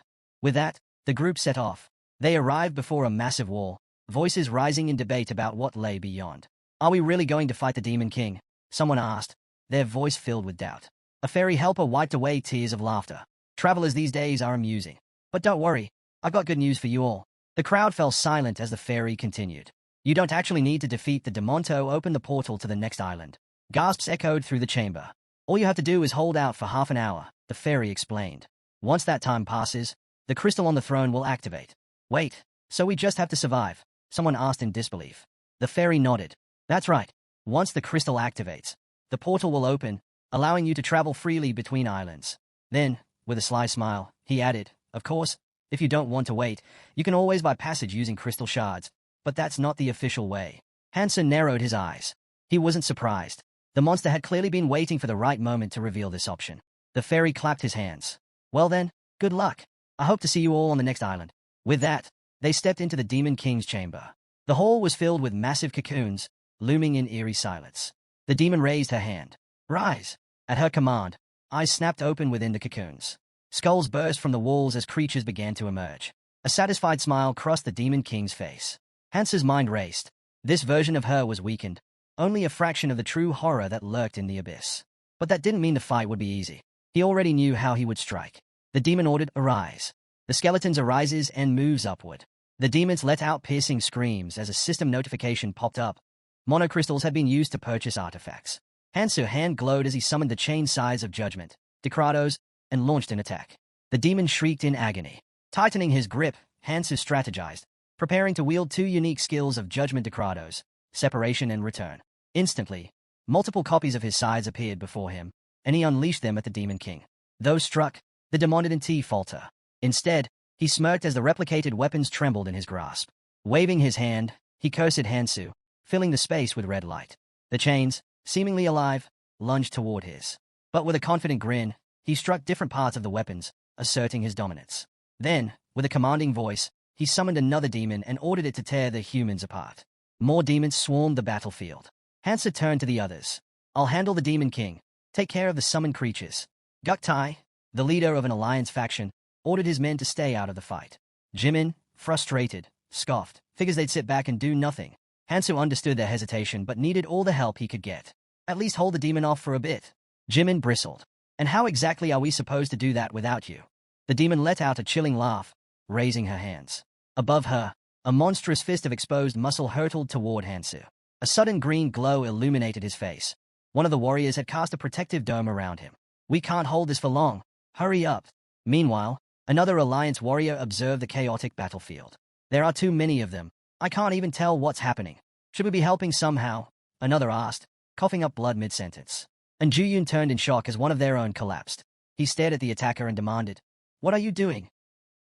With that, the group set off. They arrived before a massive wall, voices rising in debate about what lay beyond. Are we really going to fight the Demon King? Someone asked, their voice filled with doubt. A fairy helper wiped away tears of laughter. Travelers these days are amusing. But don't worry, I got good news for you all. The crowd fell silent as the fairy continued. You don't actually need to defeat the demon to open the portal to the next island. Gasps echoed through the chamber. All you have to do is hold out for half an hour, the fairy explained. Once that time passes, the crystal on the throne will activate. Wait, so we just have to survive? Someone asked in disbelief. The fairy nodded. That's right. Once the crystal activates, the portal will open, allowing you to travel freely between islands. Then, with a sly smile, he added, of course, if you don't want to wait, you can always buy passage using crystal shards, but that's not the official way. Hansen narrowed his eyes. He wasn't surprised. The monster had clearly been waiting for the right moment to reveal this option. The fairy clapped his hands. Well then, good luck. I hope to see you all on the next island. With that, They stepped into the Demon King's chamber. The hall was filled with massive cocoons, looming in eerie silence. The demon raised her hand. Rise! At her command, eyes snapped open within the cocoons. Skulls burst from the walls as creatures began to emerge. A satisfied smile crossed the Demon King's face. Hansu's mind raced. This version of her was weakened, only a fraction of the true horror that lurked in the abyss. But that didn't mean the fight would be easy. He already knew how he would strike. The demon ordered, arise. The skeletons arises and moves upward. The demons let out piercing screams as a system notification popped up. Monocrystals had been used to purchase artifacts. Hansu's hand glowed as he summoned the chain sides of judgment, Decrados, and launched an attack. The demon shrieked in agony. Tightening his grip, Hansu strategized, preparing to wield two unique skills of judgment Decrados, separation and return. Instantly, multiple copies of his sides appeared before him, and he unleashed them at the Demon King. Those struck, the demon didn't falter. Instead, he smirked as the replicated weapons trembled in his grasp. Waving his hand, he cursed Hansu, filling the space with red light. The chains, seemingly alive, lunged toward his. But with a confident grin, he struck different parts of the weapons, asserting his dominance. Then, with a commanding voice, he summoned another demon and ordered it to tear the humans apart. More demons swarmed the battlefield. Hansu turned to the others. I'll handle the Demon King. Take care of the summoned creatures. Guktai, the leader of an alliance faction, ordered his men to stay out of the fight. Jimin, frustrated, scoffed, figures they'd sit back and do nothing. Hansu understood their hesitation but needed all the help he could get. At least hold the demon off for a bit. Jimin bristled. And how exactly are we supposed to do that without you? The demon let out a chilling laugh, raising her hands. Above her, a monstrous fist of exposed muscle hurtled toward Hansu. A sudden green glow illuminated his face. One of the warriors had cast a protective dome around him. We can't hold this for long. Hurry up. Meanwhile, another alliance warrior observed the chaotic battlefield. There are too many of them. I can't even tell what's happening. Should we be helping somehow? Another asked, coughing up blood mid-sentence. And Juyun turned in shock as one of their own collapsed. He stared at the attacker and demanded, "What are you doing?"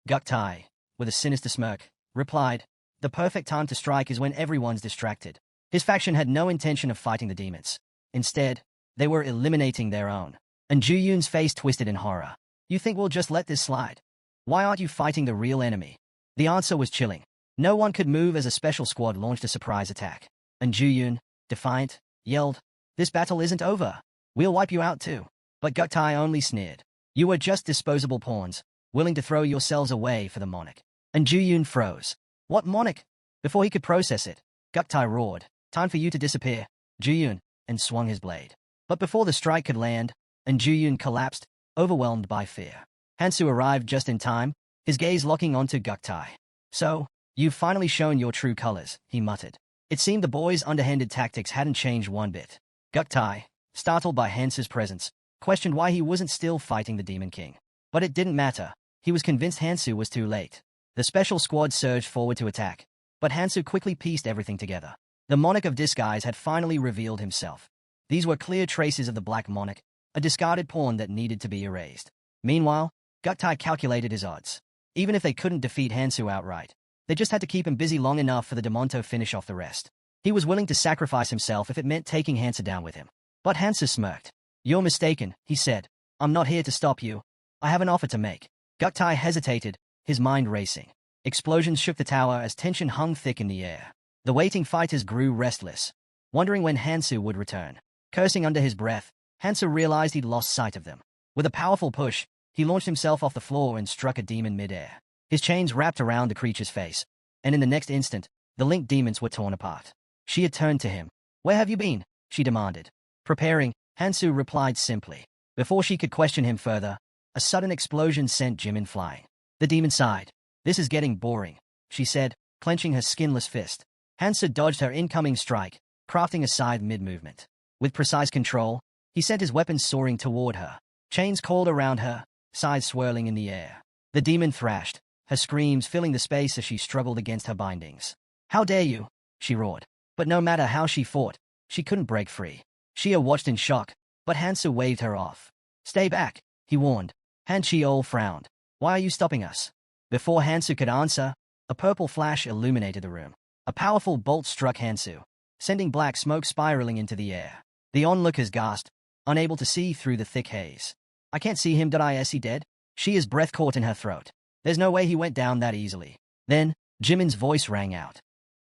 Guktai, with a sinister smirk, replied, "The perfect time to strike is when everyone's distracted." His faction had no intention of fighting the demons. Instead, they were eliminating their own. And Juyun's face twisted in horror. "You think we'll just let this slide? Why aren't you fighting the real enemy?" The answer was chilling. No one could move as a special squad launched a surprise attack. And Juyun, defiant, yelled, "This battle isn't over. We'll wipe you out too." But Guktai only sneered. "You were just disposable pawns, willing to throw yourselves away for the monarch." And Juyun froze. "What monarch?" Before he could process it, Guktai roared, "Time for you to disappear, Juyun," and swung his blade. But before the strike could land, and Juyun collapsed, overwhelmed by fear. Hansu arrived just in time, his gaze locking onto Guktai. "So, you've finally shown your true colors," he muttered. It seemed the boy's underhanded tactics hadn't changed one bit. Guktai, startled by Hansu's presence, questioned why he wasn't still fighting the Demon King. But it didn't matter. He was convinced Hansu was too late. The special squad surged forward to attack, but Hansu quickly pieced everything together. The Monarch of Disguise had finally revealed himself. These were clear traces of the Black Monarch, a discarded pawn that needed to be erased. Meanwhile, Guktai calculated his odds. Even if they couldn't defeat Hansu outright, they just had to keep him busy long enough for the demon to finish off the rest. He was willing to sacrifice himself if it meant taking Hansu down with him. But Hansu smirked. "You're mistaken," he said. "I'm not here to stop you. I have an offer to make." Guktai hesitated, his mind racing. Explosions shook the tower as tension hung thick in the air. The waiting fighters grew restless, wondering when Hansu would return. Cursing under his breath, Hansu realized he'd lost sight of them. With a powerful push, he launched himself off the floor and struck a demon mid-air. His chains wrapped around the creature's face, and in the next instant, the linked demons were torn apart. She had turned to him. "Where have you been?" she demanded. "Preparing," Hansu replied simply. Before she could question him further, a sudden explosion sent Jimin flying. The demon sighed. "This is getting boring," she said, clenching her skinless fist. Hansu dodged her incoming strike, crafting a scythe mid-movement. With precise control, he sent his weapons soaring toward her. Chains coiled around her, scythes swirling in the air. The demon thrashed, her screams filling the space as she struggled against her bindings. "How dare you!" she roared. But no matter how she fought, she couldn't break free. Shia watched in shock, but Hansu waved her off. "Stay back," he warned. Han Chiol frowned. "Why are you stopping us?" Before Hansu could answer, a purple flash illuminated the room. A powerful bolt struck Hansu, sending black smoke spiraling into the air. The onlookers gasped, unable to see through the thick haze. "I can't see him. Is he dead?" Shia's breath caught in her throat. "There's no way he went down that easily." Then, Jimin's voice rang out.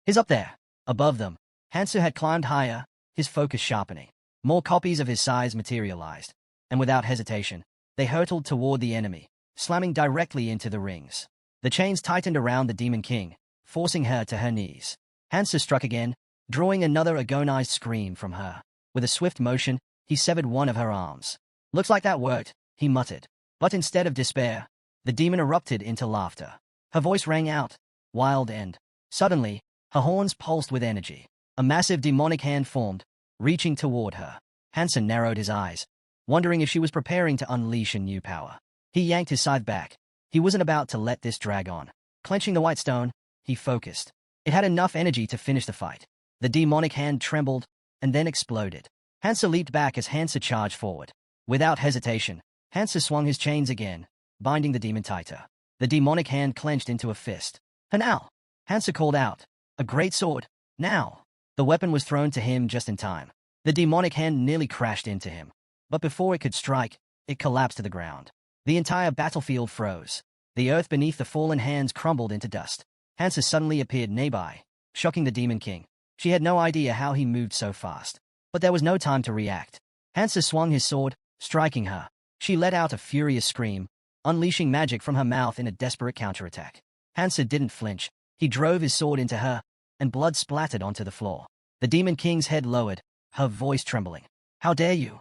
He's up there. Above them, Hansu had climbed higher, his focus sharpening. More copies of his size materialized, and without hesitation, they hurtled toward the enemy, slamming directly into the rings. The chains tightened around the Demon King, forcing her to her knees. Hansu struck again, drawing another agonized scream from her. With a swift motion, he severed one of her arms. Looks like that worked, he muttered. But instead of despair, the demon erupted into laughter. Her voice rang out, wild and, suddenly, her horns pulsed with energy. A massive demonic hand formed, reaching toward her. Hansen narrowed his eyes, wondering if she was preparing to unleash a new power. He yanked his scythe back. He wasn't about to let this drag on. Clenching the white stone, he focused. It had enough energy to finish the fight. The demonic hand trembled, and then exploded. Hansa leaped back as Hansa charged forward. Without hesitation, Hansa swung his chains again, binding the demon tighter. The demonic hand clenched into a fist. Now! Hansa called out. A great sword. Now! The weapon was thrown to him just in time. The demonic hand nearly crashed into him. But before it could strike, it collapsed to the ground. The entire battlefield froze. The earth beneath the fallen hands crumbled into dust. Hansa suddenly appeared nearby, shocking the Demon King. She had no idea how he moved so fast. But there was no time to react. Hansa swung his sword, striking her. She let out a furious scream, unleashing magic from her mouth in a desperate counterattack. Hansa didn't flinch. He drove his sword into her, and blood splattered onto the floor. The Demon King's head lowered, her voice trembling. How dare you?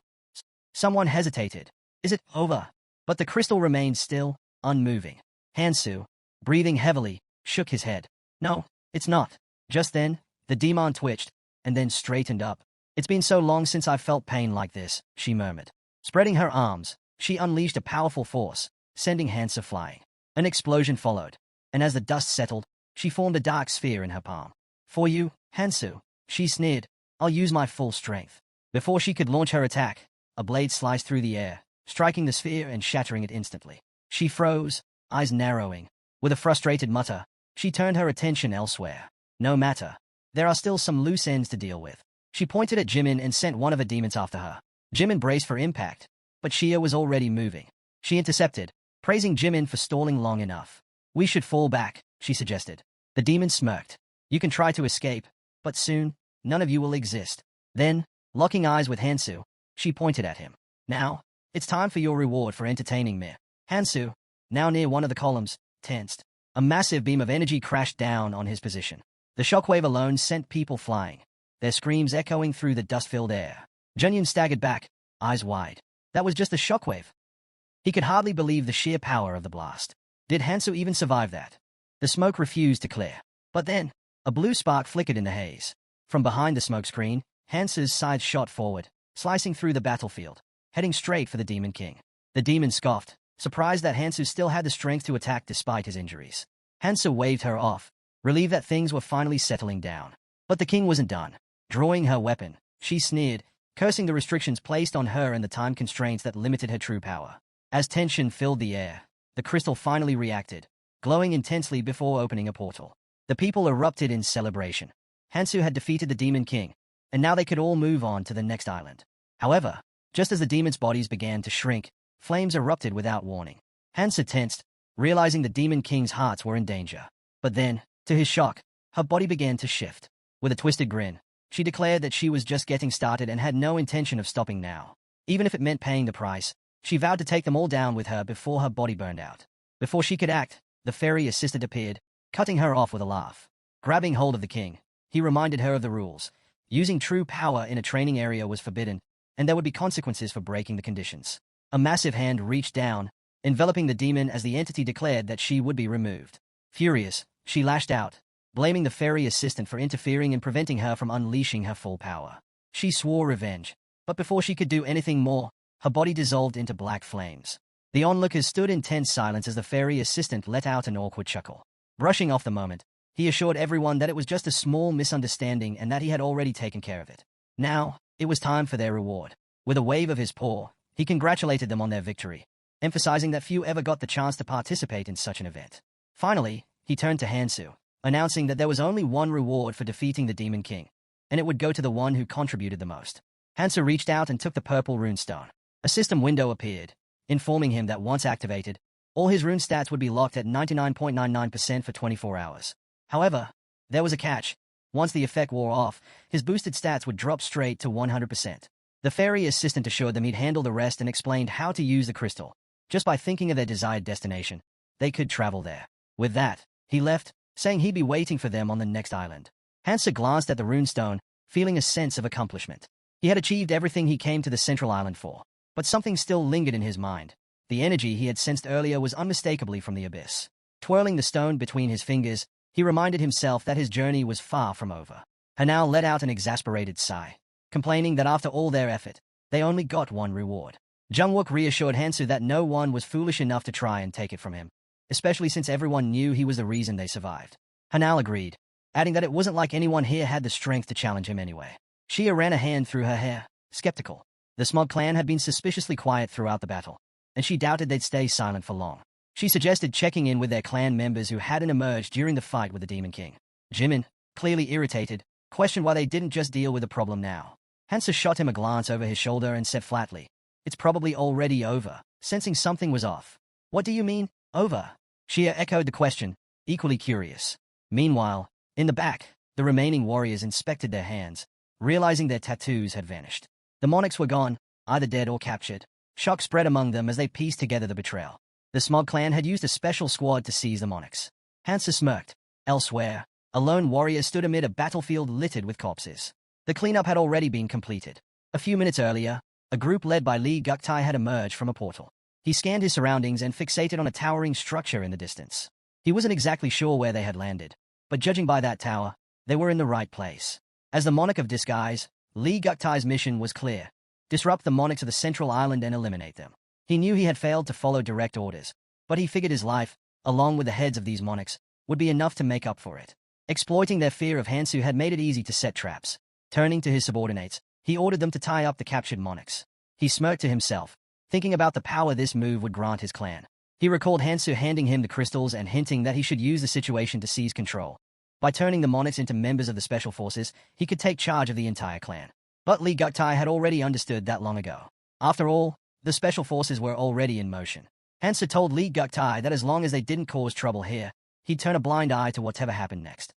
Someone hesitated. Is it over? But the crystal remained still, unmoving. Hansu, breathing heavily, shook his head. No, it's not. Just then, the demon twitched, and then straightened up. It's been so long since I felt pain like this, she murmured. Spreading her arms, she unleashed a powerful force, sending Hansa flying. An explosion followed, and as the dust settled, she formed a dark sphere in her palm. For you, Hansu, she sneered. I'll use my full strength. Before she could launch her attack, a blade sliced through the air, striking the sphere and shattering it instantly. She froze, eyes narrowing. With a frustrated mutter, she turned her attention elsewhere. No matter. There are still some loose ends to deal with. She pointed at Jimin and sent one of her demons after her. Jimin braced for impact, but Shia was already moving. She intercepted, praising Jimin for stalling long enough. We should fall back, she suggested. The demon smirked. You can try to escape, but soon, none of you will exist. Then, locking eyes with Hansu, she pointed at him. Now, it's time for your reward for entertaining me. Hansu, now near one of the columns, tensed. A massive beam of energy crashed down on his position. The shockwave alone sent people flying, their screams echoing through the dust-filled air. Junyun staggered back, eyes wide. That was just a shockwave. He could hardly believe the sheer power of the blast. Did Hansu even survive that? The smoke refused to clear. But then, a blue spark flickered in the haze. From behind the smoke screen, Hansu's side shot forward, slicing through the battlefield, heading straight for the Demon King. The demon scoffed, surprised that Hansu still had the strength to attack despite his injuries. Hansu waved her off, relieved that things were finally settling down. But the king wasn't done. Drawing her weapon, she sneered, cursing the restrictions placed on her and the time constraints that limited her true power. As tension filled the air, the crystal finally reacted, glowing intensely before opening a portal. The people erupted in celebration. Hansu had defeated the Demon King, and now they could all move on to the next island. However, just as the demons' bodies began to shrink, flames erupted without warning. Hansu tensed, realizing the Demon King's hearts were in danger. But then, to his shock, her body began to shift. With a twisted grin, she declared that she was just getting started and had no intention of stopping now. Even if it meant paying the price, she vowed to take them all down with her before her body burned out. Before she could act, the fairy assistant appeared, cutting her off with a laugh. Grabbing hold of the king, he reminded her of the rules. Using true power in a training area was forbidden, and there would be consequences for breaking the conditions. A massive hand reached down, enveloping the demon as the entity declared that she would be removed. Furious, she lashed out, blaming the fairy assistant for interfering and preventing her from unleashing her full power. She swore revenge, but before she could do anything more, her body dissolved into black flames. The onlookers stood in tense silence as the fairy assistant let out an awkward chuckle. Brushing off the moment, he assured everyone that it was just a small misunderstanding and that he had already taken care of it. Now, it was time for their reward. With a wave of his paw, he congratulated them on their victory, emphasizing that few ever got the chance to participate in such an event. Finally, he turned to Hansu, announcing that there was only one reward for defeating the Demon King, and it would go to the one who contributed the most. Hansu reached out and took the purple runestone. A system window appeared, informing him that once activated, all his rune stats would be locked at 99.99% for 24 hours. However, there was a catch. Once the effect wore off, his boosted stats would drop straight to 100%. The fairy assistant assured them he'd handle the rest and explained how to use the crystal. Just by thinking of their desired destination, they could travel there. With that, he left, saying he'd be waiting for them on the next island. Hansa glanced at the runestone, feeling a sense of accomplishment. He had achieved everything he came to the central island for. But something still lingered in his mind. The energy he had sensed earlier was unmistakably from the abyss. Twirling the stone between his fingers, he reminded himself that his journey was far from over. Hanao let out an exasperated sigh, complaining that after all their effort, they only got one reward. Jungwook reassured Hansu that no one was foolish enough to try and take it from him, especially since everyone knew he was the reason they survived. Hanao agreed, adding that it wasn't like anyone here had the strength to challenge him anyway. Shia ran a hand through her hair, skeptical. The Smug clan had been suspiciously quiet throughout the battle, and she doubted they'd stay silent for long. She suggested checking in with their clan members who hadn't emerged during the fight with the Demon King. Jimin, clearly irritated, questioned why they didn't just deal with the problem now. Hansa shot him a glance over his shoulder and said flatly, "It's probably already over," sensing something was off. "What do you mean, over?" Shia echoed the question, equally curious. Meanwhile, in the back, the remaining warriors inspected their hands, realizing their tattoos had vanished. The monarchs were gone, either dead or captured. Shock spread among them as they pieced together the betrayal. The Smog clan had used a special squad to seize the monarchs. Hansa smirked. Elsewhere, a lone warrior stood amid a battlefield littered with corpses. The cleanup had already been completed. A few minutes earlier, a group led by Lee Guktai had emerged from a portal. He scanned his surroundings and fixated on a towering structure in the distance. He wasn't exactly sure where they had landed, but judging by that tower, they were in the right place. As the Monarch of Disguise, Lee Guktai's mission was clear: disrupt the monarchs of the central island and eliminate them. He knew he had failed to follow direct orders, but he figured his life, along with the heads of these monarchs, would be enough to make up for it. Exploiting their fear of Hansu had made it easy to set traps. Turning to his subordinates, he ordered them to tie up the captured monarchs. He smirked to himself, thinking about the power this move would grant his clan. He recalled Hansu handing him the crystals and hinting that he should use the situation to seize control. By turning the monarchs into members of the special forces, he could take charge of the entire clan. But Lee Guktai had already understood that long ago. After all, the special forces were already in motion. Hansa told Lee Guktai that as long as they didn't cause trouble here, he'd turn a blind eye to whatever happened next.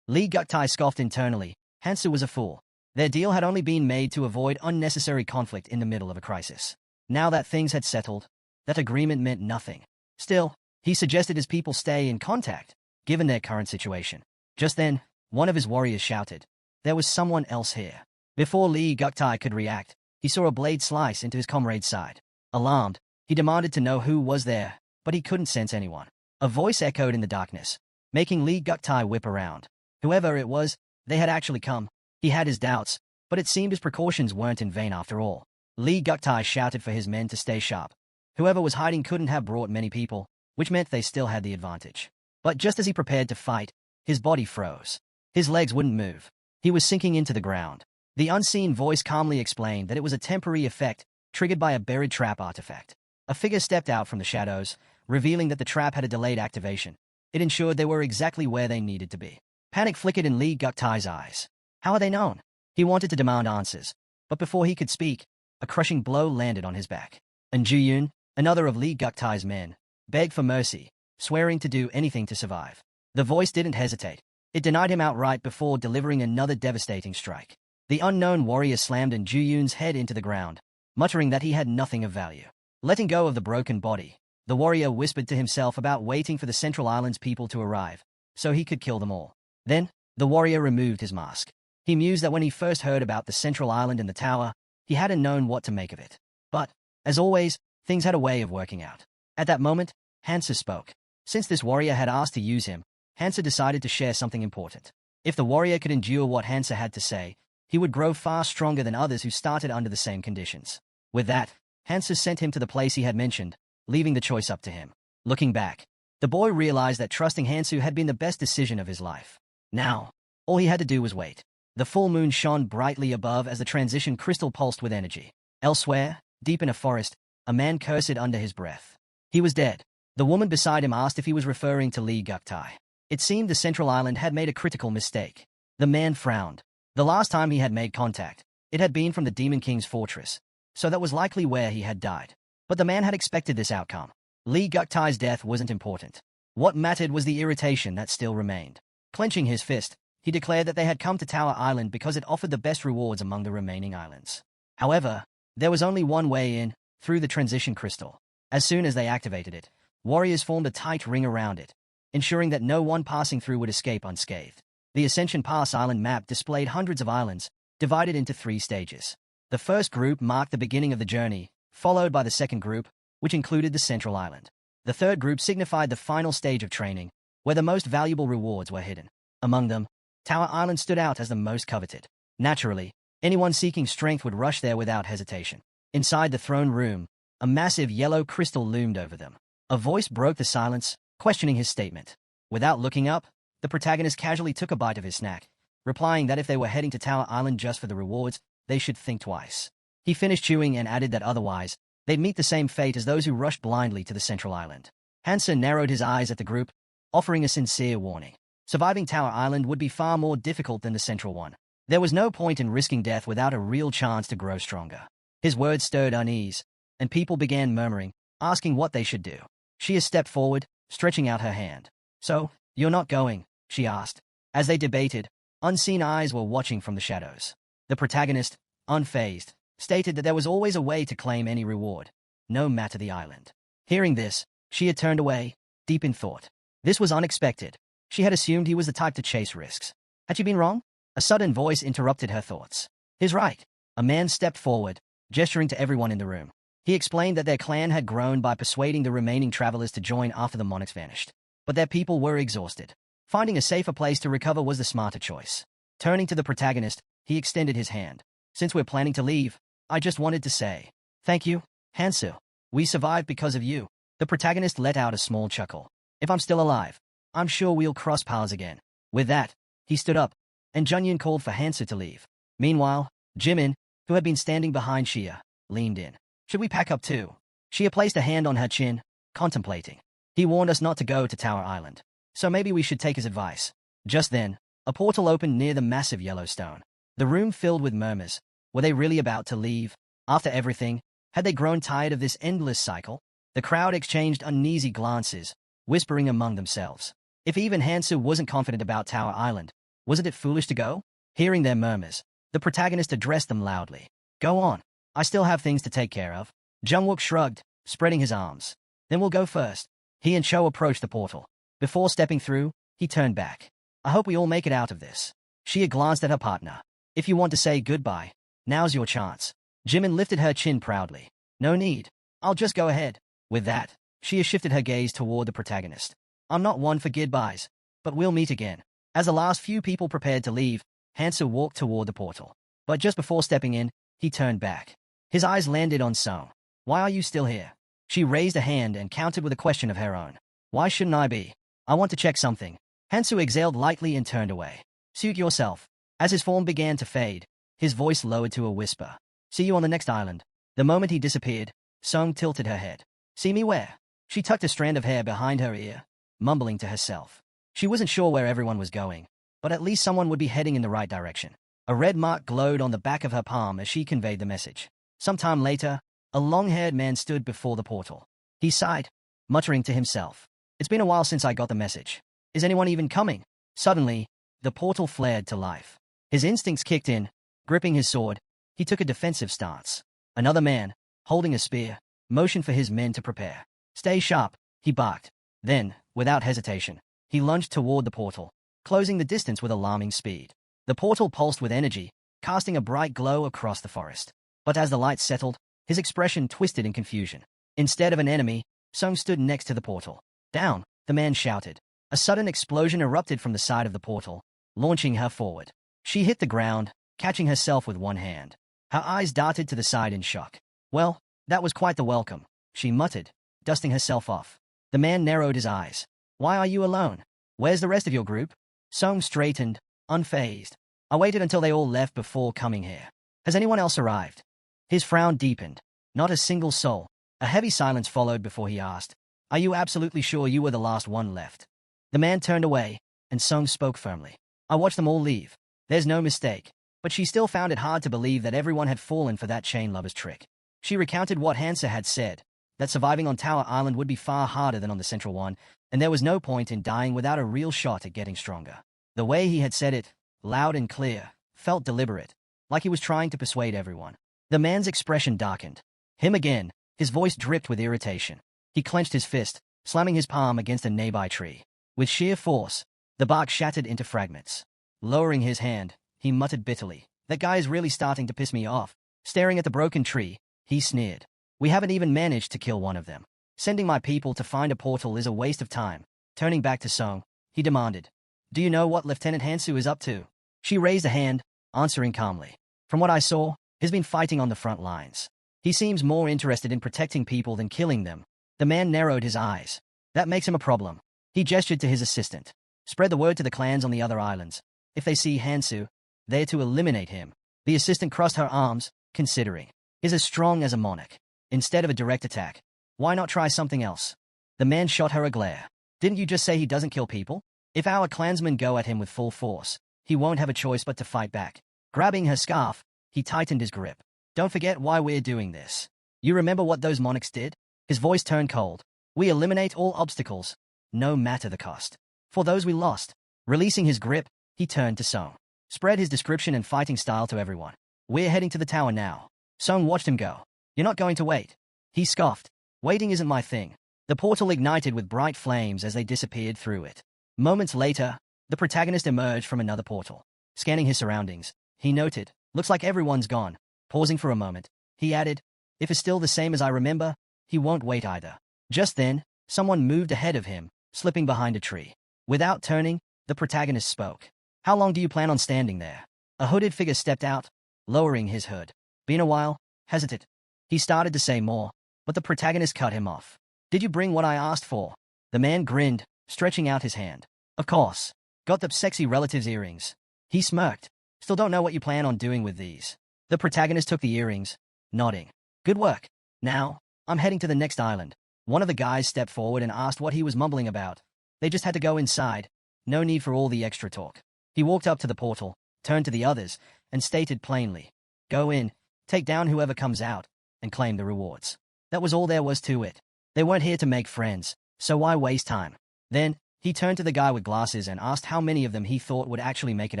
Lee Guktai scoffed internally. Hansa was a fool. Their deal had only been made to avoid unnecessary conflict in the middle of a crisis. Now that things had settled, that agreement meant nothing. Still, he suggested his people stay in contact, given their current situation. Just then, one of his warriors shouted, "There was someone else here." Before Lee Guktai could react, he saw a blade slice into his comrade's side. Alarmed, he demanded to know who was there, but he couldn't sense anyone. A voice echoed in the darkness, making Lee Guktai whip around. Whoever it was, they had actually come. He had his doubts, but it seemed his precautions weren't in vain after all. Lee Guktai shouted for his men to stay sharp. Whoever was hiding couldn't have brought many people, which meant they still had the advantage. But just as he prepared to fight, his body froze. His legs wouldn't move. He was sinking into the ground. The unseen voice calmly explained that it was a temporary effect triggered by a buried trap artifact. A figure stepped out from the shadows, revealing that the trap had a delayed activation. It ensured they were exactly where they needed to be. Panic flickered in Lee Guktai's eyes. How are they known? He wanted to demand answers, but before he could speak, a crushing blow landed on his back. And Juyun, another of Lee Guktai's men, begged for mercy, swearing to do anything to survive. The voice didn't hesitate. It denied him outright before delivering another devastating strike. The unknown warrior slammed Juyun's head into the ground, muttering that he had nothing of value. Letting go of the broken body, the warrior whispered to himself about waiting for the Central Island's people to arrive, so he could kill them all. Then, the warrior removed his mask. He mused that when he first heard about the Central Island and the tower, he hadn't known what to make of it. But, as always, things had a way of working out. At that moment, Hansa spoke. Since this warrior had asked to use him, Hansa decided to share something important. If the warrior could endure what Hansa had to say, he would grow far stronger than others who started under the same conditions. With that, Hansa sent him to the place he had mentioned, leaving the choice up to him. Looking back, the boy realized that trusting Hansu had been the best decision of his life. Now, all he had to do was wait. The full moon shone brightly above as the transition crystal pulsed with energy. Elsewhere, deep in a forest, a man cursed under his breath. He was dead. The woman beside him asked if he was referring to Lee Guktai. It seemed the Central Island had made a critical mistake. The man frowned. The last time he had made contact, it had been from the Demon King's fortress, so that was likely where he had died. But the man had expected this outcome. Lee Guktai's death wasn't important. What mattered was the irritation that still remained. Clenching his fist, he declared that they had come to Tower Island because it offered the best rewards among the remaining islands. However, there was only one way in, through the transition crystal. As soon as they activated it, warriors formed a tight ring around it, ensuring that no one passing through would escape unscathed. The Ascension Pass island map displayed hundreds of islands, divided into 3 stages. The first group marked the beginning of the journey, followed by the second group, which included the central island. The third group signified the final stage of training, where the most valuable rewards were hidden. Among them, Tower Island stood out as the most coveted. Naturally, anyone seeking strength would rush there without hesitation. Inside the throne room, a massive yellow crystal loomed over them. A voice broke the silence, questioning his statement. Without looking up, the protagonist casually took a bite of his snack, replying that if they were heading to Tower Island just for the rewards, they should think twice. He finished chewing and added that otherwise, they'd meet the same fate as those who rushed blindly to the central island. Hansa narrowed his eyes at the group, offering a sincere warning. Surviving Tower Island would be far more difficult than the central one. There was no point in risking death without a real chance to grow stronger. His words stirred unease, and people began murmuring, asking what they should do. She stepped forward, stretching out her hand. "So, you're not going?" she asked. As they debated, unseen eyes were watching from the shadows. The protagonist, unfazed, stated that there was always a way to claim any reward, no matter the island. Hearing this, she had turned away, deep in thought. This was unexpected. She had assumed he was the type to chase risks. Had she been wrong? A sudden voice interrupted her thoughts. "He's right." A man stepped forward, gesturing to everyone in the room. He explained that their clan had grown by persuading the remaining travelers to join after the monarchs vanished. But their people were exhausted. Finding a safer place to recover was the smarter choice. Turning to the protagonist, he extended his hand. "Since we're planning to leave, I just wanted to say, thank you, Hansu. We survived because of you." The protagonist let out a small chuckle. "If I'm still alive, I'm sure we'll cross paths again." With that, he stood up, and Junyan called for Hansu to leave. Meanwhile, Jimin, who had been standing behind Shia, leaned in. "Should we pack up too?" Shia placed a hand on her chin, contemplating. "He warned us not to go to Tower Island, so maybe we should take his advice." Just then, a portal opened near the massive yellow stone. The room filled with murmurs. Were they really about to leave? After everything, had they grown tired of this endless cycle? The crowd exchanged uneasy glances, whispering among themselves. If even Hansu wasn't confident about Tower Island, wasn't it foolish to go? Hearing their murmurs, the protagonist addressed them loudly. "Go on. I still have things to take care of." Jungwook shrugged, spreading his arms. "Then we'll go first." He and Cho approached the portal. Before stepping through, he turned back. "I hope we all make it out of this." Shia glanced at her partner. "If you want to say goodbye, now's your chance." Jimin lifted her chin proudly. "No need. I'll just go ahead." With that, Shia shifted her gaze toward the protagonist. "I'm not one for goodbyes, but we'll meet again." As the last few people prepared to leave, Hansa walked toward the portal. But just before stepping in, he turned back. His eyes landed on Song. "Why are you still here?" She raised a hand and countered with a question of her own. "Why shouldn't I be? I want to check something." Hansu exhaled lightly and turned away. "Suit yourself." As his form began to fade, his voice lowered to a whisper. "See you on the next island." The moment he disappeared, Song tilted her head. "See me where?" She tucked a strand of hair behind her ear, mumbling to herself. She wasn't sure where everyone was going, but at least someone would be heading in the right direction. A red mark glowed on the back of her palm as she conveyed the message. Sometime later, a long-haired man stood before the portal. He sighed, muttering to himself. "It's been a while since I got the message. Is anyone even coming?" Suddenly, the portal flared to life. His instincts kicked in. Gripping his sword, he took a defensive stance. Another man, holding a spear, motioned for his men to prepare. "Stay sharp," he barked. Then, without hesitation, he lunged toward the portal, closing the distance with alarming speed. The portal pulsed with energy, casting a bright glow across the forest. But as the light settled, his expression twisted in confusion. Instead of an enemy, Sung stood next to the portal. "Down!" the man shouted. A sudden explosion erupted from the side of the portal, launching her forward. She hit the ground, catching herself with one hand. Her eyes darted to the side in shock. "Well, that was quite the welcome," she muttered, dusting herself off. The man narrowed his eyes. "Why are you alone? Where's the rest of your group?" Sung straightened, unfazed. "I waited until they all left before coming here. Has anyone else arrived?" His frown deepened. Not a single soul. A heavy silence followed before he asked, "Are you absolutely sure you were the last one left?" The man turned away, and Sung spoke firmly. "I watched them all leave. There's no mistake." But she still found it hard to believe that everyone had fallen for that chain lover's trick. She recounted what Hansa had said, that surviving on Tower Island would be far harder than on the central one, and there was no point in dying without a real shot at getting stronger. The way he had said it, loud and clear, felt deliberate, like he was trying to persuade everyone. The man's expression darkened. Him again, his voice dripped with irritation. He clenched his fist, slamming his palm against a nearby tree. With sheer force, the bark shattered into fragments. Lowering his hand, he muttered bitterly, "That guy is really starting to piss me off." Staring at the broken tree, he sneered. "We haven't even managed to kill one of them. Sending my people to find a portal is a waste of time." Turning back to Song, he demanded, "Do you know what Lieutenant Hansu is up to?" She raised a hand, answering calmly. "From what I saw, he's been fighting on the front lines. He seems more interested in protecting people than killing them." The man narrowed his eyes. "That makes him a problem." He gestured to his assistant. "Spread the word to the clans on the other islands. If they see Hansu, they're to eliminate him." The assistant crossed her arms, considering. "He's as strong as a monarch. Instead of a direct attack, why not try something else?" The man shot her a glare. "Didn't you just say he doesn't kill people? If our clansmen go at him with full force, he won't have a choice but to fight back." Grabbing her scarf, he tightened his grip. "Don't forget why we're doing this. You remember what those monarchs did?" His voice turned cold. "We eliminate all obstacles, no matter the cost. For those we lost." Releasing his grip, he turned to Song. "Spread his description and fighting style to everyone. We're heading to the tower now." Song watched him go. "You're not going to wait?" He scoffed. "Waiting isn't my thing." The portal ignited with bright flames as they disappeared through it. Moments later, the protagonist emerged from another portal. Scanning his surroundings, he noted, "Looks like everyone's gone." Pausing for a moment, he added, "If it's still the same as I remember, he won't wait either." Just then, someone moved ahead of him, slipping behind a tree. Without turning, the protagonist spoke. "How long do you plan on standing there?" A hooded figure stepped out, lowering his hood. "Been a while," hesitant. He started to say more, but the protagonist cut him off. "Did you bring what I asked for?" The man grinned, stretching out his hand. "Of course. Got the sexy relative's earrings." He smirked. "Still don't know what you plan on doing with these." The protagonist took the earrings, nodding. "Good work. Now, I'm heading to the next island." One of the guys stepped forward and asked what he was mumbling about. They just had to go inside. No need for all the extra talk. He walked up to the portal, turned to the others, and stated plainly, "Go in, take down whoever comes out, and claim the rewards." That was all there was to it. They weren't here to make friends, so why waste time? Then, he turned to the guy with glasses and asked how many of them he thought would actually make it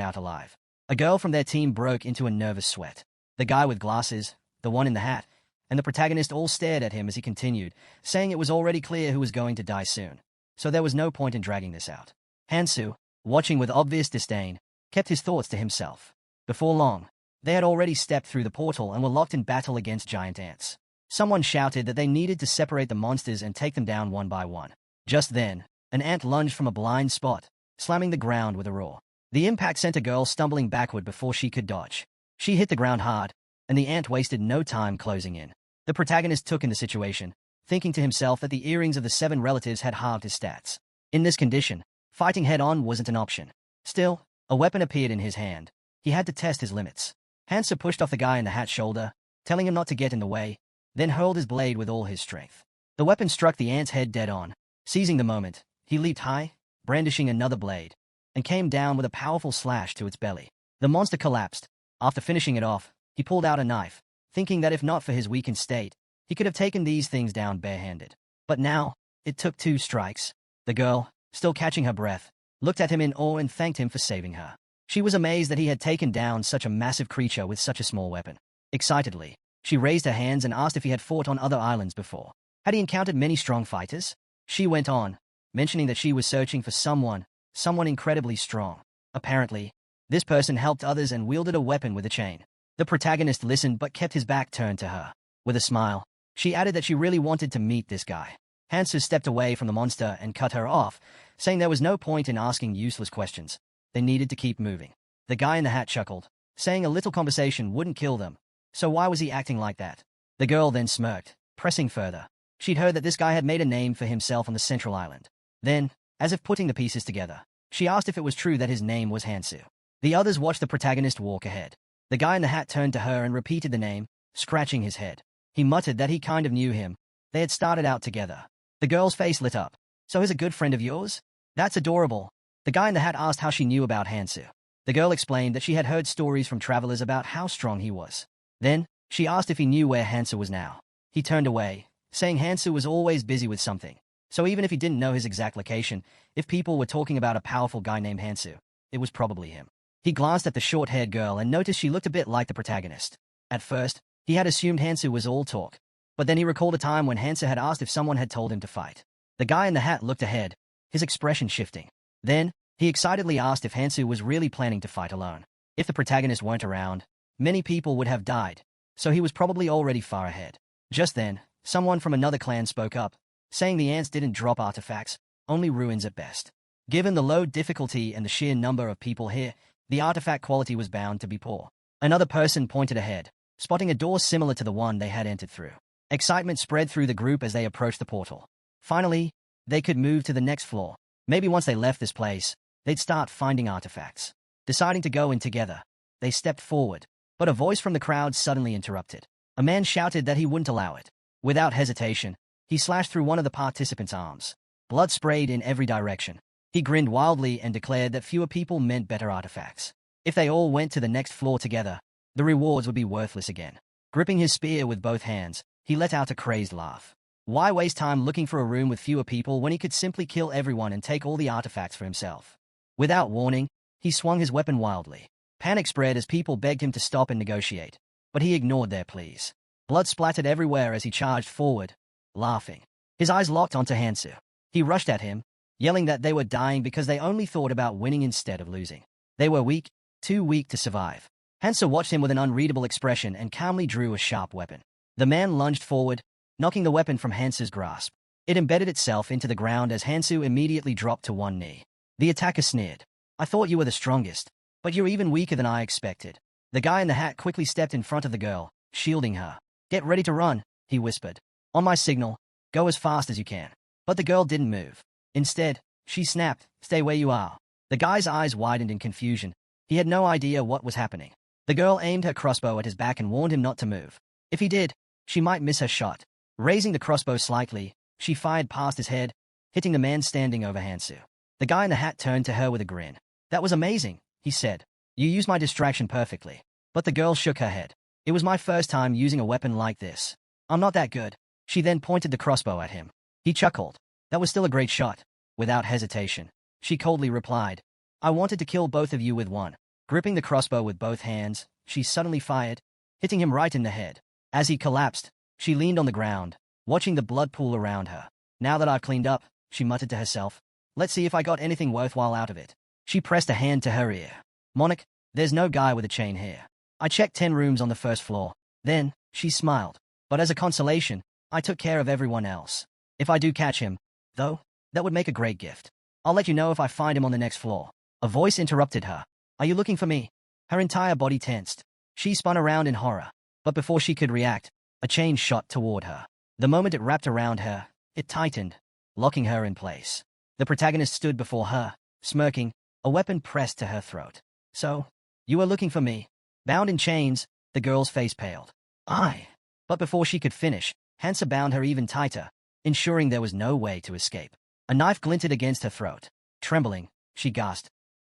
out alive. A girl from their team broke into a nervous sweat. The guy with glasses, the one in the hat, and the protagonist all stared at him as he continued, saying it was already clear who was going to die soon. So there was no point in dragging this out. Hansu, watching with obvious disdain, kept his thoughts to himself. Before long, they had already stepped through the portal and were locked in battle against giant ants. Someone shouted that they needed to separate the monsters and take them down one by one. Just then, an ant lunged from a blind spot, slamming the ground with a roar. The impact sent a girl stumbling backward before she could dodge. She hit the ground hard, and the ant wasted no time closing in. The protagonist took in the situation, thinking to himself that the earrings of the 7 relatives had halved his stats. In this condition, fighting head-on wasn't an option. Still, a weapon appeared in his hand. He had to test his limits. Hansa pushed off the guy in the hat's shoulder, telling him not to get in the way, then hurled his blade with all his strength. The weapon struck the ant's head dead on. Seizing the moment, he leaped high, brandishing another blade, and came down with a powerful slash to its belly. The monster collapsed. After finishing it off, he pulled out a knife, thinking that if not for his weakened state, he could have taken these things down barehanded. But now, it took 2 strikes. The girl, still catching her breath, looked at him in awe and thanked him for saving her. She was amazed that he had taken down such a massive creature with such a small weapon. Excitedly, she raised her hands and asked if he had fought on other islands before. Had he encountered many strong fighters? She went on, mentioning that she was searching for someone incredibly strong. Apparently, this person helped others and wielded a weapon with a chain. The protagonist listened but kept his back turned to her. With a smile, she added that she really wanted to meet this guy. Hansu stepped away from the monster and cut her off, saying there was no point in asking useless questions. They needed to keep moving. The guy in the hat chuckled, saying a little conversation wouldn't kill them, so why was he acting like that? The girl then smirked, pressing further. She'd heard that this guy had made a name for himself on the central island. Then, as if putting the pieces together, she asked if it was true that his name was Hansu. The others watched the protagonist walk ahead. The guy in the hat turned to her and repeated the name, scratching his head. He muttered that he kind of knew him. They had started out together. The girl's face lit up. "So he's a good friend of yours? That's adorable." The guy in the hat asked how she knew about Hansu. The girl explained that she had heard stories from travelers about how strong he was. Then, she asked if he knew where Hansu was now. He turned away, saying Hansu was always busy with something. So even if he didn't know his exact location, if people were talking about a powerful guy named Hansu, it was probably him. He glanced at the short-haired girl and noticed she looked a bit like the protagonist. At first, he had assumed Hansu was all talk, but then he recalled a time when Hansu had asked if someone had told him to fight. The guy in the hat looked ahead, his expression shifting. Then, he excitedly asked if Hansu was really planning to fight alone. If the protagonist weren't around, many people would have died, so he was probably already far ahead. Just then, someone from another clan spoke up, saying the ants didn't drop artifacts, only ruins at best. Given the low difficulty and the sheer number of people here, the artifact quality was bound to be poor. Another person pointed ahead, spotting a door similar to the one they had entered through. Excitement spread through the group as they approached the portal. Finally, they could move to the next floor. Maybe once they left this place, they'd start finding artifacts. Deciding to go in together, they stepped forward, but a voice from the crowd suddenly interrupted. A man shouted that he wouldn't allow it. Without hesitation, he slashed through one of the participants' arms. Blood sprayed in every direction. He grinned wildly and declared that fewer people meant better artifacts. If they all went to the next floor together, the rewards would be worthless again. Gripping his spear with both hands, he let out a crazed laugh. Why waste time looking for a room with fewer people when he could simply kill everyone and take all the artifacts for himself? Without warning, he swung his weapon wildly. Panic spread as people begged him to stop and negotiate, but he ignored their pleas. Blood splattered everywhere as he charged forward, laughing. His eyes locked onto Hansu. He rushed at him, yelling that they were dying because they only thought about winning instead of losing. They were weak, too weak to survive. Hansu watched him with an unreadable expression and calmly drew a sharp weapon. The man lunged forward, knocking the weapon from Hansu's grasp. It embedded itself into the ground as Hansu immediately dropped to one knee. The attacker sneered. "I thought you were the strongest, but you're even weaker than I expected." The guy in the hat quickly stepped in front of the girl, shielding her. "Get ready to run," he whispered. "On my signal, go as fast as you can." But the girl didn't move. Instead, she snapped, "Stay where you are." The guy's eyes widened in confusion. He had no idea what was happening. The girl aimed her crossbow at his back and warned him not to move. If he did, she might miss her shot. Raising the crossbow slightly, she fired past his head, hitting the man standing over Hansu. The guy in the hat turned to her with a grin. "That was amazing," he said. "You used my distraction perfectly." But the girl shook her head. "It was my first time using a weapon like this. I'm not that good." She then pointed the crossbow at him. He chuckled. "That was still a great shot." Without hesitation, she coldly replied, "I wanted to kill both of you with one." Gripping the crossbow with both hands, she suddenly fired, hitting him right in the head. As he collapsed, she leaned on the ground, watching the blood pool around her. "Now that I've cleaned up," she muttered to herself, "let's see if I got anything worthwhile out of it." She pressed a hand to her ear. "Monarch, there's no guy with a chain here. I checked 10 rooms on the first floor." Then, she smiled. "But as a consolation, I took care of everyone else. If I do catch him, though, that would make a great gift. I'll let you know if I find him on the next floor." A voice interrupted her. "Are you looking for me?" Her entire body tensed. She spun around in horror. But before she could react, a chain shot toward her. The moment it wrapped around her, it tightened, locking her in place. The protagonist stood before her, smirking, a weapon pressed to her throat. "So, you were looking for me?" Bound in chains, the girl's face paled. "I." But before she could finish, Hansa bound her even tighter, ensuring there was no way to escape. A knife glinted against her throat. Trembling, she gasped,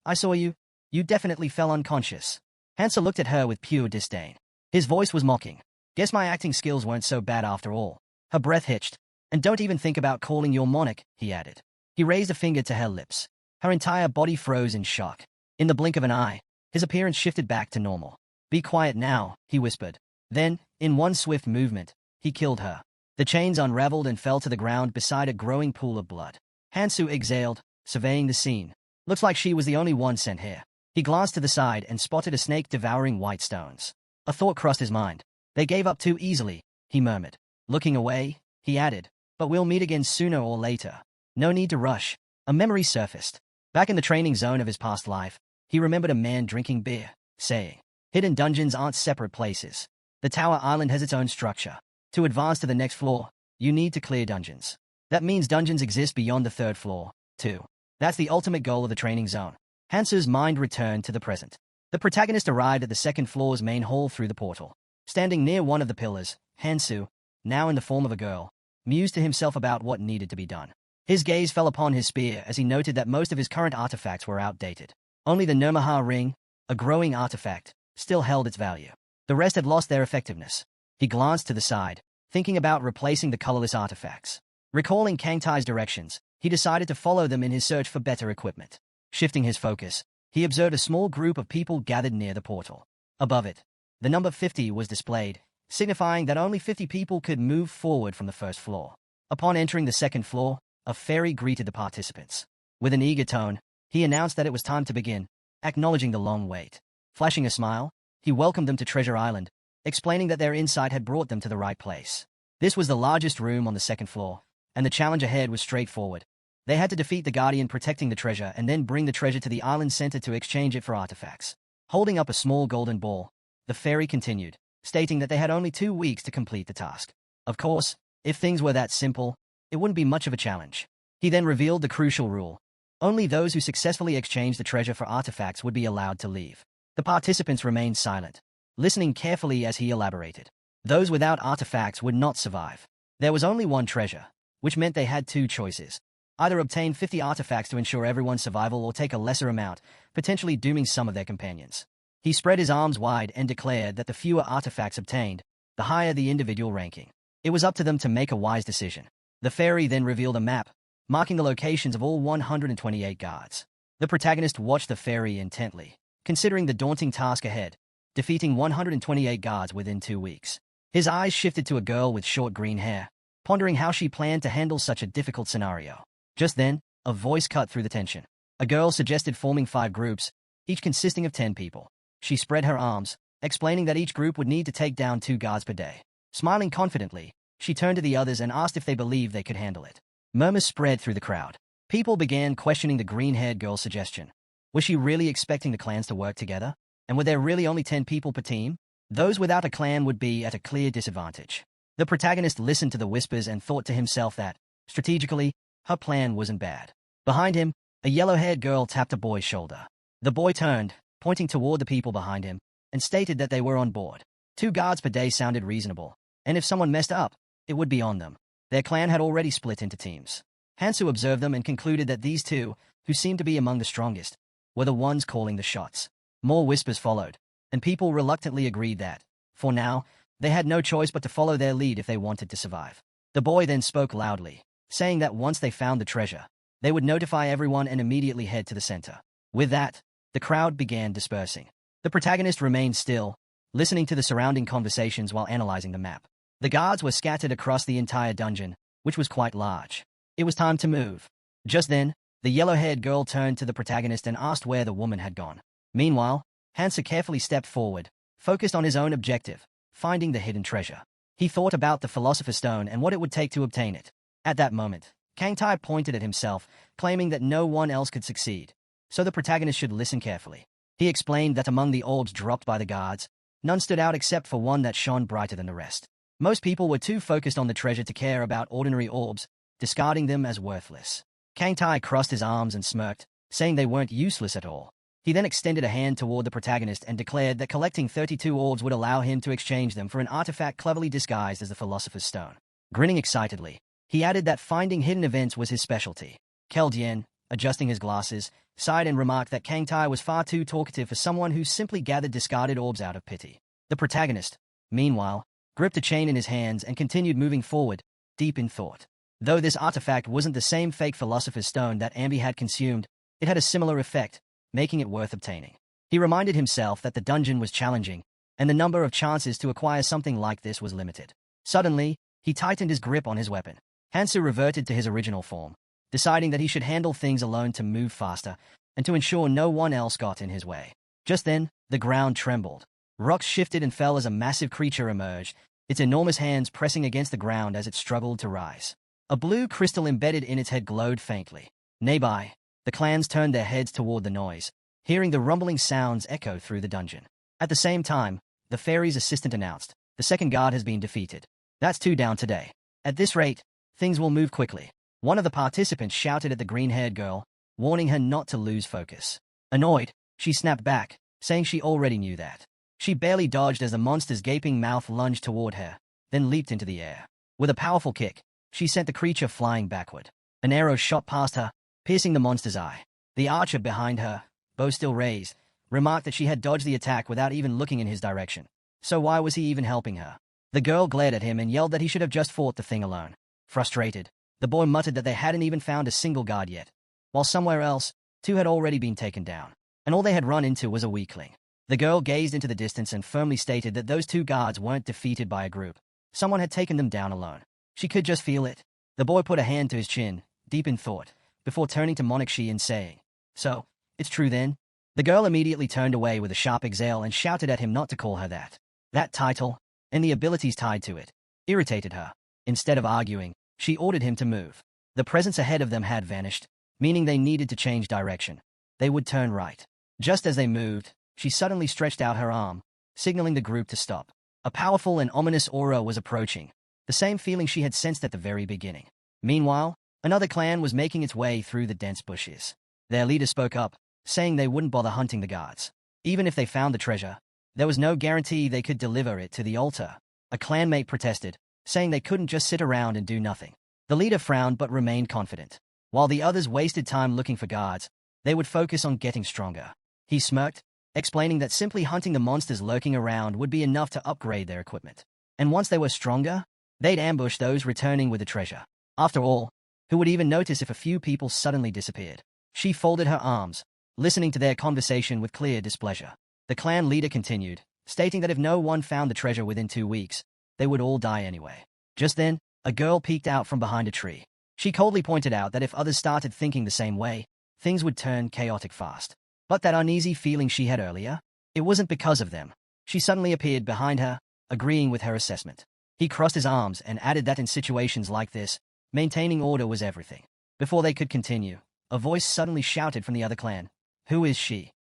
"I saw you. You definitely fell unconscious." Hansa looked at her with pure disdain. His voice was mocking. "Guess my acting skills weren't so bad after all." Her breath hitched. "And don't even think about calling your monarch," he added. He raised a finger to her lips. Her entire body froze in shock. In the blink of an eye, his appearance shifted back to normal. "Be quiet now," he whispered. Then, in one swift movement, he killed her. The chains unraveled and fell to the ground beside a growing pool of blood. Hansu exhaled, surveying the scene. "Looks like she was the only one sent here." He glanced to the side and spotted a snake devouring white stones. A thought crossed his mind. "They gave up too easily," he murmured. Looking away, he added, "But we'll meet again sooner or later. No need to rush." A memory surfaced. Back in the training zone of his past life, he remembered a man drinking beer, saying, "Hidden dungeons aren't separate places. The Tower Island has its own structure. To advance to the next floor, you need to clear dungeons. That means dungeons exist beyond the 3rd floor, too. That's the ultimate goal of the training zone." Hansu's mind returned to the present. The protagonist arrived at the 2nd floor's main hall through the portal. Standing near one of the pillars, Hansu, now in the form of a girl, mused to himself about what needed to be done. His gaze fell upon his spear as he noted that most of his current artifacts were outdated. Only the Nomaha ring, a growing artifact, still held its value. The rest had lost their effectiveness. He glanced to the side, thinking about replacing the colorless artifacts. Recalling Kangtai's directions, he decided to follow them in his search for better equipment. Shifting his focus, he observed a small group of people gathered near the portal. Above it, the number 50 was displayed, signifying that only 50 people could move forward from the first floor. Upon entering the second floor, a fairy greeted the participants. With an eager tone, he announced that it was time to begin, acknowledging the long wait. Flashing a smile, he welcomed them to Treasure Island, explaining that their insight had brought them to the right place. This was the largest room on the second floor, and the challenge ahead was straightforward. They had to defeat the Guardian protecting the treasure and then bring the treasure to the island center to exchange it for artifacts. Holding up a small golden ball, the fairy continued, stating that they had only 2 weeks to complete the task. Of course, if things were that simple, it wouldn't be much of a challenge. He then revealed the crucial rule. Only those who successfully exchanged the treasure for artifacts would be allowed to leave. The participants remained silent, listening carefully as he elaborated. Those without artifacts would not survive. There was only one treasure, which meant they had 2 choices. Either obtain 50 artifacts to ensure everyone's survival or take a lesser amount, potentially dooming some of their companions. He spread his arms wide and declared that the fewer artifacts obtained, the higher the individual ranking. It was up to them to make a wise decision. The fairy then revealed a map, marking the locations of all 128 guards. The protagonist watched the fairy intently, considering the daunting task ahead, defeating 128 guards within 2 weeks. His eyes shifted to a girl with short green hair, pondering how she planned to handle such a difficult scenario. Just then, a voice cut through the tension. A girl suggested forming 5 groups, each consisting of 10 people. She spread her arms, explaining that each group would need to take down 2 guards per day. Smiling confidently, she turned to the others and asked if they believed they could handle it. Murmurs spread through the crowd. People began questioning the green-haired girl's suggestion. Was she really expecting the clans to work together? And were there really only 10 people per team? Those without a clan would be at a clear disadvantage. The protagonist listened to the whispers and thought to himself that, strategically, her plan wasn't bad. Behind him, a yellow-haired girl tapped a boy's shoulder. The boy turned, pointing toward the people behind him, and stated that they were on board. 2 guards per day sounded reasonable, and if someone messed up, it would be on them. Their clan had already split into teams. Hansu observed them and concluded that these 2, who seemed to be among the strongest, were the ones calling the shots. More whispers followed, and people reluctantly agreed that, for now, they had no choice but to follow their lead if they wanted to survive. The boy then spoke loudly, saying that once they found the treasure, they would notify everyone and immediately head to the center. With that, the crowd began dispersing. The protagonist remained still, listening to the surrounding conversations while analyzing the map. The guards were scattered across the entire dungeon, which was quite large. It was time to move. Just then, the yellow-haired girl turned to the protagonist and asked where the woman had gone. Meanwhile, Hansa carefully stepped forward, focused on his own objective, finding the hidden treasure. He thought about the Philosopher's Stone and what it would take to obtain it. At that moment, Kangtai pointed at himself, claiming that no one else could succeed, so the protagonist should listen carefully. He explained that among the orbs dropped by the guards, none stood out except for one that shone brighter than the rest. Most people were too focused on the treasure to care about ordinary orbs, discarding them as worthless. Kangtai crossed his arms and smirked, saying they weren't useless at all. He then extended a hand toward the protagonist and declared that collecting 32 orbs would allow him to exchange them for an artifact cleverly disguised as the Philosopher's Stone. Grinning excitedly, he added that finding hidden events was his specialty. Keldien, adjusting his glasses, sighed and remarked that Kangtai was far too talkative for someone who simply gathered discarded orbs out of pity. The protagonist, meanwhile, gripped a chain in his hands and continued moving forward, deep in thought. Though this artifact wasn't the same fake Philosopher's Stone that Ambi had consumed, it had a similar effect, making it worth obtaining. He reminded himself that the dungeon was challenging, and the number of chances to acquire something like this was limited. Suddenly, he tightened his grip on his weapon. Hansu reverted to his original form, deciding that he should handle things alone to move faster, and to ensure no one else got in his way. Just then, the ground trembled. Rocks shifted and fell as a massive creature emerged, its enormous hands pressing against the ground as it struggled to rise. A blue crystal embedded in its head glowed faintly. Nearby, the clans turned their heads toward the noise, hearing the rumbling sounds echo through the dungeon. At the same time, the fairy's assistant announced, "The second guard has been defeated. That's 2 down today. At this rate, things will move quickly." One of the participants shouted at the green-haired girl, warning her not to lose focus. Annoyed, she snapped back, saying she already knew that. She barely dodged as the monster's gaping mouth lunged toward her, then leaped into the air. With a powerful kick, she sent the creature flying backward. An arrow shot past her, piercing the monster's eye. The archer behind her, bow still raised, remarked that she had dodged the attack without even looking in his direction. So why was he even helping her? The girl glared at him and yelled that he should have just fought the thing alone. Frustrated, The boy muttered that they hadn't even found a single guard yet, while somewhere else, 2 had already been taken down, and all they had run into was a weakling. The girl gazed into the distance and firmly stated that those 2 guards weren't defeated by a group. Someone had taken them down alone. She could just feel it. The boy put a hand to his chin, deep in thought, before turning to Monokshi and saying, "So, it's true then?" The girl immediately turned away with a sharp exhale and shouted at him not to call her that. That title, and the abilities tied to it, irritated her. Instead of arguing, she ordered him to move. The presence ahead of them had vanished, meaning they needed to change direction. They would turn right. Just as they moved, she suddenly stretched out her arm, signaling the group to stop. A powerful and ominous aura was approaching, the same feeling she had sensed at the very beginning. Meanwhile, another clan was making its way through the dense bushes. Their leader spoke up, saying they wouldn't bother hunting the guards. Even if they found the treasure, there was no guarantee they could deliver it to the altar. A clanmate protested, saying they couldn't just sit around and do nothing. The leader frowned but remained confident. While the others wasted time looking for guards, they would focus on getting stronger. He smirked, explaining that simply hunting the monsters lurking around would be enough to upgrade their equipment. And once they were stronger, they'd ambush those returning with the treasure. After all, who would even notice if a few people suddenly disappeared? She folded her arms, listening to their conversation with clear displeasure. The clan leader continued, stating that if no one found the treasure within 2 weeks, they would all die anyway. Just then, a girl peeked out from behind a tree. She coldly pointed out that if others started thinking the same way, things would turn chaotic fast. But that uneasy feeling she had earlier, it wasn't because of them. She suddenly appeared behind her, agreeing with her assessment. He crossed his arms and added that in situations like this, maintaining order was everything. Before they could continue, a voice suddenly shouted from the other clan, "Who is she?"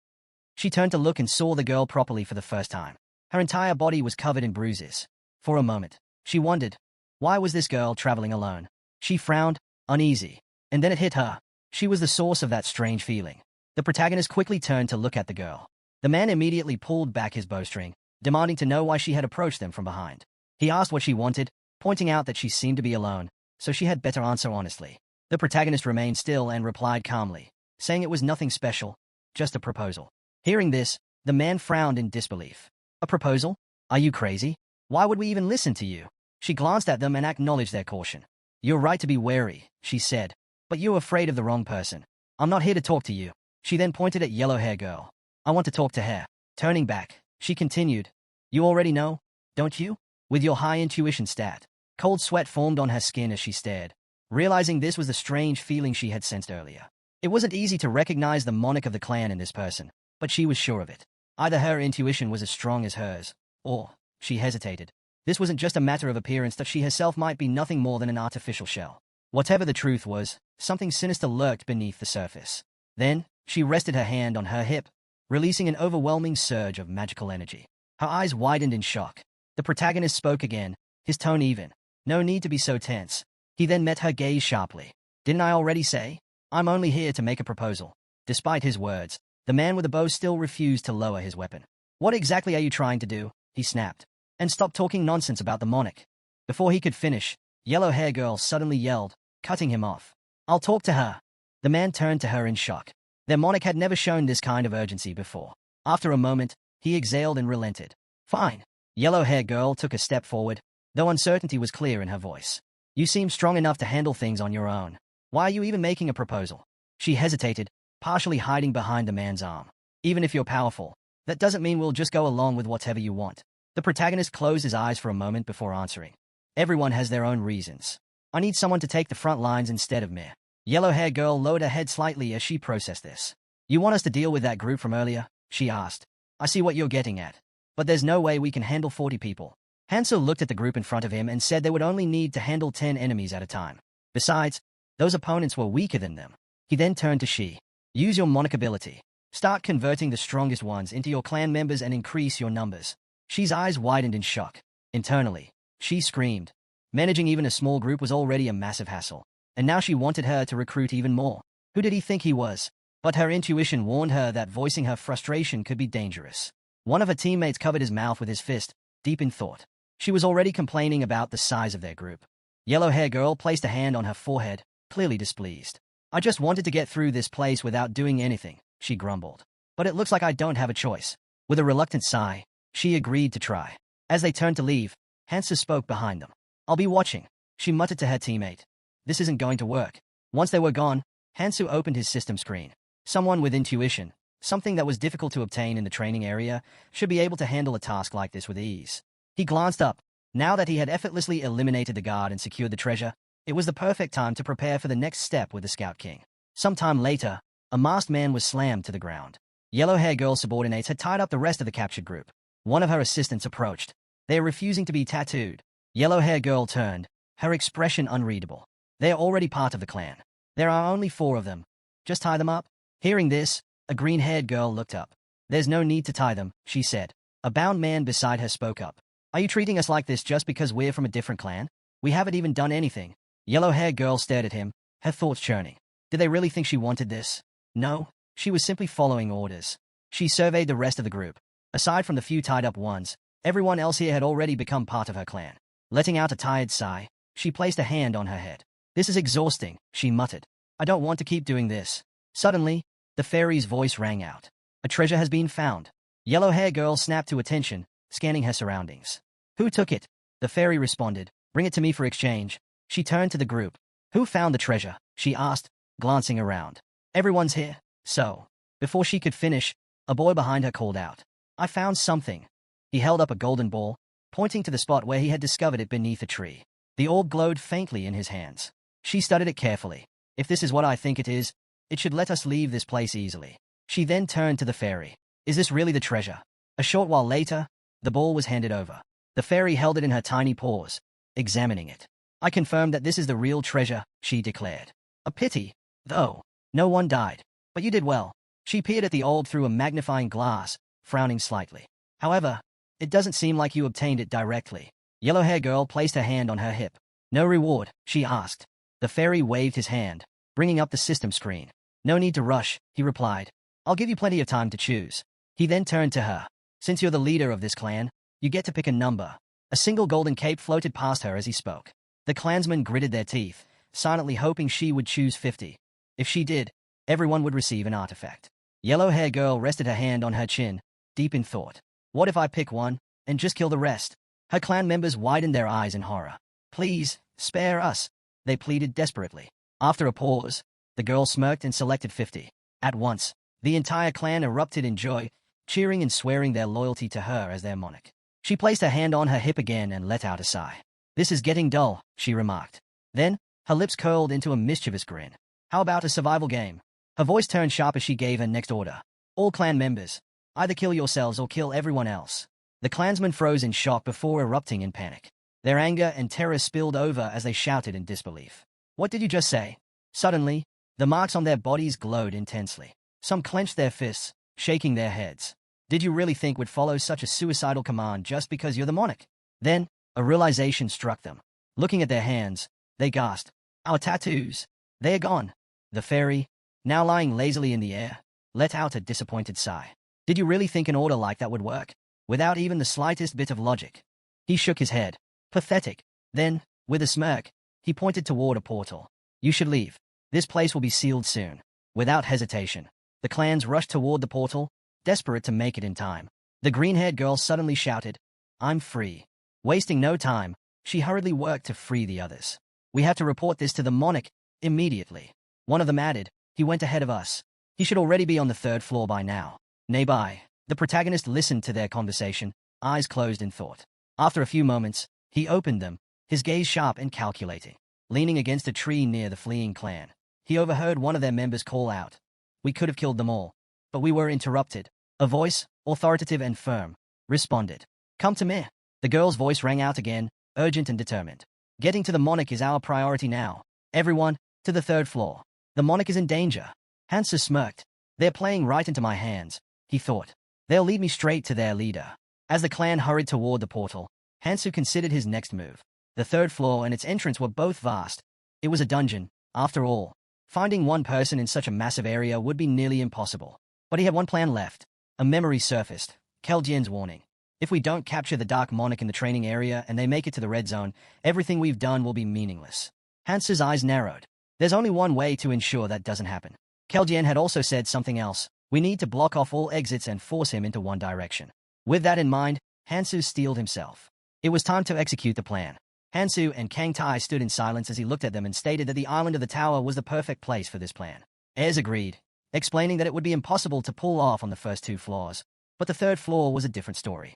She turned to look and saw the girl properly for the first time. Her entire body was covered in bruises. For a moment, she wondered, why was this girl traveling alone? She frowned, uneasy, and then it hit her. She was the source of that strange feeling. The protagonist quickly turned to look at the girl. The man immediately pulled back his bowstring, demanding to know why she had approached them from behind. He asked what she wanted, pointing out that she seemed to be alone, so she had better answer honestly. The protagonist remained still and replied calmly, saying it was nothing special, just a proposal. Hearing this, the man frowned in disbelief. "A proposal? Are you crazy? Why would we even listen to you?" She glanced at them and acknowledged their caution. "You're right to be wary," she said, "but you're afraid of the wrong person. I'm not here to talk to you." She then pointed at yellow-hair girl. "I want to talk to her." Turning back, she continued, "You already know, don't you? With your high intuition stat." Cold sweat formed on her skin as she stared, realizing this was the strange feeling she had sensed earlier. It wasn't easy to recognize the monarch of the clan in this person, but she was sure of it. Either her intuition was as strong as hers, or, she hesitated, this wasn't just a matter of appearance, that she herself might be nothing more than an artificial shell. Whatever the truth was, something sinister lurked beneath the surface. Then, she rested her hand on her hip, releasing an overwhelming surge of magical energy. Her eyes widened in shock. The protagonist spoke again, his tone even. "No need to be so tense." He then met her gaze sharply. "Didn't I already say? I'm only here to make a proposal." Despite his words, the man with the bow still refused to lower his weapon. "What exactly are you trying to do?" he snapped. "And stop talking nonsense about the monarch." Before he could finish, yellow-hair girl suddenly yelled, cutting him off. "I'll talk to her." The man turned to her in shock. Their monarch had never shown this kind of urgency before. After a moment, he exhaled and relented. "Fine." Yellow-hair girl took a step forward, though uncertainty was clear in her voice. "You seem strong enough to handle things on your own. Why are you even making a proposal?" She hesitated, partially hiding behind the man's arm. "Even if you're powerful, that doesn't mean we'll just go along with whatever you want." The protagonist closed his eyes for a moment before answering. "Everyone has their own reasons. I need someone to take the front lines instead of me." Yellow-hair girl lowered her head slightly as she processed this. "You want us to deal with that group from earlier?" she asked. "I see what you're getting at. But there's no way we can handle 40 people. Hanzo looked at the group in front of him and said they would only need to handle 10 enemies at a time. Besides, those opponents were weaker than them. He then turned to Shi. "Use your monarch ability. Start converting the strongest ones into your clan members and increase your numbers." Shi's eyes widened in shock. Internally, she screamed. Managing even a small group was already a massive hassle, and now she wanted her to recruit even more. Who did he think he was? But her intuition warned her that voicing her frustration could be dangerous. One of her teammates covered his mouth with his fist, deep in thought. She was already complaining about the size of their group. Yellow-hair girl placed a hand on her forehead, clearly displeased. "I just wanted to get through this place without doing anything," she grumbled. "But it looks like I don't have a choice." With a reluctant sigh, she agreed to try. As they turned to leave, Hansa spoke behind them. "I'll be watching," she muttered to her teammate. This isn't going to work. Once they were gone, Hansu opened his system screen. Someone with intuition, something that was difficult to obtain in the training area, should be able to handle a task like this with ease. He glanced up. Now that he had effortlessly eliminated the guard and secured the treasure, it was the perfect time to prepare for the next step with the Scout King. Sometime later, a masked man was slammed to the ground. Yellow-haired girl's subordinates had tied up the rest of the captured group. One of her assistants approached. They are refusing to be tattooed. Yellow-haired girl turned, her expression unreadable. They are already part of the clan. There are only 4 of them. Just tie them up. Hearing this, a green-haired girl looked up. There's no need to tie them, she said. A bound man beside her spoke up. Are you treating us like this just because we're from a different clan? We haven't even done anything. Yellow-haired girl stared at him, her thoughts churning. Did they really think she wanted this? No, she was simply following orders. She surveyed the rest of the group. Aside from the few tied-up ones, everyone else here had already become part of her clan. Letting out a tired sigh, she placed a hand on her head. This is exhausting, she muttered. I don't want to keep doing this. Suddenly, the fairy's voice rang out. A treasure has been found. Yellow-haired girl snapped to attention, scanning her surroundings. Who took it? The fairy responded. Bring it to me for exchange. She turned to the group. Who found the treasure? She asked, glancing around. Everyone's here. So, before she could finish, a boy behind her called out. I found something. He held up a golden ball, pointing to the spot where he had discovered it beneath a tree. The orb glowed faintly in his hands. She studied it carefully. If this is what I think it is, it should let us leave this place easily. She then turned to the fairy. Is this really the treasure? A short while later, the ball was handed over. The fairy held it in her tiny paws, examining it. I confirm that this is the real treasure, she declared. A pity, though. No one died. But you did well. She peered at the orb through a magnifying glass, frowning slightly. However, it doesn't seem like you obtained it directly. Yellow-haired girl placed her hand on her hip. No reward, she asked. The fairy waved his hand, bringing up the system screen. No need to rush, he replied. I'll give you plenty of time to choose. He then turned to her. Since you're the leader of this clan, you get to pick a number. A single golden cape floated past her as he spoke. The clansmen gritted their teeth, silently hoping she would choose 50. If she did, everyone would receive an artifact. Yellow-haired girl rested her hand on her chin, deep in thought. What if I pick one, and just kill the rest? Her clan members widened their eyes in horror. Please, spare us, they pleaded desperately. After a pause, the girl smirked and selected 50. At once, the entire clan erupted in joy, cheering and swearing their loyalty to her as their monarch. She placed her hand on her hip again and let out a sigh. This is getting dull, she remarked. Then, her lips curled into a mischievous grin. How about a survival game? Her voice turned sharp as she gave her next order. All clan members, either kill yourselves or kill everyone else. The clansmen froze in shock before erupting in panic. Their anger and terror spilled over as they shouted in disbelief. What did you just say? Suddenly, the marks on their bodies glowed intensely. Some clenched their fists, shaking their heads. Did you really think we'd follow such a suicidal command just because you're the monarch? Then, a realization struck them. Looking at their hands, they gasped. Our tattoos. They are gone. The fairy, now lying lazily in the air, let out a disappointed sigh. Did you really think an order like that would work? Without even the slightest bit of logic. He shook his head. Pathetic. Then, with a smirk, he pointed toward a portal. You should leave. This place will be sealed soon. Without hesitation, the clans rushed toward the portal, desperate to make it in time. The green-haired girl suddenly shouted, I'm free. Wasting no time, she hurriedly worked to free the others. We have to report this to the monarch immediately. One of them added, he went ahead of us. He should already be on the 3rd floor by now. Nearby, the protagonist listened to their conversation, eyes closed in thought. After a few moments, he opened them, his gaze sharp and calculating. Leaning against a tree near the fleeing clan, he overheard one of their members call out. We could have killed them all, but we were interrupted. A voice, authoritative and firm, responded. Come to me. The girl's voice rang out again, urgent and determined. Getting to the monarch is our priority now. Everyone, to the 3rd floor. The monarch is in danger. Hansu smirked. They're playing right into my hands, he thought. They'll lead me straight to their leader. As the clan hurried toward the portal, Hansu considered his next move. The 3rd floor and its entrance were both vast. It was a dungeon, after all. Finding one person in such a massive area would be nearly impossible. But he had one plan left. A memory surfaced. Keljian's warning. If we don't capture the Dark Monarch in the training area and they make it to the red zone, everything we've done will be meaningless. Hansu's eyes narrowed. There's only one way to ensure that doesn't happen. Keljian had also said something else. We need to block off all exits and force him into one direction. With that in mind, Hansu steeled himself. It was time to execute the plan. Hansu and Kang Tai stood in silence as he looked at them and stated that the island of the tower was the perfect place for this plan. Ayres agreed, explaining that it would be impossible to pull off on the first 2 floors, but the 3rd floor was a different story.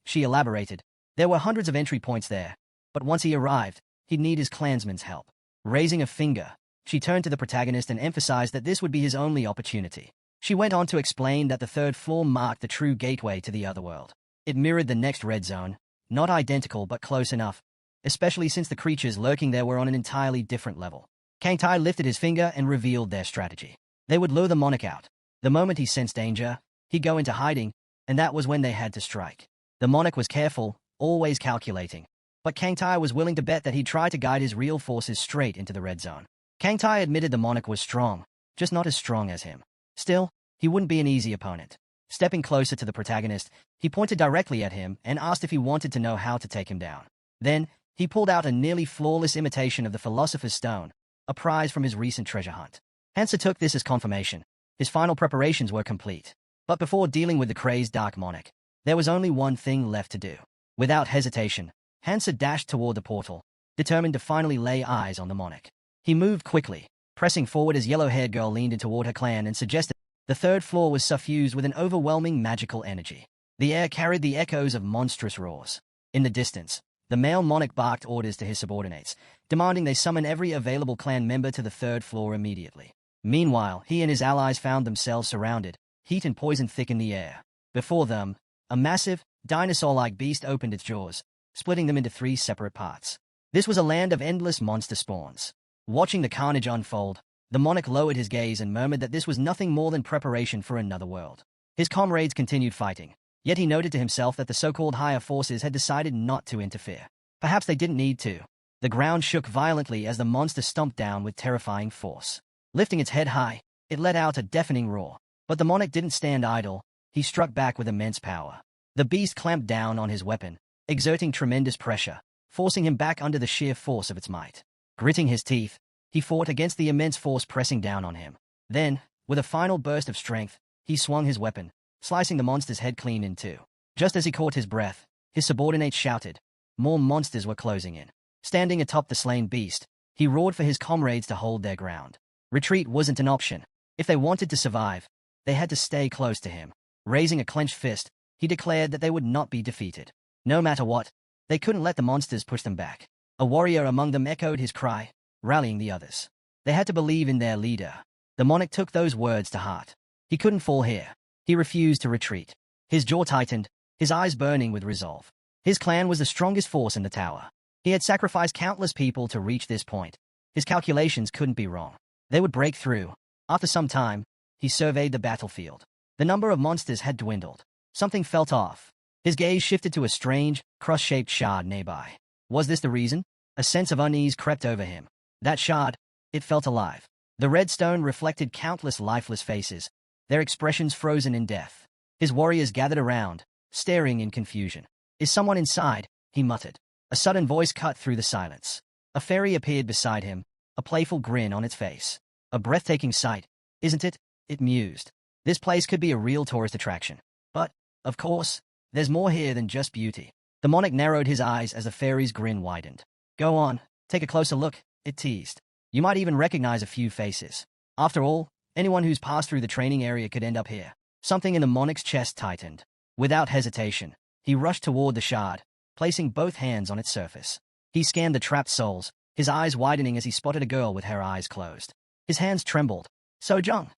She elaborated. There were hundreds of entry points there, but once he arrived, he'd need his clansmen's help. Raising a finger, she turned to the protagonist and emphasized that this would be his only opportunity. She went on to explain that the 3rd floor marked the true gateway to the other world. It mirrored the next red zone, not identical but close enough, especially since the creatures lurking there were on an entirely different level. Kang Tai lifted his finger and revealed their strategy. They would lure the monarch out. The moment he sensed danger, he'd go into hiding, and that was when they had to strike. The monarch was careful, always calculating, but Kang Tai was willing to bet that he'd try to guide his real forces straight into the red zone. Kang Tai admitted the monarch was strong, just not as strong as him. Still, he wouldn't be an easy opponent. Stepping closer to the protagonist, he pointed directly at him and asked if he wanted to know how to take him down. Then, he pulled out a nearly flawless imitation of the Philosopher's Stone, a prize from his recent treasure hunt. Hansa took this as confirmation. His final preparations were complete. But before dealing with the crazed Dark Monarch, there was only one thing left to do. Without hesitation, Hansa dashed toward the portal, determined to finally lay eyes on the monarch. He moved quickly, pressing forward as yellow-haired girl leaned in toward her clan and suggested the 3rd floor was suffused with an overwhelming magical energy. The air carried the echoes of monstrous roars. In the distance, the male monarch barked orders to his subordinates, demanding they summon every available clan member to the 3rd floor immediately. Meanwhile, he and his allies found themselves surrounded, heat and poison thick in the air. Before them, a massive, dinosaur-like beast opened its jaws, splitting them into 3 separate parts. This was a land of endless monster spawns. Watching the carnage unfold, the monarch lowered his gaze and murmured that this was nothing more than preparation for another world. His comrades continued fighting, yet he noted to himself that the so-called higher forces had decided not to interfere. Perhaps they didn't need to. The ground shook violently as the monster stomped down with terrifying force. Lifting its head high, it let out a deafening roar. But the monarch didn't stand idle. He struck back with immense power. The beast clamped down on his weapon, exerting tremendous pressure, forcing him back under the sheer force of its might. Gritting his teeth, he fought against the immense force pressing down on him. Then, with a final burst of strength, he swung his weapon, slicing the monster's head clean in 2. Just as he caught his breath, his subordinates shouted. More monsters were closing in. Standing atop the slain beast, he roared for his comrades to hold their ground. Retreat wasn't an option. If they wanted to survive, they had to stay close to him. Raising a clenched fist, he declared that they would not be defeated. No matter what, they couldn't let the monsters push them back. A warrior among them echoed his cry, rallying the others. They had to believe in their leader. The monarch took those words to heart. He couldn't fall here. He refused to retreat. His jaw tightened, his eyes burning with resolve. His clan was the strongest force in the tower. He had sacrificed countless people to reach this point. His calculations couldn't be wrong. They would break through. After some time, he surveyed the battlefield. The number of monsters had dwindled. Something felt off. His gaze shifted to a strange, cross-shaped shard nearby. Was this the reason? A sense of unease crept over him. That shard, it felt alive. The red stone reflected countless lifeless faces, their expressions frozen in death. His warriors gathered around, staring in confusion. Is someone inside? He muttered. A sudden voice cut through the silence. A fairy appeared beside him, a playful grin on its face. A breathtaking sight, isn't it? It mused. This place could be a real tourist attraction. But, of course, there's more here than just beauty. The monarch narrowed his eyes as the fairy's grin widened. Go on, take a closer look, it teased. You might even recognize a few faces. After all, anyone who's passed through the training area could end up here. Something in the monarch's chest tightened. Without hesitation, he rushed toward the shard, placing both hands on its surface. He scanned the trapped souls, his eyes widening as he spotted a girl with her eyes closed. His hands trembled. Sojung.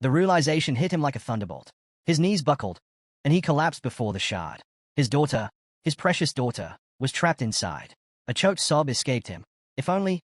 The realization hit him like a thunderbolt. His knees buckled, and he collapsed before the shard. His daughter, his precious daughter, was trapped inside. A choked sob escaped him. If only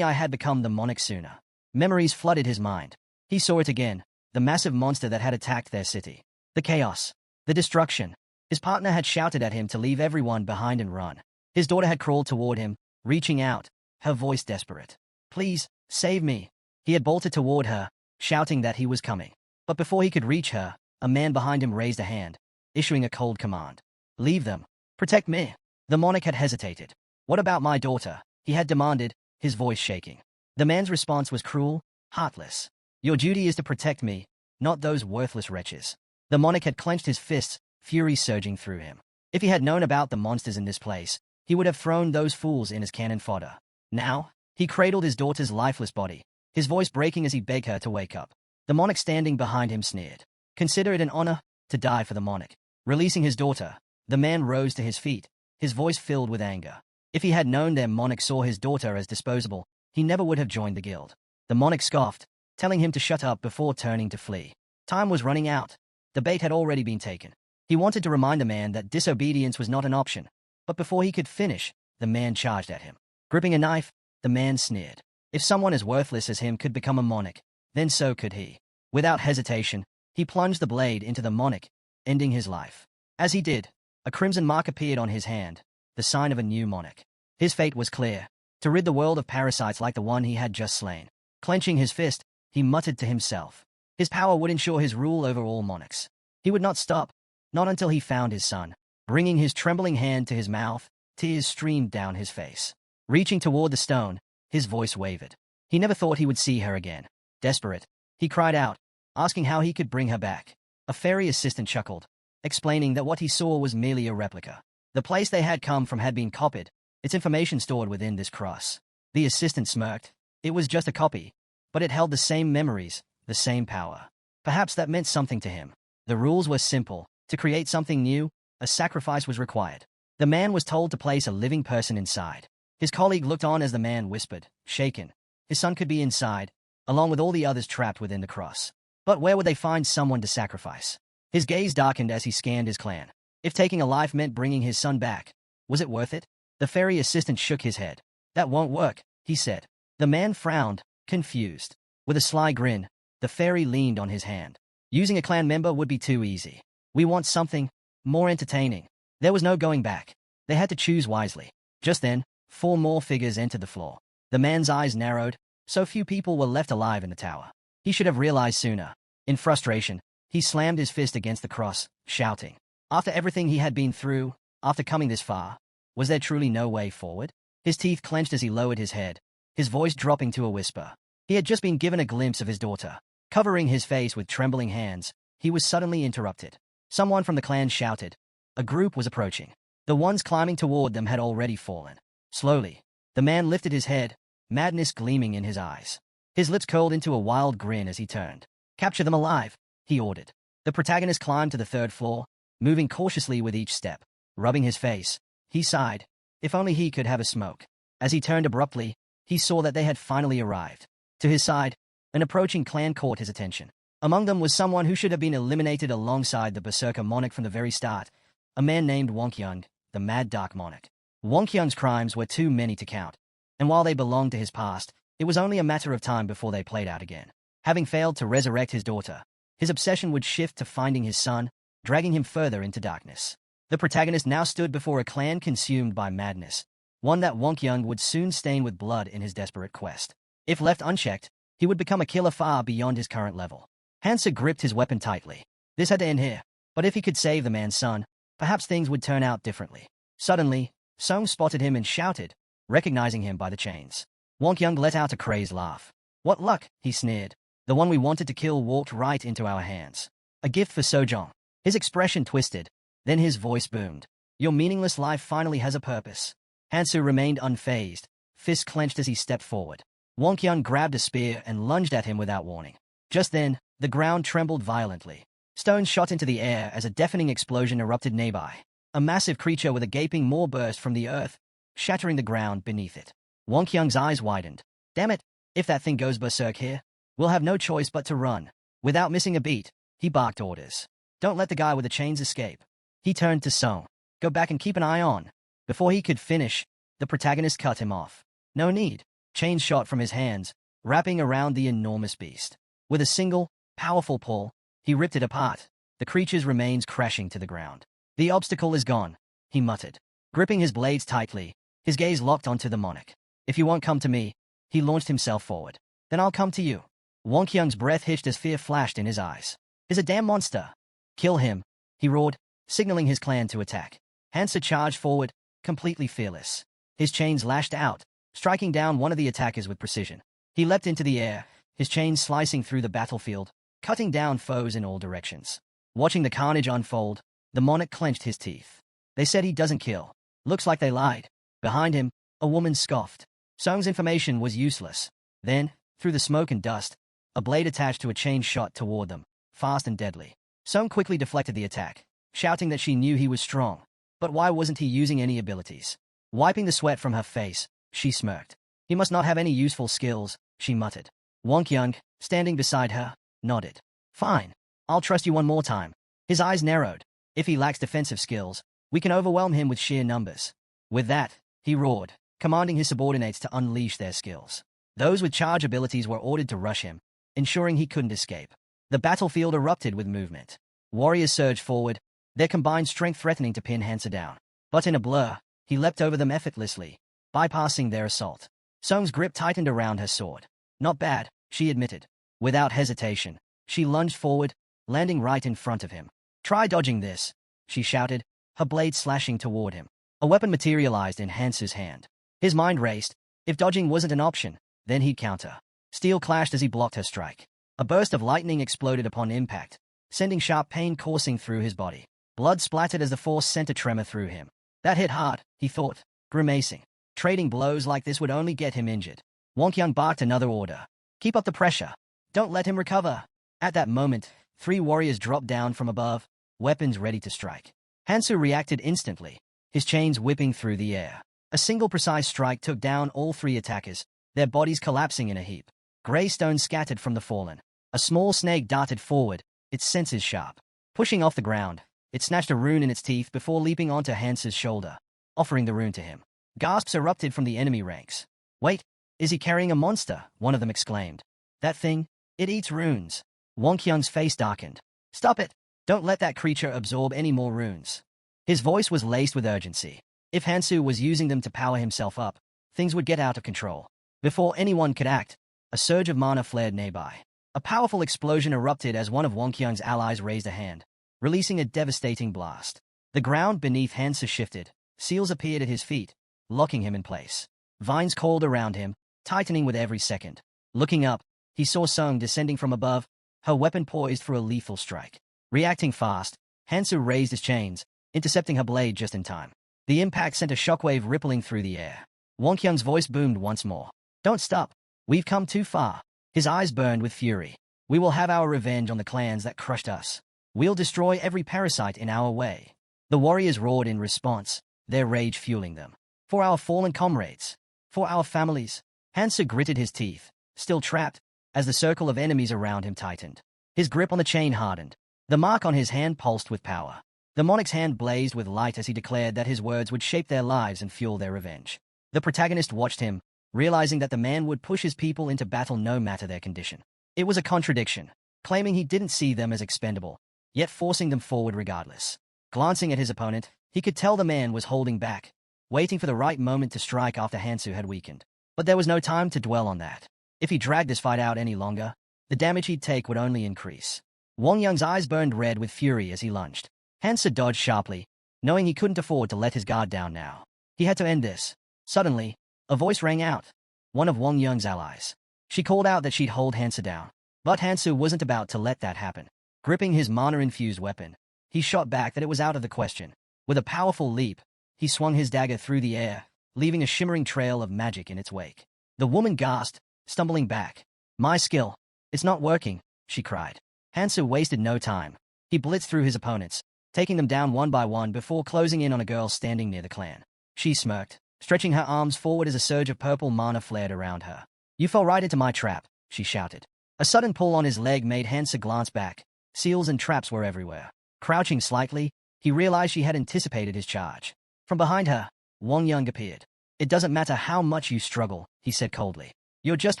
I had become the monarch sooner. Memories flooded his mind. He saw it again, the massive monster that had attacked their city. The chaos. The destruction. His partner had shouted at him to leave everyone behind and run. His daughter had crawled toward him, reaching out, her voice desperate. Please, save me. He had bolted toward her, shouting that he was coming. But before he could reach her, a man behind him raised a hand, issuing a cold command. Leave them. Protect me. The monarch had hesitated. What about my daughter? He had demanded, his voice shaking. The man's response was cruel, heartless. Your duty is to protect me, not those worthless wretches. The monarch had clenched his fists, fury surging through him. If he had known about the monsters in this place, he would have thrown those fools in as cannon fodder. Now, he cradled his daughter's lifeless body, his voice breaking as he begged her to wake up. The monarch standing behind him sneered. Consider it an honor to die for the monarch. Releasing his daughter, the man rose to his feet, his voice filled with anger. If he had known their monarch saw his daughter as disposable, he never would have joined the guild. The monarch scoffed, telling him to shut up before turning to flee. Time was running out. The bait had already been taken. He wanted to remind the man that disobedience was not an option, but before he could finish, the man charged at him. Gripping a knife, the man sneered. If someone as worthless as him could become a monarch, then so could he. Without hesitation, he plunged the blade into the monarch, ending his life. As he did, a crimson mark appeared on his hand, the sign of a new monarch. His fate was clear, to rid the world of parasites like the one he had just slain. Clenching his fist, he muttered to himself. His power would ensure his rule over all monarchs. He would not stop, not until he found his son. Bringing his trembling hand to his mouth, tears streamed down his face. Reaching toward the stone, his voice wavered. He never thought he would see her again. Desperate, he cried out, asking how he could bring her back. A fairy assistant chuckled, explaining that what he saw was merely a replica. The place they had come from had been copied, its information stored within this cross. The assistant smirked. It was just a copy, but it held the same memories, the same power. Perhaps that meant something to him. The rules were simple. To create something new, a sacrifice was required. The man was told to place a living person inside. His colleague looked on as the man whispered, shaken. His son could be inside, along with all the others trapped within the cross. But where would they find someone to sacrifice? His gaze darkened as he scanned his clan. If taking a life meant bringing his son back, was it worth it? The fairy assistant shook his head. That won't work, he said. The man frowned, confused. With a sly grin, the fairy leaned on his hand. Using a clan member would be too easy. We want something more entertaining. There was no going back. They had to choose wisely. Just then, 4 more figures entered the floor. The man's eyes narrowed. So few people were left alive in the tower. He should have realized sooner. In frustration, he slammed his fist against the cross, shouting. After everything he had been through, after coming this far, was there truly no way forward? His teeth clenched as he lowered his head, his voice dropping to a whisper. He had just been given a glimpse of his daughter. Covering his face with trembling hands, he was suddenly interrupted. Someone from the clan shouted. A group was approaching. The ones climbing toward them had already fallen. Slowly, the man lifted his head, madness gleaming in his eyes. His lips curled into a wild grin as he turned. Capture them alive, he ordered. The protagonist climbed to the 3rd floor, moving cautiously with each step. Rubbing his face, he sighed. If only he could have a smoke. As he turned abruptly, he saw that they had finally arrived. To his side, an approaching clan caught his attention. Among them was someone who should have been eliminated alongside the Berserker monarch from the very start, a man named Wonkyung, the Mad Dark Monarch. Wonkyung's crimes were too many to count, and while they belonged to his past, it was only a matter of time before they played out again. Having failed to resurrect his daughter, his obsession would shift to finding his son, dragging him further into darkness. The protagonist now stood before a clan consumed by madness, one that Wonkyung would soon stain with blood in his desperate quest. If left unchecked, he would become a killer far beyond his current level. Hansa gripped his weapon tightly. This had to end here, but if he could save the man's son, perhaps things would turn out differently. Suddenly, Song spotted him and shouted, recognizing him by the chains. Wonkyung let out a crazed laugh. What luck, he sneered. The one we wanted to kill walked right into our hands. A gift for Sojong. His expression twisted, then his voice boomed. Your meaningless life finally has a purpose. Hansu remained unfazed, fists clenched as he stepped forward. Wonkyung grabbed a spear and lunged at him without warning. Just then, the ground trembled violently. Stones shot into the air as a deafening explosion erupted nearby. A massive creature with a gaping maw burst from the earth, shattering the ground beneath it. Wonkyung's eyes widened. Damn it, if that thing goes berserk here, we'll have no choice but to run. Without missing a beat, he barked orders. Don't let the guy with the chains escape. He turned to Song. Go back and keep an eye on. Before he could finish, the protagonist cut him off. No need. Chains shot from his hands, wrapping around the enormous beast. With a single, powerful pull, he ripped it apart, the creature's remains crashing to the ground. The obstacle is gone, he muttered. Gripping his blades tightly, his gaze locked onto the monarch. If you won't come to me, he launched himself forward. Then I'll come to you. Wonkyung's breath hitched as fear flashed in his eyes. He's a damn monster. Kill him, he roared, signaling his clan to attack. Hansa charged forward, completely fearless. His chains lashed out, striking down one of the attackers with precision. He leapt into the air, his chains slicing through the battlefield, cutting down foes in all directions. Watching the carnage unfold, the monarch clenched his teeth. They said he doesn't kill. Looks like they lied. Behind him, a woman scoffed. Sung's information was useless. Then, through the smoke and dust, a blade attached to a chain shot toward them, fast and deadly. Sung quickly deflected the attack, shouting that she knew he was strong. But why wasn't he using any abilities? Wiping the sweat from her face, she smirked. He must not have any useful skills, she muttered. Wonkyung, standing beside her, nodded. Fine. I'll trust you one more time. His eyes narrowed. If he lacks defensive skills, we can overwhelm him with sheer numbers. With that, he roared, commanding his subordinates to unleash their skills. Those with charge abilities were ordered to rush him, ensuring he couldn't escape. The battlefield erupted with movement. Warriors surged forward, their combined strength threatening to pin Hansa down. But in a blur, he leapt over them effortlessly, bypassing their assault. Sung's grip tightened around her sword. Not bad, she admitted. Without hesitation, she lunged forward, landing right in front of him. Try dodging this, she shouted, her blade slashing toward him. A weapon materialized in Hansu's hand. His mind raced. If dodging wasn't an option, then he'd counter. Steel clashed as he blocked her strike. A burst of lightning exploded upon impact, sending sharp pain coursing through his body. Blood splattered as the force sent a tremor through him. That hit hard, he thought, grimacing. Trading blows like this would only get him injured. Wonkyung barked another order. Keep up the pressure. Don't let him recover. At that moment, 3 warriors dropped down from above, weapons ready to strike. Hansu reacted instantly, his chains whipping through the air. A single precise strike took down all 3 attackers, their bodies collapsing in a heap. Grey stones scattered from the fallen. A small snake darted forward, its senses sharp. Pushing off the ground, it snatched a rune in its teeth before leaping onto Hansu's shoulder, offering the rune to him. Gasps erupted from the enemy ranks. Wait, is he carrying a monster? One of them exclaimed. That thing, it eats runes. Wonkyung's face darkened. Stop it! Don't let that creature absorb any more runes. His voice was laced with urgency. If Hansu was using them to power himself up, things would get out of control. Before anyone could act, a surge of mana flared nearby. A powerful explosion erupted as one of Wonkyung's allies raised a hand, releasing a devastating blast. The ground beneath Hansu shifted. Seals appeared at his feet, locking him in place. Vines coiled around him, tightening with every second. Looking up, he saw Sung descending from above, her weapon poised for a lethal strike. Reacting fast, Hansu raised his chains, intercepting her blade just in time. The impact sent a shockwave rippling through the air. Wonkyung's voice boomed once more. Don't stop. We've come too far. His eyes burned with fury. We will have our revenge on the clans that crushed us. We'll destroy every parasite in our way. The warriors roared in response, their rage fueling them. For our fallen comrades. For our families. Hansu gritted his teeth, still trapped, as the circle of enemies around him tightened. His grip on the chain hardened. The mark on his hand pulsed with power. The monarch's hand blazed with light as he declared that his words would shape their lives and fuel their revenge. The protagonist watched him, realizing that the man would push his people into battle no matter their condition. It was a contradiction, claiming he didn't see them as expendable, yet forcing them forward regardless. Glancing at his opponent, he could tell the man was holding back, waiting for the right moment to strike after Hansu had weakened. But there was no time to dwell on that. If he dragged this fight out any longer, the damage he'd take would only increase. Wongyung's eyes burned red with fury as he lunged. Hansu dodged sharply, knowing he couldn't afford to let his guard down now. He had to end this. Suddenly, a voice rang out, one of Wongyung's allies. She called out that she'd hold Hansu down. But Hansu wasn't about to let that happen. Gripping his mana-infused weapon, he shot back that it was out of the question. With a powerful leap, he swung his dagger through the air, leaving a shimmering trail of magic in its wake. The woman gasped, stumbling back. My skill. It's not working, she cried. Hansu wasted no time. He blitzed through his opponents, taking them down one by one before closing in on a girl standing near the clan. She smirked, stretching her arms forward as a surge of purple mana flared around her. You fell right into my trap, she shouted. A sudden pull on his leg made Hansu glance back. Seals and traps were everywhere. Crouching slightly, he realized she had anticipated his charge. From behind her, Wongyung appeared. It doesn't matter how much you struggle, he said coldly. You're just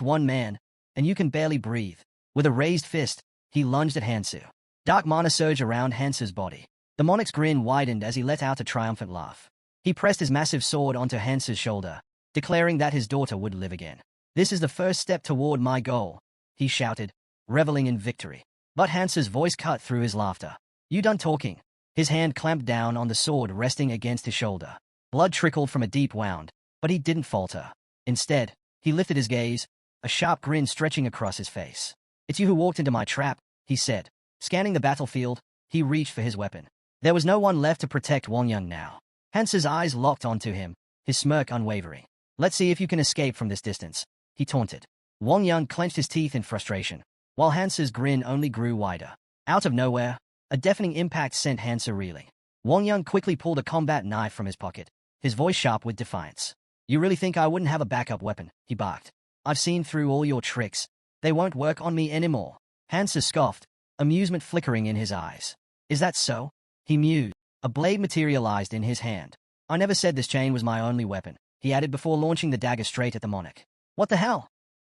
one man, and you can barely breathe. With a raised fist, he lunged at Hansu. Dark mana surged around Hansu's body. The monarch's grin widened as he let out a triumphant laugh. He pressed his massive sword onto Hansu's shoulder, declaring that his daughter would live again. This is the first step toward my goal, he shouted, reveling in victory. But Hansu's voice cut through his laughter. You done talking? His hand clamped down on the sword resting against his shoulder. Blood trickled from a deep wound, but he didn't falter. Instead, he lifted his gaze, a sharp grin stretching across his face. It's you who walked into my trap, he said. Scanning the battlefield, he reached for his weapon. There was no one left to protect Wongyung now. Hansu's eyes locked onto him, his smirk unwavering. Let's see if you can escape from this distance, he taunted. Wang Yang clenched his teeth in frustration, while Hansu's grin only grew wider. Out of nowhere, a deafening impact sent Hansu reeling. Wang Yang quickly pulled a combat knife from his pocket, his voice sharp with defiance. You really think I wouldn't have a backup weapon, he barked. I've seen through all your tricks. They won't work on me anymore. Hansu scoffed, amusement flickering in his eyes. Is that so? He mused. A blade materialized in his hand. I never said this chain was my only weapon, he added before launching the dagger straight at the monarch. What the hell?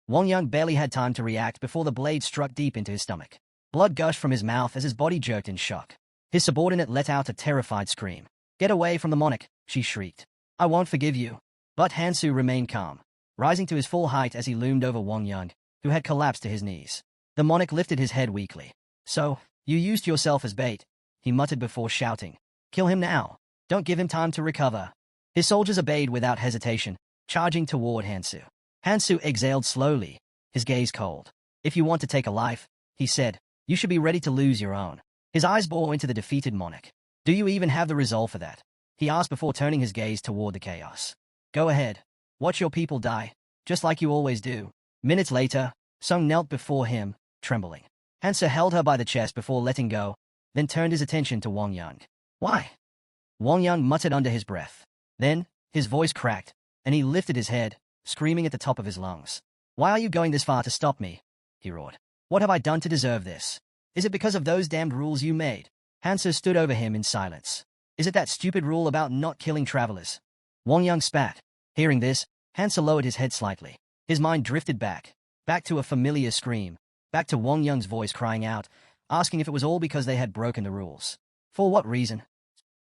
Wang Yang barely had time to react before the blade struck deep into his stomach. Blood gushed from his mouth as his body jerked in shock. His subordinate let out a terrified scream. Get away from the monarch, she shrieked. I won't forgive you. But Hansu remained calm, rising to his full height as he loomed over Wang Yang, who had collapsed to his knees. The monarch lifted his head weakly. So, you used yourself as bait, he muttered before shouting. Kill him now. Don't give him time to recover. His soldiers obeyed without hesitation, charging toward Hansu. Hansu exhaled slowly, his gaze cold. If you want to take a life, he said, you should be ready to lose your own. His eyes bore into the defeated monarch. Do you even have the resolve for that? He asked before turning his gaze toward the chaos. Go ahead. Watch your people die, just like you always do. Minutes later, Sung knelt before him, trembling. Hansu held her by the chest before letting go, then turned his attention to Wang Yang. Why? Wang Yang muttered under his breath. Then, his voice cracked, and he lifted his head, screaming at the top of his lungs. Why are you going this far to stop me? He roared. What have I done to deserve this? Is it because of those damned rules you made? Hansu stood over him in silence. Is it that stupid rule about not killing travelers? Wang Yang spat. Hearing this, Hansu lowered his head slightly. His mind drifted back to a familiar scream, back to Wang Yang's voice crying out, asking if it was all because they had broken the rules. For what reason?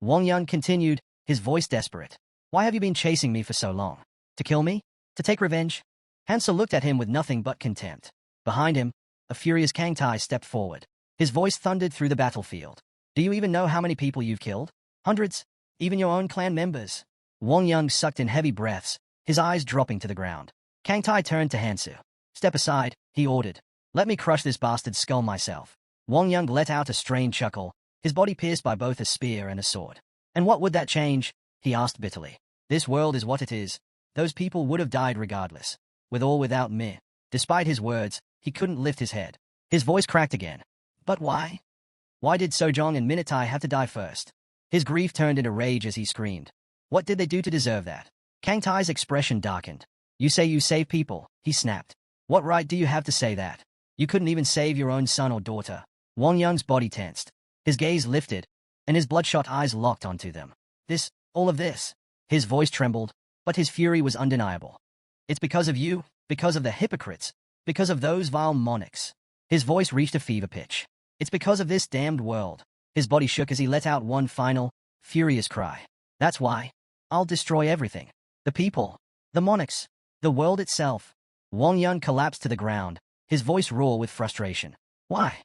Wang Yang continued, his voice desperate. Why have you been chasing me for so long? To kill me? To take revenge? Hansu looked at him with nothing but contempt. Behind him, a furious Kangtai stepped forward. His voice thundered through the battlefield. Do you even know how many people you've killed? Hundreds? Even your own clan members? Wang Yang sucked in heavy breaths, his eyes dropping to the ground. Kangtai turned to Hansu. Step aside, he ordered. Let me crush this bastard's skull myself. Wang Yang let out a strained chuckle, his body pierced by both a spear and a sword. And what would that change? He asked bitterly. This world is what it is. Those people would have died regardless, with or without me. Despite his words, he couldn't lift his head. His voice cracked again. But why? Why did Sojong and Minatai have to die first? His grief turned into rage as he screamed. What did they do to deserve that? Kangtai's expression darkened. You say you save people, he snapped. What right do you have to say that? You couldn't even save your own son or daughter. Wang Yang's body tensed. His gaze lifted, and his bloodshot eyes locked onto them. All of this. His voice trembled, but his fury was undeniable. It's because of you, because of the hypocrites, because of those vile monarchs. His voice reached a fever pitch. It's because of this damned world. His body shook as he let out one final, furious cry. That's why. I'll destroy everything. The people, the monarchs, the world itself. Wang Yang collapsed to the ground, his voice raw with frustration. Why?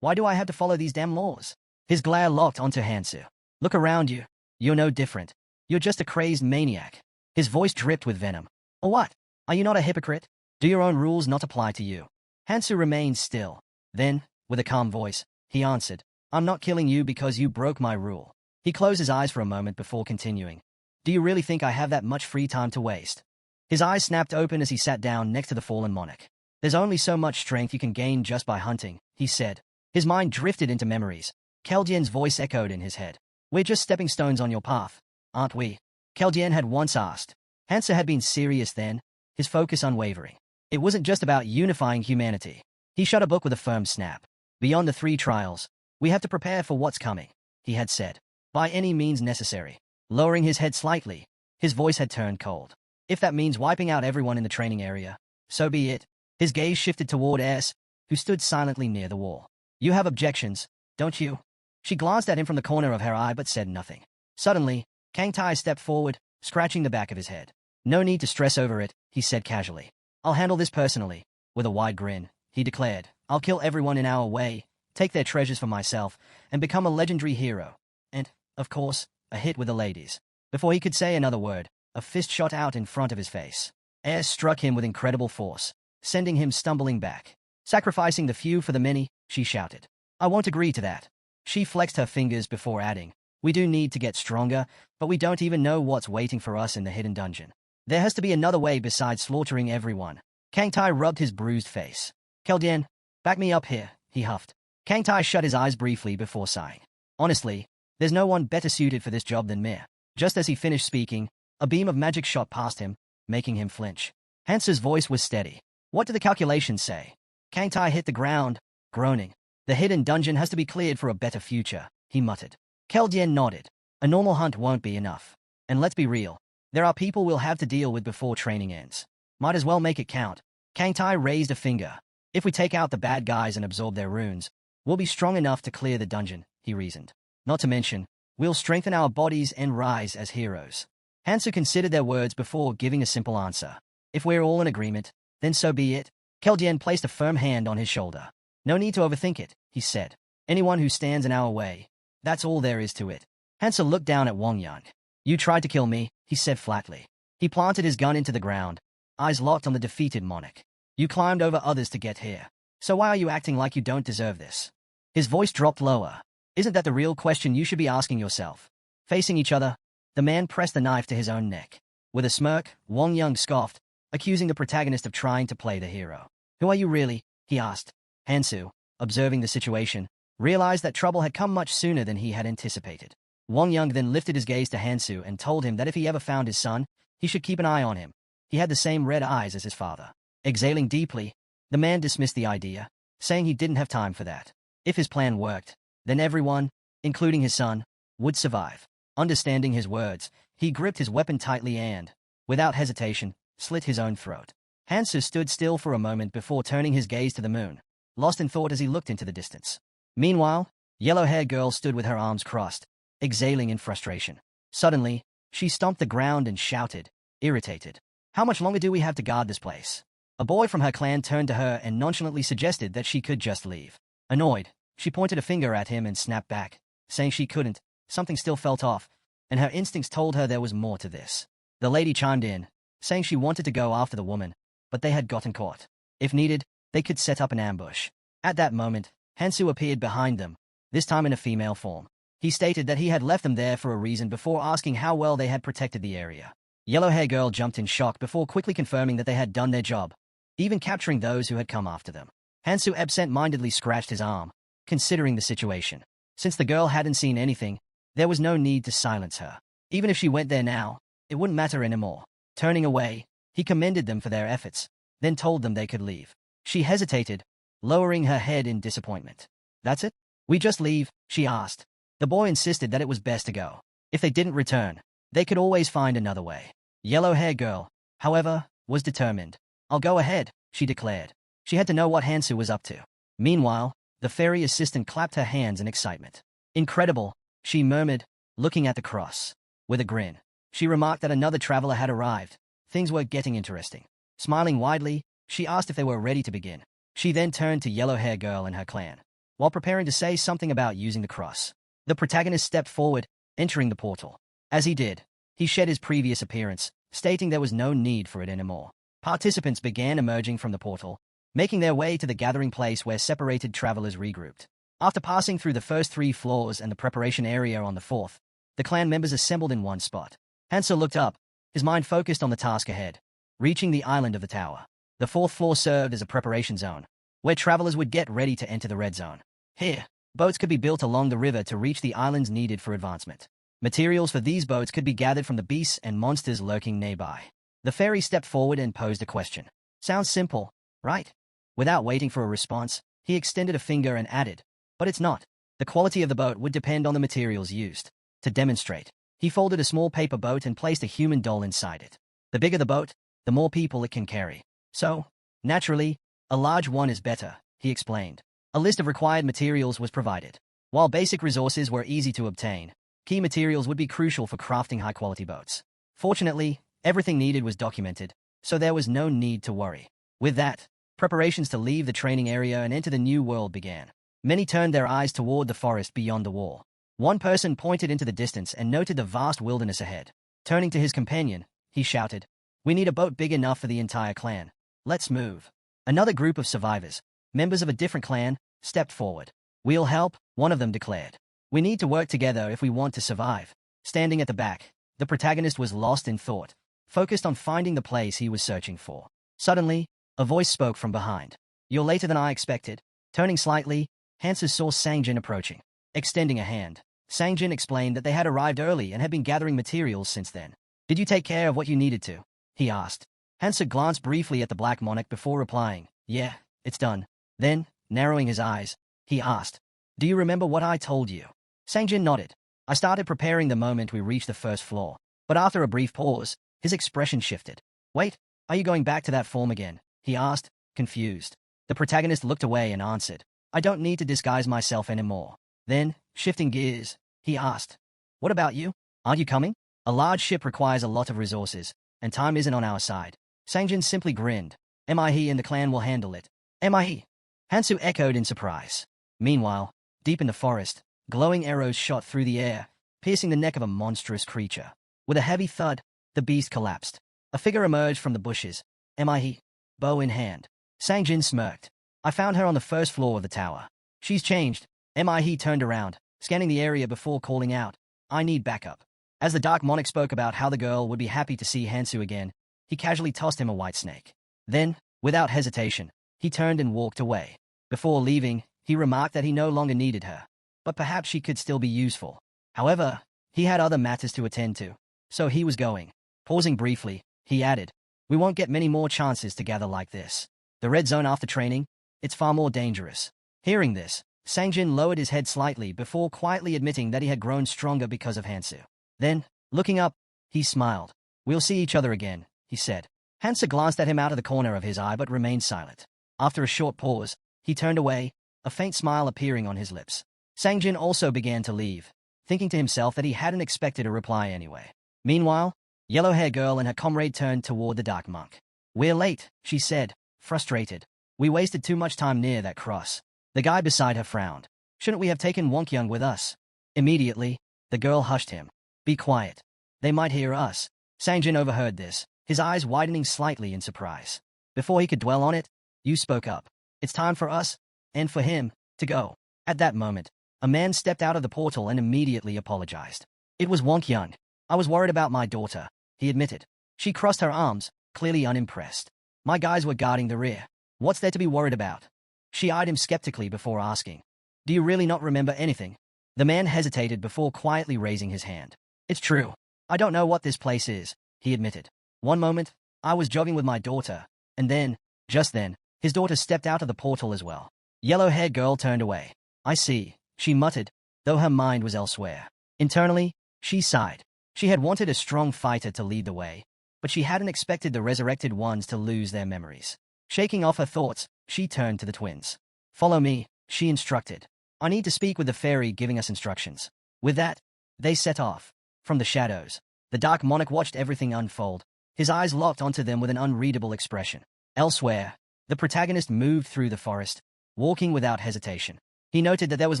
Why do I have to follow these damn laws? His glare locked onto Hansu. Look around you. You're no different. You're just a crazed maniac. His voice dripped with venom. Or what? Are you not a hypocrite? Do your own rules not apply to you? Hansu remained still. Then, with a calm voice, he answered, I'm not killing you because you broke my rule. He closed his eyes for a moment before continuing. Do you really think I have that much free time to waste? His eyes snapped open as he sat down next to the fallen monarch. There's only so much strength you can gain just by hunting, he said. His mind drifted into memories. Keljian's voice echoed in his head. We're just stepping stones on your path, aren't we? Keljian had once asked. Hansu had been serious then, his focus unwavering. It wasn't just about unifying humanity. He shut a book with a firm snap. Beyond the 3 trials, we have to prepare for what's coming, he had said. By any means necessary. Lowering his head slightly, his voice had turned cold. If that means wiping out everyone in the training area, so be it. His gaze shifted toward S, who stood silently near the wall. You have objections, don't you? She glanced at him from the corner of her eye but said nothing. Suddenly, Kangtai stepped forward, scratching the back of his head. No need to stress over it, he said casually. I'll handle this personally. With a wide grin, he declared, I'll kill everyone in our way, take their treasures for myself, and become a legendary hero. And, of course, a hit with the ladies. Before he could say another word, a fist shot out in front of his face. Air struck him with incredible force, sending him stumbling back. Sacrificing the few for the many, she shouted. I won't agree to that. She flexed her fingers before adding, We do need to get stronger, but we don't even know what's waiting for us in the hidden dungeon. There has to be another way besides slaughtering everyone. Kang Tai rubbed his bruised face. Keldian, back me up here, he huffed. Kang Tai shut his eyes briefly before sighing. Honestly, there's no one better suited for this job than me. Just as he finished speaking, a beam of magic shot past him, making him flinch. Hansu's voice was steady. What do the calculations say? Kang Tai hit the ground, groaning. The hidden dungeon has to be cleared for a better future, he muttered. Keldian nodded. A normal hunt won't be enough. And let's be real, there are people we'll have to deal with before training ends. Might as well make it count. Kang Tai raised a finger. If we take out the bad guys and absorb their runes, we'll be strong enough to clear the dungeon, he reasoned. Not to mention, we'll strengthen our bodies and rise as heroes. Hansu considered their words before giving a simple answer. If we're all in agreement, then so be it. Keldian placed a firm hand on his shoulder. No need to overthink it, he said. Anyone who stands in our way, that's all there is to it. Hansu looked down at Wang Yang. You tried to kill me, he said flatly. He planted his gun into the ground, eyes locked on the defeated monarch. You climbed over others to get here. So why are you acting like you don't deserve this? His voice dropped lower. Isn't that the real question you should be asking yourself? Facing each other, the man pressed the knife to his own neck. With a smirk, Wang Yang scoffed, accusing the protagonist of trying to play the hero. Who are you really? He asked. Hansu, observing the situation, realized that trouble had come much sooner than he had anticipated. Wang Yang then lifted his gaze to Hansu and told him that if he ever found his son, he should keep an eye on him. He had the same red eyes as his father. Exhaling deeply, the man dismissed the idea, saying he didn't have time for that. If his plan worked, then everyone, including his son, would survive. Understanding his words, he gripped his weapon tightly and, without hesitation, slit his own throat. Hansu stood still for a moment before turning his gaze to the moon, lost in thought as he looked into the distance. Meanwhile, yellow-haired girl stood with her arms crossed, exhaling in frustration. Suddenly, she stomped the ground and shouted, irritated. How much longer do we have to guard this place? A boy from her clan turned to her and nonchalantly suggested that she could just leave. Annoyed, she pointed a finger at him and snapped back, saying she couldn't. Something still felt off, and her instincts told her there was more to this. The lady chimed in, saying she wanted to go after the woman, but they had gotten caught. If needed, they could set up an ambush. At that moment, Hansu appeared behind them, this time in a female form. He stated that he had left them there for a reason before asking how well they had protected the area. Yellow-haired girl jumped in shock before quickly confirming that they had done their job, even capturing those who had come after them. Hansu absent-mindedly scratched his arm, considering the situation. Since the girl hadn't seen anything, there was no need to silence her. Even if she went there now, it wouldn't matter anymore. Turning away, he commended them for their efforts, then told them they could leave. She hesitated, lowering her head in disappointment. That's it? We just leave? She asked. The boy insisted that it was best to go. If they didn't return, they could always find another way. Yellow-haired girl, however, was determined. I'll go ahead, she declared. She had to know what Hansu was up to. Meanwhile, the fairy assistant clapped her hands in excitement. Incredible, she murmured, looking at the cross. With a grin, she remarked that another traveler had arrived. Things were getting interesting. Smiling widely, she asked if they were ready to begin. She then turned to yellow-haired girl and her clan. While preparing to say something about using the cross, the protagonist stepped forward, entering the portal. As he did, he shed his previous appearance, stating there was no need for it anymore. Participants began emerging from the portal, making their way to the gathering place where separated travelers regrouped. After passing through the first 3 floors and the preparation area on the 4th, the clan members assembled in one spot. Hansu looked up, his mind focused on the task ahead, reaching the island of the tower. The 4th floor served as a preparation zone, where travelers would get ready to enter the red zone. Here, boats could be built along the river to reach the islands needed for advancement. Materials for these boats could be gathered from the beasts and monsters lurking nearby. The fairy stepped forward and posed a question. Sounds simple, right? Without waiting for a response, he extended a finger and added, but it's not. The quality of the boat would depend on the materials used. To demonstrate, he folded a small paper boat and placed a human doll inside it. The bigger the boat, the more people it can carry. So, naturally, a large one is better, he explained. A list of required materials was provided. While basic resources were easy to obtain, key materials would be crucial for crafting high-quality boats. Fortunately, everything needed was documented, so there was no need to worry. With that, preparations to leave the training area and enter the new world began. Many turned their eyes toward the forest beyond the wall. One person pointed into the distance and noted the vast wilderness ahead. Turning to his companion, he shouted, "We need a boat big enough for the entire clan. Let's move." Another group of survivors, members of a different clan, stepped forward. "We'll help," one of them declared. We need to work together if we want to survive. Standing at the back, the protagonist was lost in thought, focused on finding the place he was searching for. Suddenly, a voice spoke from behind. You're later than I expected. Turning slightly, Hansa saw Sangjin approaching. Extending a hand, Sangjin explained that they had arrived early and had been gathering materials since then. Did you take care of what you needed to? He asked. Hansa glanced briefly at the Black Monarch before replying, yeah, it's done. Then, narrowing his eyes, he asked, do you remember what I told you? Sangjin nodded. I started preparing the moment we reached the first floor, but after a brief pause, his expression shifted. Wait, are you going back to that form again? He asked, confused. The protagonist looked away and answered, I don't need to disguise myself anymore. Then, shifting gears, he asked, what about you? Aren't you coming? A large ship requires a lot of resources, and time isn't on our side. Sangjin simply grinned. He and the clan will handle it. He? Hansu echoed in surprise. Meanwhile, deep in the forest, glowing arrows shot through the air, piercing the neck of a monstrous creature. With a heavy thud, the beast collapsed. A figure emerged from the bushes. He? Bow in hand. Sangjin smirked. I found her on the first floor of the tower. She's changed. He turned around, scanning the area before calling out, I need backup. As the Dark Monarch spoke about how the girl would be happy to see Hansu again, he casually tossed him a white snake. Then, without hesitation, he turned and walked away. Before leaving, he remarked that he no longer needed her, but perhaps she could still be useful. However, he had other matters to attend to, so he was going. Pausing briefly, he added, we won't get many more chances to gather like this. The red zone after training? It's far more dangerous. Hearing this, Sangjin lowered his head slightly before quietly admitting that he had grown stronger because of Hansu. Then, looking up, he smiled. We'll see each other again, he said. Hansu glanced at him out of the corner of his eye but remained silent. After a short pause, he turned away, a faint smile appearing on his lips. Sangjin also began to leave, thinking to himself that he hadn't expected a reply anyway. Meanwhile, Yellow-haired girl and her comrade turned toward the Dark Monk. We're late, she said, frustrated. We wasted too much time near that cross. The guy beside her frowned. Shouldn't we have taken Wonkyung with us? Immediately, the girl hushed him. Be quiet. They might hear us. Sangjin overheard this, his eyes widening slightly in surprise. Before he could dwell on it, Yu spoke up. It's time for us, and for him, to go. At that moment, a man stepped out of the portal and immediately apologized. It was Wonkyung. I was worried about my daughter, he admitted. She crossed her arms, clearly unimpressed. My guys were guarding the rear. What's there to be worried about? She eyed him skeptically before asking, do you really not remember anything? The man hesitated before quietly raising his hand. It's true. I don't know what this place is, he admitted. One moment, I was jogging with my daughter, and then, just then, his daughter stepped out of the portal as well. Yellow-haired girl turned away. I see, she muttered, though her mind was elsewhere. Internally, she sighed. She had wanted a strong fighter to lead the way, but she hadn't expected the resurrected ones to lose their memories. Shaking off her thoughts, she turned to the twins. Follow me, she instructed. I need to speak with the fairy giving us instructions. With that, they set off. From the shadows, the Dark Monarch watched everything unfold, his eyes locked onto them with an unreadable expression. Elsewhere, the protagonist moved through the forest, walking without hesitation. He noted that there was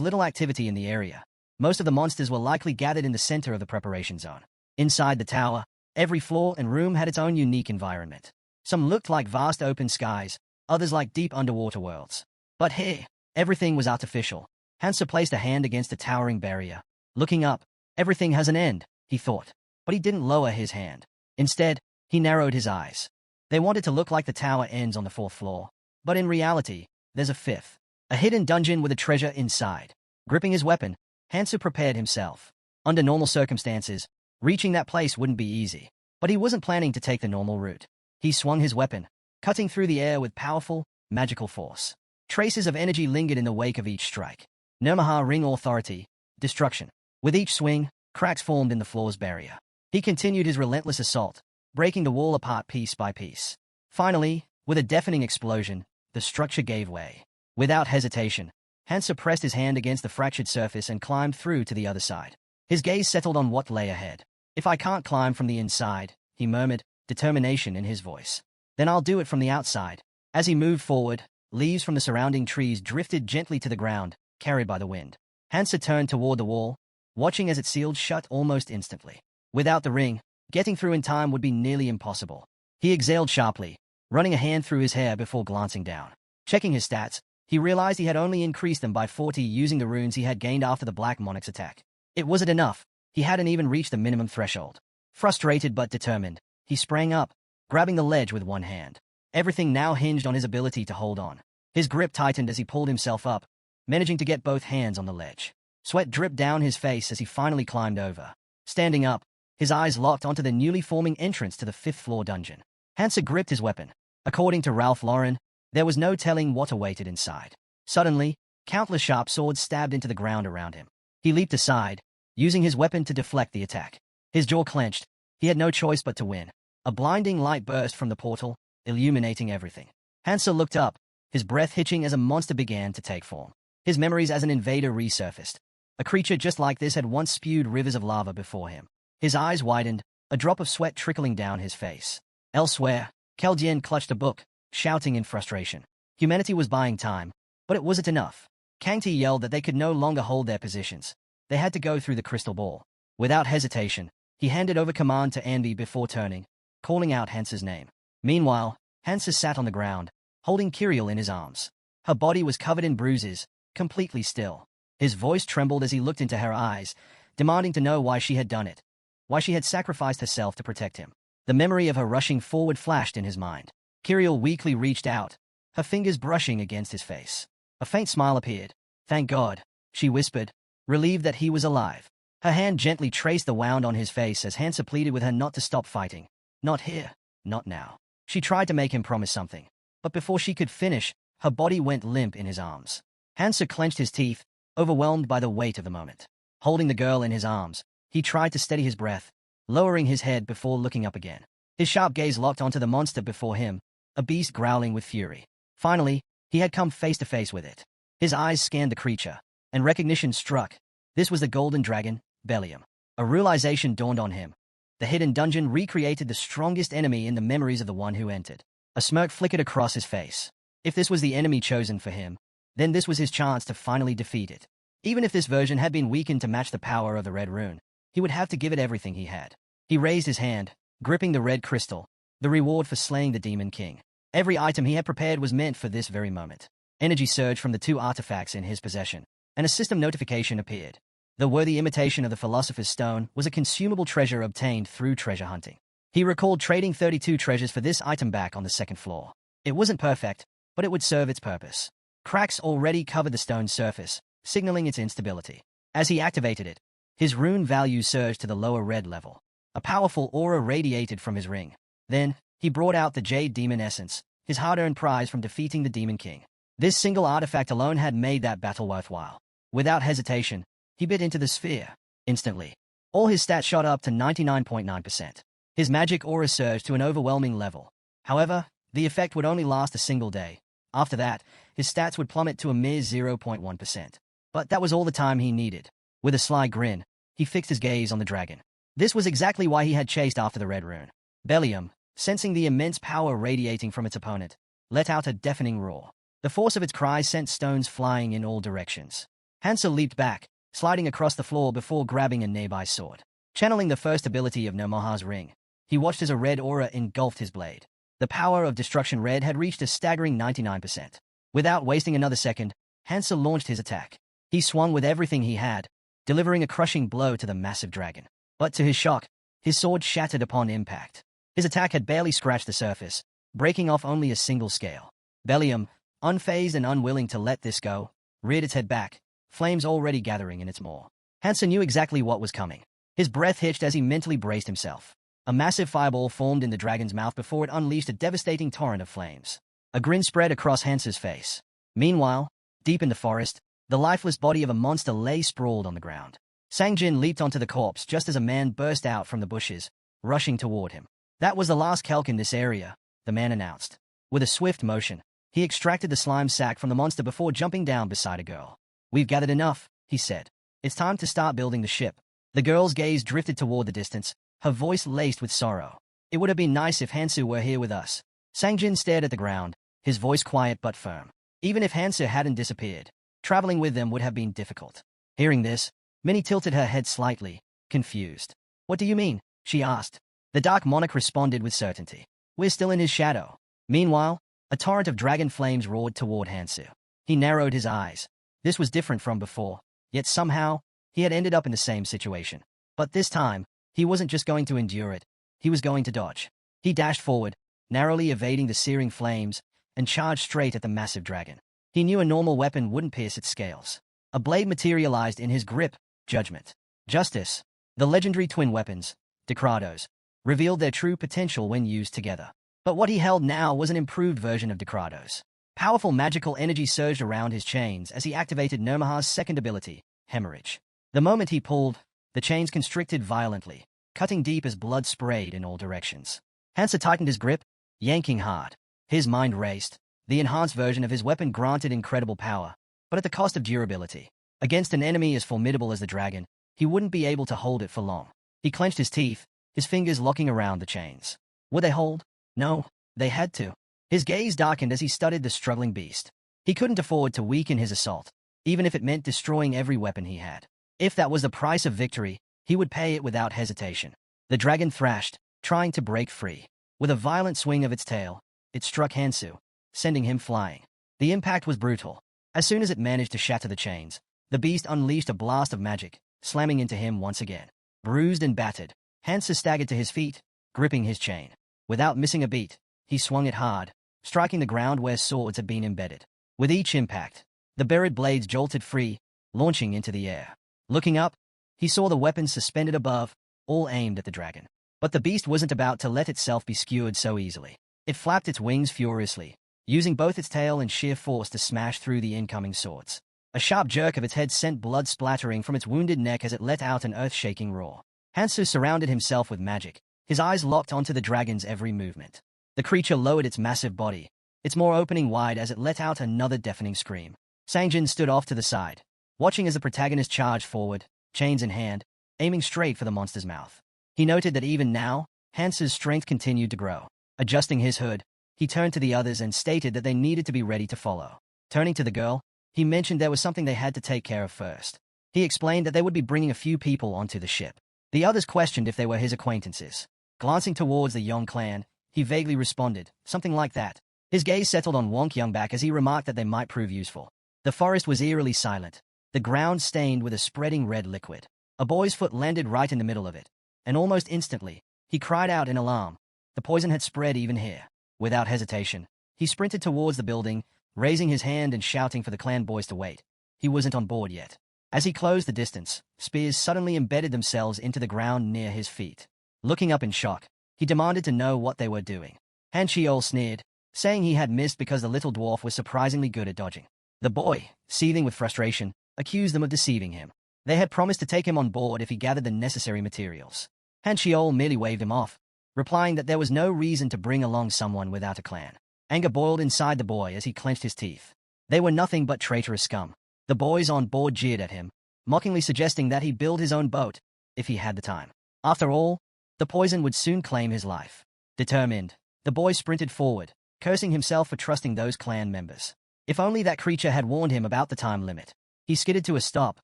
little activity in the area. Most of the monsters were likely gathered in the center of the preparation zone. Inside the tower, every floor and room had its own unique environment. Some looked like vast open skies, others like deep underwater worlds. But here, everything was artificial. Hansa placed a hand against a towering barrier. Looking up, everything has an end, he thought. But he didn't lower his hand. Instead, he narrowed his eyes. They wanted to look like the tower ends on the 4th floor. But in reality, there's a 5th. A hidden dungeon with a treasure inside. Gripping his weapon, Hansa prepared himself. Under normal circumstances, reaching that place wouldn't be easy. But he wasn't planning to take the normal route. He swung his weapon, cutting through the air with powerful, magical force. Traces of energy lingered in the wake of each strike. Nirmaha Ring Authority, destruction. With each swing, cracks formed in the floor's barrier. He continued his relentless assault, breaking the wall apart piece by piece. Finally, with a deafening explosion, the structure gave way. Without hesitation, Hansa pressed his hand against the fractured surface and climbed through to the other side. His gaze settled on what lay ahead. If I can't climb from the inside, he murmured, determination in his voice. Then I'll do it from the outside. As he moved forward, leaves from the surrounding trees drifted gently to the ground, carried by the wind. Hansa turned toward the wall, watching as it sealed shut almost instantly. Without the ring, getting through in time would be nearly impossible. He exhaled sharply, running a hand through his hair before glancing down. Checking his stats, he realized he had only increased them by 40 using the runes he had gained after the Black Monarch's attack. It wasn't enough. He hadn't even reached the minimum threshold. Frustrated but determined, he sprang up, grabbing the ledge with one hand. Everything now hinged on his ability to hold on. His grip tightened as he pulled himself up, managing to get both hands on the ledge. Sweat dripped down his face as he finally climbed over. Standing up, his eyes locked onto the newly forming entrance to the 5th-floor dungeon. Hansa gripped his weapon. According to Ralph Lauren, there was no telling what awaited inside. Suddenly, countless sharp swords stabbed into the ground around him. He leaped aside, using his weapon to deflect the attack. His jaw clenched. He had no choice but to win. A blinding light burst from the portal, illuminating everything. Hansa looked up, his breath hitching as a monster began to take form. His memories as an invader resurfaced. A creature just like this had once spewed rivers of lava before him. His eyes widened, a drop of sweat trickling down his face. Elsewhere, Keldian clutched a book, shouting in frustration. Humanity was buying time, but it wasn't enough. Kangti yelled that they could no longer hold their positions. They had to go through the crystal ball. Without hesitation, he handed over command to Andy before turning, calling out Hansa's name. Meanwhile, Hansa sat on the ground, holding Kiriel in his arms. Her body was covered in bruises, completely still. His voice trembled as he looked into her eyes, demanding to know why she had done it, why she had sacrificed herself to protect him. The memory of her rushing forward flashed in his mind. Kiriel weakly reached out, her fingers brushing against his face. A faint smile appeared. "Thank God," she whispered, relieved that he was alive. Her hand gently traced the wound on his face as Hansa pleaded with her not to stop fighting. "Not here, not now." She tried to make him promise something, but before she could finish, her body went limp in his arms. Hansa clenched his teeth, overwhelmed by the weight of the moment. Holding the girl in his arms, he tried to steady his breath, lowering his head before looking up again. His sharp gaze locked onto the monster before him, a beast growling with fury. Finally, he had come face to face with it. His eyes scanned the creature, and recognition struck. This was the golden dragon, Bellium. A realization dawned on him. The hidden dungeon recreated the strongest enemy in the memories of the one who entered. A smirk flickered across his face. If this was the enemy chosen for him, then this was his chance to finally defeat it. Even if this version had been weakened to match the power of the red rune, he would have to give it everything he had. He raised his hand, gripping the red crystal, the reward for slaying the Demon King. Every item he had prepared was meant for this very moment. Energy surged from the 2 artifacts in his possession, and a system notification appeared. The worthy imitation of the Philosopher's Stone was a consumable treasure obtained through treasure hunting. He recalled trading 32 treasures for this item back on the 2nd floor. It wasn't perfect, but it would serve its purpose. Cracks already covered the stone's surface, signaling its instability. As he activated it, his rune value surged to the lower red level. A powerful aura radiated from his ring. Then, he brought out the Jade Demon Essence, his hard-earned prize from defeating the Demon King. This single artifact alone had made that battle worthwhile. Without hesitation, he bit into the sphere. Instantly, all his stats shot up to 99.9%. His magic aura surged to an overwhelming level. However, the effect would only last a single day. After that, his stats would plummet to a mere 0.1%. But that was all the time he needed. With a sly grin, he fixed his gaze on the dragon. This was exactly why he had chased after the red rune. Bellium, sensing the immense power radiating from its opponent, let out a deafening roar. The force of its cries sent stones flying in all directions. Hansa leaped back, sliding across the floor before grabbing a nearby sword. Channeling the first ability of Nomoha's ring, he watched as a red aura engulfed his blade. The power of Destruction Red had reached a staggering 99%. Without wasting another second, Hansa launched his attack. He swung with everything he had, delivering a crushing blow to the massive dragon. But to his shock, his sword shattered upon impact. His attack had barely scratched the surface, breaking off only a single scale. Bellium, unfazed and unwilling to let this go, reared its head back, flames already gathering in its maw. Hansa knew exactly what was coming. His breath hitched as he mentally braced himself. A massive fireball formed in the dragon's mouth before it unleashed a devastating torrent of flames. A grin spread across Hansa's face. Meanwhile, deep in the forest, the lifeless body of a monster lay sprawled on the ground. Sangjin leaped onto the corpse just as a man burst out from the bushes, rushing toward him. "That was the last kelk in this area," the man announced. With a swift motion, he extracted the slime sack from the monster before jumping down beside a girl. "We've gathered enough," he said. "It's time to start building the ship." The girl's gaze drifted toward the distance, her voice laced with sorrow. "It would have been nice if Hansu were here with us." Sangjin stared at the ground, his voice quiet but firm. Even if Hansu hadn't disappeared, traveling with them would have been difficult. Hearing this, Minnie tilted her head slightly, confused. "What do you mean?" she asked. The Dark Monarch responded with certainty. "We're still in his shadow." Meanwhile, a torrent of dragon flames roared toward Hansu. He narrowed his eyes. This was different from before, yet somehow, he had ended up in the same situation. But this time, he wasn't just going to endure it, he was going to dodge. He dashed forward, narrowly evading the searing flames, and charged straight at the massive dragon. He knew a normal weapon wouldn't pierce its scales. A blade materialized in his grip, judgment. Justice. The legendary twin weapons, Decrados, revealed their true potential when used together. But what he held now was an improved version of Decrados. Powerful magical energy surged around his chains as he activated Nomaha's second ability, Hemorrhage. The moment he pulled, the chains constricted violently, cutting deep as blood sprayed in all directions. Hansa tightened his grip, yanking hard. His mind raced. The enhanced version of his weapon granted incredible power, but at the cost of durability. Against an enemy as formidable as the dragon, he wouldn't be able to hold it for long. He clenched his teeth, his fingers locking around the chains. Would they hold? No, they had to. His gaze darkened as he studied the struggling beast. He couldn't afford to weaken his assault, even if it meant destroying every weapon he had. If that was the price of victory, he would pay it without hesitation. The dragon thrashed, trying to break free. With a violent swing of its tail, it struck Hansu, sending him flying. The impact was brutal. As soon as it managed to shatter the chains, the beast unleashed a blast of magic, slamming into him once again. Bruised and battered, Hansu staggered to his feet, gripping his chain. Without missing a beat, he swung it hard, striking the ground where swords had been embedded. With each impact, the buried blades jolted free, launching into the air. Looking up, he saw the weapons suspended above, all aimed at the dragon. But the beast wasn't about to let itself be skewered so easily. It flapped its wings furiously, using both its tail and sheer force to smash through the incoming swords. A sharp jerk of its head sent blood splattering from its wounded neck as it let out an earth-shaking roar. Hansu surrounded himself with magic, his eyes locked onto the dragon's every movement. The creature lowered its massive body, its maw opening wide as it let out another deafening scream. Sangjin stood off to the side, watching as the protagonist charged forward, chains in hand, aiming straight for the monster's mouth. He noted that even now, Hansu's strength continued to grow. Adjusting his hood, he turned to the others and stated that they needed to be ready to follow. Turning to the girl, he mentioned there was something they had to take care of first. He explained that they would be bringing a few people onto the ship. The others questioned if they were his acquaintances. Glancing towards the Yong clan, he vaguely responded, something like that. His gaze settled on Wonk Youngbak as he remarked that they might prove useful. The forest was eerily silent, the ground stained with a spreading red liquid. A boy's foot landed right in the middle of it, and almost instantly, he cried out in alarm. The poison had spread even here. Without hesitation, he sprinted towards the building, raising his hand and shouting for the clan boys to wait. He wasn't on board yet. As he closed the distance, spears suddenly embedded themselves into the ground near his feet. Looking up in shock, he demanded to know what they were doing. Han Chiol sneered, saying he had missed because the little dwarf was surprisingly good at dodging. The boy, seething with frustration, accused them of deceiving him. They had promised to take him on board if he gathered the necessary materials. Han Chiol merely waved him off, replying that there was no reason to bring along someone without a clan. Anger boiled inside the boy as he clenched his teeth. They were nothing but traitorous scum. The boys on board jeered at him, mockingly suggesting that he build his own boat, if he had the time. After all, the poison would soon claim his life. Determined, the boy sprinted forward, cursing himself for trusting those clan members. If only that creature had warned him about the time limit. He skidded to a stop,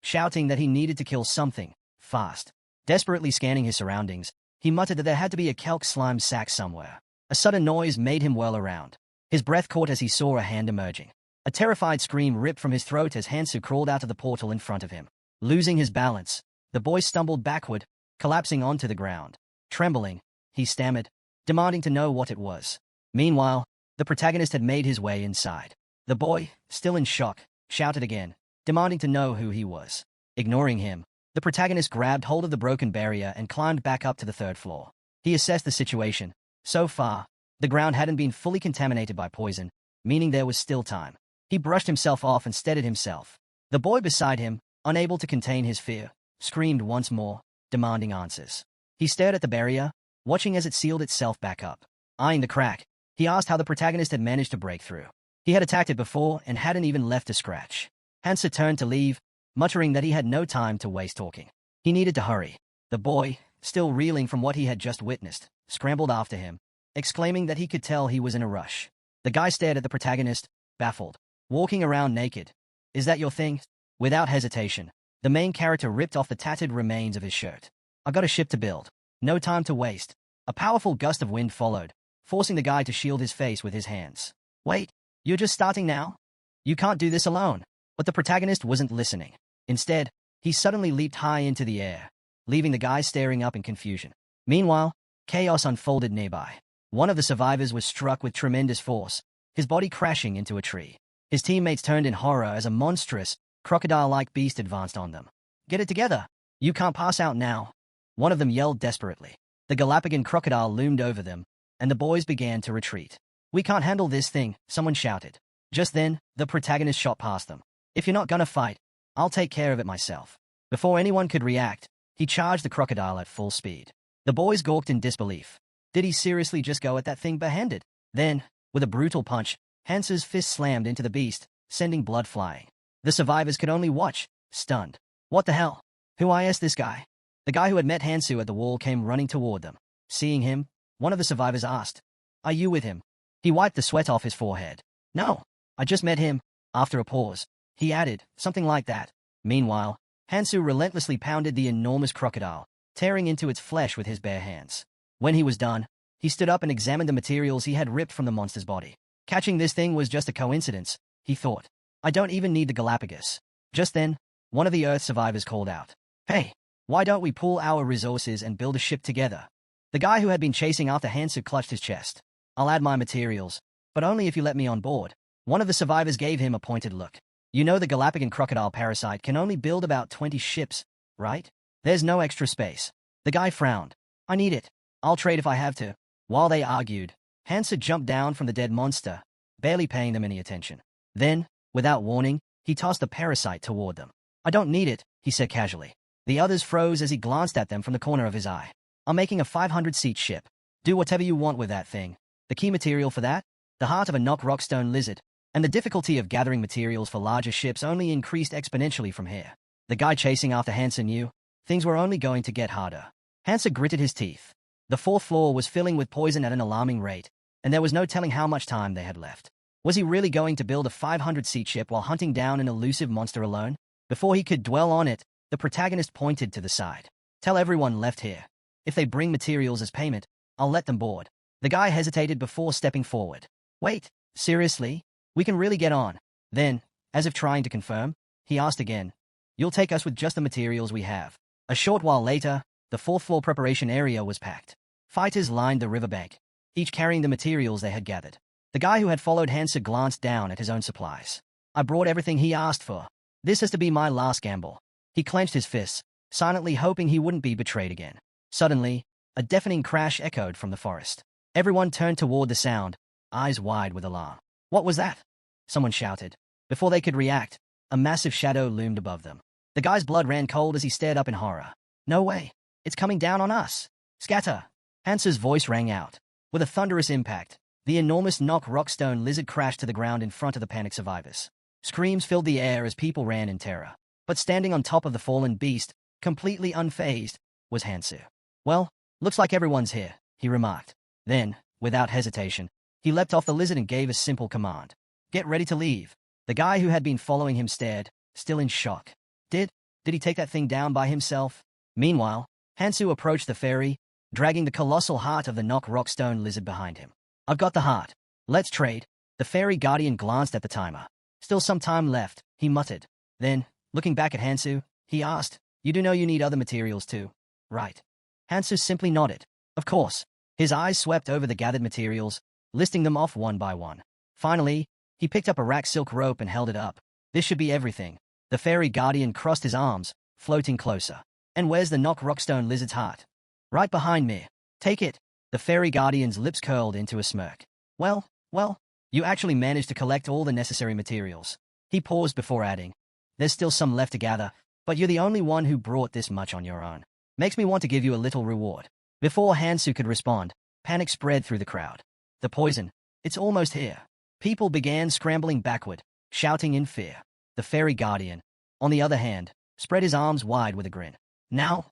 shouting that he needed to kill something, fast. Desperately scanning his surroundings, he muttered that there had to be a kelk slime sack somewhere. A sudden noise made him whirl around. His breath caught as he saw a hand emerging. A terrified scream ripped from his throat as Hansu crawled out of the portal in front of him. Losing his balance, the boy stumbled backward, collapsing onto the ground. Trembling, he stammered, demanding to know what it was. Meanwhile, the protagonist had made his way inside. The boy, still in shock, shouted again, demanding to know who he was. Ignoring him, the protagonist grabbed hold of the broken barrier and climbed back up to the third floor. He assessed the situation. So far, the ground hadn't been fully contaminated by poison, meaning there was still time. He brushed himself off and steadied himself. The boy beside him, unable to contain his fear, screamed once more, demanding answers. He stared at the barrier, watching as it sealed itself back up. Eyeing the crack, he asked how the protagonist had managed to break through. He had attacked it before and hadn't even left a scratch. Hansa turned to leave, muttering that he had no time to waste talking. He needed to hurry. The boy, still reeling from what he had just witnessed, scrambled after him, exclaiming that he could tell he was in a rush. The guy stared at the protagonist, baffled. Walking around naked. Is that your thing? Without hesitation, the main character ripped off the tattered remains of his shirt. I got a ship to build. No time to waste. A powerful gust of wind followed, forcing the guy to shield his face with his hands. Wait, you're just starting now? You can't do this alone. But the protagonist wasn't listening. Instead, he suddenly leaped high into the air, leaving the guy staring up in confusion. Meanwhile, chaos unfolded nearby. One of the survivors was struck with tremendous force, his body crashing into a tree. His teammates turned in horror as a monstrous, crocodile-like beast advanced on them. Get it together! You can't pass out now! One of them yelled desperately. The Galapagos crocodile loomed over them, and the boys began to retreat. We can't handle this thing, someone shouted. Just then, the protagonist shot past them. If you're not gonna fight, I'll take care of it myself. Before anyone could react, he charged the crocodile at full speed. The boys gawked in disbelief. Did he seriously just go at that thing barehanded? Then, with a brutal punch, Hansu's fist slammed into the beast, sending blood flying. The survivors could only watch, stunned. What the hell? Who is this guy? The guy who had met Hansu at the wall came running toward them. Seeing him, one of the survivors asked, "Are you with him?" He wiped the sweat off his forehead. "No, I just met him." After a pause, he added, something like that. Meanwhile, Hansu relentlessly pounded the enormous crocodile, tearing into its flesh with his bare hands. When he was done, he stood up and examined the materials he had ripped from the monster's body. Catching this thing was just a coincidence, he thought. I don't even need the Galapagos. Just then, one of the Earth survivors called out, "Hey, why don't we pool our resources and build a ship together?" The guy who had been chasing after Hansu clutched his chest. "I'll add my materials, but only if you let me on board." One of the survivors gave him a pointed look. "You know the Galapagos crocodile parasite can only build about 20 ships, right? There's no extra space." The guy frowned. "I need it. I'll trade if I have to." While they argued, Hansu jumped down from the dead monster, barely paying them any attention. Then, without warning, he tossed the parasite toward them. "I don't need it," he said casually. The others froze as he glanced at them from the corner of his eye. "I'm making a 500-seat ship. Do whatever you want with that thing. The key material for that? The heart of a knock rockstone lizard." And the difficulty of gathering materials for larger ships only increased exponentially from here. The guy chasing after Hansu knew things were only going to get harder. Hansu gritted his teeth. The fourth floor was filling with poison at an alarming rate, and there was no telling how much time they had left. Was he really going to build a 500-seat ship while hunting down an elusive monster alone? Before he could dwell on it, the protagonist pointed to the side. "Tell everyone left here. If they bring materials as payment, I'll let them board." The guy hesitated before stepping forward. "Wait, seriously? We can really get on." Then, as if trying to confirm, he asked again, "You'll take us with just the materials we have." A short while later, the fourth floor preparation area was packed. Fighters lined the riverbank, each carrying the materials they had gathered. The guy who had followed Hansu glanced down at his own supplies. "I brought everything he asked for. This has to be my last gamble." He clenched his fists, silently hoping he wouldn't be betrayed again. Suddenly, a deafening crash echoed from the forest. Everyone turned toward the sound, eyes wide with alarm. "What was that?" someone shouted. Before they could react, a massive shadow loomed above them. The guy's blood ran cold as he stared up in horror. "No way! It's coming down on us! Scatter!" Hansu's voice rang out. With a thunderous impact, the enormous knock rockstone lizard crashed to the ground in front of the panicked survivors. Screams filled the air as people ran in terror. But standing on top of the fallen beast, completely unfazed, was Hansu. "Well, looks like everyone's here," he remarked. Then, without hesitation, he leapt off the lizard and gave a simple command. "Get ready to leave." The guy who had been following him stared, still in shock. Did he take that thing down by himself? Meanwhile, Hansu approached the ferry, dragging the colossal heart of the knock rockstone lizard behind him. "I've got the heart. Let's trade." The fairy guardian glanced at the timer. "Still some time left," he muttered. Then, looking back at Hansu, he asked, "You do know you need other materials too, right?" Hansu simply nodded. Of course. His eyes swept over the gathered materials, listing them off one by one. Finally, he picked up a rack silk rope and held it up. "This should be everything." The fairy guardian crossed his arms, floating closer. "And where's the knock rockstone lizard's heart?" "Right behind me." "Take it." The fairy guardian's lips curled into a smirk. Well, you actually managed to collect all the necessary materials." He paused before adding, "There's still some left to gather, but you're the only one who brought this much on your own. Makes me want to give you a little reward." Before Hansu could respond, panic spread through the crowd. "The poison, it's almost here." People began scrambling backward, shouting in fear. The fairy guardian, on the other hand, spread his arms wide with a grin. Now,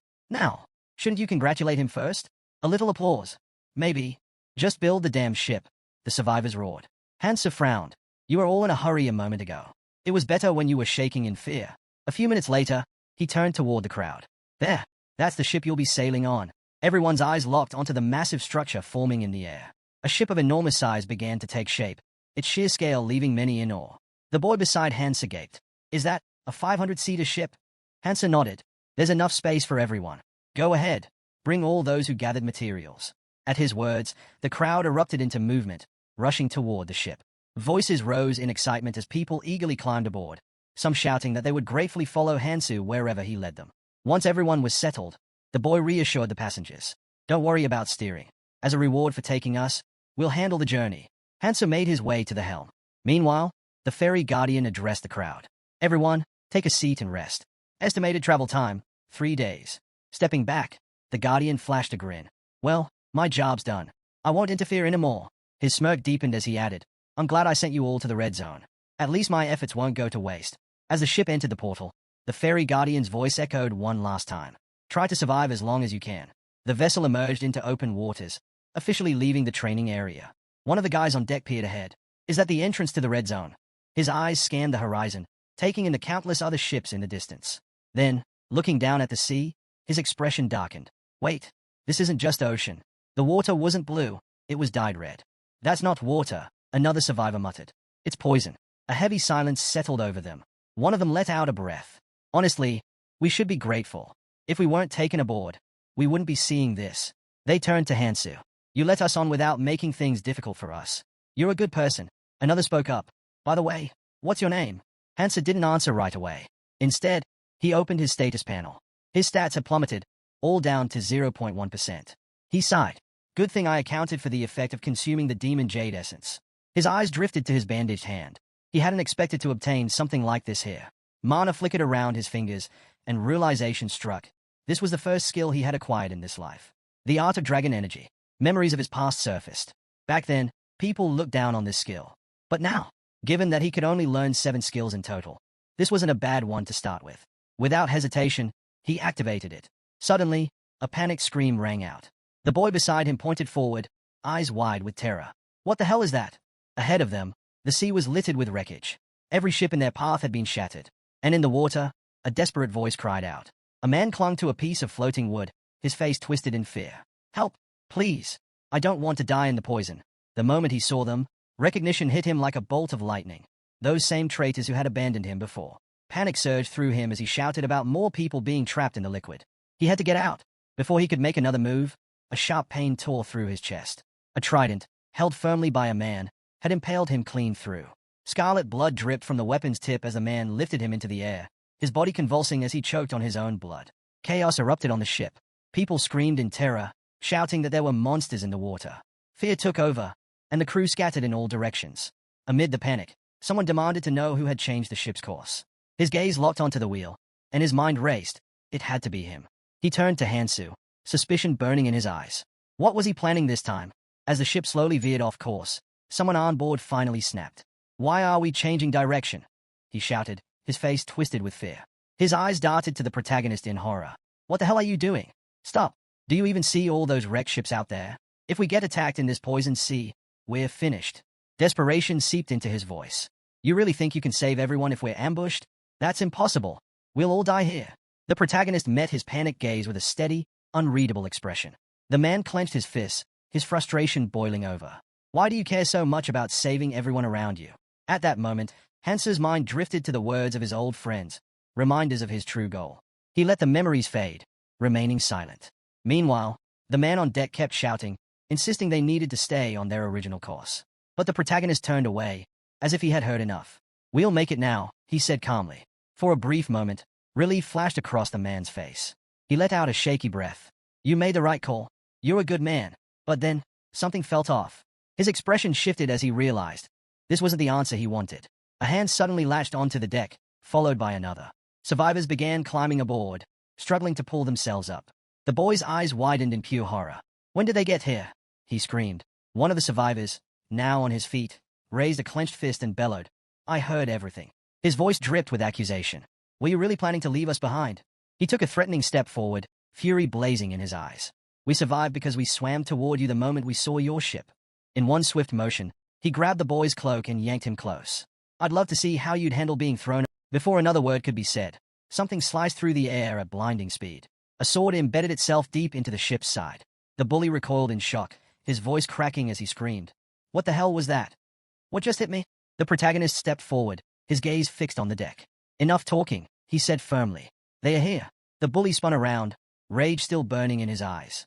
shouldn't you congratulate him first? A little applause. Maybe. Just build the damn ship," the survivors roared. Hansu frowned. "You were all in a hurry a moment ago. It was better when you were shaking in fear." A few minutes later, he turned toward the crowd. "There, that's the ship you'll be sailing on." Everyone's eyes locked onto the massive structure forming in the air. A ship of enormous size began to take shape, its sheer scale leaving many in awe. The boy beside Hansa gaped. Is that a 500-seater ship? Hansa nodded. There's enough space for everyone. Go ahead. Bring all those who gathered materials. At his words, the crowd erupted into movement, rushing toward the ship. Voices rose in excitement as people eagerly climbed aboard, some shouting that they would gratefully follow Hansu wherever he led them. Once everyone was settled, the boy reassured the passengers. Don't worry about steering. As a reward for taking us, we'll handle the journey. Hansu made his way to the helm. Meanwhile, the ferry guardian addressed the crowd. Everyone, take a seat and rest. Estimated travel time, 3 days. Stepping back, the guardian flashed a grin. Well, my job's done. I won't interfere anymore. His smirk deepened as he added, I'm glad I sent you all to the red zone. At least my efforts won't go to waste. As the ship entered the portal, the ferry guardian's voice echoed one last time. Try to survive as long as you can. The vessel emerged into open waters, officially leaving the training area. One of the guys on deck peered ahead. Is that the entrance to the red zone? His eyes scanned the horizon, taking in the countless other ships in the distance. Then, looking down at the sea, his expression darkened. Wait, this isn't just ocean. The water wasn't blue, it was dyed red. That's not water, another survivor muttered. It's poison. A heavy silence settled over them. One of them let out a breath. Honestly, we should be grateful. If we weren't taken aboard, we wouldn't be seeing this. They turned to Hansu. You let us on without making things difficult for us. You're a good person. Another spoke up. By the way, what's your name? Hansu didn't answer right away. Instead, he opened his status panel. His stats had plummeted, all down to 0.1%. He sighed. Good thing I accounted for the effect of consuming the demon jade essence. His eyes drifted to his bandaged hand. He hadn't expected to obtain something like this here. Mana flickered around his fingers, and realization struck. This was the first skill he had acquired in this life. The art of dragon energy. Memories of his past surfaced. Back then, people looked down on this skill. But now, given that he could only learn 7 skills in total, this wasn't a bad one to start with. Without hesitation, he activated it. Suddenly, a panicked scream rang out. The boy beside him pointed forward, eyes wide with terror. What the hell is that? Ahead of them, the sea was littered with wreckage. Every ship in their path had been shattered. And in the water, a desperate voice cried out. A man clung to a piece of floating wood, his face twisted in fear. Help, please. I don't want to die in the poison. The moment he saw them, recognition hit him like a bolt of lightning. Those same traitors who had abandoned him before. Panic surged through him as he shouted about more people being trapped in the liquid. He had to get out. Before he could make another move, a sharp pain tore through his chest. A trident, held firmly by a man, had impaled him clean through. Scarlet blood dripped from the weapon's tip as the man lifted him into the air, his body convulsing as he choked on his own blood. Chaos erupted on the ship. People screamed in terror, shouting that there were monsters in the water. Fear took over, and the crew scattered in all directions. Amid the panic, someone demanded to know who had changed the ship's course. His gaze locked onto the wheel, and his mind raced. It had to be him. He turned to Hansu, suspicion burning in his eyes. What was he planning this time? As the ship slowly veered off course, someone on board finally snapped. Why are we changing direction? He shouted, his face twisted with fear. His eyes darted to the protagonist in horror. What the hell are you doing? Stop. Do you even see all those wrecked ships out there? If we get attacked in this poisoned sea, we're finished. Desperation seeped into his voice. You really think you can save everyone if we're ambushed? That's impossible. We'll all die here. The protagonist met his panicked gaze with a steady, unreadable expression. The man clenched his fists, his frustration boiling over. Why do you care so much about saving everyone around you? At that moment, Hansu's mind drifted to the words of his old friends, reminders of his true goal. He let the memories fade, remaining silent. Meanwhile, the man on deck kept shouting, insisting they needed to stay on their original course. But the protagonist turned away, as if he had heard enough. We'll make it now, he said calmly. For a brief moment, relief flashed across the man's face. He let out a shaky breath. You made the right call. You're a good man. But then, something felt off. His expression shifted as he realized this wasn't the answer he wanted. A hand suddenly latched onto the deck, followed by another. Survivors began climbing aboard, struggling to pull themselves up. The boy's eyes widened in pure horror. When did they get here? He screamed. One of the survivors, now on his feet, raised a clenched fist and bellowed. I heard everything. His voice dripped with accusation. Were you really planning to leave us behind? He took a threatening step forward, fury blazing in his eyes. We survived because we swam toward you the moment we saw your ship. In one swift motion, he grabbed the boy's cloak and yanked him close. I'd love to see how you'd handle being thrown. Before another word could be said, something sliced through the air at blinding speed. A sword embedded itself deep into the ship's side. The bully recoiled in shock, his voice cracking as he screamed. What the hell was that? What just hit me? The protagonist stepped forward, his gaze fixed on the deck. "Enough talking," he said firmly. "They are here." The bully spun around, rage still burning in his eyes.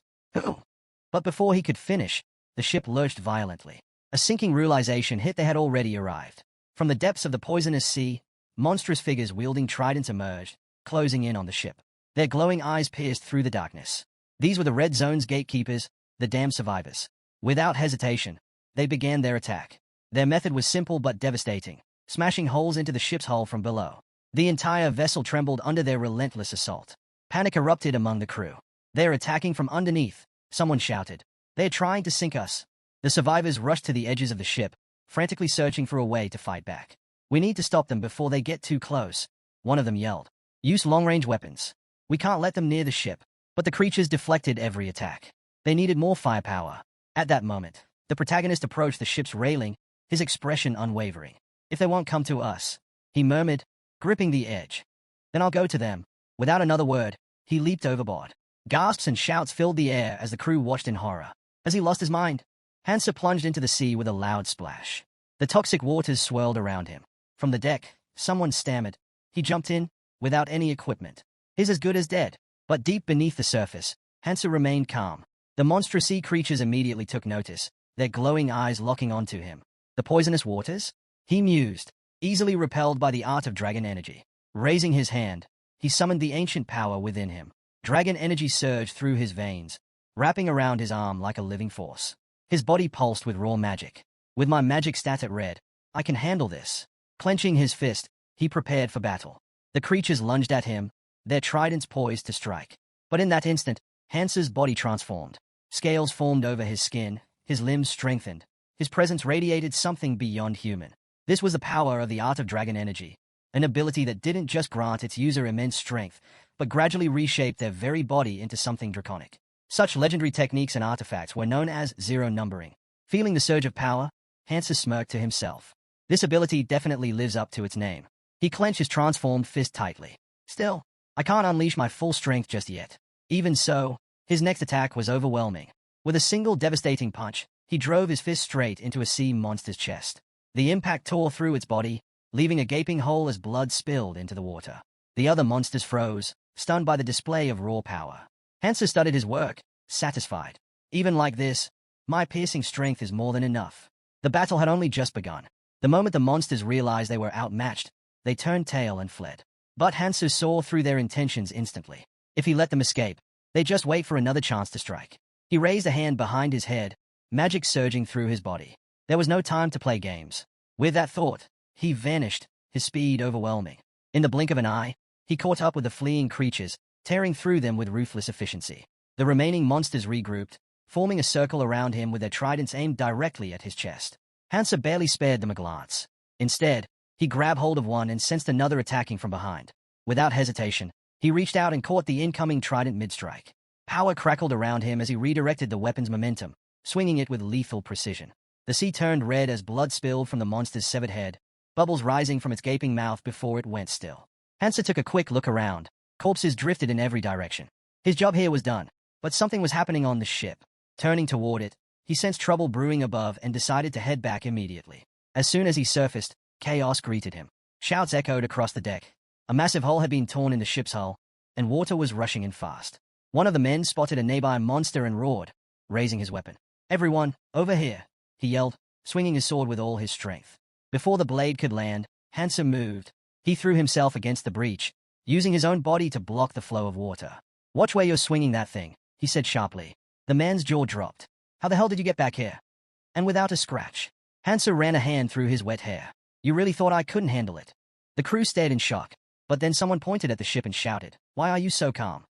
But before he could finish, the ship lurched violently. A sinking realization hit they had already arrived. From the depths of the poisonous sea, monstrous figures wielding tridents emerged, closing in on the ship. Their glowing eyes pierced through the darkness. These were the Red Zone's gatekeepers, the damned survivors. Without hesitation, they began their attack. Their method was simple but devastating, smashing holes into the ship's hull from below. The entire vessel trembled under their relentless assault. Panic erupted among the crew. "They're attacking from underneath," someone shouted. "They're trying to sink us." The survivors rushed to the edges of the ship, frantically searching for a way to fight back. "We need to stop them before they get too close," one of them yelled. "Use long-range weapons. We can't let them near the ship." But the creatures deflected every attack. They needed more firepower. At that moment, the protagonist approached the ship's railing, his expression unwavering. "If they won't come to us," he murmured, gripping the edge, "then I'll go to them." Without another word, he leaped overboard. Gasps and shouts filled the air as the crew watched in horror. Has he lost his mind? Hansa plunged into the sea with a loud splash. The toxic waters swirled around him. From the deck, someone stammered. He jumped in, without any equipment. "He's as good as dead." But deep beneath the surface, Hansa remained calm. The monstrous sea creatures immediately took notice, their glowing eyes locking onto him. "The poisonous waters?" he mused, easily repelled by the art of dragon energy. Raising his hand, he summoned the ancient power within him. Dragon energy surged through his veins, wrapping around his arm like a living force. His body pulsed with raw magic. "With my magic stat at red, I can handle this." Clenching his fist, he prepared for battle. The creatures lunged at him, their tridents poised to strike. But in that instant, Hansa's body transformed. Scales formed over his skin, his limbs strengthened. His presence radiated something beyond human. This was the power of the art of dragon energy, an ability that didn't just grant its user immense strength, but gradually reshaped their very body into something draconic. Such legendary techniques and artifacts were known as zero numbering. Feeling the surge of power, Hansa smirked to himself. This ability definitely lives up to its name. He clenched his transformed fist tightly. "Still, I can't unleash my full strength just yet." Even so, his next attack was overwhelming. With a single devastating punch, he drove his fist straight into a sea monster's chest. The impact tore through its body, leaving a gaping hole as blood spilled into the water. The other monsters froze, stunned by the display of raw power. Hansa studied his work, satisfied. "Even like this, my piercing strength is more than enough." The battle had only just begun. The moment the monsters realized they were outmatched, they turned tail and fled. But Hansa saw through their intentions instantly. If he let them escape, they'd just wait for another chance to strike. He raised a hand behind his head, magic surging through his body. There was no time to play games. With that thought, he vanished, his speed overwhelming. In the blink of an eye, he caught up with the fleeing creatures, tearing through them with ruthless efficiency. The remaining monsters regrouped, forming a circle around him with their tridents aimed directly at his chest. Hansa barely spared them a glance. Instead, he grabbed hold of one and sensed another attacking from behind. Without hesitation, he reached out and caught the incoming trident mid-strike. Power crackled around him as he redirected the weapon's momentum, swinging it with lethal precision. The sea turned red as blood spilled from the monster's severed head, bubbles rising from its gaping mouth before it went still. Hansa took a quick look around. Corpses drifted in every direction. His job here was done, but something was happening on the ship. Turning toward it, he sensed trouble brewing above and decided to head back immediately. As soon as he surfaced, chaos greeted him. Shouts echoed across the deck. A massive hole had been torn in the ship's hull, and water was rushing in fast. One of the men spotted a nearby monster and roared, raising his weapon. "Everyone, over here," he yelled, swinging his sword with all his strength. Before the blade could land, Hansa moved. He threw himself against the breach, using his own body to block the flow of water. "Watch where you're swinging that thing," he said sharply. The man's jaw dropped. "How the hell did you get back here?" And without a scratch. Hansa ran a hand through his wet hair. "You really thought I couldn't handle it?" The crew stared in shock, but then someone pointed at the ship and shouted, "Why are you so calm?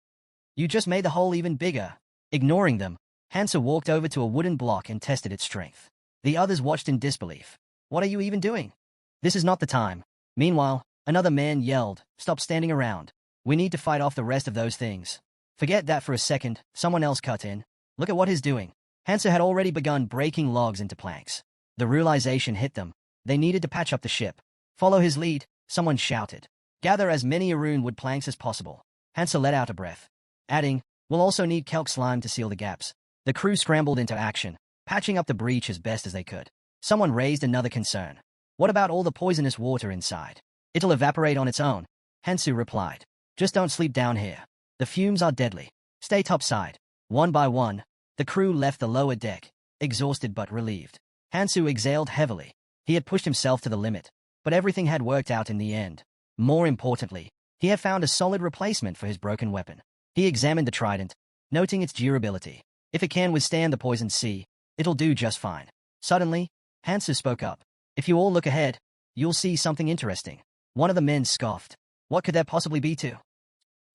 You just made the hole even bigger." Ignoring them, Hansa walked over to a wooden block and tested its strength. The others watched in disbelief. "What are you even doing? This is not the time." Meanwhile, another man yelled, "Stop standing around. We need to fight off the rest of those things." "Forget that for a second," someone else cut in. "Look at what he's doing." Hansa had already begun breaking logs into planks. The realization hit them. They needed to patch up the ship. "Follow his lead," someone shouted. "Gather as many Arun wood planks as possible." Hansa let out a breath, adding, "We'll also need kelp slime to seal the gaps." The crew scrambled into action, patching up the breach as best as they could. Someone raised another concern. What about all the poisonous water inside? It'll evaporate on its own, Hansu replied. Just don't sleep down here. The fumes are deadly. Stay topside. One by one, the crew left the lower deck, exhausted but relieved. Hansu exhaled heavily. He had pushed himself to the limit, but everything had worked out in the end. More importantly, he had found a solid replacement for his broken weapon. He examined the trident, noting its durability. If it can withstand the poisoned sea, it'll do just fine. Suddenly, Hansu spoke up. If you all look ahead, you'll see something interesting. One of the men scoffed. What could there possibly be to?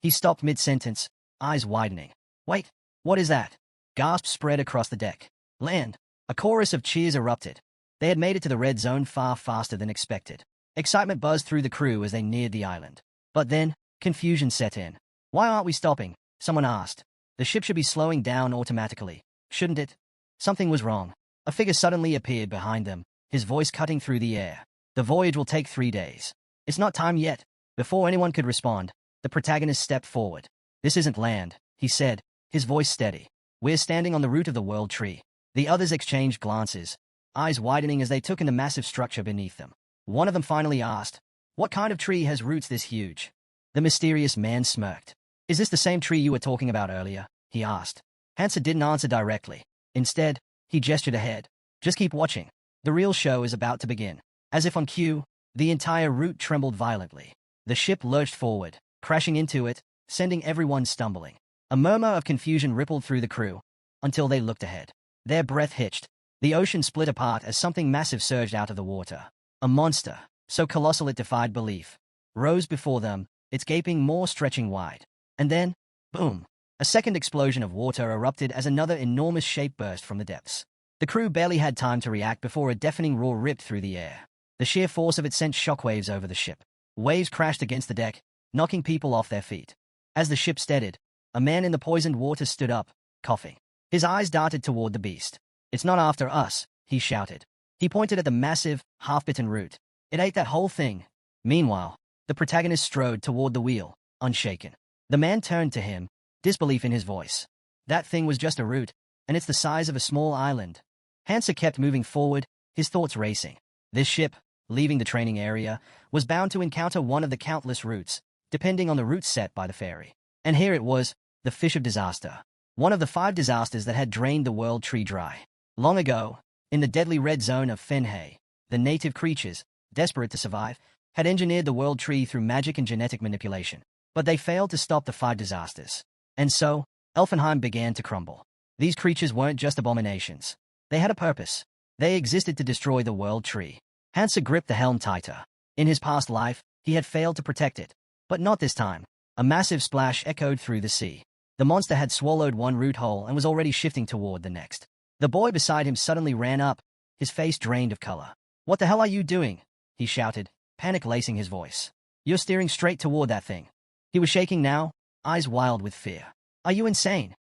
He stopped mid-sentence, eyes widening. Wait, what is that? Gasps spread across the deck. Land. A chorus of cheers erupted. They had made it to the red zone far faster than expected. Excitement buzzed through the crew as they neared the island. But then, confusion set in. Why aren't we stopping? Someone asked. The ship should be slowing down automatically, shouldn't it? Something was wrong. A figure suddenly appeared behind them, his voice cutting through the air. The voyage will take 3 days. It's not time yet. Before anyone could respond, the protagonist stepped forward. This isn't land, he said, his voice steady. We're standing on the root of the world tree. The others exchanged glances, eyes widening as they took in the massive structure beneath them. One of them finally asked, what kind of tree has roots this huge? The mysterious man smirked. Is this the same tree you were talking about earlier? He asked. Hansa didn't answer directly. Instead, he gestured ahead. Just keep watching. The real show is about to begin. As if on cue, the entire route trembled violently. The ship lurched forward, crashing into it, sending everyone stumbling. A murmur of confusion rippled through the crew, until they looked ahead. Their breath hitched. The ocean split apart as something massive surged out of the water. A monster, so colossal it defied belief, rose before them, its gaping maw stretching wide. And then, boom! A second explosion of water erupted as another enormous shape burst from the depths. The crew barely had time to react before a deafening roar ripped through the air. The sheer force of it sent shockwaves over the ship. Waves crashed against the deck, knocking people off their feet. As the ship steadied, a man in the poisoned water stood up, coughing. His eyes darted toward the beast. It's not after us, he shouted. He pointed at the massive, half-bitten root. It ate that whole thing. Meanwhile, the protagonist strode toward the wheel, unshaken. The man turned to him, disbelief in his voice. That thing was just a root, and it's the size of a small island. Hansa kept moving forward, his thoughts racing. This ship, leaving the training area, was bound to encounter one of the countless routes, depending on the route set by the ferry. And here it was, the Fish of Disaster. One of the 5 disasters that had drained the world tree dry. Long ago, in the deadly red zone of Fenhei, the native creatures, desperate to survive, had engineered the world tree through magic and genetic manipulation. But they failed to stop the 5 disasters. And so, Elfenheim began to crumble. These creatures weren't just abominations. They had a purpose. They existed to destroy the world tree. Hansa gripped the helm tighter. In his past life, he had failed to protect it. But not this time. A massive splash echoed through the sea. The monster had swallowed one root hole and was already shifting toward the next. The boy beside him suddenly ran up, his face drained of color. What the hell are you doing? He shouted, panic lacing his voice. You're steering straight toward that thing. He was shaking now, eyes wild with fear. Are you insane?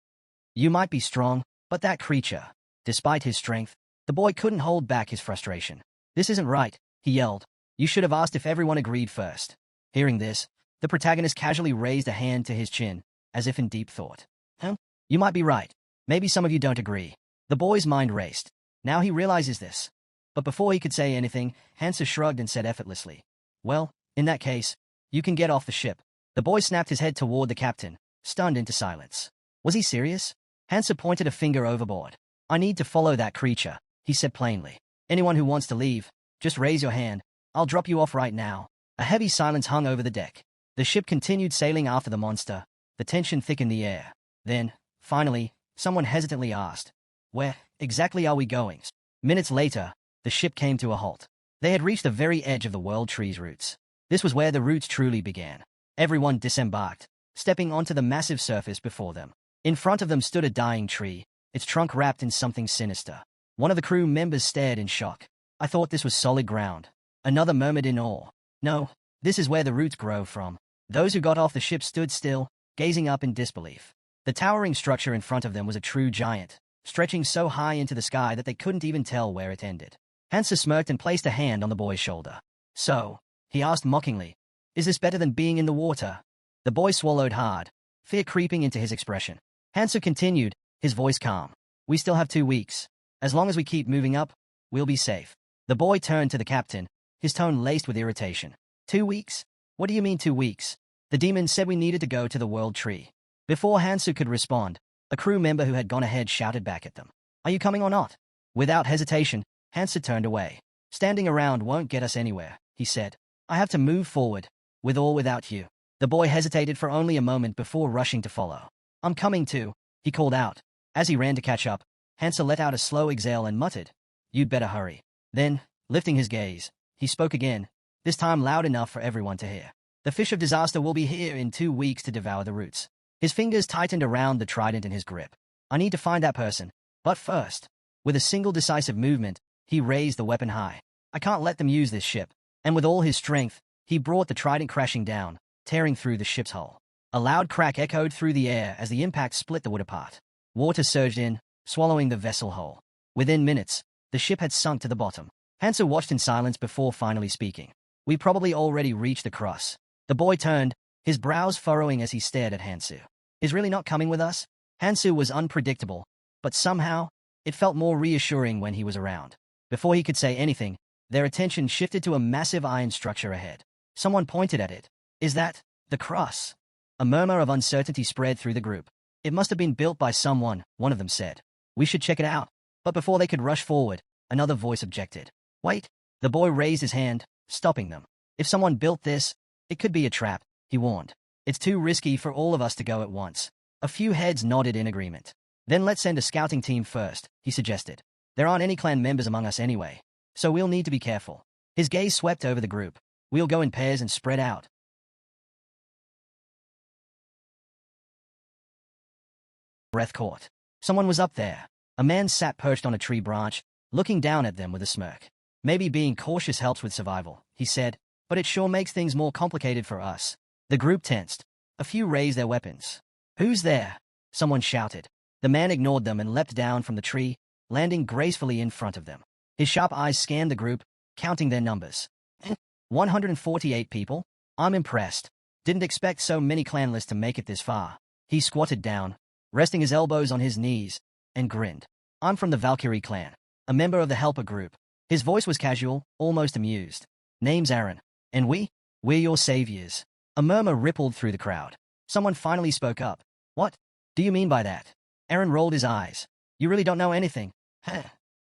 You might be strong, but that creature. Despite his strength, the boy couldn't hold back his frustration. This isn't right, he yelled. You should have asked if everyone agreed first. Hearing this, the protagonist casually raised a hand to his chin, as if in deep thought. Huh? You might be right. Maybe some of you don't agree. The boy's mind raced. Now he realizes this. But before he could say anything, Hansa shrugged and said effortlessly, well, in that case, you can get off the ship. The boy snapped his head toward the captain, stunned into silence. Was he serious? Hansa pointed a finger overboard. I need to follow that creature, he said plainly. Anyone who wants to leave, just raise your hand. I'll drop you off right now. A heavy silence hung over the deck. The ship continued sailing after the monster. The tension thickened the air. Then, finally, someone hesitantly asked, where exactly are we going? Minutes later, the ship came to a halt. They had reached the very edge of the world tree's roots. This was where the roots truly began. Everyone disembarked, stepping onto the massive surface before them. In front of them stood a dying tree, its trunk wrapped in something sinister. One of the crew members stared in shock. I thought this was solid ground. Another murmured in awe. No, this is where the roots grow from. Those who got off the ship stood still, gazing up in disbelief. The towering structure in front of them was a true giant, stretching so high into the sky that they couldn't even tell where it ended. Hansa smirked and placed a hand on the boy's shoulder. So, he asked mockingly, is this better than being in the water? The boy swallowed hard, fear creeping into his expression. Hansa continued, his voice calm. We still have 2 weeks. As long as we keep moving up, we'll be safe. The boy turned to the captain, his tone laced with irritation. 2 weeks? What do you mean 2 weeks? The demon said we needed to go to the world tree. Before Hansu could respond, a crew member who had gone ahead shouted back at them. Are you coming or not? Without hesitation, Hansu turned away. Standing around won't get us anywhere, he said. I have to move forward, with or without you. The boy hesitated for only a moment before rushing to follow. I'm coming too, he called out. As he ran to catch up, Hansu let out a slow exhale and muttered, You'd better hurry. Then, lifting his gaze, he spoke again, this time loud enough for everyone to hear. The fish of disaster will be here in 2 weeks to devour the roots. His fingers tightened around the trident in his grip. I need to find that person. But first, with a single decisive movement, he raised the weapon high. I can't let them use this ship. And with all his strength, he brought the trident crashing down, tearing through the ship's hull. A loud crack echoed through the air as the impact split the wood apart. Water surged in, swallowing the vessel whole. Within minutes, the ship had sunk to the bottom. Hansu watched in silence before finally speaking. We probably already reached the cross. The boy turned, his brows furrowing as he stared at Hansu. Is really not coming with us? Hansu was unpredictable, but somehow, it felt more reassuring when he was around. Before he could say anything, their attention shifted to a massive iron structure ahead. Someone pointed at it. Is that the cross? A murmur of uncertainty spread through the group. It must have been built by someone, one of them said. We should check it out. But before they could rush forward, another voice objected. Wait. The boy raised his hand, stopping them. If someone built this, it could be a trap, he warned. It's too risky for all of us to go at once. A few heads nodded in agreement. Then let's send a scouting team first, he suggested. There aren't any clan members among us anyway, so we'll need to be careful. His gaze swept over the group. We'll go in pairs and spread out. Breath caught. Someone was up there. A man sat perched on a tree branch, looking down at them with a smirk. Maybe being cautious helps with survival, he said, but it sure makes things more complicated for us. The group tensed. A few raised their weapons. Who's there? Someone shouted. The man ignored them and leapt down from the tree, landing gracefully in front of them. His sharp eyes scanned the group, counting their numbers. 148 people? I'm impressed. Didn't expect so many clanlists to make it this far. He squatted down, resting his elbows on his knees, and grinned. I'm from the Valkyrie clan, a member of the Helper group. His voice was casual, almost amused. Name's Aaron. And we're your saviors. A murmur rippled through the crowd. Someone finally spoke up. What do you mean by that? Aaron rolled his eyes. You really don't know anything. Huh.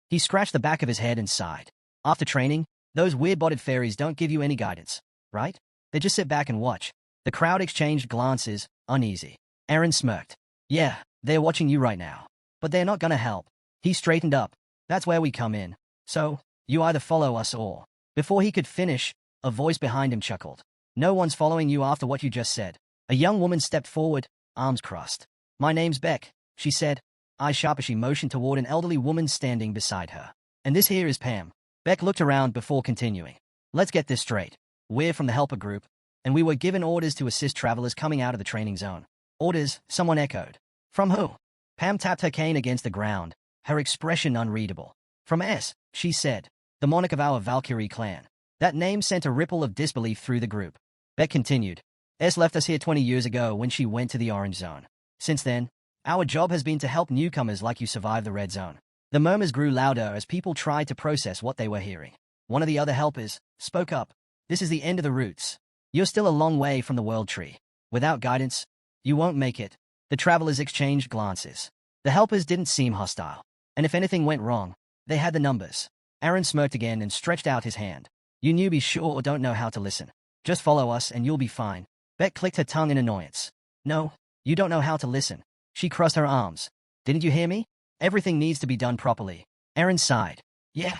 He scratched the back of his head and sighed. After training, those weird-bodied fairies don't give you any guidance, right? They just sit back and watch. The crowd exchanged glances, uneasy. Aaron smirked. Yeah, they're watching you right now. But they're not gonna help. He straightened up. That's where we come in. So, you either follow us or... Before he could finish, a voice behind him chuckled. No one's following you after what you just said. A young woman stepped forward, arms crossed. My name's Beck, she said, eyes sharp as she motioned toward an elderly woman standing beside her. And this here is Pam. Beck looked around before continuing. Let's get this straight. We're from the Helper group, and we were given orders to assist travelers coming out of the training zone. Orders, someone echoed. From who? Pam tapped her cane against the ground, her expression unreadable. From S, she said, the monarch of our Valkyrie clan. That name sent a ripple of disbelief through the group. Beck continued. S left us here 20 years ago when she went to the Orange Zone. Since then, our job has been to help newcomers like you survive the Red Zone. The murmurs grew louder as people tried to process what they were hearing. One of the other helpers spoke up. This is the end of the routes. You're still a long way from the World Tree. Without guidance, you won't make it. The travelers exchanged glances. The helpers didn't seem hostile. And if anything went wrong, they had the numbers. Aaron smirked again and stretched out his hand. You newbies sure don't know how to listen. Just follow us and you'll be fine. Beck clicked her tongue in annoyance. No, you don't know how to listen. She crossed her arms. Didn't you hear me? Everything needs to be done properly. Aaron sighed. Yeah,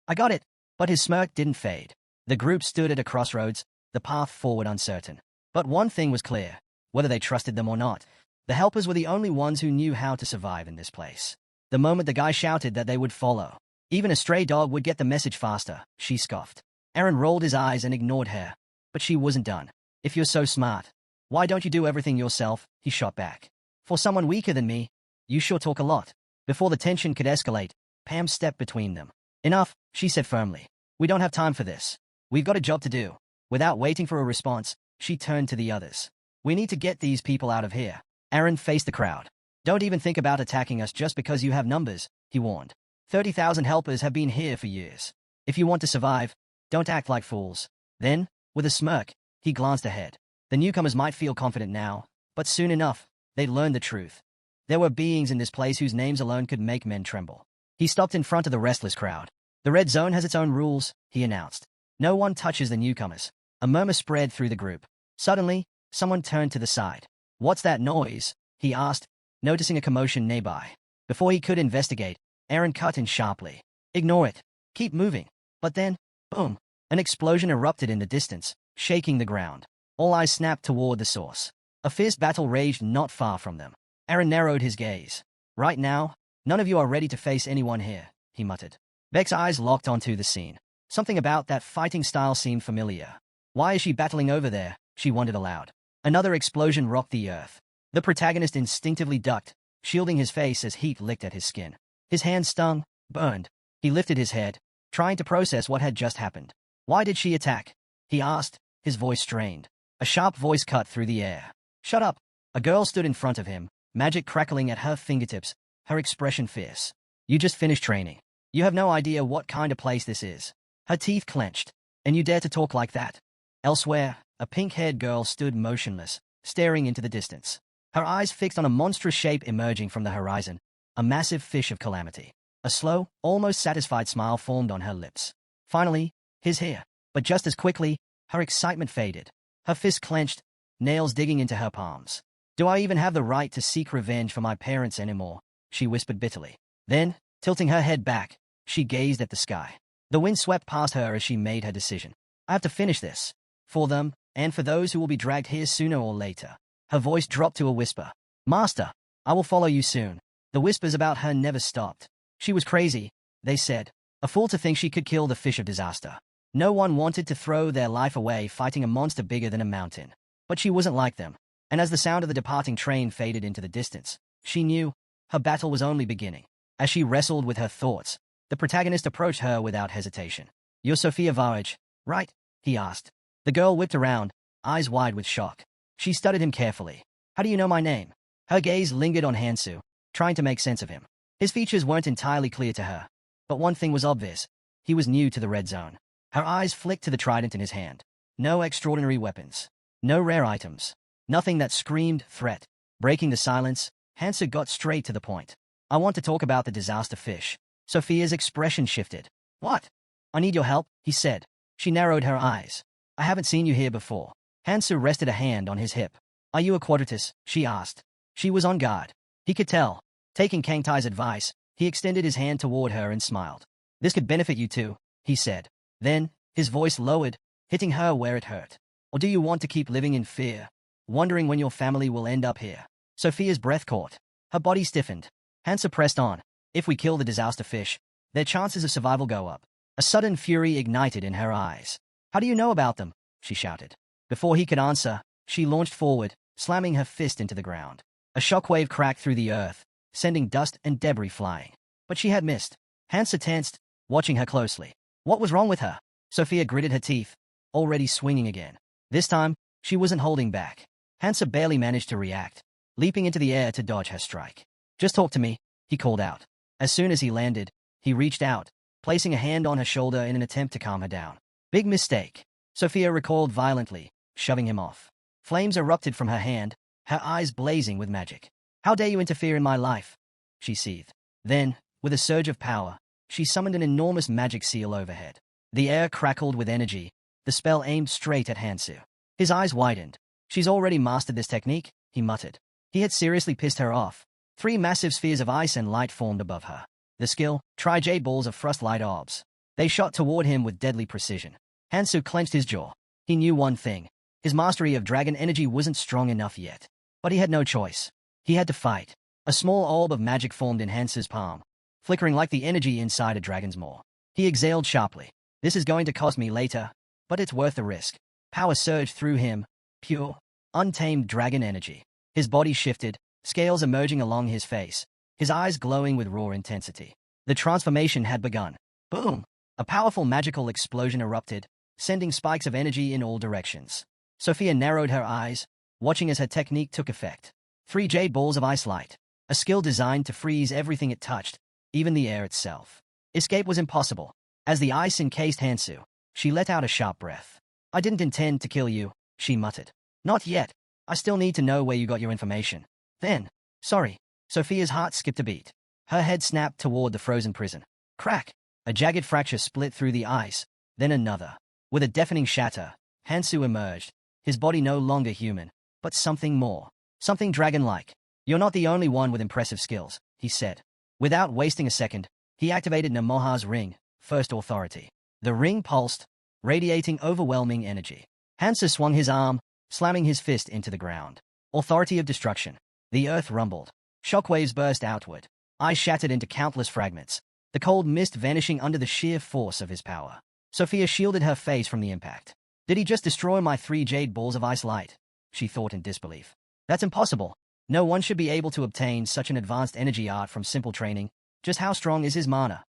I got it. But his smirk didn't fade. The group stood at a crossroads, the path forward uncertain. But one thing was clear. Whether they trusted them or not, the helpers were the only ones who knew how to survive in this place. The moment the guy shouted that they would follow, even a stray dog would get the message faster, she scoffed. Aaron rolled his eyes and ignored her. But she wasn't done. If you're so smart, why don't you do everything yourself? He shot back. For someone weaker than me, you sure talk a lot. Before the tension could escalate, Pam stepped between them. Enough, she said firmly. We don't have time for this. We've got a job to do. Without waiting for a response, she turned to the others. We need to get these people out of here. Aaron faced the crowd. Don't even think about attacking us just because you have numbers, he warned. 30,000 helpers have been here for years. If you want to survive, Don't act like fools. Then, with a smirk, he glanced ahead. The newcomers might feel confident now, but soon enough, they'd learn the truth. There were beings in this place whose names alone could make men tremble. He stopped in front of the restless crowd. The red zone has its own rules, he announced. No one touches the newcomers. A murmur spread through the group. Suddenly, someone turned to the side. What's that noise? He asked, noticing a commotion nearby. Before he could investigate, Aaron cut in sharply. Ignore it. Keep moving. But then, boom, an explosion erupted in the distance, shaking the ground. All eyes snapped toward the source. A fierce battle raged not far from them. Aaron narrowed his gaze. Right now, none of you are ready to face anyone here, he muttered. Beck's eyes locked onto the scene. Something about that fighting style seemed familiar. Why is she battling over there? She wondered aloud. Another explosion rocked the earth. The protagonist instinctively ducked, shielding his face as heat licked at his skin. His hand stung, burned. He lifted his head, trying to process what had just happened. Why did she attack? He asked, his voice strained. A sharp voice cut through the air. Shut up. A girl stood in front of him, magic crackling at her fingertips, her expression fierce. You just finished training. You have no idea what kind of place this is. Her teeth clenched. And you dare to talk like that? Elsewhere, a pink-haired girl stood motionless, staring into the distance. Her eyes fixed on a monstrous shape emerging from the horizon, a massive fish of calamity. A slow, almost satisfied smile formed on her lips. Finally, he's here. But just as quickly, her excitement faded. Her fist clenched, nails digging into her palms. Do I even have the right to seek revenge for my parents anymore? She whispered bitterly. Then, tilting her head back, she gazed at the sky. The wind swept past her as she made her decision. I have to finish this. For them, and for those who will be dragged here sooner or later. Her voice dropped to a whisper. Master, I will follow you soon. The whispers about her never stopped. She was crazy, they said. A fool to think she could kill the fish of disaster. No one wanted to throw their life away fighting a monster bigger than a mountain. But she wasn't like them. And as the sound of the departing train faded into the distance, she knew her battle was only beginning. As she wrestled with her thoughts, the protagonist approached her without hesitation. You're Sophia Varaj, right? He asked. The girl whipped around, eyes wide with shock. She studied him carefully. How do you know my name? Her gaze lingered on Hansu, trying to make sense of him. His features weren't entirely clear to her. But one thing was obvious. He was new to the red zone. Her eyes flicked to the trident in his hand. No extraordinary weapons. No rare items. Nothing that screamed threat. Breaking the silence, Hansu got straight to the point. I want to talk about the disaster fish. Sophia's expression shifted. What? I need your help, he said. She narrowed her eyes. I haven't seen you here before. Hansu rested a hand on his hip. Are you a quadratus? She asked. She was on guard. He could tell. Taking Kangtai's advice, he extended his hand toward her and smiled. This could benefit you too, he said. Then, his voice lowered, hitting her where it hurt. Or do you want to keep living in fear, wondering when your family will end up here? Sophia's breath caught. Her body stiffened. Hansa pressed on. If we kill the disaster fish, their chances of survival go up. A sudden fury ignited in her eyes. How do you know about them? She shouted. Before he could answer, she launched forward, slamming her fist into the ground. A shockwave cracked through the earth, sending dust and debris flying. But she had missed. Hansa tensed, watching her closely. What was wrong with her? Sophia gritted her teeth, already swinging again. This time, she wasn't holding back. Hansa barely managed to react, leaping into the air to dodge her strike. Just talk to me, he called out. As soon as he landed, he reached out, placing a hand on her shoulder in an attempt to calm her down. Big mistake. Sophia recoiled violently, shoving him off. Flames erupted from her hand, her eyes blazing with magic. How dare you interfere in my life? She seethed. Then, with a surge of power, she summoned an enormous magic seal overhead. The air crackled with energy, the spell aimed straight at Hansu. His eyes widened. She's already mastered this technique, he muttered. He had seriously pissed her off. 3 massive spheres of ice and light formed above her. The skill, tri-J balls of frost light orbs. They shot toward him with deadly precision. Hansu clenched his jaw. He knew one thing. His mastery of dragon energy wasn't strong enough yet. But he had no choice. He had to fight. A small orb of magic formed in Hansu's palm, flickering like the energy inside a dragon's maw. He exhaled sharply. This is going to cost me later, but it's worth the risk. Power surged through him, pure, untamed dragon energy. His body shifted, scales emerging along his face, his eyes glowing with raw intensity. The transformation had begun. Boom! A powerful magical explosion erupted, sending spikes of energy in all directions. Sophia narrowed her eyes, watching as her technique took effect. 3J balls of ice light, a skill designed to freeze everything it touched, even the air itself. Escape was impossible. As the ice encased Hansu, She let out a sharp breath. I didn't intend to kill you, she muttered. Not yet. I still need to know where you got your information. Then, sorry. Sophia's heart skipped a beat. Her head snapped toward the frozen prison. Crack! A jagged fracture split through the ice, then another. With a deafening shatter, Hansu emerged, his body no longer human, but something more. Something dragon-like. You're not the only one with impressive skills, he said. Without wasting a second, he activated Namoha's ring, First Authority. The ring pulsed, radiating overwhelming energy. Hansu swung his arm, slamming his fist into the ground. Authority of destruction. The earth rumbled. Shockwaves burst outward. Ice shattered into countless fragments, the cold mist vanishing under the sheer force of his power. Sophia shielded her face from the impact. Did he just destroy my 3 jade balls of ice light? She thought in disbelief. That's impossible. No one should be able to obtain such an advanced energy art from simple training. Just how strong is his mana?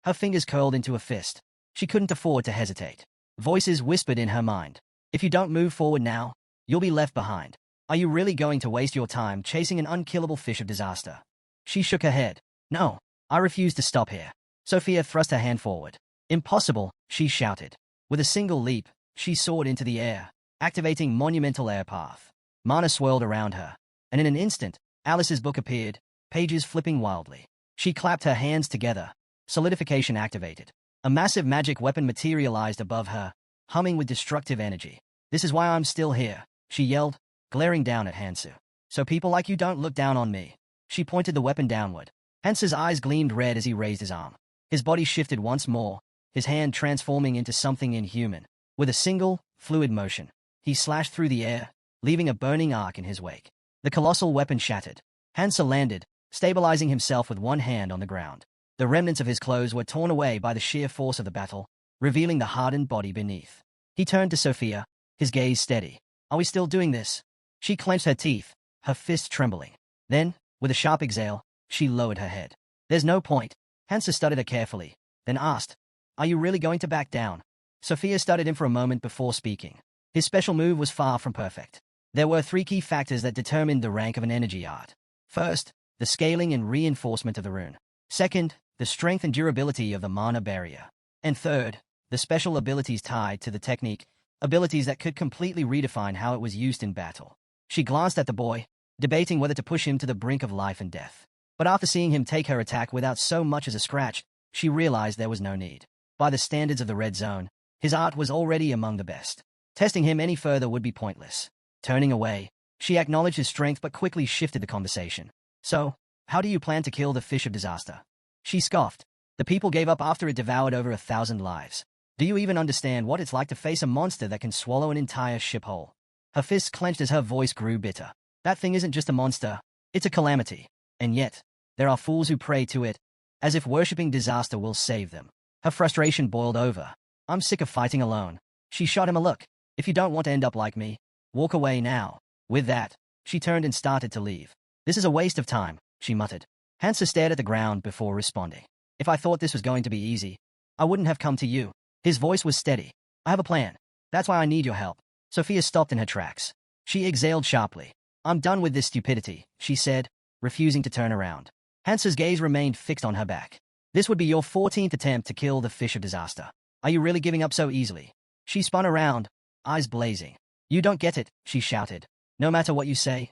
Her fingers curled into a fist. She couldn't afford to hesitate. Voices whispered in her mind. If you don't move forward now, you'll be left behind. Are you really going to waste your time chasing an unkillable fish of disaster? She shook her head. No, I refuse to stop here. Sophia thrust her hand forward. Impossible, she shouted. With a single leap, she soared into the air, activating monumental air path. Mana swirled around her, and in an instant, Alice's book appeared, pages flipping wildly. She clapped her hands together. Solidification activated. A massive magic weapon materialized above her, humming with destructive energy. This is why I'm still here, she yelled, glaring down at Hansu. So people like you don't look down on me. She pointed the weapon downward. Hansu's eyes gleamed red as he raised his arm. His body shifted once more, his hand transforming into something inhuman. With a single, fluid motion, he slashed through the air, leaving a burning arc in his wake. The colossal weapon shattered. Hansu landed, stabilizing himself with one hand on the ground. The remnants of his clothes were torn away by the sheer force of the battle, revealing the hardened body beneath. He turned to Sophia, his gaze steady. Are we still doing this? She clenched her teeth, her fists trembling. Then, with a sharp exhale, she lowered her head. There's no point. Hansu studied her carefully, then asked, Are you really going to back down? Sophia studied him for a moment before speaking. His special move was far from perfect. There were 3 key factors that determined the rank of an energy art. First, the scaling and reinforcement of the rune. Second, the strength and durability of the mana barrier. And third, the special abilities tied to the technique, abilities that could completely redefine how it was used in battle. She glanced at the boy, debating whether to push him to the brink of life and death. But after seeing him take her attack without so much as a scratch, she realized there was no need. By the standards of the Red Zone, his art was already among the best. Testing him any further would be pointless. Turning away, she acknowledged his strength but quickly shifted the conversation. So, how do you plan to kill the fish of disaster? She scoffed. The people gave up after it devoured over 1,000 lives. Do you even understand what it's like to face a monster that can swallow an entire ship whole? Her fists clenched as her voice grew bitter. That thing isn't just a monster, it's a calamity. And yet, there are fools who pray to it, as if worshipping disaster will save them. Her frustration boiled over. I'm sick of fighting alone. She shot him a look. If you don't want to end up like me, walk away now. With that, she turned and started to leave. This is a waste of time, she muttered. Hansu stared at the ground before responding. If I thought this was going to be easy, I wouldn't have come to you. His voice was steady. I have a plan. That's why I need your help. Sophia stopped in her tracks. She exhaled sharply. I'm done with this stupidity, she said, refusing to turn around. Hansu's gaze remained fixed on her back. This would be your 14th attempt to kill the fish of disaster. Are you really giving up so easily? She spun around, eyes blazing. You don't get it, she shouted. No matter what you say,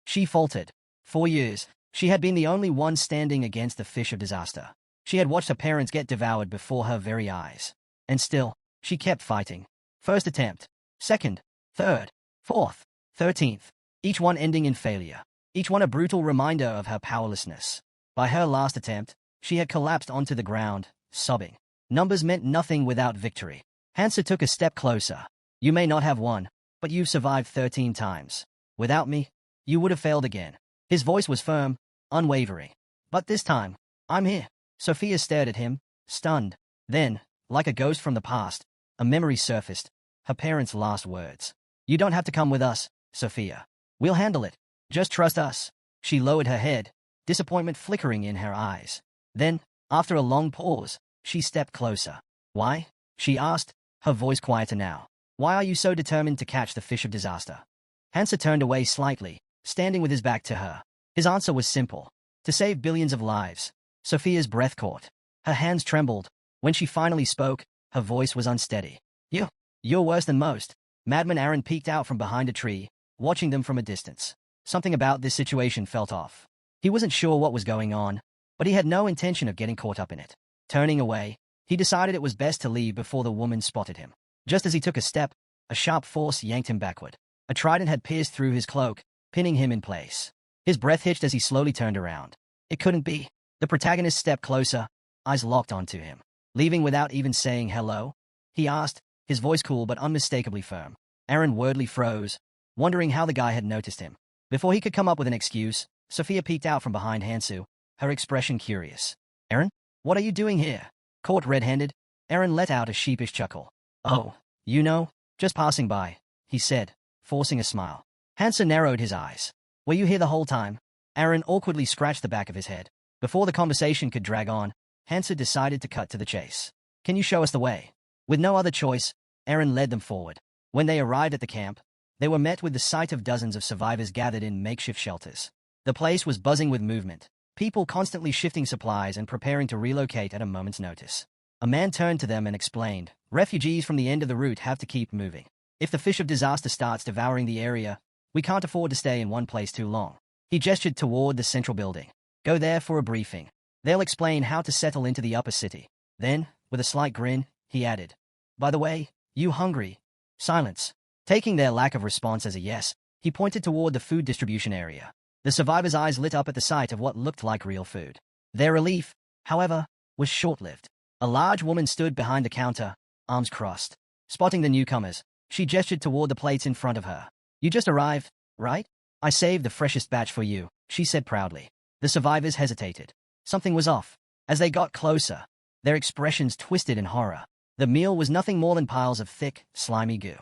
She faltered. 4 years, she had been the only one standing against the fish of disaster. She had watched her parents get devoured before her very eyes. And still, she kept fighting. First attempt, second, third, fourth, 13th, each one ending in failure. Each one a brutal reminder of her powerlessness. By her last attempt, she had collapsed onto the ground, sobbing. Numbers meant nothing without victory. Hansu took a step closer. You may not have won, but you've survived 13 times. Without me, you would have failed again. His voice was firm, unwavering. But this time, I'm here. Sophia stared at him, stunned. Then, like a ghost from the past, a memory surfaced, her parents' last words. You don't have to come with us, Sophia. We'll handle it. Just trust us. She lowered her head, disappointment flickering in her eyes. Then, after a long pause, she stepped closer. Why? She asked, her voice quieter now. Why are you so determined to catch the fish of disaster? Hansu turned away slightly, standing with his back to her. His answer was simple. To save billions of lives. Sophia's breath caught. Her hands trembled. When she finally spoke, Her voice was unsteady. You're worse than most. Madman Aaron peeked out from behind a tree, watching them from a distance. Something about this situation felt off. He wasn't sure what was going on, but he had no intention of getting caught up in it. Turning away, he decided it was best to leave before the woman spotted him. Just as he took a step, a sharp force yanked him backward. A trident had pierced through his cloak, pinning him in place. His breath hitched as he slowly turned around. It couldn't be. The protagonist stepped closer, eyes locked onto him. Leaving without even saying hello? He asked, his voice cool but unmistakably firm. Aaron wordly froze, wondering how the guy had noticed him. Before he could come up with an excuse, Sophia peeked out from behind Hansu, her expression curious. Aaron, what are you doing here? Caught red-handed, Aaron let out a sheepish chuckle. Oh, just passing by, he said, forcing a smile. Hansu narrowed his eyes. Were you here the whole time? Aaron awkwardly scratched the back of his head. Before the conversation could drag on, Hansu decided to cut to the chase. Can you show us the way? With no other choice, Aaron led them forward. When they arrived at the camp, they were met with the sight of dozens of survivors gathered in makeshift shelters. The place was buzzing with movement, people constantly shifting supplies and preparing to relocate at a moment's notice. A man turned to them and explained, refugees from the end of the route have to keep moving. If the fish of disaster starts devouring the area, we can't afford to stay in one place too long. He gestured toward the central building. Go there for a briefing. They'll explain how to settle into the upper city. Then, with a slight grin, he added, by the way, you hungry? Silence. Taking their lack of response as a yes, he pointed toward the food distribution area. The survivors' eyes lit up at the sight of what looked like real food. Their relief, however, was short-lived. A large woman stood behind the counter, arms crossed. Spotting the newcomers, she gestured toward the plates in front of her. You just arrived, right? I saved the freshest batch for you, she said proudly. The survivors hesitated. Something was off. As they got closer, their expressions twisted in horror. The meal was nothing more than piles of thick, slimy goo.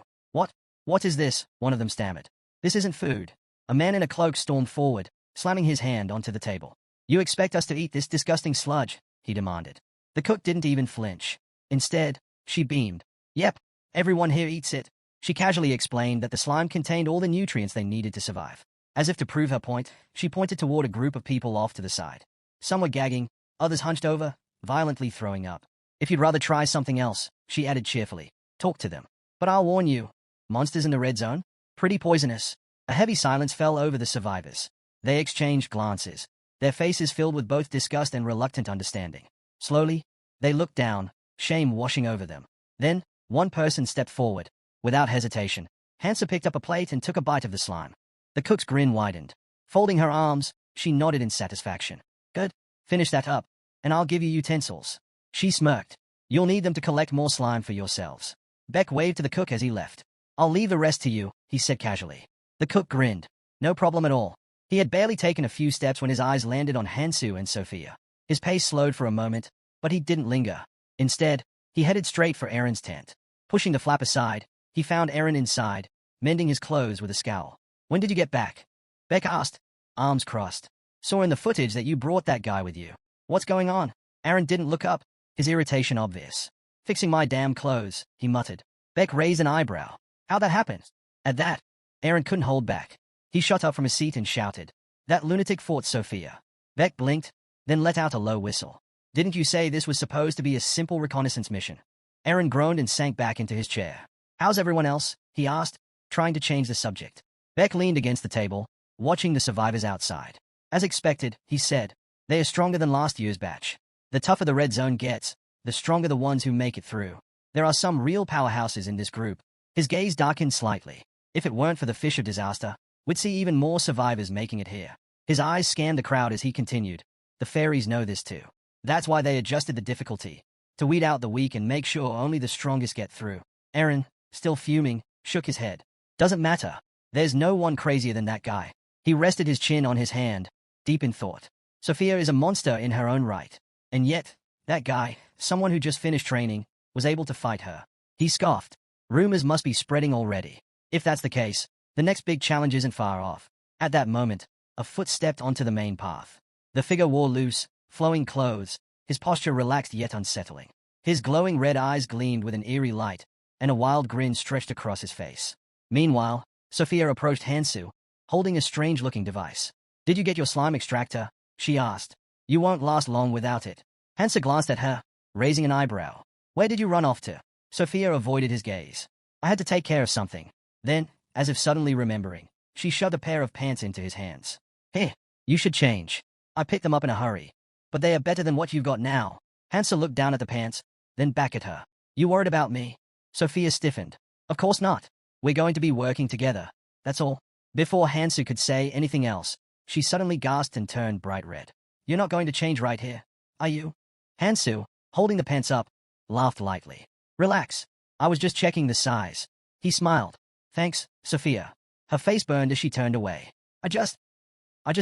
What is this? One of them stammered. This isn't food. A man in a cloak stormed forward, slamming his hand onto the table. You expect us to eat this disgusting sludge? He demanded. The cook didn't even flinch. Instead, she beamed. Yep, everyone here eats it. She casually explained that the slime contained all the nutrients they needed to survive. As if to prove her point, she pointed toward a group of people off to the side. Some were gagging, others hunched over, violently throwing up. If you'd rather try something else, she added cheerfully, talk to them. But I'll warn you, monsters in the red zone? Pretty poisonous. A heavy silence fell over the survivors. They exchanged glances, their faces filled with both disgust and reluctant understanding. Slowly, they looked down, shame washing over them. Then, one person stepped forward. Without hesitation, Hansa picked up a plate and took a bite of the slime. The cook's grin widened. Folding her arms, she nodded in satisfaction. Good. Finish that up, and I'll give you utensils. She smirked. You'll need them to collect more slime for yourselves. Beck waved to the cook as he left. I'll leave the rest to you, he said casually. The cook grinned. No problem at all. He had barely taken a few steps when his eyes landed on Hansu and Sophia. His pace slowed for a moment, but he didn't linger. Instead, he headed straight for Aaron's tent. Pushing the flap aside, he found Aaron inside, mending his clothes with a scowl. When did you get back? Beck asked, arms crossed. Saw in the footage that you brought that guy with you. What's going on? Aaron didn't look up, his irritation obvious. Fixing my damn clothes, he muttered. Beck raised an eyebrow. How'd that happen? At that, Aaron couldn't hold back. He shot up from his seat and shouted. That lunatic fought Sophia. Beck blinked, then let out a low whistle. Didn't you say this was supposed to be a simple reconnaissance mission? Aaron groaned and sank back into his chair. How's everyone else? He asked, trying to change the subject. Beck leaned against the table, watching the survivors outside. As expected, he said, they are stronger than last year's batch. The tougher the red zone gets, the stronger the ones who make it through. There are some real powerhouses in this group. His gaze darkened slightly. If it weren't for the fish of disaster, we'd see even more survivors making it here. His eyes scanned the crowd as he continued. The fairies know this too. That's why they adjusted the difficulty, to weed out the weak and make sure only the strongest get through. Aaron, still fuming, shook his head. Doesn't matter. There's no one crazier than that guy. He rested his chin on his hand, deep in thought. Sophia is a monster in her own right. And yet, that guy, someone who just finished training, was able to fight her. He scoffed. Rumors must be spreading already. If that's the case, the next big challenge isn't far off. At that moment, a foot stepped onto the main path. The figure wore loose, flowing clothes, his posture relaxed yet unsettling. His glowing red eyes gleamed with an eerie light, and a wild grin stretched across his face. Meanwhile, Sophia approached Hansu, holding a strange-looking device. Did you get your slime extractor? She asked. You won't last long without it. Hansu glanced at her, raising an eyebrow. Where did you run off to? Sophia avoided his gaze. I had to take care of something. Then, as if suddenly remembering, she shoved a pair of pants into his hands. Here, you should change. I picked them up in a hurry. But they are better than what you've got now. Hansa looked down at the pants, then back at her. You worried about me? Sophia stiffened. Of course not. We're going to be working together. That's all. Before Hansu could say anything else, she suddenly gasped and turned bright red. You're not going to change right here, are you? Hansu, holding the pants up, laughed lightly. Relax. I was just checking the size. He smiled. Thanks, Sophia. Her face burned as she turned away. I just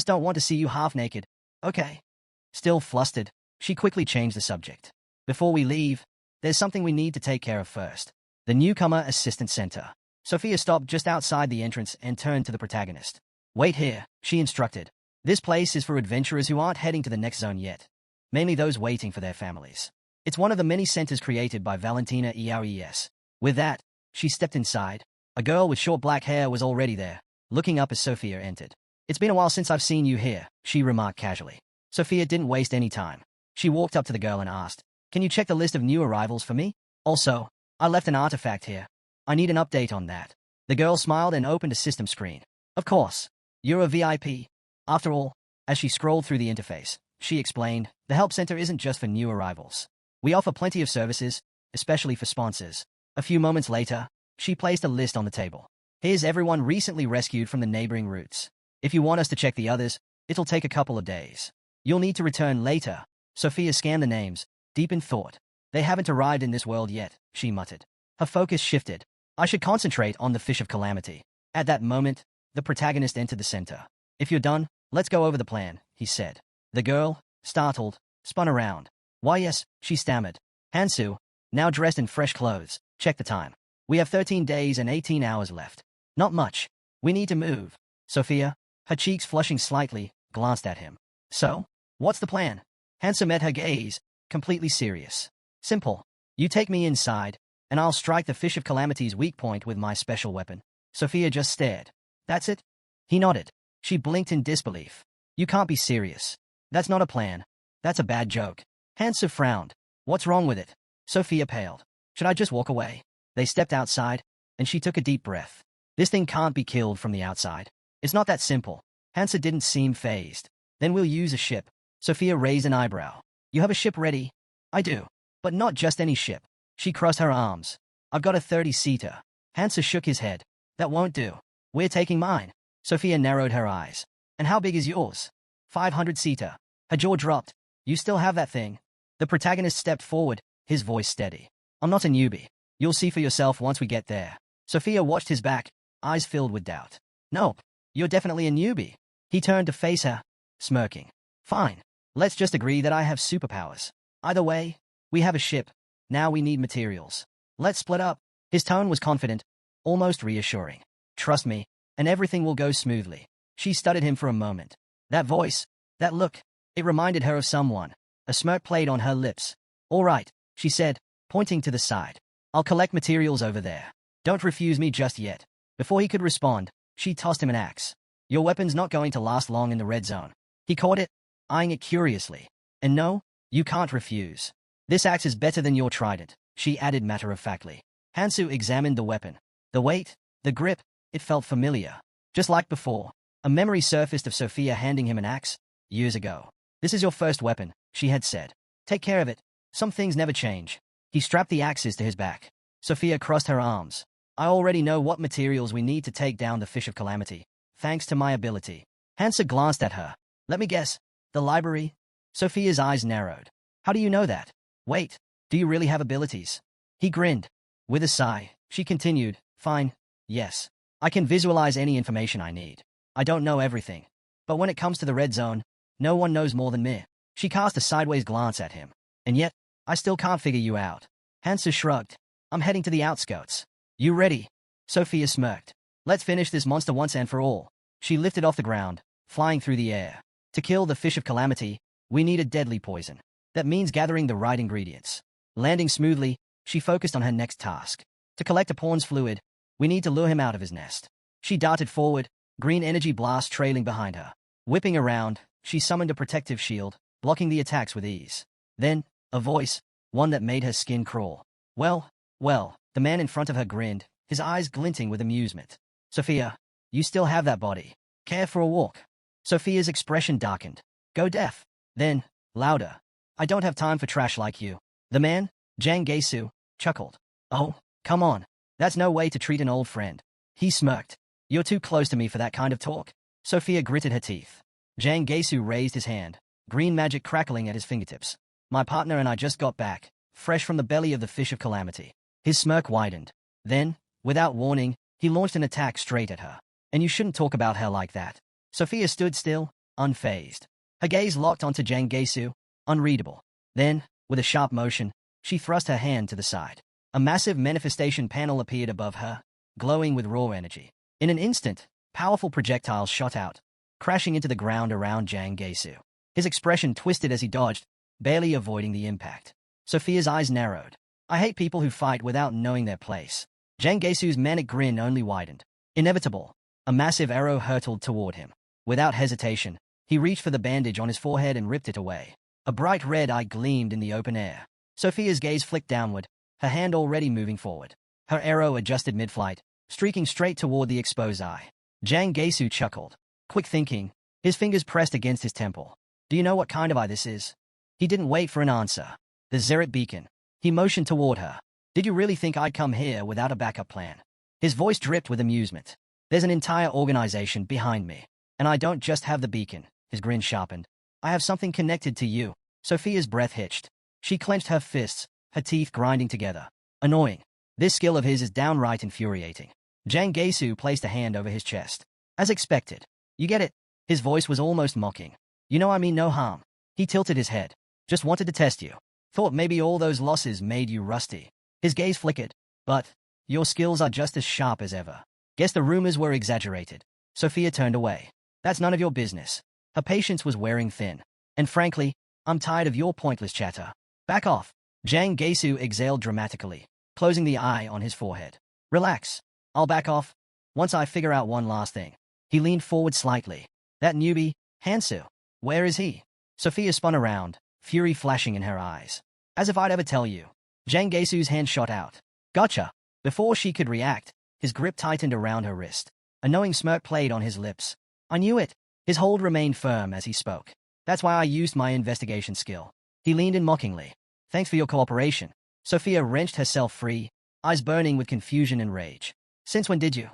don't want to see you half naked. Okay. Still flustered, she quickly changed the subject. Before we leave, there's something we need to take care of first. The Newcomer Assistance Center. Sophia stopped just outside the entrance and turned to the protagonist. Wait here, she instructed. This place is for adventurers who aren't heading to the next zone yet. Mainly those waiting for their families. It's one of the many centers created by Valentina Eres. With that, she stepped inside. A girl with short black hair was already there, looking up as Sophia entered. It's been a while since I've seen you here, she remarked casually. Sophia didn't waste any time. She walked up to the girl and asked, Can you check the list of new arrivals for me? Also, I left an artifact here. I need an update on that. The girl smiled and opened a system screen. Of course. You're a VIP. After all, as she scrolled through the interface, she explained, the help center isn't just for new arrivals. We offer plenty of services, especially for sponsors. A few moments later, she placed a list on the table. Here's everyone recently rescued from the neighboring routes. If you want us to check the others, it'll take a couple of days. You'll need to return later. Sophia scanned the names, deep in thought. They haven't arrived in this world yet, she muttered. Her focus shifted. I should concentrate on the Fish of Calamity. At that moment, the protagonist entered the center. If you're done, let's go over the plan, he said. The girl, startled, spun around. Why yes, she stammered. Hansu, now dressed in fresh clothes, check the time. We have 13 days and 18 hours left. Not much. We need to move. Sophia, her cheeks flushing slightly, glanced at him. So, what's the plan? Hansa met her gaze, completely serious. Simple. You take me inside, and I'll strike the Fish of Calamity's weak point with my special weapon. Sophia just stared. That's it? He nodded. She blinked in disbelief. You can't be serious. That's not a plan. That's a bad joke. Hansa frowned. What's wrong with it? Sophia paled. Should I just walk away? They stepped outside, and she took a deep breath. This thing can't be killed from the outside. It's not that simple. Hansa didn't seem fazed. Then we'll use a ship. Sophia raised an eyebrow. You have a ship ready? I do. But not just any ship. She crossed her arms. I've got a 30-seater. Hansa shook his head. That won't do. We're taking mine. Sophia narrowed her eyes. And how big is yours? 500-seater. Her jaw dropped. You still have that thing? The protagonist stepped forward, his voice steady. I'm not a newbie. You'll see for yourself once we get there. Sophia watched his back, eyes filled with doubt. Nope. You're definitely a newbie. He turned to face her, smirking. Fine. Let's just agree that I have superpowers. Either way, we have a ship. Now we need materials. Let's split up. His tone was confident, almost reassuring. Trust me, and everything will go smoothly. She studied him for a moment. That voice, that look, it reminded her of someone. A smirk played on her lips. All right, she said, pointing to the side. I'll collect materials over there. Don't refuse me just yet. Before he could respond, she tossed him an axe. Your weapon's not going to last long in the red zone. He caught it, eyeing it curiously. And no, you can't refuse. This axe is better than your trident, she added matter-of-factly. Hansu examined the weapon. The weight, the grip, it felt familiar. Just like before, a memory surfaced of Sophia handing him an axe, years ago. This is your first weapon, she had said. Take care of it. Some things never change. He strapped the axes to his back. Sophia crossed her arms. I already know what materials we need to take down the Fish of Calamity, thanks to my ability. Hansa glanced at her. Let me guess. The library? Sophia's eyes narrowed. How do you know that? Wait, do you really have abilities? He grinned. With a sigh, she continued, Fine, yes. I can visualize any information I need. I don't know everything. But when it comes to the red zone, no one knows more than me. She cast a sideways glance at him. And yet, I still can't figure you out. Hansa shrugged. I'm heading to the outskirts. You ready? Sophia smirked. Let's finish this monster once and for all. She lifted off the ground, flying through the air. To kill the Fish of Calamity, we need a deadly poison. That means gathering the right ingredients. Landing smoothly, she focused on her next task. To collect a pawn's fluid, we need to lure him out of his nest. She darted forward, green energy blast trailing behind her. Whipping around, she summoned a protective shield, blocking the attacks with ease. Then, a voice, one that made her skin crawl. Well, the man in front of her grinned, his eyes glinting with amusement. Sophia, you still have that body. Care for a walk? Sophia's expression darkened. Go deaf. Then, louder. I don't have time for trash like you. The man, Jang Gaesu, chuckled. Oh, come on. That's no way to treat an old friend. He smirked. You're too close to me for that kind of talk. Sophia gritted her teeth. Jang Gaesu raised his hand, green magic crackling at his fingertips. My partner and I just got back, fresh from the belly of the fish of calamity. His smirk widened. Then, without warning, he launched an attack straight at her. And you shouldn't talk about her like that. Sophia stood still, unfazed. Her gaze locked onto Jang Gaesu, unreadable. Then, with a sharp motion, she thrust her hand to the side. A massive manifestation panel appeared above her, glowing with raw energy. In an instant, powerful projectiles shot out, crashing into the ground around Jang Gaesu. His expression twisted as he dodged, barely avoiding the impact. Sophia's eyes narrowed. I hate people who fight without knowing their place. Jang Gaesu's manic grin only widened. Inevitable. A massive arrow hurtled toward him. Without hesitation, he reached for the bandage on his forehead and ripped it away. A bright red eye gleamed in the open air. Sophia's gaze flicked downward, her hand already moving forward. Her arrow adjusted mid-flight, streaking straight toward the exposed eye. Jang Gaesu chuckled. Quick thinking, his fingers pressed against his temple. Do you know what kind of eye this is? He didn't wait for an answer. The Zerit beacon. He motioned toward her. Did you really think I'd come here without a backup plan? His voice dripped with amusement. There's an entire organization behind me. And I don't just have the beacon. His grin sharpened. I have something connected to you. Sophia's breath hitched. She clenched her fists, her teeth grinding together. Annoying. This skill of his is downright infuriating. Jang Gaesu placed a hand over his chest. As expected. You get it? His voice was almost mocking. You know I mean no harm. He tilted his head. Just wanted to test you. Thought maybe all those losses made you rusty. His gaze flickered. But your skills are just as sharp as ever. Guess the rumors were exaggerated. Sophia turned away. That's none of your business. Her patience was wearing thin. And frankly, I'm tired of your pointless chatter. Back off. Jang Gaesu exhaled dramatically, closing the eye on his forehead. Relax. I'll back off. Once I figure out one last thing. He leaned forward slightly. That newbie, Hansu. Where is he? Sophia spun around, fury flashing in her eyes. As if I'd ever tell you. Jang Gaesu's hand shot out. Gotcha. Before she could react, his grip tightened around her wrist. A knowing smirk played on his lips. I knew it. His hold remained firm as he spoke. That's why I used my investigation skill. He leaned in mockingly. Thanks for your cooperation. Sophia wrenched herself free, eyes burning with confusion and rage. Since when did you?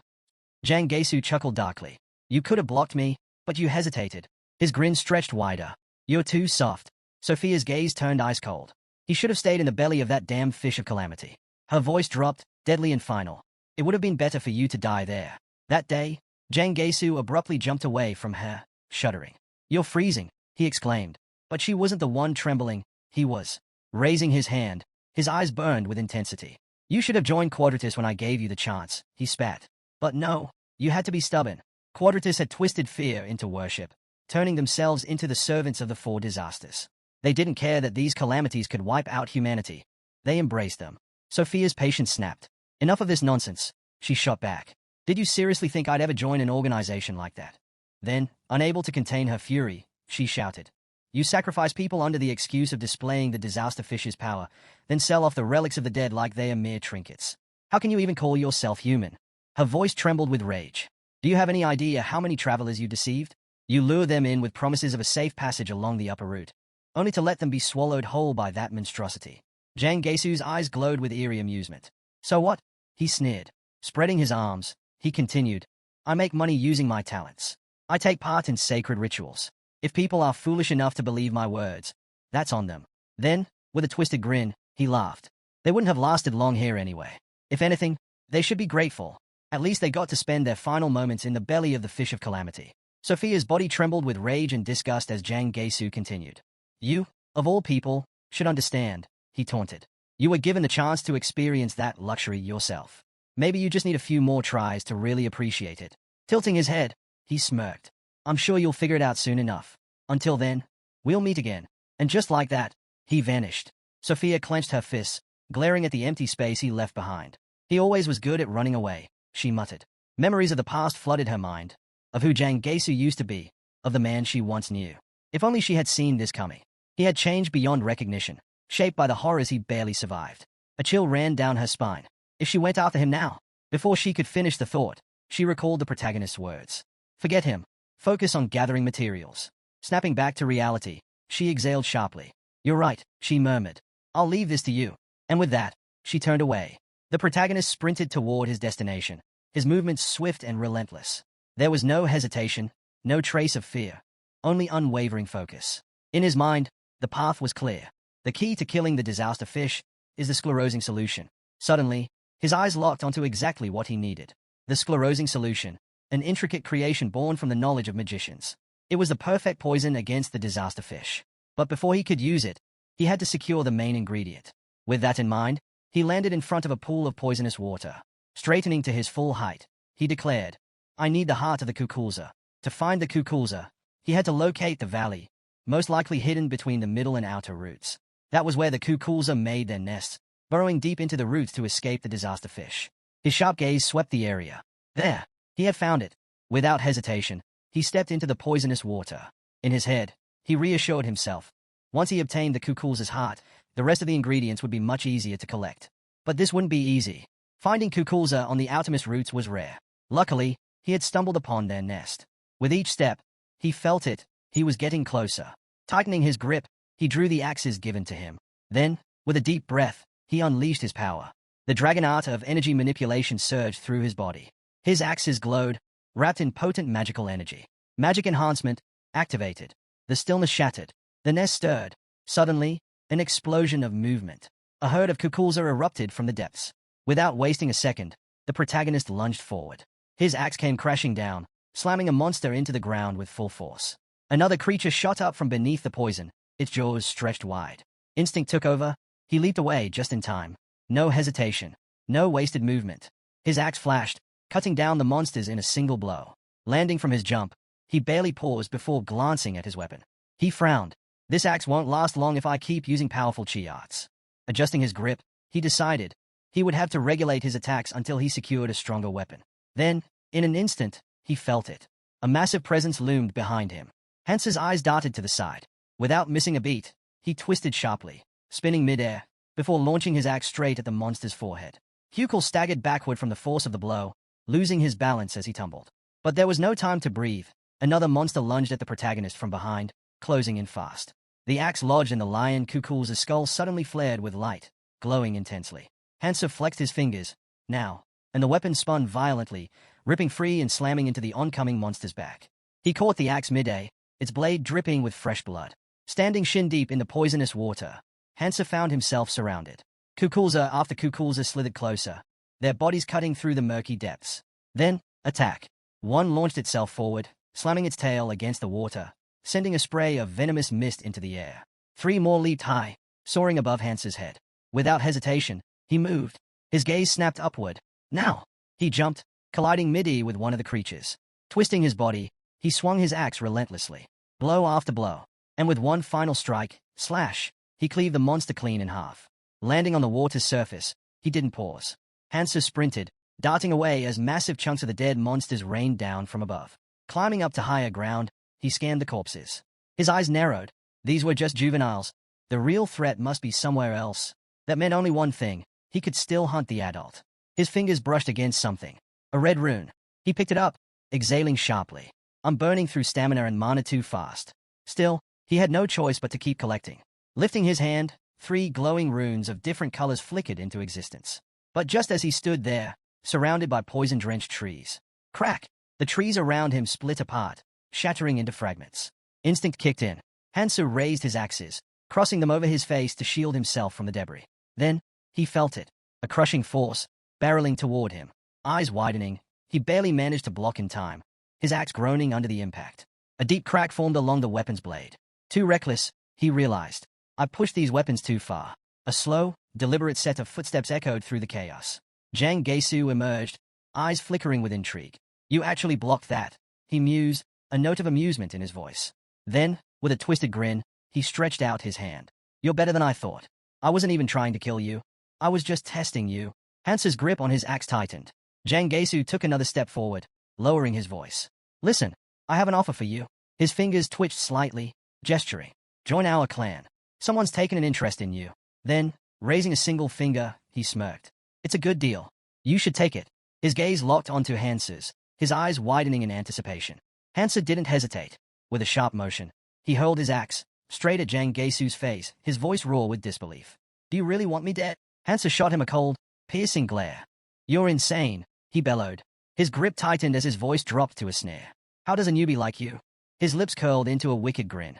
Jang Gaesu chuckled darkly. You could have blocked me, but you hesitated. His grin stretched wider. You're too soft. Sophia's gaze turned ice cold. He should have stayed in the belly of that damn fish of calamity. Her voice dropped, deadly and final. It would have been better for you to die there. That day, Jang Gaesu abruptly jumped away from her, shuddering. You're freezing, he exclaimed. But she wasn't the one trembling, he was. Raising his hand, his eyes burned with intensity. You should have joined Quadratus when I gave you the chance, he spat. But no, you had to be stubborn. Quadratus had twisted fear into worship, turning themselves into the servants of the four disasters. They didn't care that these calamities could wipe out humanity. They embraced them. Sophia's patience snapped. Enough of this nonsense, she shot back. Did you seriously think I'd ever join an organization like that? Then, unable to contain her fury, she shouted. You sacrifice people under the excuse of displaying the disaster fish's power, then sell off the relics of the dead like they are mere trinkets. How can you even call yourself human? Her voice trembled with rage. Do you have any idea how many travelers you deceived? You lure them in with promises of a safe passage along the upper route, only to let them be swallowed whole by that monstrosity. Jang Gaesu's eyes glowed with eerie amusement. So what? He sneered. Spreading his arms, he continued. I make money using my talents. I take part in sacred rituals. If people are foolish enough to believe my words, that's on them. Then, with a twisted grin, he laughed. They wouldn't have lasted long here anyway. If anything, they should be grateful. At least they got to spend their final moments in the belly of the fish of calamity. Sophia's body trembled with rage and disgust as Jang Gaesu continued. You, of all people, should understand, he taunted. You were given the chance to experience that luxury yourself. Maybe you just need a few more tries to really appreciate it. Tilting his head, he smirked. I'm sure you'll figure it out soon enough. Until then, we'll meet again. And just like that, he vanished. Sophia clenched her fists, glaring at the empty space he left behind. He always was good at running away, she muttered. Memories of the past flooded her mind, of who Jang Gaesu used to be, of the man she once knew. If only she had seen this coming. He had changed beyond recognition. shaped by the horrors he barely survived. A chill ran down her spine. If she went after him now, before she could finish the thought, she recalled the protagonist's words. Forget him. Focus on gathering materials. Snapping back to reality, she exhaled sharply. You're right, she murmured. I'll leave this to you. And with that, she turned away. The protagonist sprinted toward his destination, his movements swift and relentless. There was no hesitation, no trace of fear, only unwavering focus. In his mind, the path was clear. The key to killing the disaster fish is the sclerosing solution. Suddenly, his eyes locked onto exactly what he needed. The sclerosing solution, an intricate creation born from the knowledge of magicians. It was the perfect poison against the disaster fish. But before he could use it, he had to secure the main ingredient. With that in mind, he landed in front of a pool of poisonous water. Straightening to his full height, he declared, I need the heart of the Kukulza. To find the Kukulza, he had to locate the valley, most likely hidden between the middle and outer roots. That was where the Kukulza made their nests, burrowing deep into the roots to escape the disaster fish. His sharp gaze swept the area. There, he had found it. Without hesitation, he stepped into the poisonous water. In his head, he reassured himself. Once he obtained the Kukulza's heart, the rest of the ingredients would be much easier to collect. But this wouldn't be easy. Finding Kukulza on the outermost roots was rare. Luckily, he had stumbled upon their nest. With each step, he felt it. He was getting closer. Tightening his grip, he drew the axes given to him. Then, with a deep breath, he unleashed his power. The dragon art of energy manipulation surged through his body. His axes glowed, wrapped in potent magical energy. Magic enhancement activated. The stillness shattered. The nest stirred. Suddenly, an explosion of movement. A herd of Kukulza erupted from the depths. Without wasting a second, the protagonist lunged forward. His axe came crashing down, slamming a monster into the ground with full force. Another creature shot up from beneath the poison, its jaws stretched wide. Instinct took over. He leaped away just in time. No hesitation. No wasted movement. His axe flashed, cutting down the monsters in a single blow. Landing from his jump, he barely paused before glancing at his weapon. He frowned. This axe won't last long if I keep using powerful chi arts. Adjusting his grip, he decided he would have to regulate his attacks until he secured a stronger weapon. Then, in an instant, he felt it. A massive presence loomed behind him. Hansa's eyes darted to the side. Without missing a beat, he twisted sharply, spinning midair, before launching his axe straight at the monster's forehead. Hukul staggered backward from the force of the blow, losing his balance as he tumbled. But there was no time to breathe. Another monster lunged at the protagonist from behind, closing in fast. The axe lodged in the lion Kukul's skull suddenly flared with light, glowing intensely. Hansa flexed his fingers, now, and the weapon spun violently, ripping free and slamming into the oncoming monster's back. He caught the axe midair, its blade dripping with fresh blood. Standing shin-deep in the poisonous water, Hansa found himself surrounded. Kukulza after Kukulza slithered closer, their bodies cutting through the murky depths. Then, attack. One launched itself forward, slamming its tail against the water, sending a spray of venomous mist into the air. Three more leaped high, soaring above Hansa's head. Without hesitation, he moved. His gaze snapped upward. Now! He jumped, colliding mid-air with one of the creatures. Twisting his body, he swung his axe relentlessly. Blow after blow. And with one final strike, slash, he cleaved the monster clean in half. Landing on the water's surface, he didn't pause. Hansa sprinted, darting away as massive chunks of the dead monsters rained down from above. Climbing up to higher ground, he scanned the corpses. His eyes narrowed. These were just juveniles. The real threat must be somewhere else. That meant only one thing. He could still hunt the adult. His fingers brushed against something. A red rune. He picked it up, exhaling sharply. I'm burning through stamina and mana too fast. Still, he had no choice but to keep collecting. Lifting his hand, 3 glowing runes of different colors flickered into existence. But just as he stood there, surrounded by poison-drenched trees, crack! The trees around him split apart, shattering into fragments. Instinct kicked in. Hansa raised his axes, crossing them over his face to shield himself from the debris. Then, he felt it, a crushing force, barreling toward him. Eyes widening, he barely managed to block in time, his axe groaning under the impact. A deep crack formed along the weapon's blade. Too reckless, he realized. I pushed these weapons too far. A slow, deliberate set of footsteps echoed through the chaos. Jang Gaesu emerged, eyes flickering with intrigue. You actually blocked that, he mused, a note of amusement in his voice. Then, with a twisted grin, he stretched out his hand. You're better than I thought. I wasn't even trying to kill you. I was just testing you. Hansa's grip on his axe tightened. Jang Gaesu took another step forward, lowering his voice. Listen, I have an offer for you. His fingers twitched slightly, gesturing. Join our clan. Someone's taken an interest in you. Then, raising a single finger, he smirked. It's a good deal. You should take it. His gaze locked onto Hansu's, his eyes widening in anticipation. Hansu didn't hesitate. With a sharp motion, he hurled his axe, straight at Jang Gaesu's face, his voice raw with disbelief. Do you really want me dead? Hansu shot him a cold, piercing glare. You're insane, he bellowed. His grip tightened as his voice dropped to a snare. How does a newbie like you? His lips curled into a wicked grin.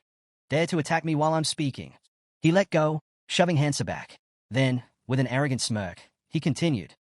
Dare to attack me while I'm speaking. He let go, shoving Hansu back. Then, with an arrogant smirk, he continued.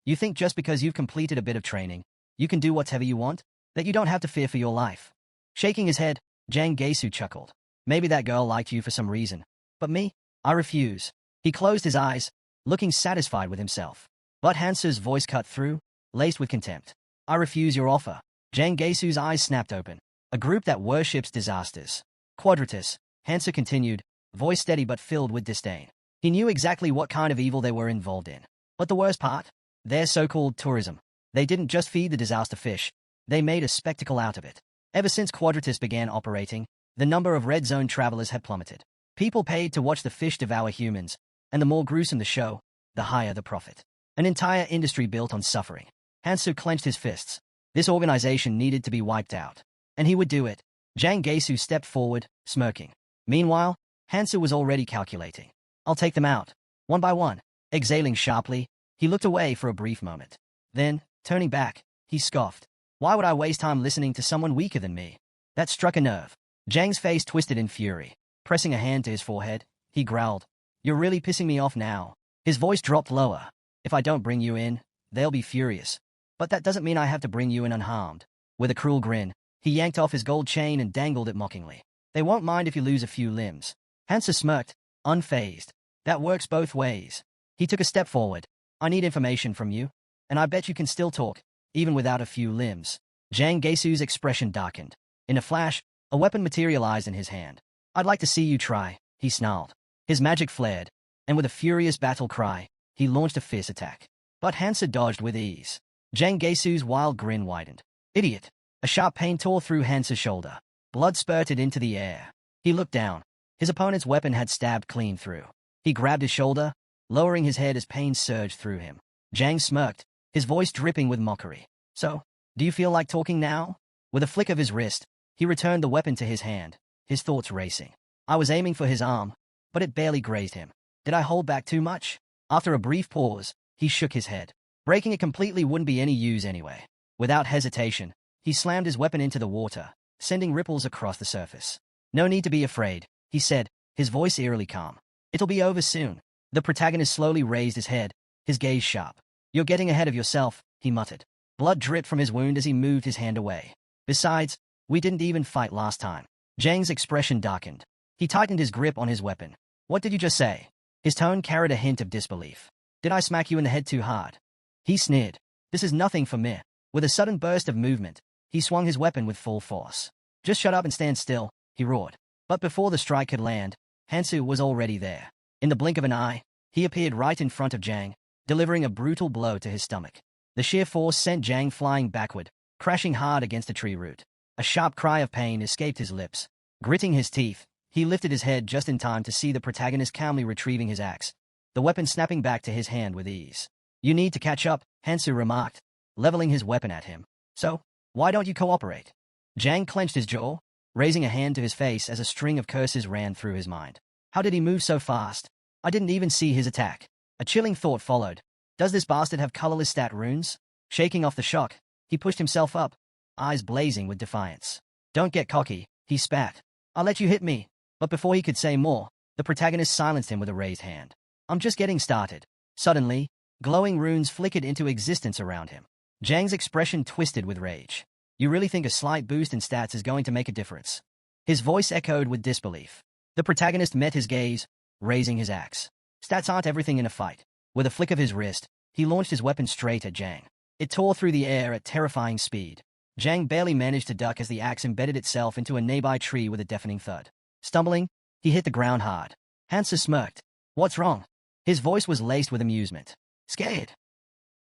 You think just because you've completed a bit of training, you can do whatever you want? That you don't have to fear for your life? Shaking his head, Jang Gaesu chuckled. Maybe that girl liked you for some reason. But me? I refuse. He closed his eyes, looking satisfied with himself. But Hansu's voice cut through, laced with contempt. I refuse your offer. Jang Gaesu's eyes snapped open. A group that worships disasters. Quadratus, Hansu continued, voice steady but filled with disdain. He knew exactly what kind of evil they were involved in. But the worst part? Their so-called tourism. They didn't just feed the disaster fish, they made a spectacle out of it. Ever since Quadratus began operating, the number of red zone travelers had plummeted. People paid to watch the fish devour humans, and the more gruesome the show, the higher the profit. An entire industry built on suffering. Hansu clenched his fists. This organization needed to be wiped out. And he would do it. Jang Gaesu stepped forward, smirking. Meanwhile, Hansu was already calculating. I'll take them out, one by one. Exhaling sharply, he looked away for a brief moment. Then, turning back, he scoffed. Why would I waste time listening to someone weaker than me? That struck a nerve. Jang's face twisted in fury. Pressing a hand to his forehead, he growled. You're really pissing me off now. His voice dropped lower. If I don't bring you in, they'll be furious. But that doesn't mean I have to bring you in unharmed. With a cruel grin, he yanked off his gold chain and dangled it mockingly. They won't mind if you lose a few limbs. Hansu smirked, unfazed. That works both ways. He took a step forward. I need information from you, and I bet you can still talk, even without a few limbs. Jang Gaesu's expression darkened. In a flash, a weapon materialized in his hand. I'd like to see you try, he snarled. His magic flared, and with a furious battle cry, he launched a fierce attack. But Hansu dodged with ease. Jang Gaesu's wild grin widened. Idiot! A sharp pain tore through Hansu's shoulder. Blood spurted into the air. He looked down. His opponent's weapon had stabbed clean through. He grabbed his shoulder, lowering his head as pain surged through him. Jang smirked, his voice dripping with mockery. So, do you feel like talking now? With a flick of his wrist, he returned the weapon to his hand, his thoughts racing. I was aiming for his arm, but it barely grazed him. Did I hold back too much? After a brief pause, he shook his head. Breaking it completely wouldn't be any use anyway. Without hesitation, he slammed his weapon into the water, sending ripples across the surface. No need to be afraid, he said, his voice eerily calm. It'll be over soon. The protagonist slowly raised his head, his gaze sharp. You're getting ahead of yourself, he muttered. Blood dripped from his wound as he moved his hand away. Besides, we didn't even fight last time. Jang's expression darkened. He tightened his grip on his weapon. What did you just say? His tone carried a hint of disbelief. Did I smack you in the head too hard? He sneered. This is nothing for me. With a sudden burst of movement, he swung his weapon with full force. Just shut up and stand still, he roared. But before the strike could land, Hansu was already there. In the blink of an eye, he appeared right in front of Jang, delivering a brutal blow to his stomach. The sheer force sent Jang flying backward, crashing hard against a tree root. A sharp cry of pain escaped his lips. Gritting his teeth, he lifted his head just in time to see the protagonist calmly retrieving his axe, the weapon snapping back to his hand with ease. You need to catch up, Hansu remarked, leveling his weapon at him. So, why don't you cooperate? Jang clenched his jaw, raising a hand to his face as a string of curses ran through his mind. How did he move so fast? I didn't even see his attack. A chilling thought followed. Does this bastard have colorless stat runes? Shaking off the shock, he pushed himself up, eyes blazing with defiance. Don't get cocky, he spat. I'll let you hit me. But before he could say more, the protagonist silenced him with a raised hand. I'm just getting started. Suddenly, glowing runes flickered into existence around him. Jang's expression twisted with rage. You really think a slight boost in stats is going to make a difference? His voice echoed with disbelief. The protagonist met his gaze, raising his axe. Stats aren't everything in a fight. With a flick of his wrist, he launched his weapon straight at Jang. It tore through the air at terrifying speed. Jang barely managed to duck as the axe embedded itself into a nearby tree with a deafening thud. Stumbling, he hit the ground hard. Hansu smirked. What's wrong? His voice was laced with amusement. Scared.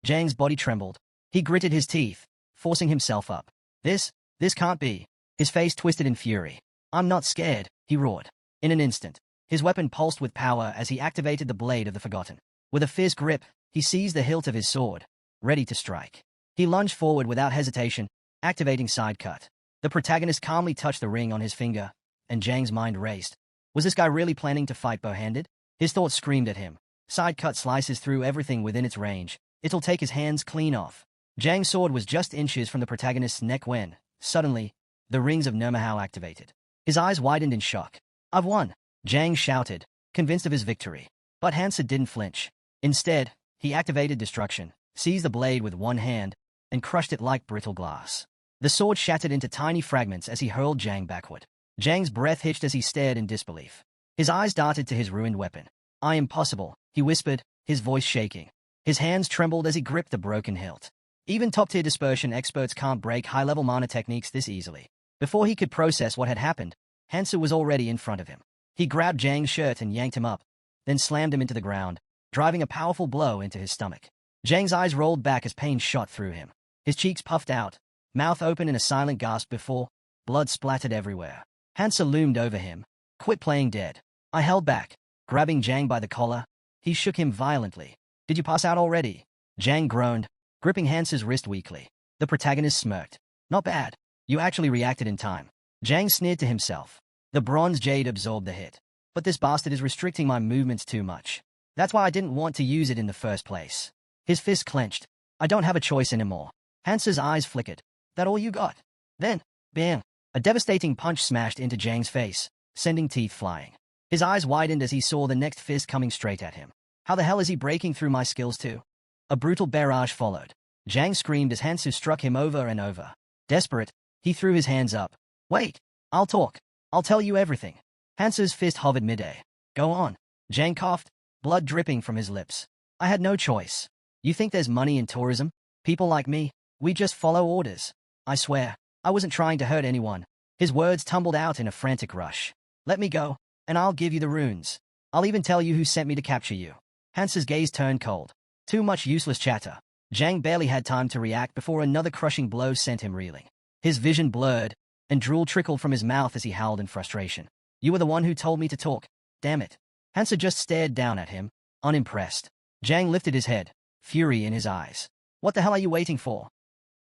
Jang's body trembled. He gritted his teeth, forcing himself up. This can't be. His face twisted in fury. I'm not scared, he roared. In an instant, His weapon pulsed with power as he activated the blade of the Forgotten. With a fierce grip, he seized the hilt of his sword, ready to strike. He lunged forward without hesitation, activating side cut. The protagonist calmly touched the ring on his finger, and Zhang's mind raced. Was this guy really planning to fight bow-handed? His thoughts screamed at him. Side cut slices through everything within its range. It'll take his hands clean off. Zhang's sword was just inches from the protagonist's neck when, suddenly, the rings of Manhwa activated. His eyes widened in shock. I've won! Zhang shouted, convinced of his victory. But Hansa didn't flinch. Instead, he activated destruction, seized the blade with one hand, and crushed it like brittle glass. The sword shattered into tiny fragments as he hurled Zhang backward. Zhang's breath hitched as he stared in disbelief. His eyes darted to his ruined weapon. I am possible, he whispered, his voice shaking. His hands trembled as he gripped the broken hilt. Even top-tier dispersion experts can't break high-level mana techniques this easily. Before he could process what had happened, Hansa was already in front of him. He grabbed Zhang's shirt and yanked him up, then slammed him into the ground, driving a powerful blow into his stomach. Zhang's eyes rolled back as pain shot through him. His cheeks puffed out, mouth open in a silent gasp before blood splattered everywhere. Hansa loomed over him. Quit playing dead. I held back, grabbing Zhang by the collar. He shook him violently. Did you pass out already? Zhang groaned, gripping Hansa's wrist weakly. The protagonist smirked. Not bad. You actually reacted in time. Zhang sneered to himself. The bronze jade absorbed the hit. But this bastard is restricting my movements too much. That's why I didn't want to use it in the first place. His fist clenched. I don't have a choice anymore. Hansa's eyes flickered. That all you got? Then, bam! A devastating punch smashed into Zhang's face, sending teeth flying. His eyes widened as he saw the next fist coming straight at him. How the hell is he breaking through my skills too? A brutal barrage followed. Zhang screamed as Hansa struck him over and over. Desperate, he threw his hands up. Wait, I'll talk. I'll tell you everything. Hansa's fist hovered midair. Go on. Zhang coughed, blood dripping from his lips. I had no choice. You think there's money in tourism? People like me, we just follow orders. I swear, I wasn't trying to hurt anyone. His words tumbled out in a frantic rush. Let me go, and I'll give you the runes. I'll even tell you who sent me to capture you. Hansa's gaze turned cold. Too much useless chatter. Zhang barely had time to react before another crushing blow sent him reeling. His vision blurred, and drool trickled from his mouth as he howled in frustration. You were the one who told me to talk. Damn it. Hansa just stared down at him, unimpressed. Zhang lifted his head, fury in his eyes. What the hell are you waiting for?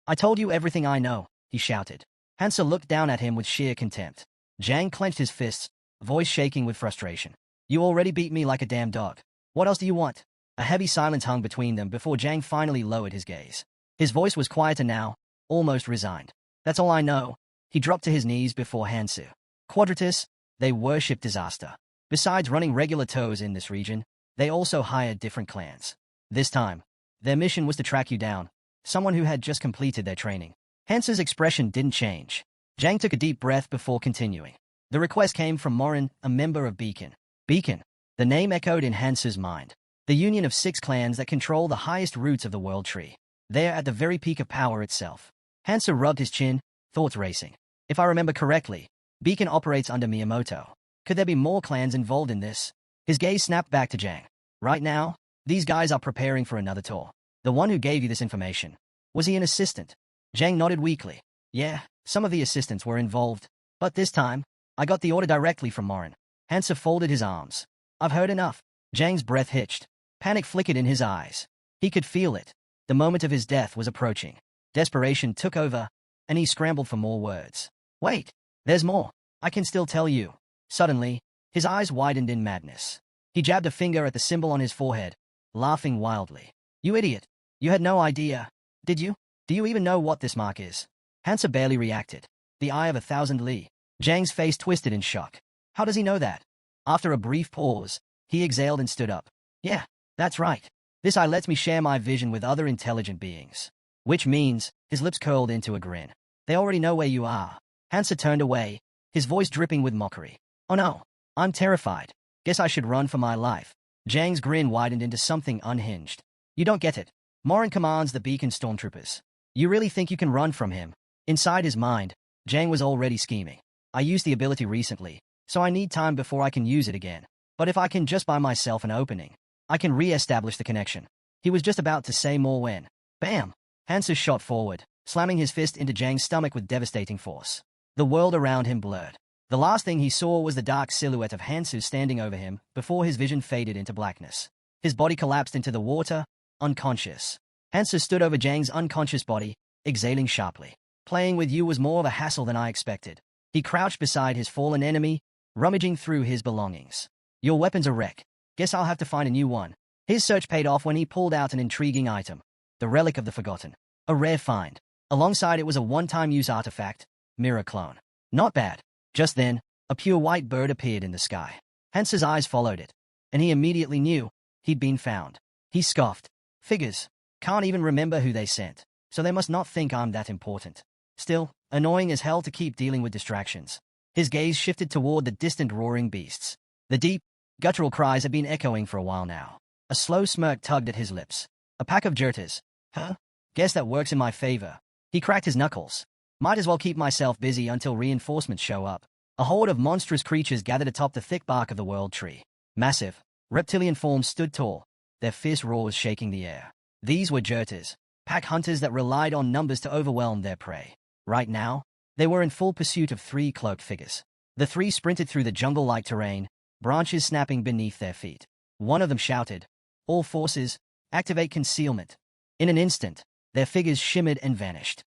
I told you everything I know, he shouted. Hansa looked down at him with sheer contempt. Zhang clenched his fists, voice shaking with frustration. You already beat me like a damn dog. What else do you want? A heavy silence hung between them before Zhang finally lowered his gaze. His voice was quieter now, almost resigned. That's all I know. He dropped to his knees before Hansu. Quadratus, they worship disaster. Besides running regular tours in this region, they also hired different clans. This time, their mission was to track you down, someone who had just completed their training. Hansa's expression didn't change. Zhang took a deep breath before continuing. The request came from Morin, a member of Beacon. Beacon. The name echoed in Hansa's mind. The union of 6 clans that control the highest roots of the world tree. They're at the very peak of power itself. Hansa rubbed his chin, thoughts racing. If I remember correctly, Beacon operates under Miyamoto. Could there be more clans involved in this? His gaze snapped back to Zhang. Right now, these guys are preparing for another tour. The one who gave you this information. Was he an assistant? Zhang nodded weakly. Yeah, some of the assistants were involved. But this time, I got the order directly from Morin. Hansa folded his arms. I've heard enough. Zhang's breath hitched. Panic flickered in his eyes. He could feel it. The moment of his death was approaching. Desperation took over, and he scrambled for more words. Wait, there's more. I can still tell you. Suddenly, his eyes widened in madness. He jabbed a finger at the symbol on his forehead, laughing wildly. You idiot. You had no idea, did you? Do you even know what this mark is? Hansa barely reacted. The eye of 1,000 li. Zhang's face twisted in shock. How does he know that? After a brief pause, he exhaled and stood up. Yeah, that's right. This eye lets me share my vision with other intelligent beings. Which means, his lips curled into a grin. They already know where you are. Hansa turned away, his voice dripping with mockery. Oh no, I'm terrified. Guess I should run for my life. Zhang's grin widened into something unhinged. You don't get it. Morin commands the Beacon stormtroopers. You really think you can run from him? Inside his mind, Zhang was already scheming. I used the ability recently, so I need time before I can use it again. But if I can just buy myself an opening, I can re-establish the connection. He was just about to say more when, bam! Hansa shot forward, slamming his fist into Zhang's stomach with devastating force. The world around him blurred. The last thing he saw was the dark silhouette of Hansu standing over him before his vision faded into blackness. His body collapsed into the water, unconscious. Hansu stood over Zhang's unconscious body, exhaling sharply. Playing with you was more of a hassle than I expected. He crouched beside his fallen enemy, rummaging through his belongings. Your weapon's a wreck. Guess I'll have to find a new one. His search paid off when he pulled out an intriguing item. The Relic of the Forgotten. A rare find. Alongside it was a one-time use artifact, mirror clone. Not bad. Just then, a pure white bird appeared in the sky. Hansu's eyes followed it, and he immediately knew he'd been found. He scoffed. Figures. Can't even remember who they sent, so they must not think I'm that important. Still, annoying as hell to keep dealing with distractions. His gaze shifted toward the distant roaring beasts. The deep, guttural cries had been echoing for a while now. A slow smirk tugged at his lips. A pack of jerters. Huh? Guess that works in my favor. He cracked his knuckles. Might as well keep myself busy until reinforcements show up. A horde of monstrous creatures gathered atop the thick bark of the world tree. Massive, reptilian forms stood tall, their fierce roars shaking the air. These were jerters, pack hunters that relied on numbers to overwhelm their prey. Right now, they were in full pursuit of three cloaked figures. The three sprinted through the jungle-like terrain, branches snapping beneath their feet. One of them shouted, "All forces, activate concealment." In an instant, their figures shimmered and vanished.